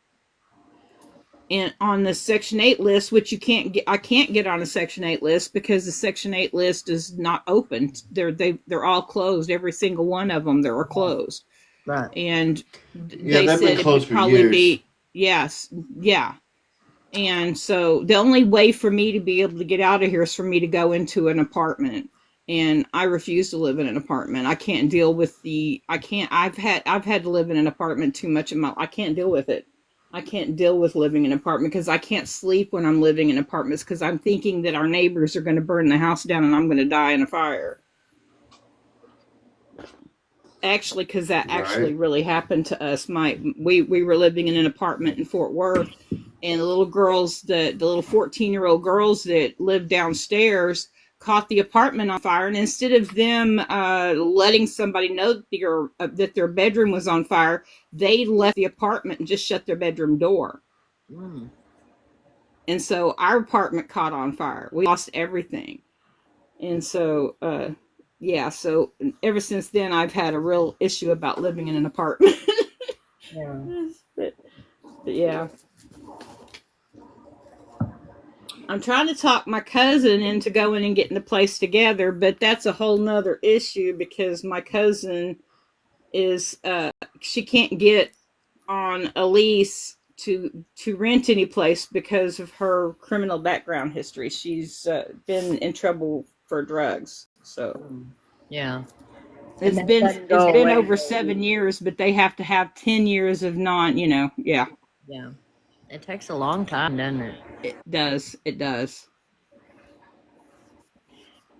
in on the Section 8 list, which you can't get. I can't get on a Section 8 list because the Section 8 list is not open. They're all closed. Every single one of them, they're closed. Right. And they said been closed it would probably years. be yeah. And so the only way for me to be able to get out of here is for me to go into an apartment. and I refuse to live in an apartment. I can't deal with I've had to live in an apartment too much in I can't deal with it. I can't deal with living in an apartment because I can't sleep when I'm living in apartments because I'm thinking that our neighbors are going to burn the house down and I'm going to die in a fire. Actually, because that actually Right. really happened to us. We were living in an apartment in Fort Worth, and the little girls, the little 14-year-old girls that lived downstairs, caught the apartment on fire. And instead of them letting somebody know that their bedroom was on fire, they left the apartment and just shut their bedroom door. Mm. And so our apartment caught on fire. We lost everything. And so, yeah, so ever since then, I've had a real issue about living in an apartment. Yeah. but yeah. I'm trying to talk my cousin into going and getting the place together, but that's a whole nother issue because my cousin is, she can't get on a lease to rent any place because of her criminal background history. She's been in trouble for drugs. So Yeah. it's that been doesn't go away. over 7 years, but they have to have 10 years of yeah. Yeah. It takes a long time, doesn't it? It does.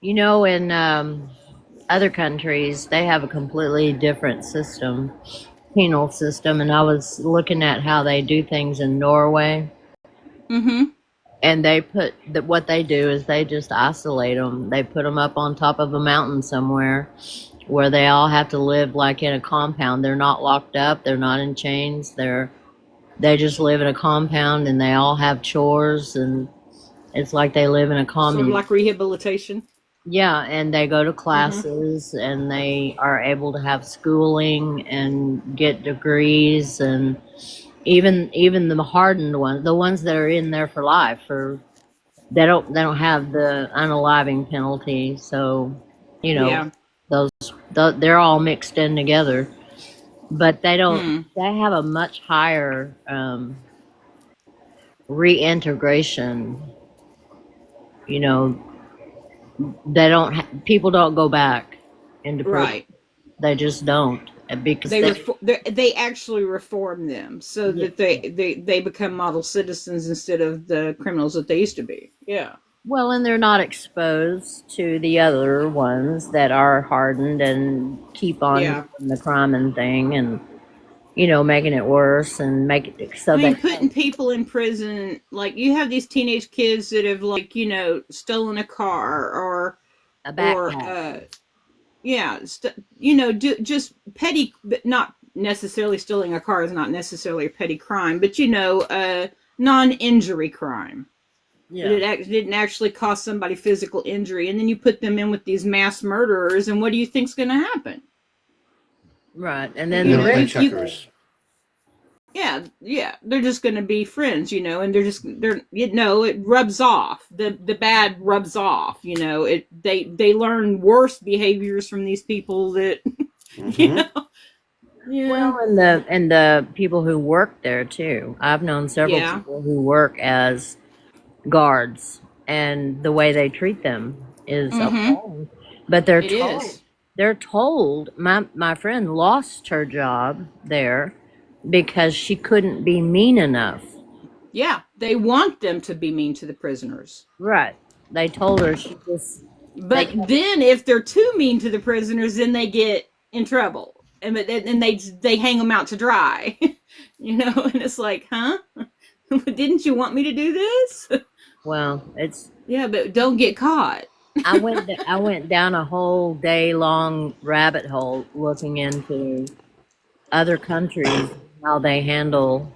You know, in other countries, they have a completely different system, penal system, and I was looking at how they do things in Norway, Mm-hmm. and they what they do is they just isolate them. They put them up on top of a mountain somewhere where they all have to live like in a compound. They're not locked up. They're not in chains. They just live in a compound, and they all have chores, and it's like they live in a Sort commune. of like rehabilitation. Yeah, and they go to classes, and they are able to have schooling and get degrees, and even the hardened ones, the ones that are in there for life, they don't have the unaliving penalty. So, Yeah. they're all mixed in together, but they don't. They have a much higher reintegration. You know, people don't go back into prison. Right. They just don't, because They actually reform them so that they become model citizens instead of the criminals that they used to be. Yeah. well, and they're not exposed to the other ones that are hardened and keep on doing the crime and thing, and making it worse and make it so I mean, that putting people in prison, like you have these teenage kids that have stolen a car or a backpack. just petty, but not necessarily stealing a car is not necessarily a petty crime, but non-injury crime. Yeah. It didn't actually cause somebody physical injury, and then you put them in with these mass murderers, and what do you think's going to happen? Right, and then They You don't know, play you- checkers. Yeah, they're just going to be friends, and it rubs off. The bad rubs off, they learn worse behaviors from these people that, Mhm. Yeah. Well, and the people who work there too. I've known several Yeah. people who work as guards, and the way they treat them is appalling. But they're It told. is. They're told. My friend lost her job there because she couldn't be mean enough. Yeah, they want them to be mean to the prisoners. Right. They told her she just. But then if they're too mean to the prisoners, then they get in trouble. And they hang them out to dry. And it's like, huh? Didn't you want me to do this? Well, it's. Yeah, but don't get caught. I went down a whole day long rabbit hole looking into other countries, how they handle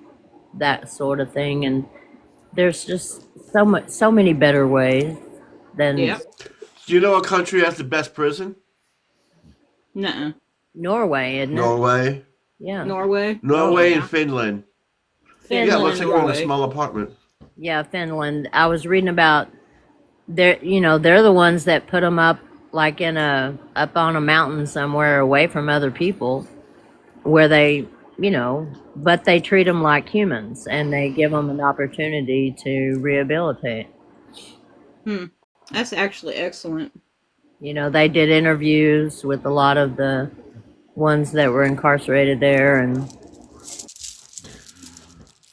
that sort of thing, and there's just so many better ways than Yep. Do you know what country has the best prison? Nuh-uh. Norway, isn't it? Norway. Yeah. Norway. Norway Yeah. and Finland. Finland Yeah, it looks like you're in a Norway. small apartment. Yeah, Finland. I was reading about they're the ones that put them up like up on a mountain somewhere away from other people, where they but they treat them like humans, and they give them an opportunity to rehabilitate. That's actually excellent. You know, they did interviews with a lot of the ones that were incarcerated there, and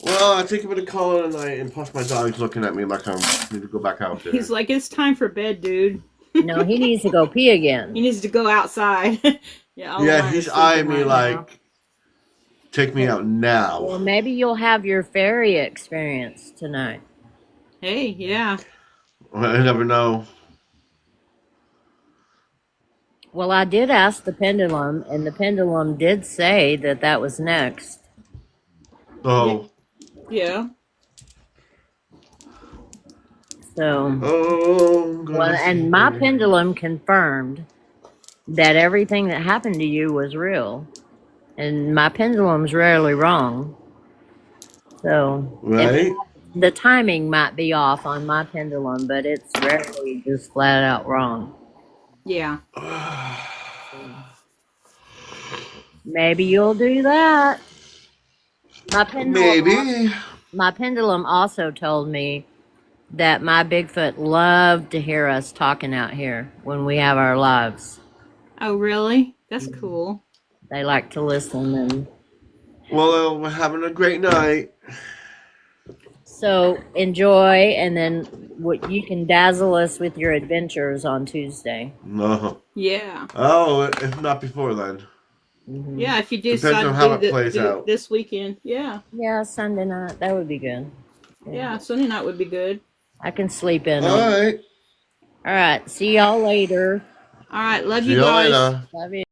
Well, I think I'm gonna call it a night, and plus my dog's looking at me like I need to go back out there. He's like, it's time for bed, dude. no, he needs to go pee again. He needs to go outside. Yeah, Yeah, he's eyeing me right now. like, take me out now. Well, maybe you'll have your fairy experience tonight. Hey, yeah. I never know. Well, I did ask the pendulum, and the pendulum did say that that was next. Oh. Yeah. So, Oh. well, and my pendulum confirmed that everything that happened to you was real. And my pendulum's rarely wrong. So, Right? the timing might be off on my pendulum, but it's rarely just flat out wrong. Yeah. Maybe you'll do that. Maybe. My pendulum also told me that my Bigfoot loved to hear us talking out here when we have our lives. Oh, really? That's cool. They like to listen, and Well, we're having a great night. so enjoy, and then you can dazzle us with your adventures on Tuesday. No. Yeah. Oh, if not before then. Yeah, if you Depends decide on to how do, it plays do out. this weekend. Yeah. Yeah, Sunday night, that would be good. Yeah, Sunday night would be good. I can sleep in. All right. All right, see y'all later. All right, love See you you guys. later. Love you.